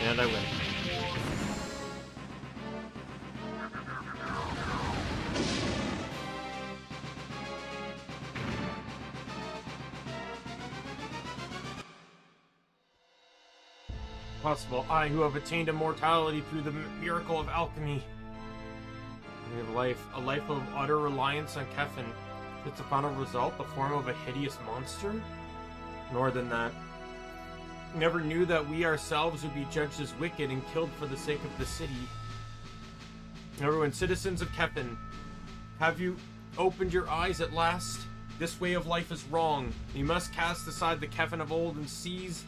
And I win. Possible, I who have attained immortality through the miracle of alchemy. We have a life of utter reliance on Kefin. It's the final result, the form of a hideous monster? More than that. Never knew that we ourselves would be judged as wicked and killed for the sake of the city. Everyone, citizens of Kefin, have you opened your eyes at last? This way of life is wrong. We must cast aside the Kefin of old and seize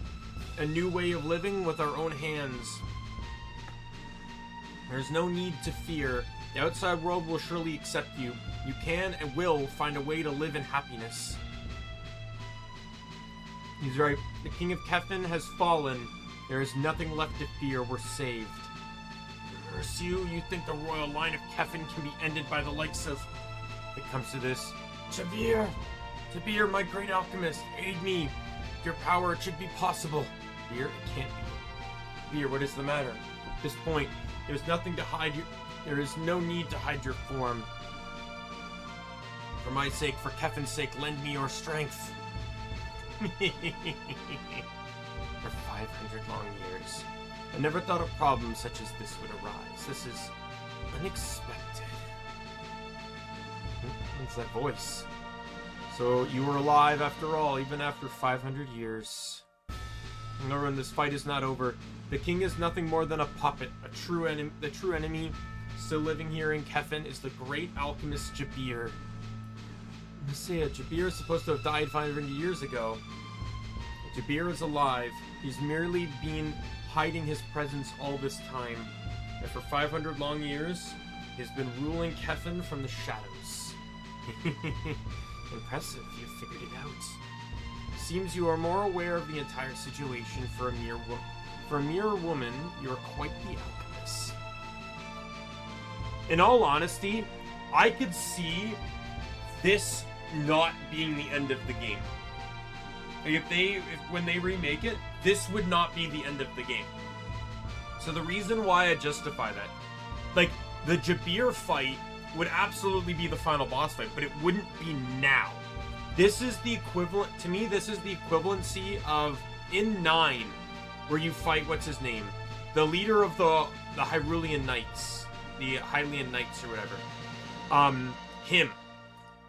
a new way of living with our own hands. There's no need to fear. The outside world will surely accept you. You can and will find a way to live in happiness. He's right. The King of Kefin has fallen. There is nothing left to fear. We're saved. Curse you. You think the royal line of Kefin can be ended by the likes of... If it comes to this... Jabir! Jabir, my great alchemist, aid me. With your power, it should be possible. Jabir, it can't be. Jabir, what is the matter? At this point, there's nothing to hide. There is no need to hide your form. For my sake, for Kefin's sake, lend me your strength. For 500 long years. I never thought a problem such as this would arise. This is unexpected. What's that voice? So you were alive after all, even after 500 years. Remember, this fight is not over. The king is nothing more than a puppet, a true enemy. The true enemy, still living here in Kefin, is the great alchemist Jabir. Messiah, Jabir is supposed to have died 500 years ago. Jabir is alive. He's merely been hiding his presence all this time. And for 500 long years, he's been ruling Kefin from the shadows. Impressive, you figured it out. Seems you are more aware of the entire situation. For a mere woman, you're quite the alchemist. In all honesty, I could see this not being the end of the game. When they remake it, this would not be the end of the game. So the reason why I justify that, like, the Jabir fight would absolutely be the final boss fight, but it wouldn't be now. This is the equivalent, to me, this is the equivalency of in 9, where you fight, what's his name? The leader of the Hyrulean Knights. The Hylian Knights or whatever. Him.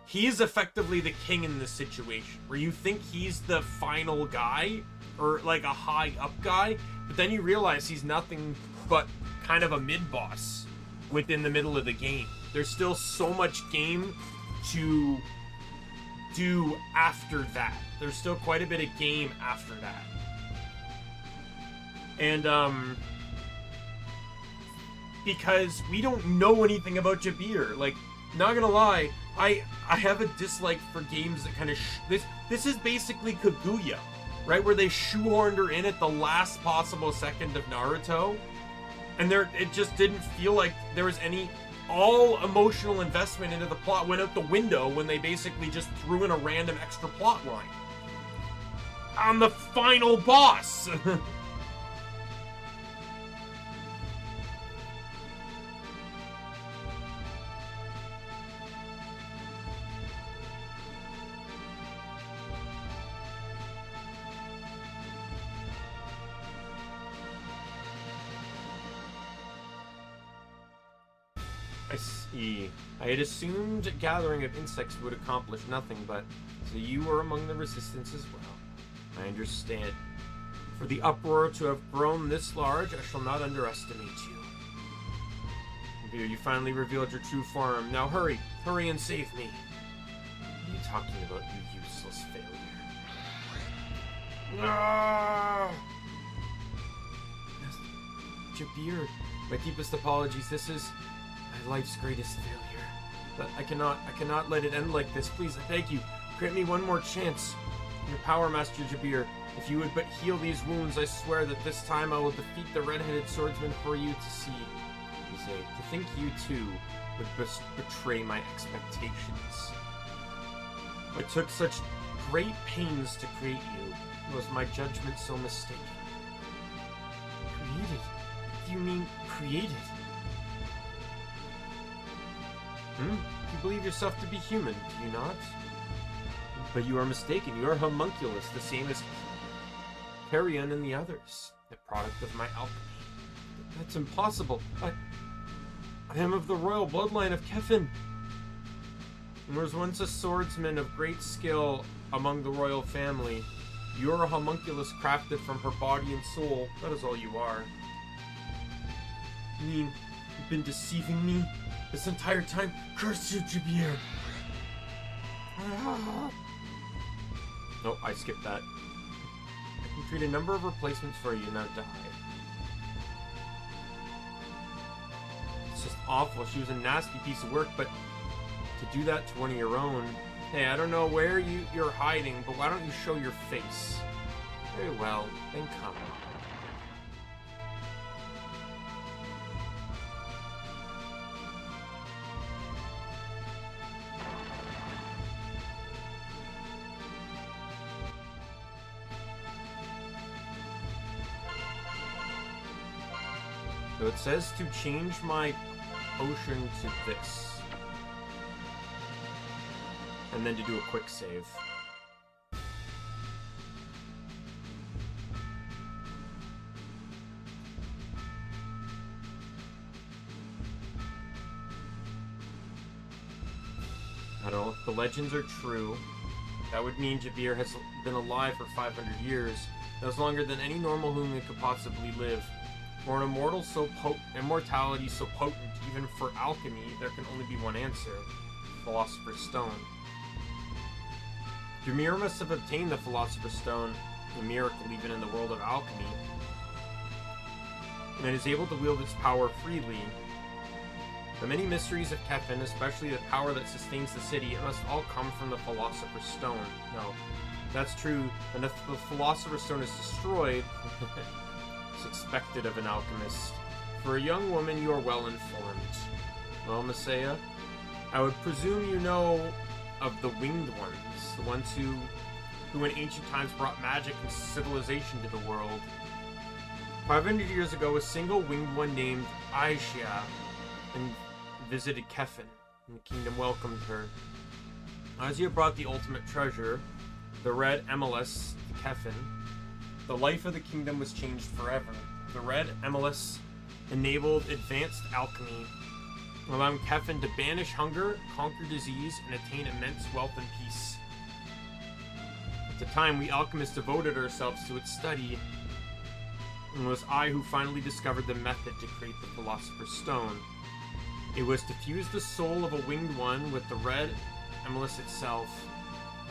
He is effectively the king in this situation, where you think he's the final guy, or like a high up guy, but then you realize he's nothing but kind of a mid-boss within the middle of the game. There's still so much game to do after that. There's still quite a bit of game after that. And, because we don't know anything about Jabir. Like, not gonna lie, I have a dislike for games that kind of... This is basically Kaguya, right? Where they shoehorned her in at the last possible second of Naruto. And it just didn't feel like there was any... All emotional investment into the plot went out the window when they basically just threw in a random extra plot line. I'm the final boss! I see. I had assumed a gathering of insects would accomplish nothing, but so you were among the resistance as well. I understand. For the uproar to have grown this large, I shall not underestimate you. You finally revealed your true form. Now hurry! Hurry and save me! What are you talking about, you useless failure? Ah! Jabir, my deepest apologies. This is my life's greatest failure. But I cannot let it end like this. Please, I beg you, grant me one more chance. Your power, Master Jabir. If you would but heal these wounds, I swear that this time I will defeat the red-headed swordsman for you to see. To think you too would betray my expectations. I took such great pains to create you. Was my judgment so mistaken? Created? Do you mean created? You believe yourself to be human, do you not? But you are mistaken. You are homunculus, the same as Kaisaan and the others, the product of my alchemy. That's impossible. I am of the royal bloodline of Kefin. And was once a swordsman of great skill among the royal family. You are a homunculus crafted from her body and soul. That is all you are. You mean you've been deceiving me this entire time? Curse you, Jabir! Nope, I skipped that. I can create a number of replacements for you, now die. It's just awful. She was a nasty piece of work, but to do that to one of your own... Hey, I don't know where you're hiding, but why don't you show your face? Very well, then come. So it says to change my potion to this. And then to do a quick save. I don't know if the legends are true. That would mean Javier has been alive for 500 years. That's longer than any normal human could possibly live. For an immortality so potent, even for alchemy, there can only be one answer. Philosopher's Stone. Javier must have obtained the Philosopher's Stone, a miracle even in the world of alchemy, and is able to wield its power freely. The many mysteries of Kefin, especially the power that sustains the city, it must all come from the Philosopher's Stone. No, that's true, and if the Philosopher's Stone is destroyed, it's expected of an alchemist. For a young woman, you are well informed. Well, Messiah, I would presume you know of the Winged Ones, the ones who in ancient times brought magic and civilization to the world. 500 years ago, a single winged one named Aisha visited Kefin, and the kingdom welcomed her. Aisha brought the ultimate treasure, the red MLS, to Kefin. The life of the kingdom was changed forever. The red MLS enabled advanced alchemy, allowing Kefin to banish hunger, conquer disease, and attain immense wealth and peace. At the time, we alchemists devoted ourselves to its study, and it was I who finally discovered the method to create the Philosopher's Stone. It was to fuse the soul of a winged one with the red MLS itself.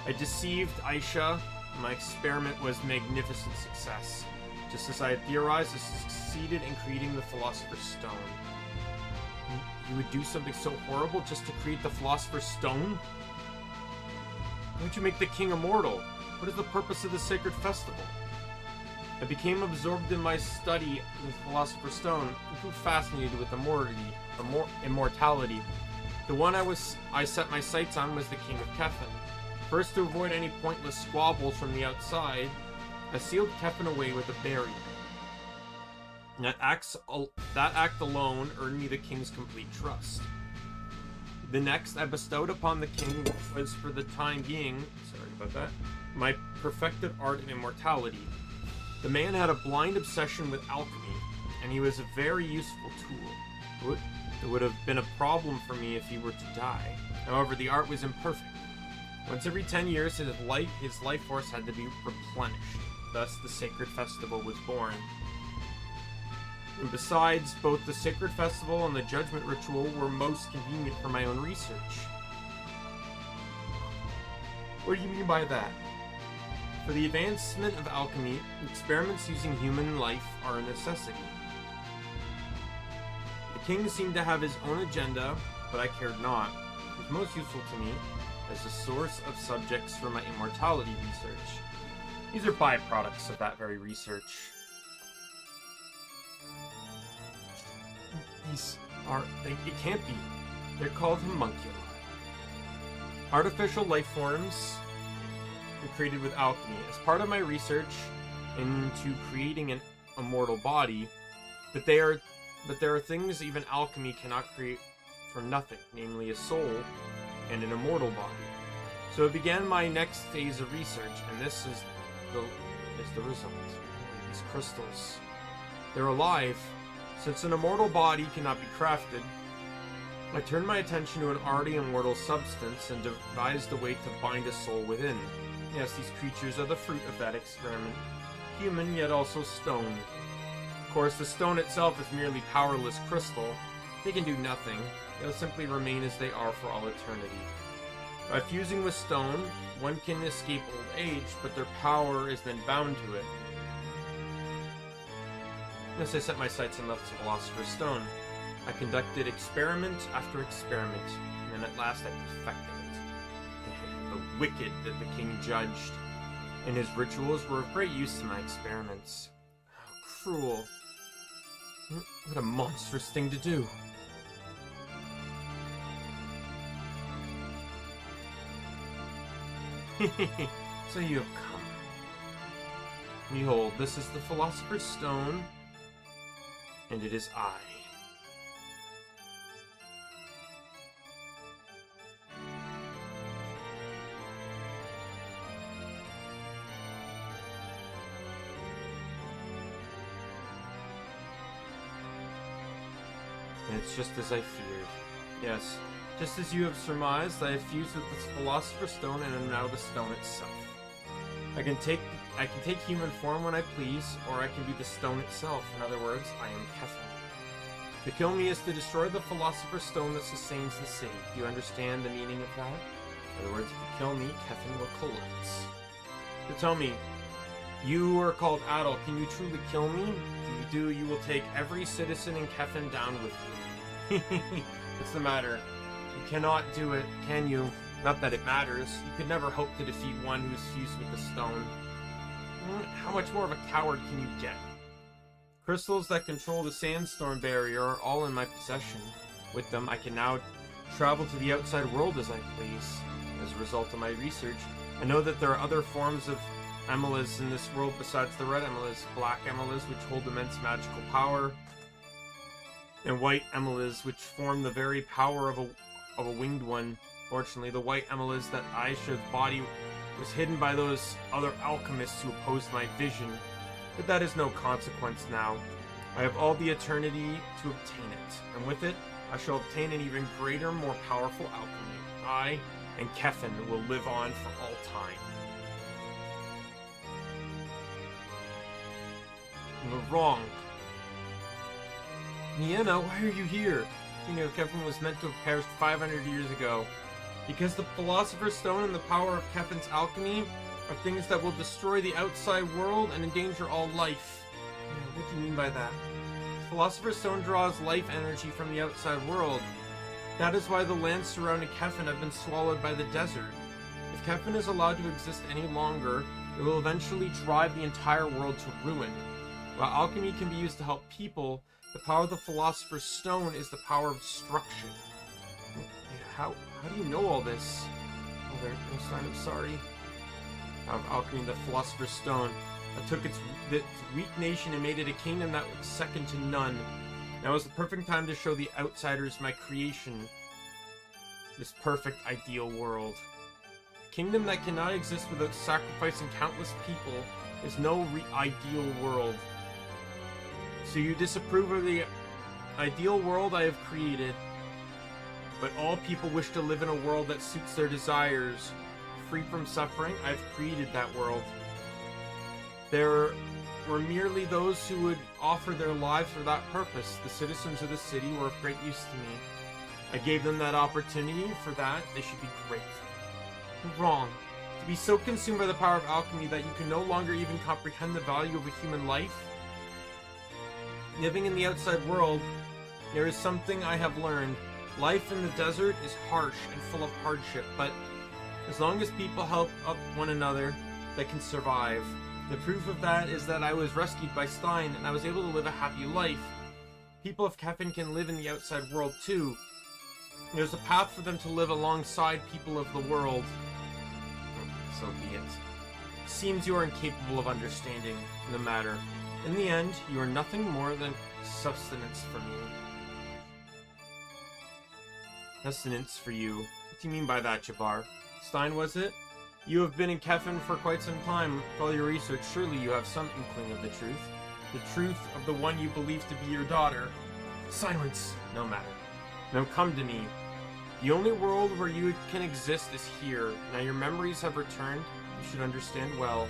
I deceived Aisha, and my experiment was a magnificent success. Just as I had theorized, I succeeded in creating the Philosopher's Stone. You would do something so horrible just to create the Philosopher's Stone? Why would you make the king immortal? What is the purpose of the sacred festival? I became absorbed in my study of the Philosopher's Stone and grew fascinated with immortality. The one I set my sights on was the King of Kefin. First, to avoid any pointless squabbles from the outside, I sealed Kefin away with a barrier. That act alone earned me the king's complete trust. The next I bestowed upon the king was, for the time being, my perfected art and immortality. The man had a blind obsession with alchemy, and he was a very useful tool. It would have been a problem for me if he were to die. However, the art was imperfect. Once every 10 years, his life force had to be replenished. Thus, the sacred festival was born. And besides, both the sacred festival and the judgment ritual were most convenient for my own research. What do you mean by that? For the advancement of alchemy, experiments using human life are a necessity. The king seemed to have his own agenda, but I cared not. It was most useful to me as a source of subjects for my immortality research. These are byproducts of that very research. It can't be. They're called homunculi. Artificial life forms were created with alchemy. As part of my research into creating an immortal body, but there are things even alchemy cannot create from nothing, namely a soul and an immortal body. So it began my next phase of research, and this is the result. These crystals. They're alive. Since an immortal body cannot be crafted, I turned my attention to an already immortal substance and devised a way to bind a soul within. Yes, these creatures are the fruit of that experiment. Human, yet also stone. Of course, the stone itself is merely powerless crystal. They can do nothing. They'll simply remain as they are for all eternity. By fusing with stone, one can escape old age, but their power is then bound to it. Thus I set my sights on the Philosopher's Stone. I conducted experiment after experiment, and then at last I perfected it. The wicked that the king judged, and his rituals were of great use to my experiments. How cruel. What a monstrous thing to do. So you have come. Behold, this is the Philosopher's Stone, and it is I. And it's just as I feared. Yes, just as you have surmised, I have fused with this Philosopher's Stone and am now the stone itself. I can take human form when I please, or I can be the stone itself. In other words, I am Kefin. To kill me is to destroy the Philosopher's Stone that sustains the city. Do you understand the meaning of that? In other words, if you kill me, Kefin will collapse. So tell me, you are called Adel. Can you truly kill me? If you do, you will take every citizen in Kefin down with you. What's the matter? You cannot do it, can you? Not that it matters. You could never hope to defeat one who is fused with the stone. How much more of a coward can you get? Crystals that control the Sandstorm barrier are all in my possession. With them, I can now travel to the outside world as I please. As a result of my research, I know that there are other forms of Emelas in this world besides the red Emelas. Black Emelas, which hold immense magical power, and white Emelas, which form the very power of a winged one. Fortunately, the white Emelas that Aisha's body was hidden by those other alchemists who opposed my vision. But that is no consequence now. I have all the eternity to obtain it, and with it, I shall obtain an even greater, more powerful alchemy. I and Kefin will live on for all time. You're wrong. Nienna, why are you here? You know, Kefin was meant to have perished 500 years ago. Because the Philosopher's Stone and the power of Kefin's alchemy are things that will destroy the outside world and endanger all life. What do you mean by that? The Philosopher's Stone draws life energy from the outside world. That is why the lands surrounding Kefin have been swallowed by the desert. If Kefin is allowed to exist any longer, it will eventually drive the entire world to ruin. While alchemy can be used to help people, the power of the Philosopher's Stone is the power of destruction. How do you know all this? Oh, there's no sign of sorry. Of alchemy, the Philosopher's Stone. I took its weak nation and made it a kingdom that was second to none. Now is the perfect time to show the outsiders my creation. This perfect, ideal world. A kingdom that cannot exist without sacrificing countless people is no ideal world. So you disapprove of the ideal world I have created. But all people wish to live in a world that suits their desires. Free from suffering, I've created that world. There were merely those who would offer their lives for that purpose. The citizens of the city were of great use to me. I gave them that opportunity. For that, they should be grateful. You're wrong. To be so consumed by the power of alchemy that you can no longer even comprehend the value of a human life. Living in the outside world, there is something I have learned. Life in the desert is harsh and full of hardship, but as long as people help up one another, they can survive. The proof of that is that I was rescued by Stein, and I was able to live a happy life. People of Kefin can live in the outside world too. There's a path for them to live alongside people of the world. So be it. Seems you are incapable of understanding the matter. In the end, you are nothing more than sustenance for me. Sustenance for you? What do you mean by that, Jabbar? Stein, was it? You have been in Kefin for quite some time. With all your research, surely you have some inkling of the truth. The truth of the one you believe to be your daughter. Silence! No matter. Now come to me. The only world where you can exist is here. Now your memories have returned. You should understand well.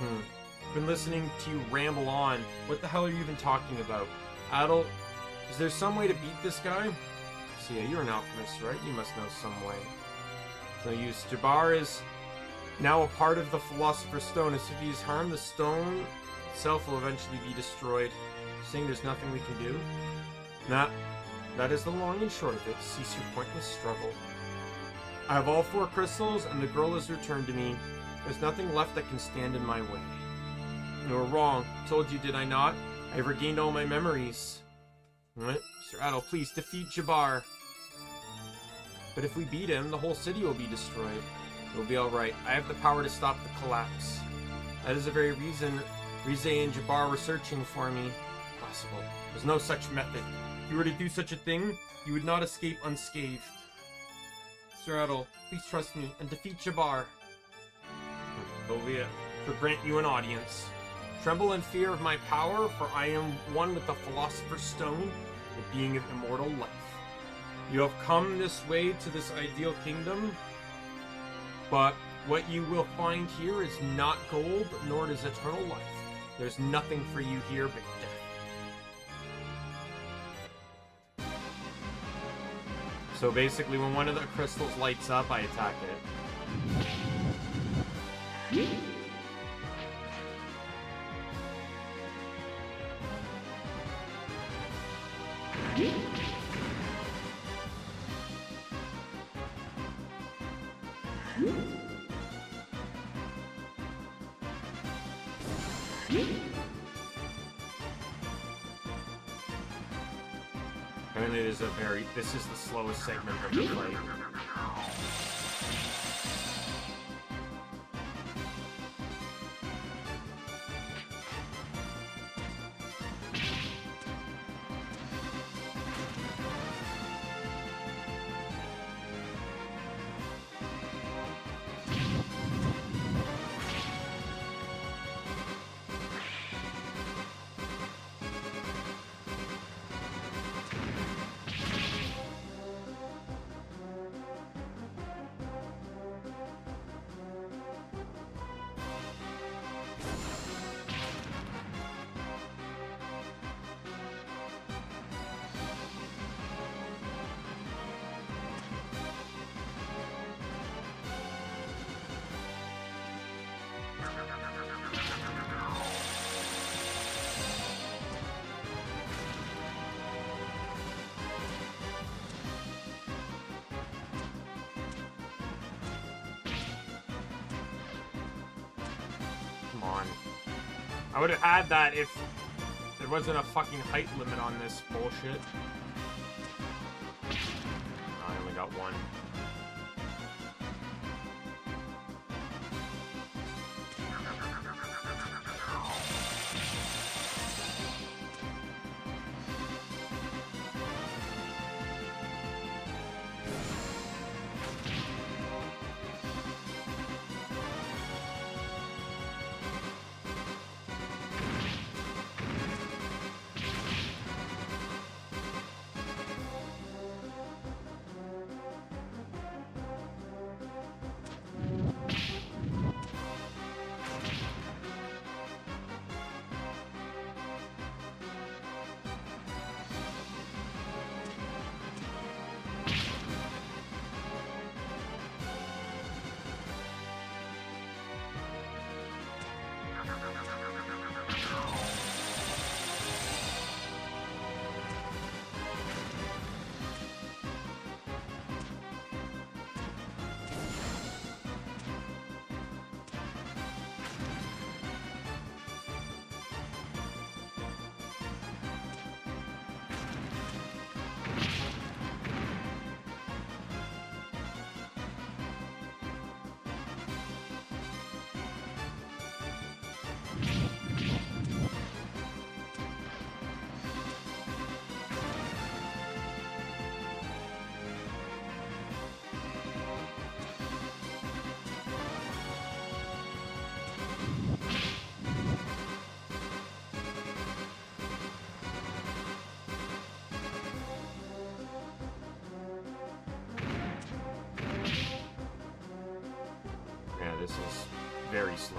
I've been listening to you ramble on. What the hell are you even talking about? Adel, is there some way to beat this guy? So yeah, you're an alchemist, right? You must know some way. No use. Jabbar is now a part of the Philosopher's Stone. As if he is harmed, the stone itself will eventually be destroyed. Saying there's nothing we can do? Nah, that is the long and short of it. Cease your pointless struggle. I have all 4 crystals, and the girl has returned to me. There's nothing left that can stand in my way. You were wrong. Told you, did I not? I have regained all my memories. What? Sir Adel, please defeat Jabbar. But if we beat him, the whole city will be destroyed. It'll be alright. I have the power to stop the collapse. That is the very reason Rize and Jabbar were searching for me. Impossible. There's no such method. If you were to do such a thing, you would not escape unscathed. Sir Adel, please trust me and defeat Jabbar. Sylvia, to grant you an audience. Tremble in fear of my power, for I am one with the Philosopher's Stone, the being of immortal life. You have come this way to this ideal kingdom, but what you will find here is not gold, nor is eternal life. There's nothing for you here but death. So basically, when one of the crystals lights up, I attack it. I mean, this is the slowest segment of the fight. I would have had that if there wasn't a fucking height limit on this bullshit. Oh, I only got one. This is very slow.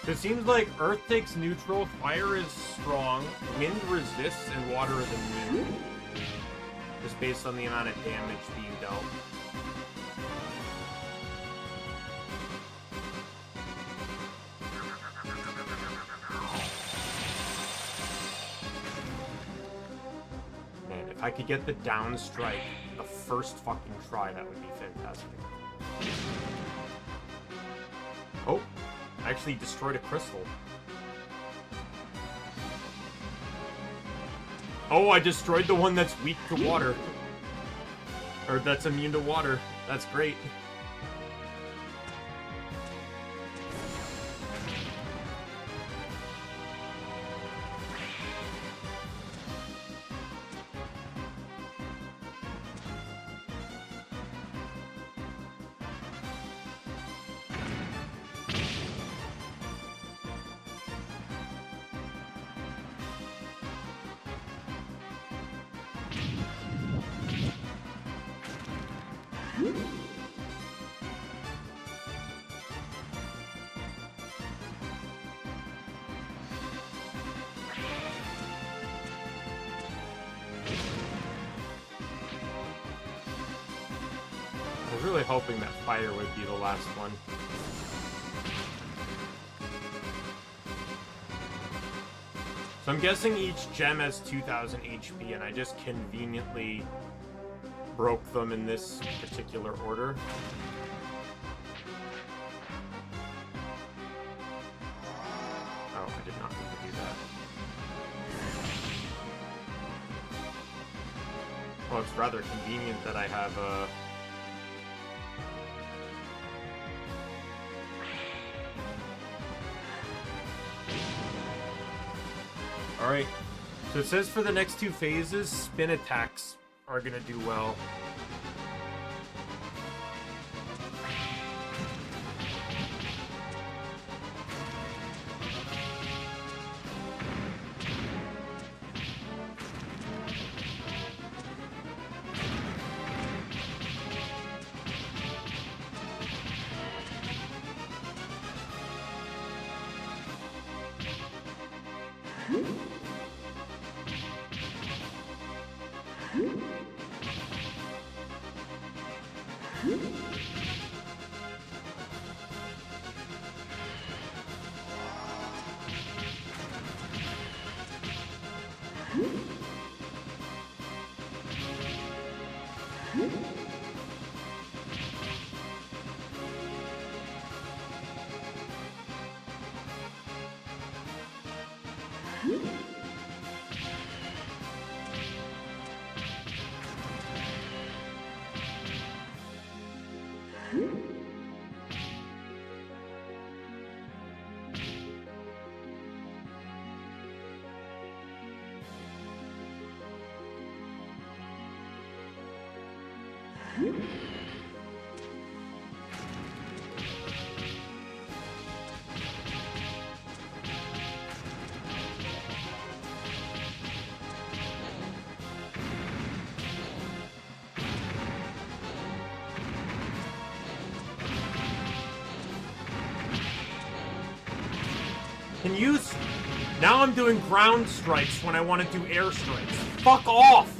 It seems like Earth takes neutral, Fire is strong, Wind resists, and Water is immune. Just based on the amount of damage being dealt. Man, if I could get the down strike the first fucking try, that would be fantastic. Oh, I actually destroyed a crystal. Oh, I destroyed the one that's weak to water. Or that's immune to water. That's great. I was really hoping that fire would be the last one. So I'm guessing each gem has 2000 HP, and I just conveniently broke them in this particular order. Oh, I did not need to do that. Well, it's rather convenient that I have a... Alright, so it says for the next two phases, spin attacks are gonna do well. Can you... Now I'm doing ground strikes when I want to do air strikes. Fuck off!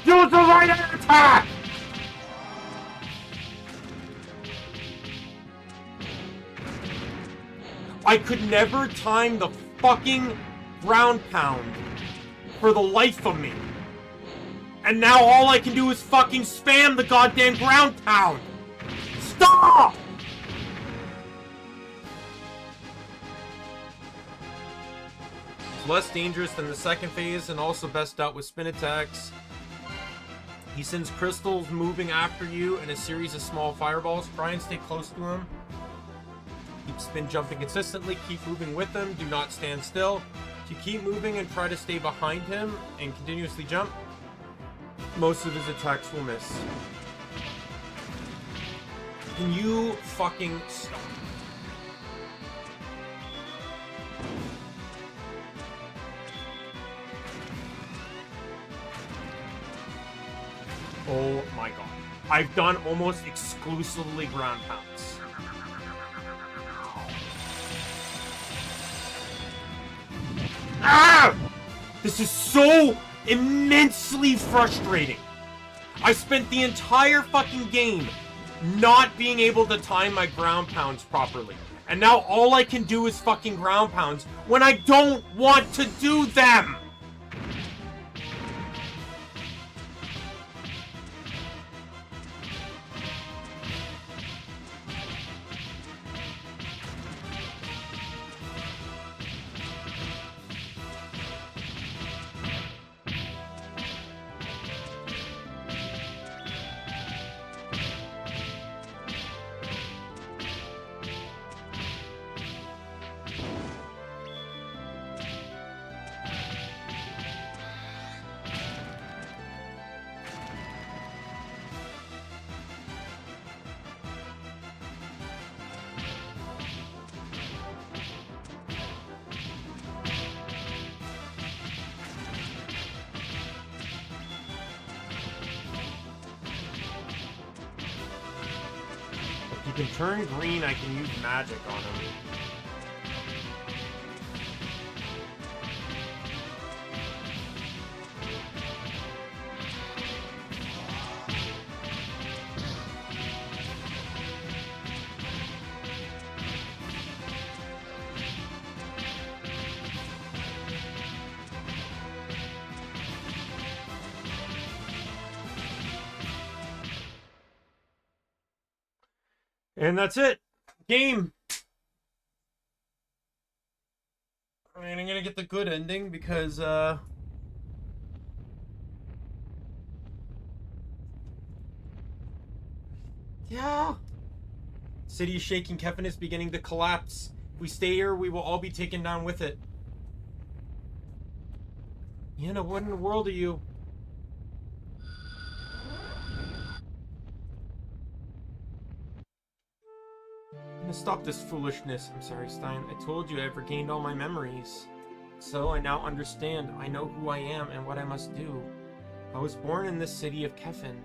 Use the right attack! I could never time the fucking ground pound for the life of me. And now all I can do is fucking spam the goddamn ground pound. Stop! Stop! It's less dangerous than the second phase and also best out with spin attacks. He sends crystals moving after you in a series of small fireballs. Try and stay close to him. Keep spin jumping consistently. Keep moving with him. Do not stand still. If you keep moving and try to stay behind him and continuously jump, most of his attacks will miss. Can you fucking stop? Oh my god. I've done almost exclusively ground pounds. Ah! This is so immensely frustrating. I spent the entire fucking game not being able to time my ground pounds properly. And now all I can do is fucking ground pounds when I don't want to do them! If you can turn green, I can use magic on him. And that's it. Game. I mean, I'm gonna get the good ending because, yeah. City is shaking. Kefin is beginning to collapse. If we stay here, we will all be taken down with it. Yana, what in the world are you? I'm gonna stop this foolishness. I'm sorry, Stein. I told you I've regained all my memories. So I now understand. I know who I am and what I must do. I was born in this city of Kefin,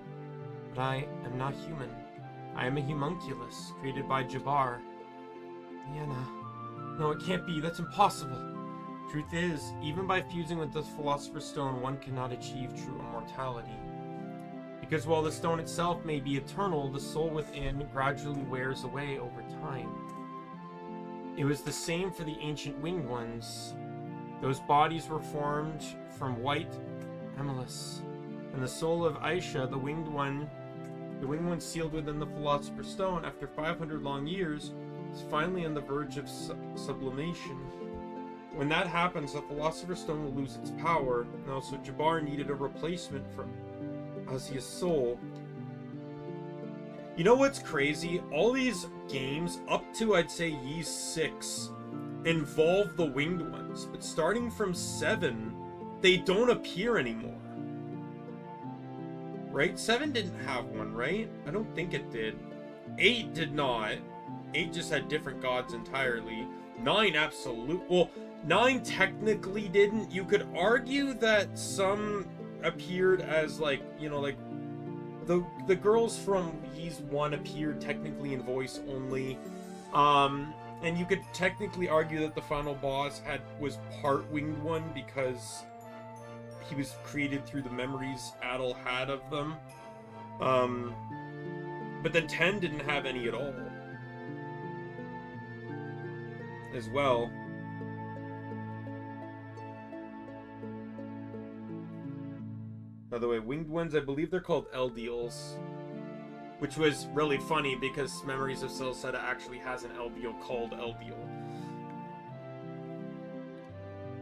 but I am not human. I am a homunculus, created by Jabbar. Yana. No, it can't be. That's impossible. Truth is, even by fusing with the Philosopher's Stone, one cannot achieve true immortality. Because while the stone itself may be eternal, the soul within gradually wears away over time. It was the same for the ancient winged ones. Those bodies were formed from white Emilus, and the soul of Aisha, the winged one sealed within the Philosopher's Stone after 500 long years, is finally on the verge of sublimation. When that happens, the Philosopher's Stone will lose its power, and also Jabbar needed a replacement for Asia's soul. You know what's crazy? All these games, up to I'd say Ys 6, involve the winged ones, but starting from 7, they don't appear anymore. Right? 7 didn't have one, right? I don't think it did. 8 did not. 8 just had different gods entirely. 9 absolutely. Well, 9 technically didn't. You could argue that some appeared as, like, you know, like the girls from Ys 1 appeared technically in voice only. And you could technically argue that the final boss was part winged one because he was created through the memories Adel had of them. But then 10 didn't have any at all as well. By the way, winged ones, I believe they're called Eldeals. which was really funny because Memories of Silseta actually has an LBO called LBO.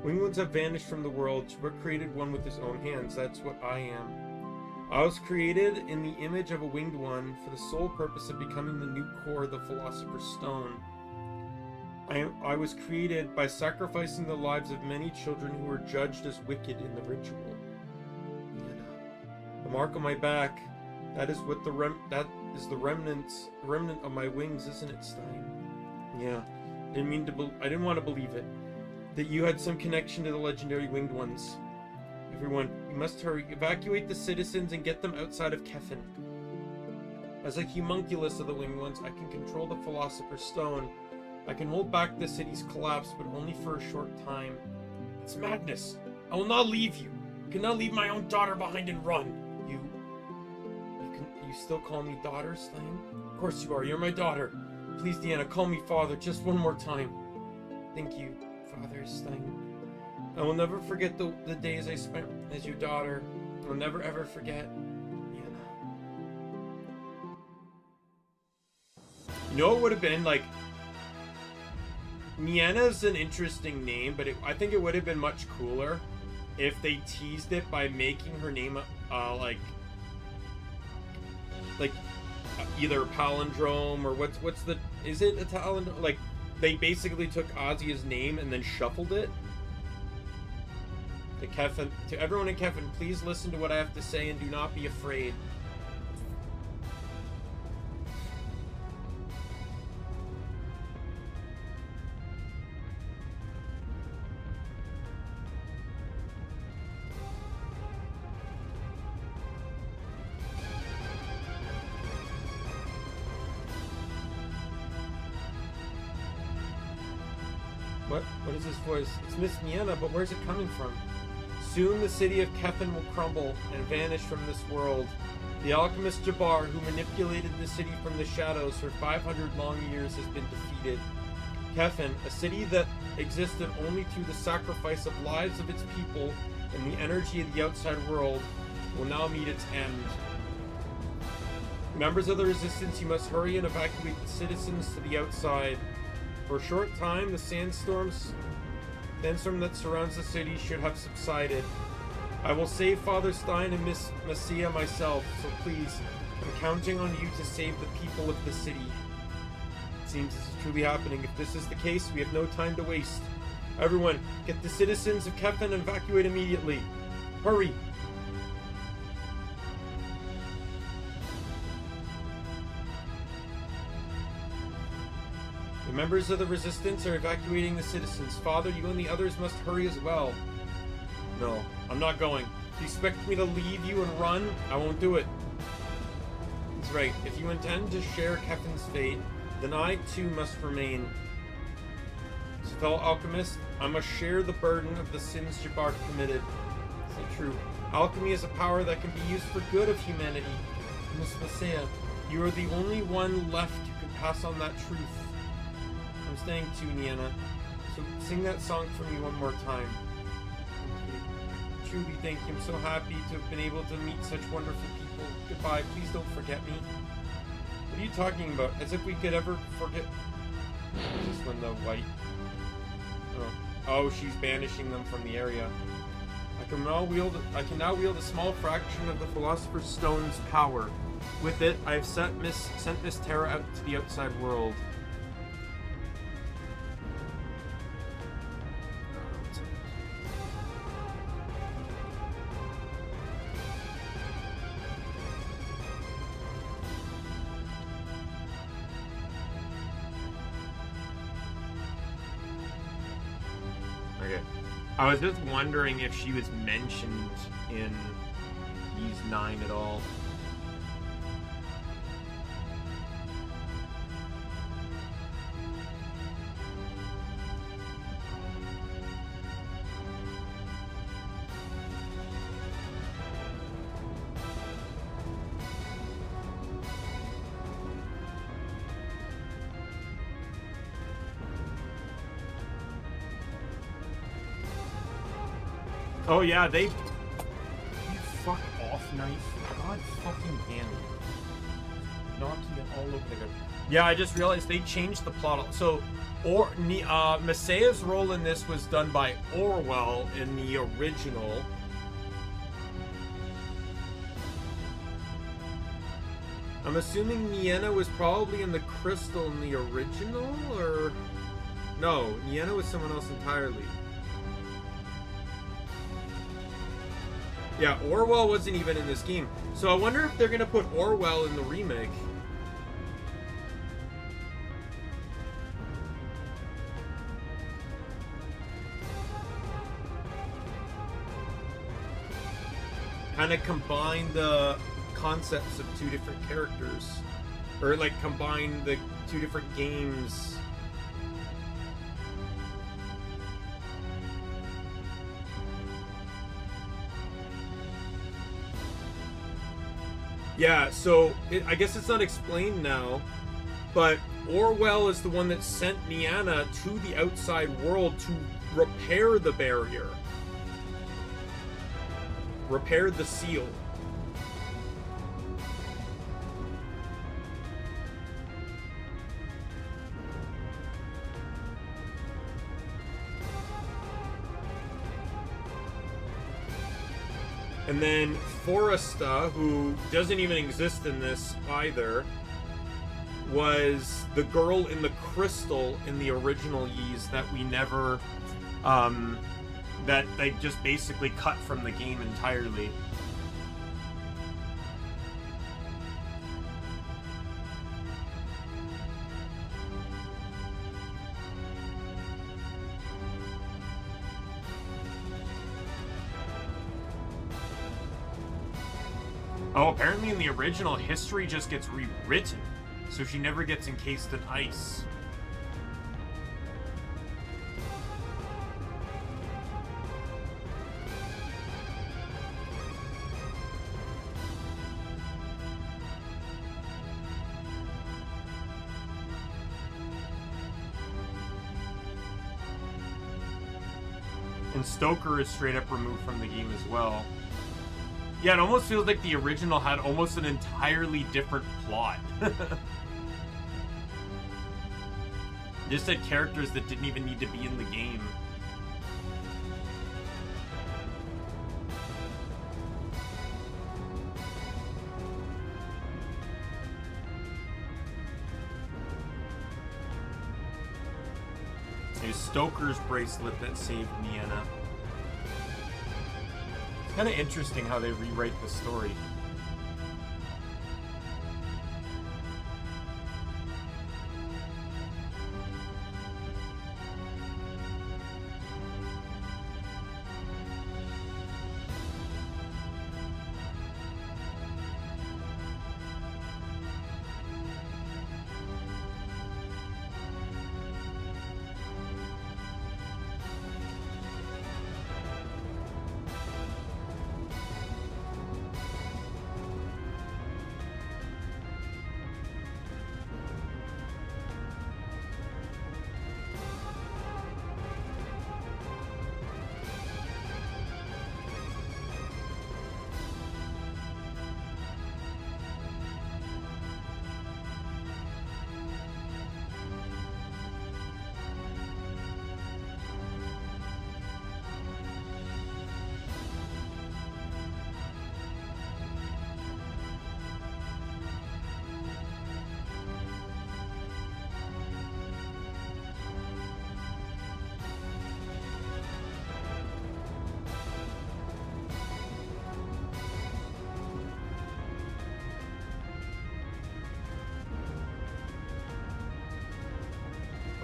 Winged ones have vanished from the world. Jabbar created one with his own hands. That's what I am. I was created in the image of a winged one for the sole purpose of becoming the new core of the Philosopher's Stone. I was created by sacrificing the lives of many children who were judged as wicked in the ritual. The mark on my back, that is what that is the remnant of my wings, isn't it, Stein? Yeah, I didn't want to believe it. That you had some connection to the legendary winged ones. Everyone, you must hurry. Evacuate the citizens and get them outside of Kefin. As a homunculus of the winged ones, I can control the Philosopher's Stone. I can hold back the city's collapse, but only for a short time. It's madness. I will not leave you. I cannot leave my own daughter behind and run. You still call me daughter, Stein? Of course you are. You're my daughter. Please, Deanna, call me father just one more time. Thank you, Father Stein. I will never forget the days I spent as your daughter. I will never ever forget. Deanna. You know what would have been like? Nienna's an interesting name, but I think it would have been much cooler if they teased it by making her name either a palindrome or is it a palindrome? Like they basically took Ozzy's name and then shuffled it. To everyone in Kefin, please listen to what I have to say and do not be afraid. What is this voice? It's Miss Nienna, but where's it coming from? Soon the city of Kefin will crumble and vanish from this world. The alchemist Jabbar, who manipulated the city from the shadows for 500 long years, has been defeated. Kefin, a city that existed only through the sacrifice of lives of its people and the energy of the outside world, will now meet its end. Members of the resistance, you must hurry and evacuate the citizens to the outside. For a short time, the sandstorm that surrounds the city should have subsided. I will save Father Stein and Miss Messia myself, so please, I'm counting on you to save the people of the city. It seems this is truly happening. If this is the case, we have no time to waste. Everyone, get the citizens of Kefin and evacuate immediately. Hurry! The members of the resistance are evacuating the citizens. Father, you and the others must hurry as well. No, I'm not going. If you expect me to leave you and run, I won't do it. That's right. If you intend to share Kefin's fate, then I too must remain. As a fellow alchemist, I must share the burden of the sins Jabbar committed. So true. Alchemy is a power that can be used for good of humanity. Miss Messia, you are the only one left who can pass on that truth. I'm staying too, Nienna. So sing that song for me one more time. Truly thank you. I'm so happy to have been able to meet such wonderful people. Goodbye. Please don't forget me. What are you talking about? As if we could ever forget. Is this one the white? Oh, she's banishing them from the area. I can now wield a small fraction of the Philosopher's Stone's power. With it, I have sent Miss Terra out to the outside world. Okay. I was just wondering if she was mentioned in Ys 9 at all. Oh yeah, they... You fuck off, knife. God fucking damn it. naughty and all over the good. Yeah, I just realized they changed the plot. So, Masaya's role in this was done by Orwell in the original. I'm assuming Nienna was probably in the crystal in the original, or... No, Nienna was someone else entirely. Yeah, Orwell wasn't even in this game. So I wonder if they're going to put Orwell in the remake. Kind of combine the concepts of two different characters. Or like combine the two different games. Yeah, so I guess it's not explained now, but Orwell is the one that sent Nienna to the outside world to repair the barrier. Repair the seal. And then Foresta, who doesn't even exist in this either, was the girl in the crystal in the original Ys that we never, that they just basically cut from the game entirely. Oh, apparently in the original, history just gets rewritten, so she never gets encased in ice. And Stoker is straight up removed from the game as well. Yeah, it almost feels like the original had almost an entirely different plot. Just had characters that didn't even need to be in the game. There's Stoker's bracelet that saved Nienna. Kind of interesting how they rewrite the story.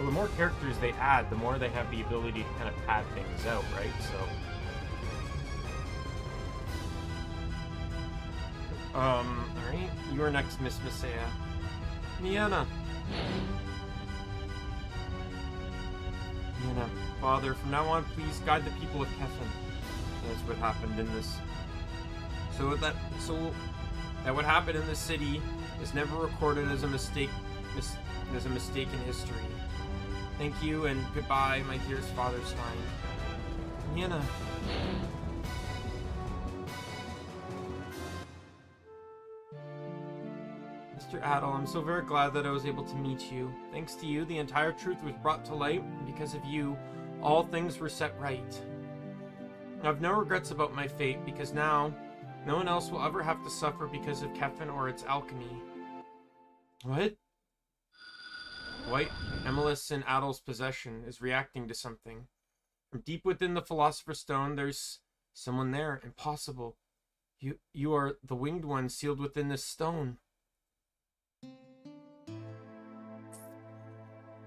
Well, the more characters they add, the more they have the ability to kind of pad things out, right? So... alright. You're next, Miss Masaya. Nienna. Nienna. Father, from now on, please guide the people of Kefin. That's what happened in this. So that what happened in this city is never recorded as a mistake, as a mistake in history. Thank you and goodbye, my dearest Father Stein. Nienna. Master Adel, I'm so very glad that I was able to meet you. Thanks to you, the entire truth was brought to light, and because of you, all things were set right. I have no regrets about my fate, because now, no one else will ever have to suffer because of Kefin or its alchemy. What? White Emilus in Adel's possession is reacting to something. From deep within the Philosopher's Stone, there's someone there. Impossible. You are the winged one sealed within this stone.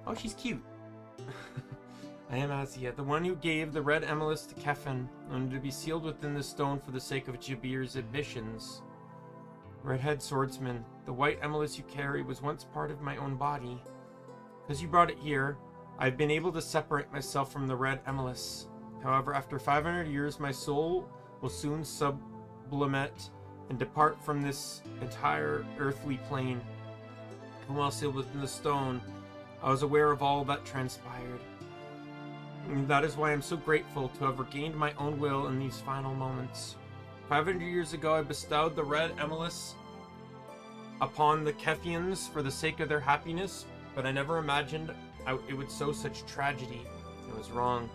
Oh, she's cute. I am Azia, the one who gave the red Emilus to Kefin, only to be sealed within the stone for the sake of Jabir's ambitions. Redhead swordsman, the white Emilus you carry was once part of my own body. Because you brought it here, I've been able to separate myself from the red Emilus. However, after 500 years, my soul will soon sublimate and depart from this entire earthly plane. And while sealed within the stone, I was aware of all that transpired. And that is why I'm so grateful to have regained my own will in these final moments. 500 years ago, I bestowed the red Emilus upon the Kefians for the sake of their happiness, but I never imagined it would sow such tragedy. I was wrong.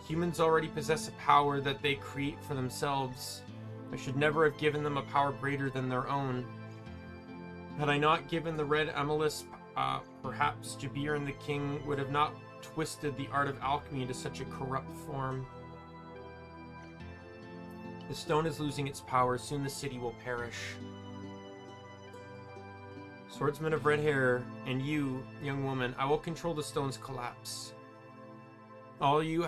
Humans already possess a power that they create for themselves. I should never have given them a power greater than their own. Had I not given the red Emilus, perhaps Jabir and the king would have not twisted the art of alchemy into such a corrupt form. The stone is losing its power. Soon the city will perish. Swordsman of red hair, and you, young woman, I will control the stone's collapse. You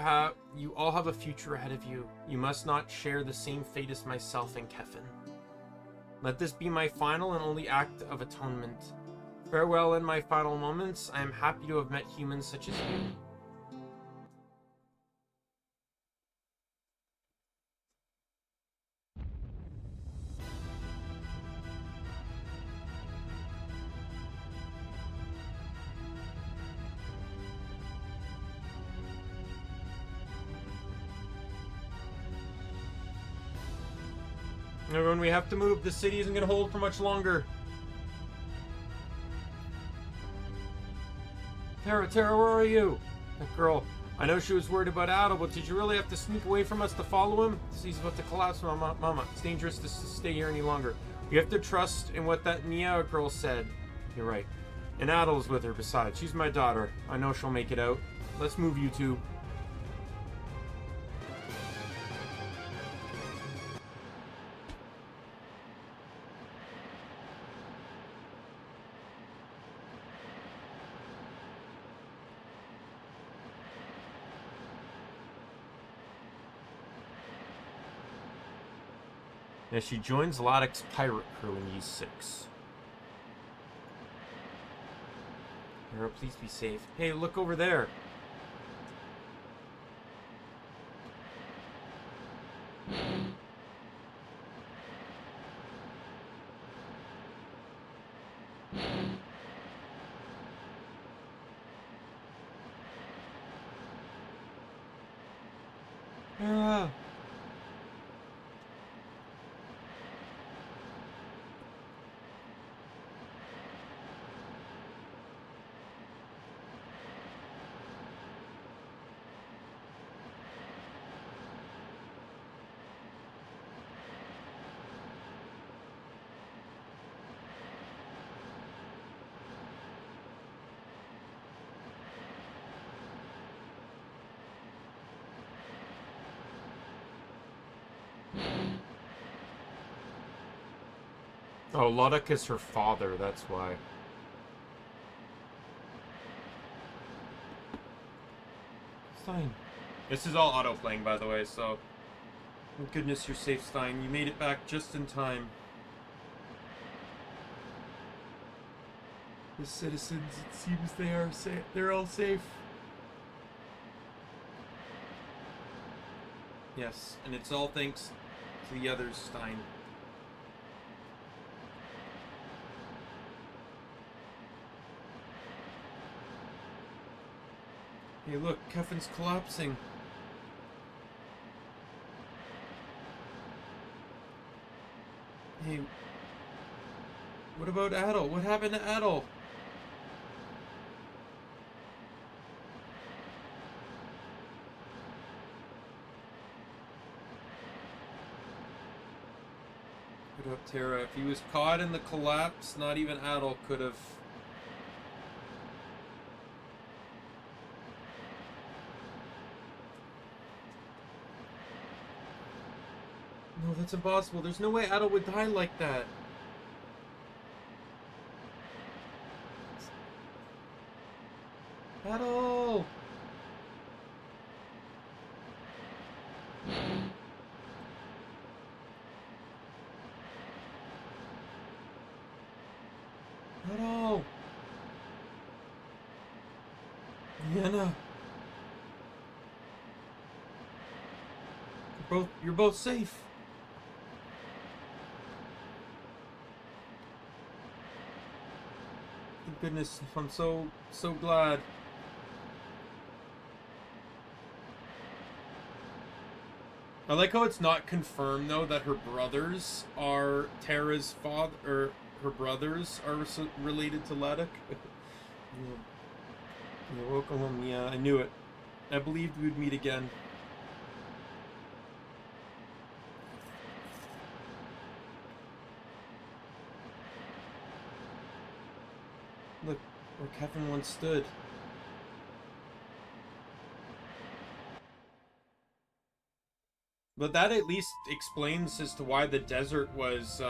all have a future ahead of you. You must not share the same fate as myself and Kefin. Let this be my final and only act of atonement. Farewell in my final moments. I am happy to have met humans such as you. Everyone, we have to move. The city isn't going to hold for much longer. Tara, where are you? That girl. I know she was worried about Adel, but did you really have to sneak away from us to follow him? He's about to collapse, Mama. It's dangerous to stay here any longer. You have to trust in what that Nia girl said. You're right. And Adel's with her, besides. She's my daughter. I know she'll make it out. Let's move, you two. As she joins Laddick's pirate crew in E6. Hera, please be safe. Hey, look over there. Hera. Oh, Laddick is her father, that's why. Stein. This is all auto-playing, by the way, so... Thank goodness you're safe, Stein. You made it back just in time. The citizens, it seems they are safe. They're all safe. Yes, and it's all thanks to the others, Stein. Hey, look, Kefin's collapsing. Hey, What about Adel? What happened to Adel? What up, Terra? If he was caught in the collapse, not even Adel could have... No, that's impossible. There's no way Adel would die like that. Adel! Adel! Vienna! You're both safe. Thank goodness, I'm so glad. I like how it's not confirmed though that her brothers are Terra's father, or her brothers are related to Ladok. You're welcome. Yeah, I knew it. I believed we'd meet again. Look, where Kefin once stood. But that at least explains as to why the desert was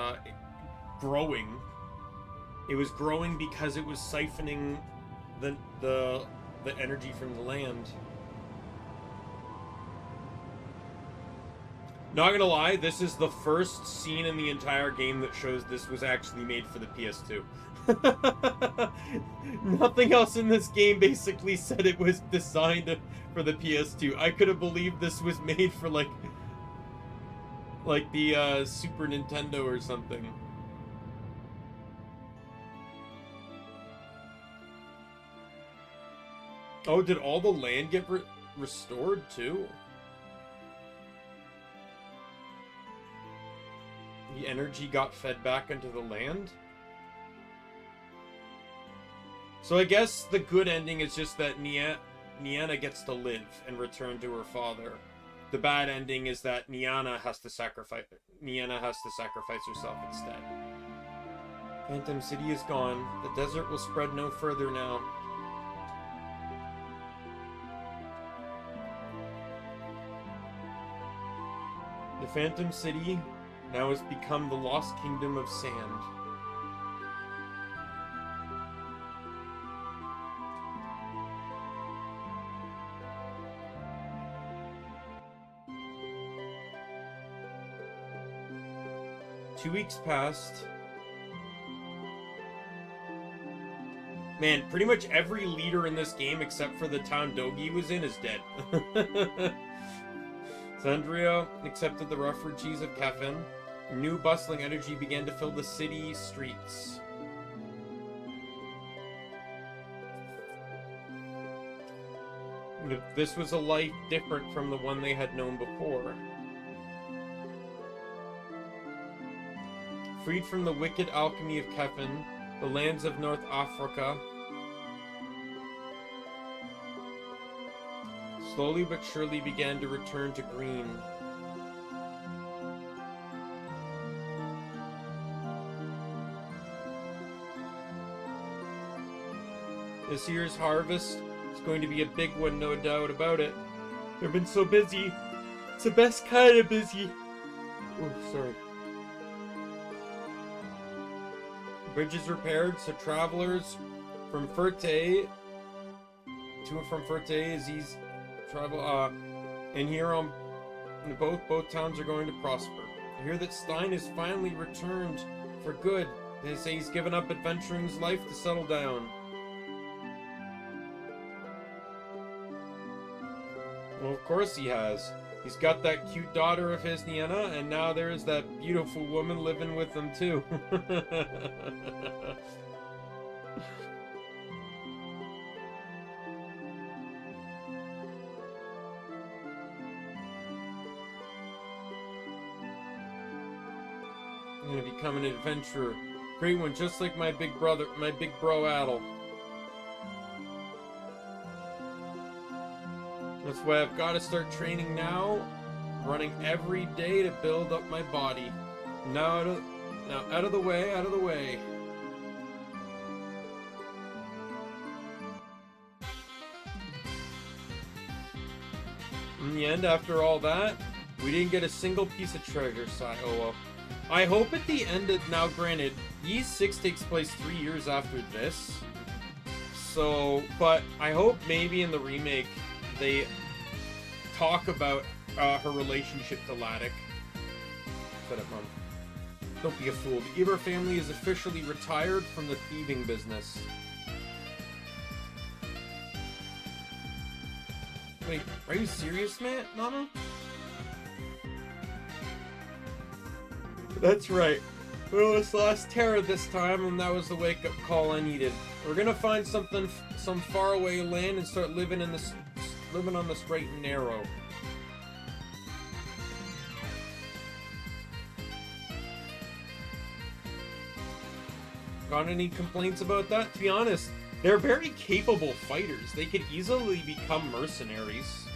growing. It was growing because it was siphoning the energy from the land. Not gonna lie, this is the first scene in the entire game that shows this was actually made for the PS2. Nothing else in this game basically said it was designed for the PS2. I could have believed this was made for like the Super Nintendo or something. Oh, did all the land get restored too? The energy got fed back into the land? So I guess the good ending is just that Niana gets to live and return to her father. The bad ending is that Niana has to sacrifice herself instead. Phantom City is gone. The desert will spread no further now. The Phantom City now has become the lost kingdom of sand. Two weeks passed. Man, pretty much every leader in this game except for the town Dogi was in is dead. Sandria accepted the refugees of Kefin. New bustling energy began to fill the city streets. This was a life different from the one they had known before. Freed from the wicked alchemy of Kefin, the lands of North Africa slowly but surely began to return to green. This year's harvest is going to be a big one, no doubt about it. They've been so busy. It's the best kind of busy. Oh, sorry. Bridges repaired so travelers from Ferte to and from Ferte as these travel and here on both towns are going to prosper. I hear that Stein has finally returned for good. They say he's given up adventuring his life to settle down. Well, of course he has. He's got that cute daughter of his, Niana, and now there's that beautiful woman living with him too. I'm gonna become an adventurer. Great one, just like my big bro Adel. That's why I've got to start training now, running every day to build up my body. Now out of the way, out of the way. In the end, after all that, we didn't get a single piece of treasure, oh well. I hope at the end of, now granted, Ys 6 takes place 3 years after this. So, but I hope maybe in the remake, they talk about her relationship to Laddick. Shut up, Mom. Don't be a fool. The Eber family is officially retired from the thieving business. Wait, are you serious, Mama? That's right. We almost lost Terra this time, and that was the wake-up call I needed. We're gonna find some faraway land and start living on the straight and narrow. Got any complaints about that? To be honest, they're very capable fighters. They could easily become mercenaries.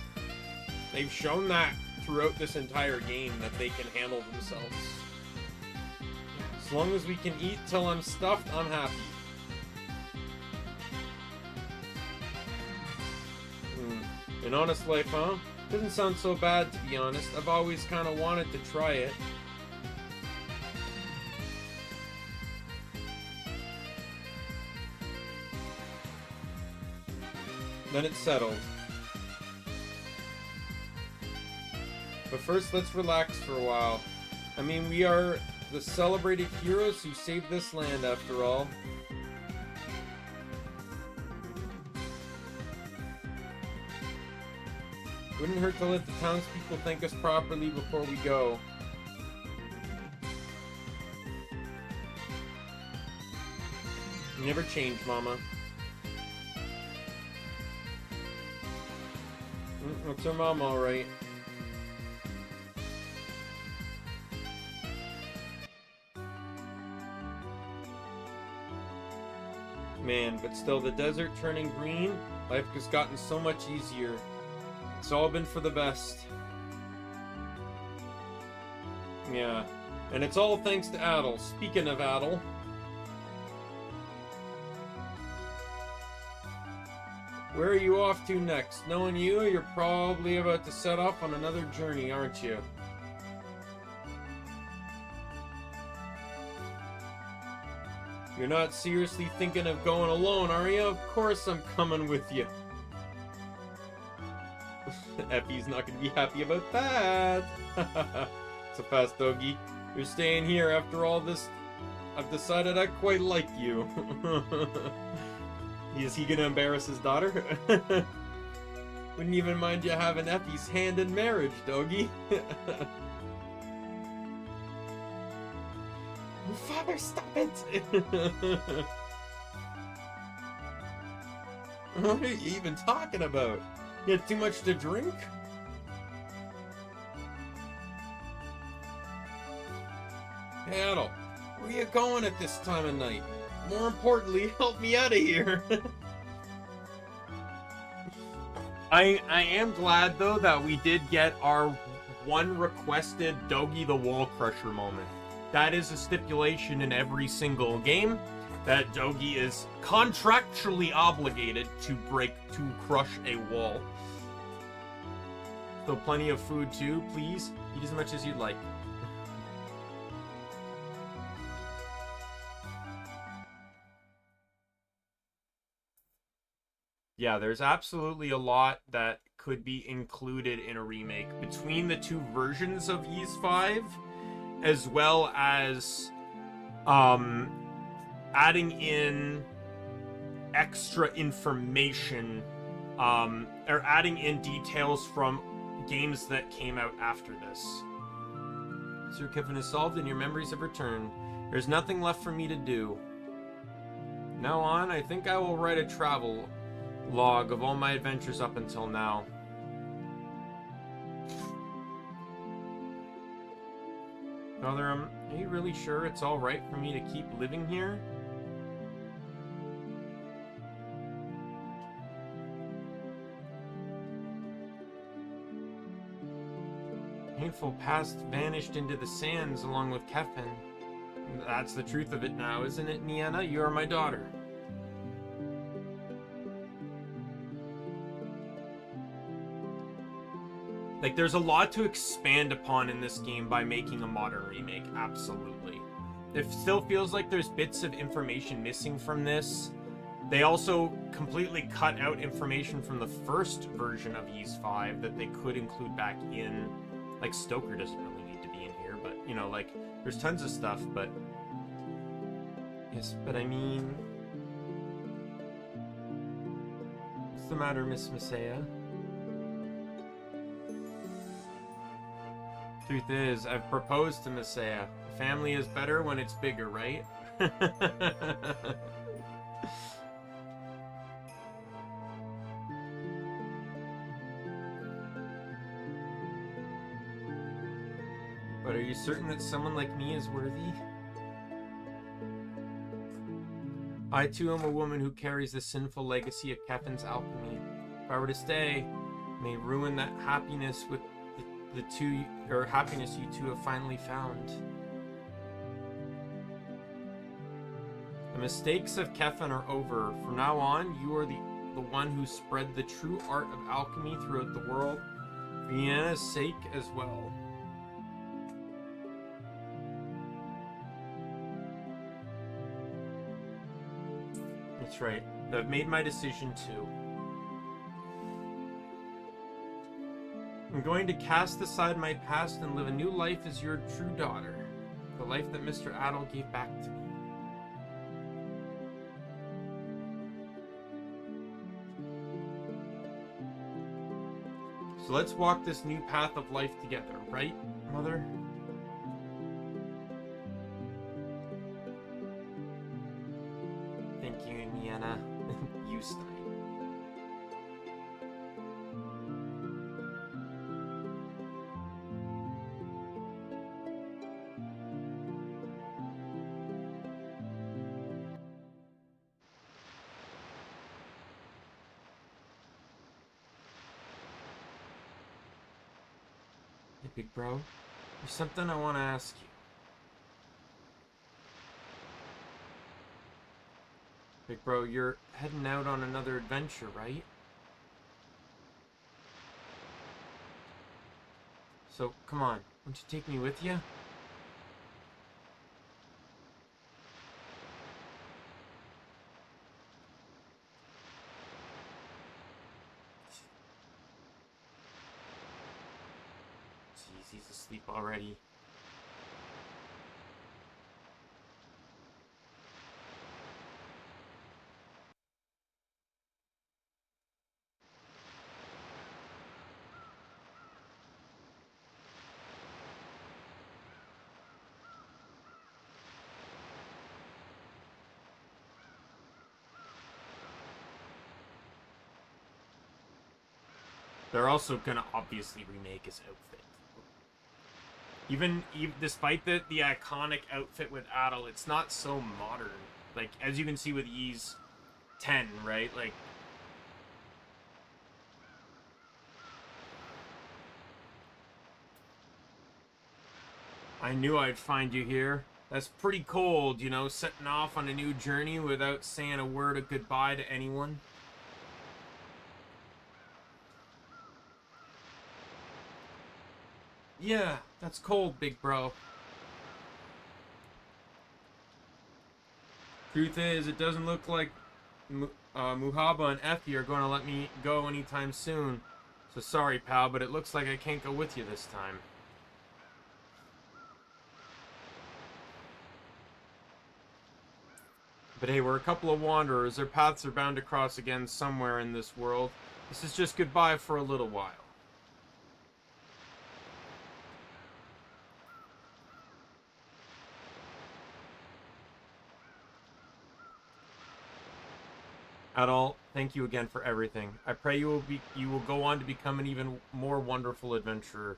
They've shown that throughout this entire game, that they can handle themselves. As long as we can eat till I'm stuffed, I'm happy. In honest life, huh? Doesn't sound so bad, to be honest. I've always kind of wanted to try it. Then it's settled. But first, let's relax for a while. I mean, we are the celebrated heroes who saved this land, after all. Wouldn't hurt to let the townspeople thank us properly before we go. You never change, Mama. That's her mom, alright. Man, but still, the desert turning green, life has gotten so much easier. It's all been for the best. Yeah, and it's all thanks to Adel. Speaking of Adel, where are you off to next? Knowing you, you're probably about to set off on another journey, aren't you? You're not seriously thinking of going alone, are you? Of course I'm coming with you. Effie's not going to be happy about that. So fast, doggy. You're staying here after all this. I've decided I quite like you. Is he gonna embarrass his daughter? Wouldn't even mind you having Effie's hand in marriage, doggy. Father, stop it! What are you even talking about? You had too much to drink? Hey, Adel, where are you going at this time of night? More importantly, help me out of here. I am glad, though, that we did get our one requested Dogi the Wall Crusher moment. That is a stipulation in every single game, that Dogi is contractually obligated to crush a wall. So plenty of food, too. Please, eat as much as you'd like. Yeah, there's absolutely a lot that could be included in a remake between the two versions of Ys 5, as well as adding in extra information, or adding in details from games that came out after this. Sir Kefin is solved and your memories have returned. There's nothing left for me to do. Now on, I think I will write a travel log of all my adventures up until now. Father, are you really sure it's all right for me to keep living here? Painful past vanished into the sands along with Kefin. That's the truth of it now, isn't it, Nienna? You are my daughter. Like, there's a lot to expand upon in this game by making a modern remake, absolutely. It still feels like there's bits of information missing from this. They also completely cut out information from the first version of Ys 5 that they could include back in. Like, Stoker doesn't really need to be in here, but, you know, like, there's tons of stuff, but... Yes, but I mean... What's the matter, Miss Masaya? Truth is, I've proposed to Masaya. Family is better when it's bigger, right? But are you certain that someone like me is worthy? I too am a woman who carries the sinful legacy of Kefin's alchemy. If I were to stay, may ruin that happiness with the two, or happiness you two have finally found. The mistakes of Kefin are over. From now on, you are the one who spread the true art of alchemy throughout the world, for Nienna's sake as well. That's right. I've made my decision too. I'm going to cast aside my past and live a new life as your true daughter. The life that Mr. Adel gave back to me. So let's walk this new path of life together, right, Mother? Thank you, Nienna. Eustein. Hey, big bro. There's something I want to ask you. Big bro, you're heading out on another adventure, right? So, come on. Won't you take me with you? Jeez, he's asleep already. They're also gonna obviously remake his outfit. Even despite the iconic outfit with Adel, it's not so modern. Like, as you can see with Ys 10, right? Like, I knew I'd find you here. That's pretty cold, you know, setting off on a new journey without saying a word of goodbye to anyone. Yeah, that's cold, big bro. Truth is, it doesn't look like Muhaba and Effie are going to let me go anytime soon. So sorry, pal, but it looks like I can't go with you this time. But hey, we're a couple of wanderers. Our paths are bound to cross again somewhere in this world. This is just goodbye for a little while. Adol, thank you again for everything. I pray you will go on to become an even more wonderful adventurer.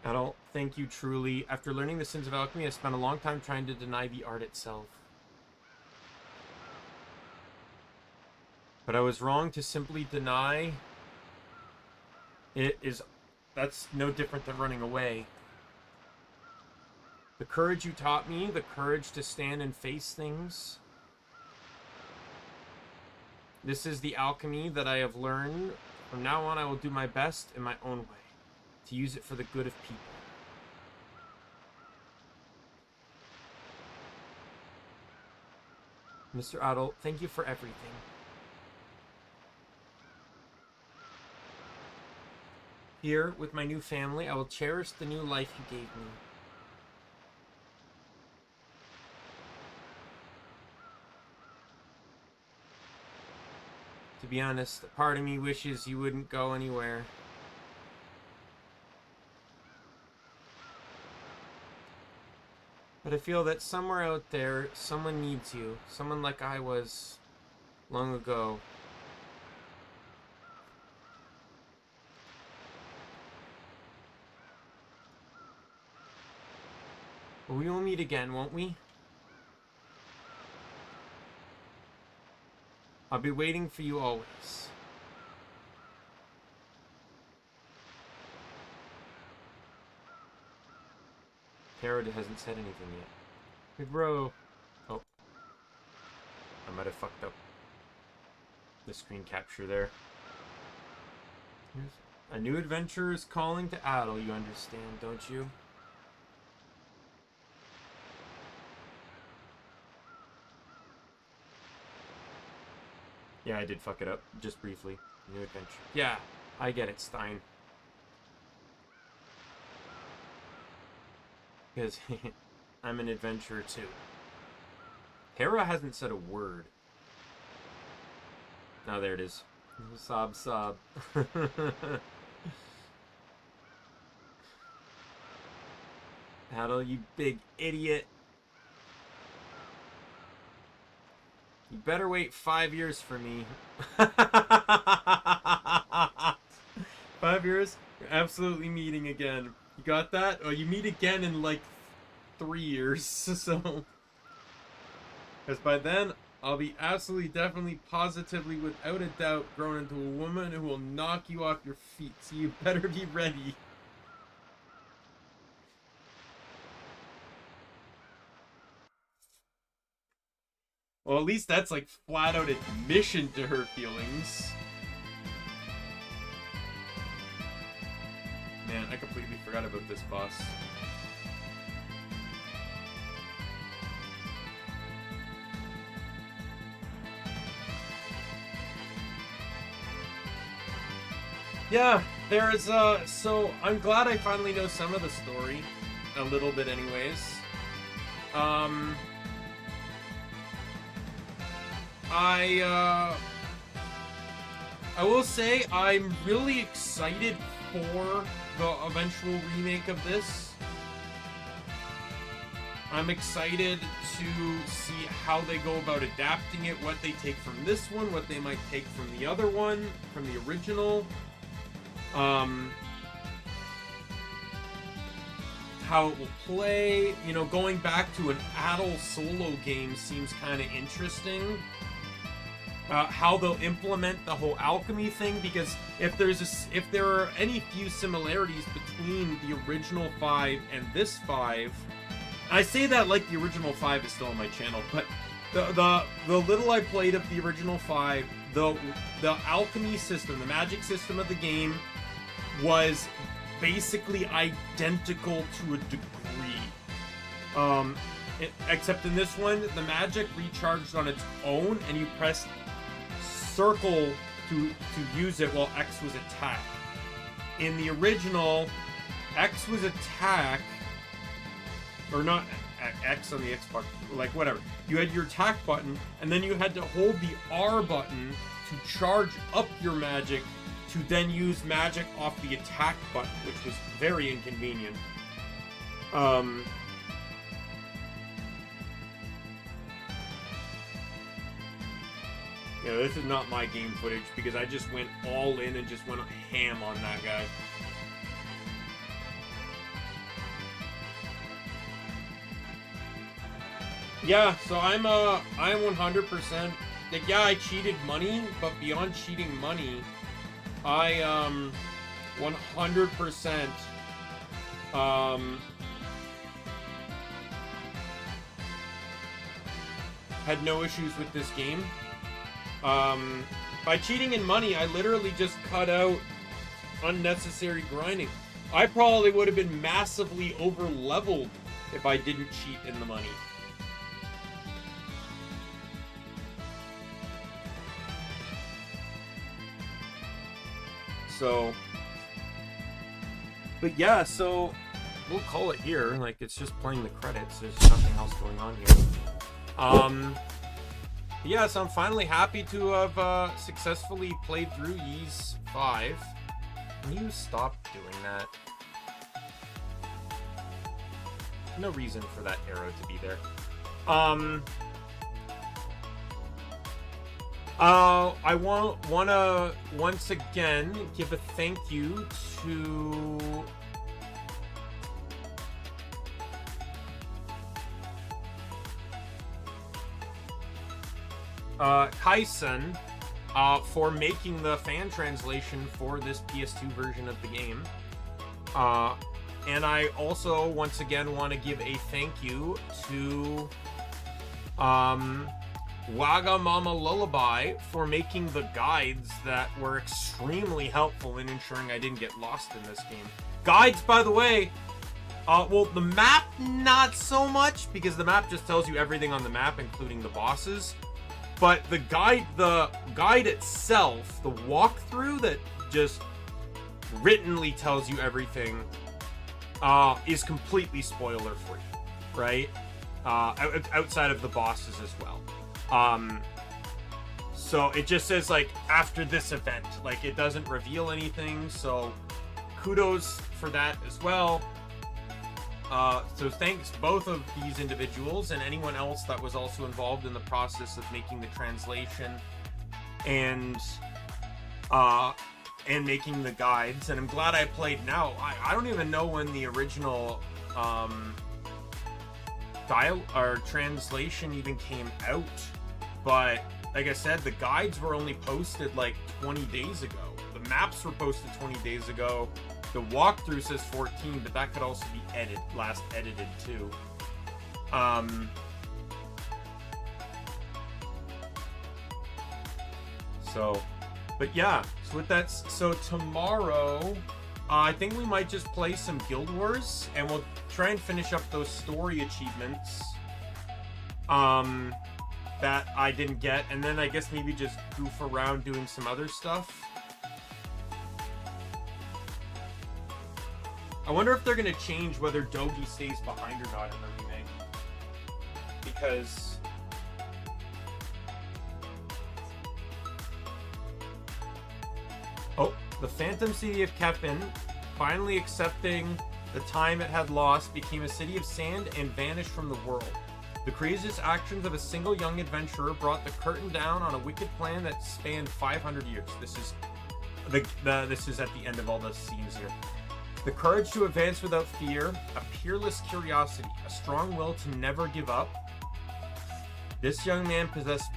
Adult, thank you truly. After learning the sins of alchemy, I spent a long time trying to deny the art itself. But I was wrong to simply deny it is... That's no different than running away. The courage you taught me, the courage to stand and face things. This is the alchemy that I have learned. From now on, I will do my best in my own way, to use it for the good of people. Mr. Adult, thank you for everything. Here, with my new family, I will cherish the new life you gave me. To be honest, a part of me wishes you wouldn't go anywhere. But I feel that somewhere out there, someone needs you. Someone like I was long ago. We will meet again, won't we? I'll be waiting for you always. Tara hasn't said anything yet. Hey, bro. Oh. I might have fucked up the screen capture there. A new adventure is calling to Adel, you understand, don't you? Yeah, I did fuck it up, just briefly. New adventure. Yeah, I get it, Stein. Because I'm an adventurer too. Hera hasn't said a word. Oh, there it is. Sob, sob. Adel, you big idiot. You better wait 5 years for me. 5 years? You're absolutely meeting again. You got that? Oh, you meet again in like 3 years. So, because by then, I'll be absolutely, definitely, positively, without a doubt, grown into a woman who will knock you off your feet. So you better be ready. Well, at least that's like flat out admission to her feelings. Man, I completely forgot about this boss. Yeah, there's so I'm glad I finally know some of the story. A little bit anyways. I will say I'm really excited for the eventual remake of this. I'm excited to see how they go about adapting it, what they take from this one, what they might take from the other one, from the original. How it will play. You know, going back to an adult solo game seems kind of interesting. How they'll implement the whole alchemy thing, because if there are any few similarities between the original 5 and this 5, I say that like the original 5 is still on my channel, but the little I played of the original 5, the alchemy system, the magic system of the game was basically identical to a degree. Except in this one, the magic recharged on its own, and you pressed circle to use it while X was attack. In the original, X was attack, or not X on the Xbox, like whatever. You had your attack button, and then you had to hold the R button to charge up your magic to then use magic off the attack button, which was very inconvenient. Yeah, this is not my game footage because I just went all in and just went ham on that guy. Yeah, so I'm 100%. Like, yeah, I cheated money, but beyond cheating money, I 100% had no issues with this game. By cheating in money, I literally just cut out unnecessary grinding. I probably would have been massively over-leveled if I didn't cheat in the money. So, but yeah, so we'll call it here. Like, it's just playing the credits. There's nothing else going on here. Yeah, so I'm finally happy to have successfully played through Ys 5. Can you stop doing that? No reason for that arrow to be there. I wanna once again give a thank you to Kaisaan for making the fan translation for this PS2 version of the game. And I also once again want to give a thank you to Wagamama Lullaby for making the guides that were extremely helpful in ensuring I didn't get lost in this game. Guides, by the way, well, the map, not so much, because the map just tells you everything on the map, including the bosses. But the guide itself, the walkthrough that just writtenly tells you everything, is completely spoiler-free, right? Outside of the bosses as well. So it just says, like, after this event. Like, it doesn't reveal anything, so kudos for that as well. So thanks both of these individuals and anyone else that was also involved in the process of making the translation and making the guides. And I'm glad I played now. I don't even know when the original translation even came out, but like I said, the guides were only posted like 20 days ago. The maps were posted 20 days ago. The walkthrough says 14, but that could also be last edited too. So, but yeah, so with that, so tomorrow, I think we might just play some Guild Wars, and we'll try and finish up those story achievements that I didn't get, and then I guess maybe just goof around doing some other stuff. I wonder if they're going to change whether Dogi stays behind or not in the remake. Because the Phantom City of Kefin, finally accepting the time it had lost, became a city of sand and vanished from the world. The courageous actions of a single young adventurer brought the curtain down on a wicked plan that spanned 500 years. This is this is at the end of all the scenes here. The courage to advance without fear, a peerless curiosity, a strong will to never give up. This young man possessed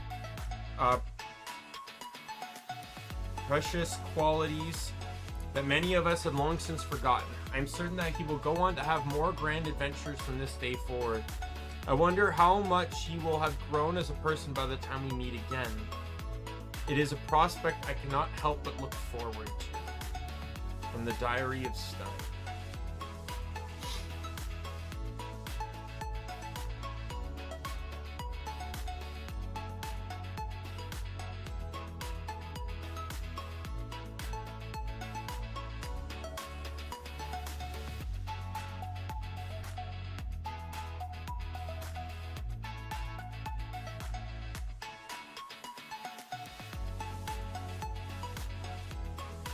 precious qualities that many of us had long since forgotten. I'm certain that he will go on to have more grand adventures from this day forward. I wonder how much he will have grown as a person by the time we meet again. It is a prospect I cannot help but look forward to. From the Diary of Stein.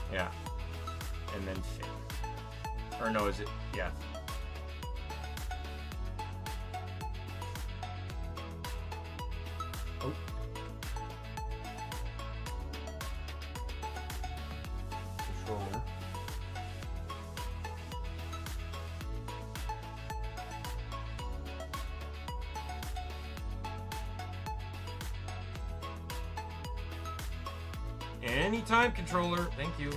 Yeah. And then Finn. Or no, is it? Yeah. Oh. Controller. Anytime, controller. Thank you.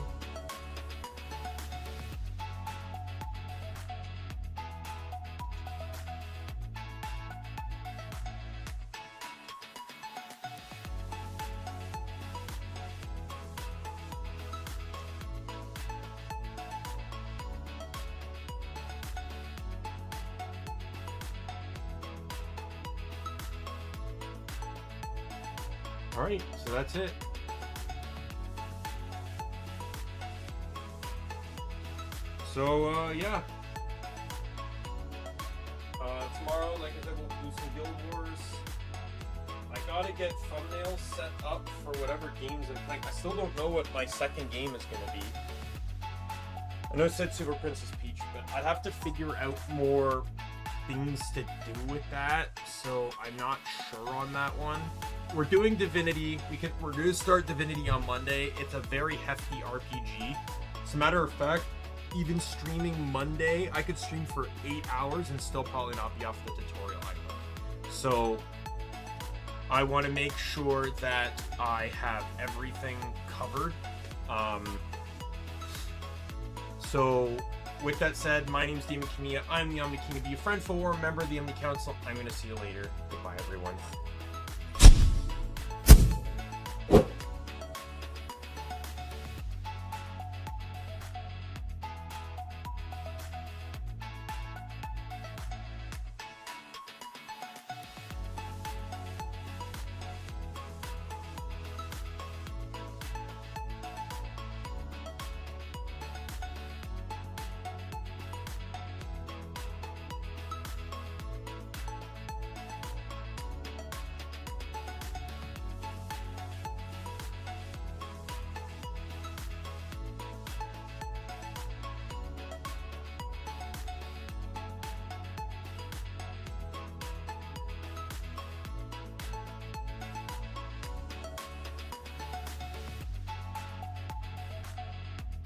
Alright, so that's it. So, yeah. Tomorrow, like I said, we'll do some Guild Wars. I gotta get thumbnails set up for whatever games. Like, I still don't know what my second game is gonna be. I know it said Super Princess Peach, but I'd have to figure out more things to do with that, so I'm not sure on that one. We're doing Divinity. We're going to start Divinity on Monday. It's a very hefty RPG. As a matter of fact, even streaming Monday, I could stream for 8 hours and still probably not be off the tutorial I love. So I want to make sure that I have everything covered. So with that said, my name's Daimien Kamiya. I'm the Omni King. Be a friend, follower, member of the Omni Council. I'm going to see you later. Goodbye, everyone.